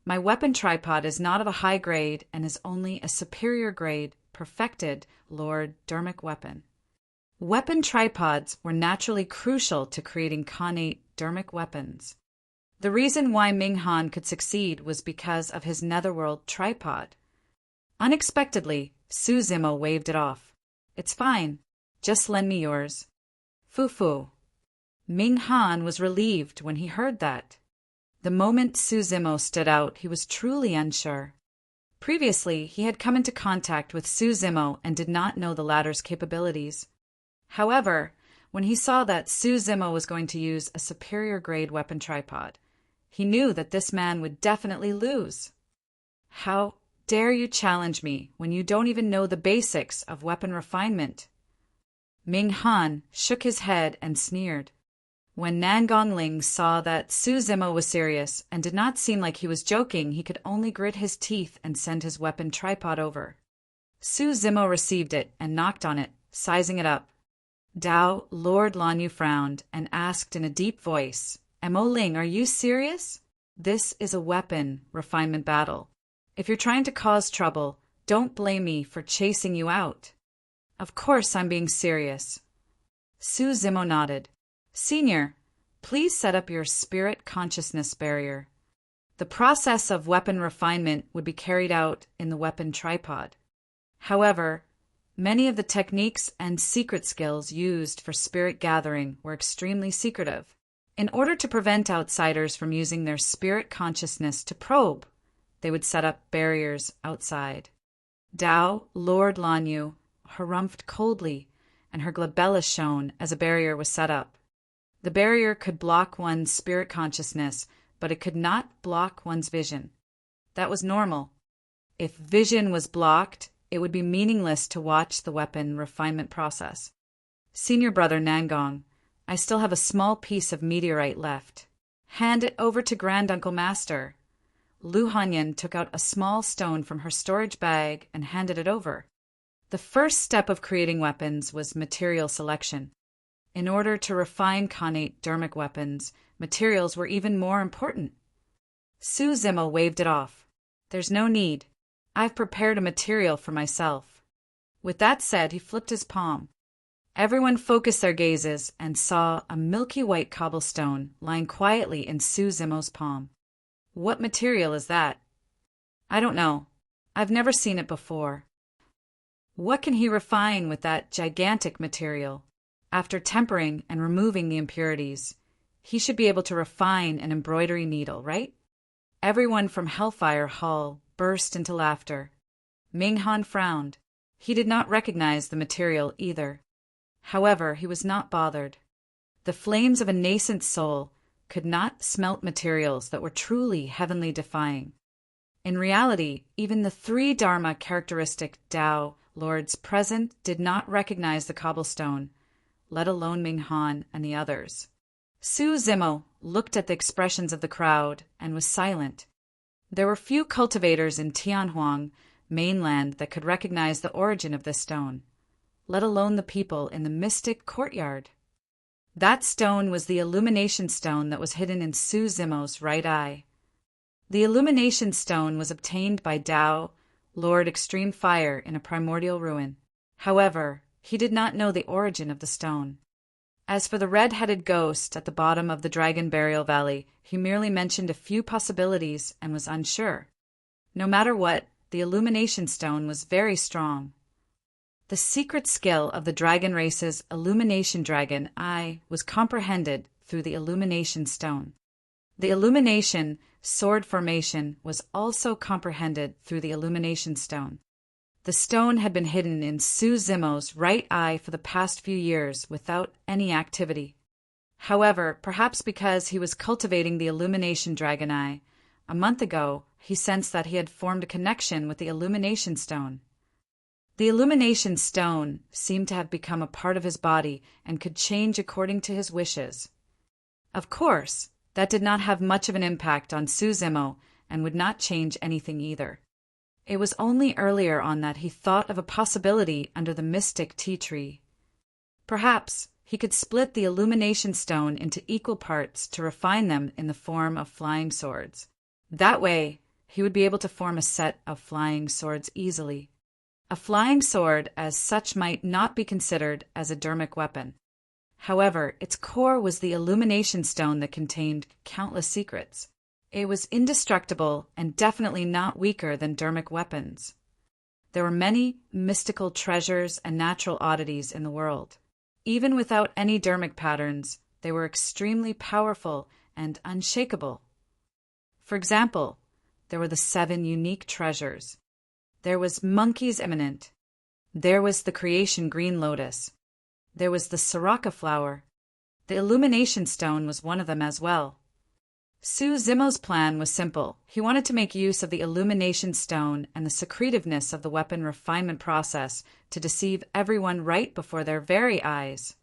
Speaker 1: "My weapon tripod is not of a high grade and is only a superior grade, perfected, Lord dermic weapon." Weapon tripods were naturally crucial to creating connate dermic weapons. The reason why Ming Han could succeed was because of his netherworld tripod. Unexpectedly, Su Zimo waved it off. "It's fine. Just lend me yours." Fu. Ming Han was relieved when he heard that. The moment Su Zimo stood out, he was truly unsure. Previously, he had come into contact with Su Zimo and did not know the latter's capabilities. However, when he saw that Su Zimo was going to use a superior grade weapon tripod, he knew that this man would definitely lose. "How dare you challenge me when you don't even know the basics of weapon refinement?" Ming Han shook his head and sneered. When Nangong Ling saw that Su Zimo was serious and did not seem like he was joking, he could only grit his teeth and send his weapon tripod over. Su Zimo received it and knocked on it, sizing it up. Dao Lord Lanyu frowned and asked in a deep voice, "Mo Ling, are you serious? This is a weapon refinement battle. If you're trying to cause trouble, don't blame me for chasing you out." "Of course I'm being serious." Su Zimo nodded. "Senior, please set up your spirit consciousness barrier." The process of weapon refinement would be carried out in the weapon tripod. However, many of the techniques and secret skills used for spirit gathering were extremely secretive. In order to prevent outsiders from using their spirit consciousness to probe, they would set up barriers outside. Dao Lord Lanyu harumphed coldly, and her glabella shone as a barrier was set up. The barrier could block one's spirit consciousness, but it could not block one's vision. That was normal. If vision was blocked, it would be meaningless to watch the weapon refinement process. "Senior brother Nangong, I still have a small piece of meteorite left. Hand it over to Granduncle Master." Lu Hanyan took out a small stone from her storage bag and handed it over. The first step of creating weapons was material selection. In order to refine connate dermic weapons, materials were even more important. Su Zimo waved it off. "There's no need. I've prepared a material for myself." With that said, he flipped his palm. Everyone focused their gazes and saw a milky white cobblestone lying quietly in Su Zimo's palm. "What material is that?" "I don't know. I've never seen it before." "What can he refine with that gigantic material?" After tempering and removing the impurities, he should be able to refine an embroidery needle, right? Everyone from Hellfire Hall burst into laughter. Ming Han frowned. He did not recognize the material either. However, he was not bothered. The flames of a nascent soul could not smelt materials that were truly heavenly defying. In reality, even the three Dharma characteristic Tao lords present did not recognize the cobblestone, let alone Ming Han and the others. Su Zimo looked at the expressions of the crowd and was silent. There were few cultivators in Tianhuang mainland that could recognize the origin of this stone, let alone the people in the mystic courtyard. That stone was the illumination stone that was hidden in Su Zimo's right eye. The illumination stone was obtained by Tao, Lord Extreme Fire, in a primordial ruin. However, he did not know the origin of the stone. As for the red-headed ghost at the bottom of the Dragon Burial Valley, he merely mentioned a few possibilities and was unsure. No matter what, the illumination stone was very strong. The secret skill of the dragon race's illumination dragon eye was comprehended through the illumination stone. The illumination sword formation was also comprehended through the illumination stone. The stone had been hidden in Su Zimo's right eye for the past few years without any activity. However, perhaps because he was cultivating the illumination dragon eye, a month ago he sensed that he had formed a connection with the illumination stone. The illumination stone seemed to have become a part of his body and could change according to his wishes. Of course, that did not have much of an impact on Su Zimo and would not change anything either. It was only earlier on that he thought of a possibility under the mystic tea tree. Perhaps he could split the illumination stone into equal parts to refine them in the form of flying swords. That way, he would be able to form a set of flying swords easily. A flying sword as such might not be considered as a dermic weapon. However, its core was the illumination stone that contained countless secrets. It was indestructible and definitely not weaker than dermic weapons. There were many mystical treasures and natural oddities in the world. Even without any dermic patterns, they were extremely powerful and unshakable. For example, there were the 7 unique treasures. There was Monkey's Eminent. There was the Creation Green Lotus. There was the Siraka Flower. The Illumination Stone was one of them as well. Su Zimo's plan was simple. He wanted to make use of the illumination stone and the secretiveness of the weapon refinement process to deceive everyone right before their very eyes.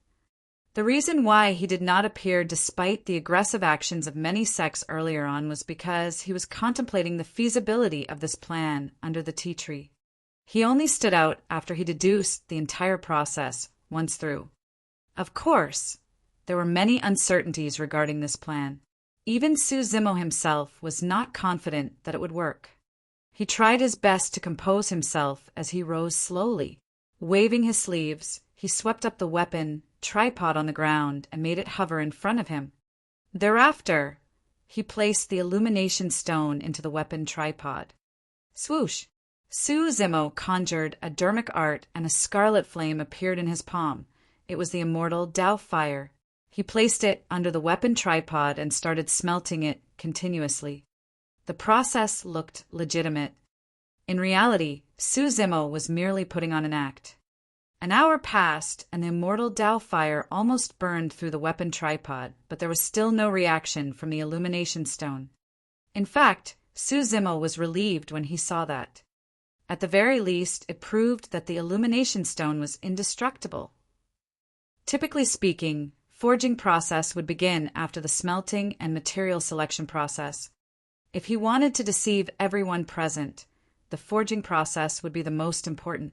Speaker 1: The reason why he did not appear despite the aggressive actions of many sects earlier on was because he was contemplating the feasibility of this plan under the tea tree. He only stood out after he deduced the entire process once through. Of course, there were many uncertainties regarding this plan. Even Su Zimo himself was not confident that it would work. He tried his best to compose himself as he rose slowly. Waving his sleeves, he swept up the weapon tripod on the ground and made it hover in front of him. Thereafter, he placed the illumination stone into the weapon tripod. Swoosh! Su Zimo conjured a dermic art and a scarlet flame appeared in his palm. It was the immortal Tao fire. He placed it under the weapon tripod and started smelting it continuously. The process looked legitimate. In reality, Su Zimo was merely putting on an act. An hour passed, and the immortal Tao fire almost burned through the weapon tripod, but there was still no reaction from the illumination stone. In fact, Su Zimo was relieved when he saw that. At the very least, it proved that the illumination stone was indestructible. Typically speaking, forging process would begin after the smelting and material selection process. If he wanted to deceive everyone present, the forging process would be the most important.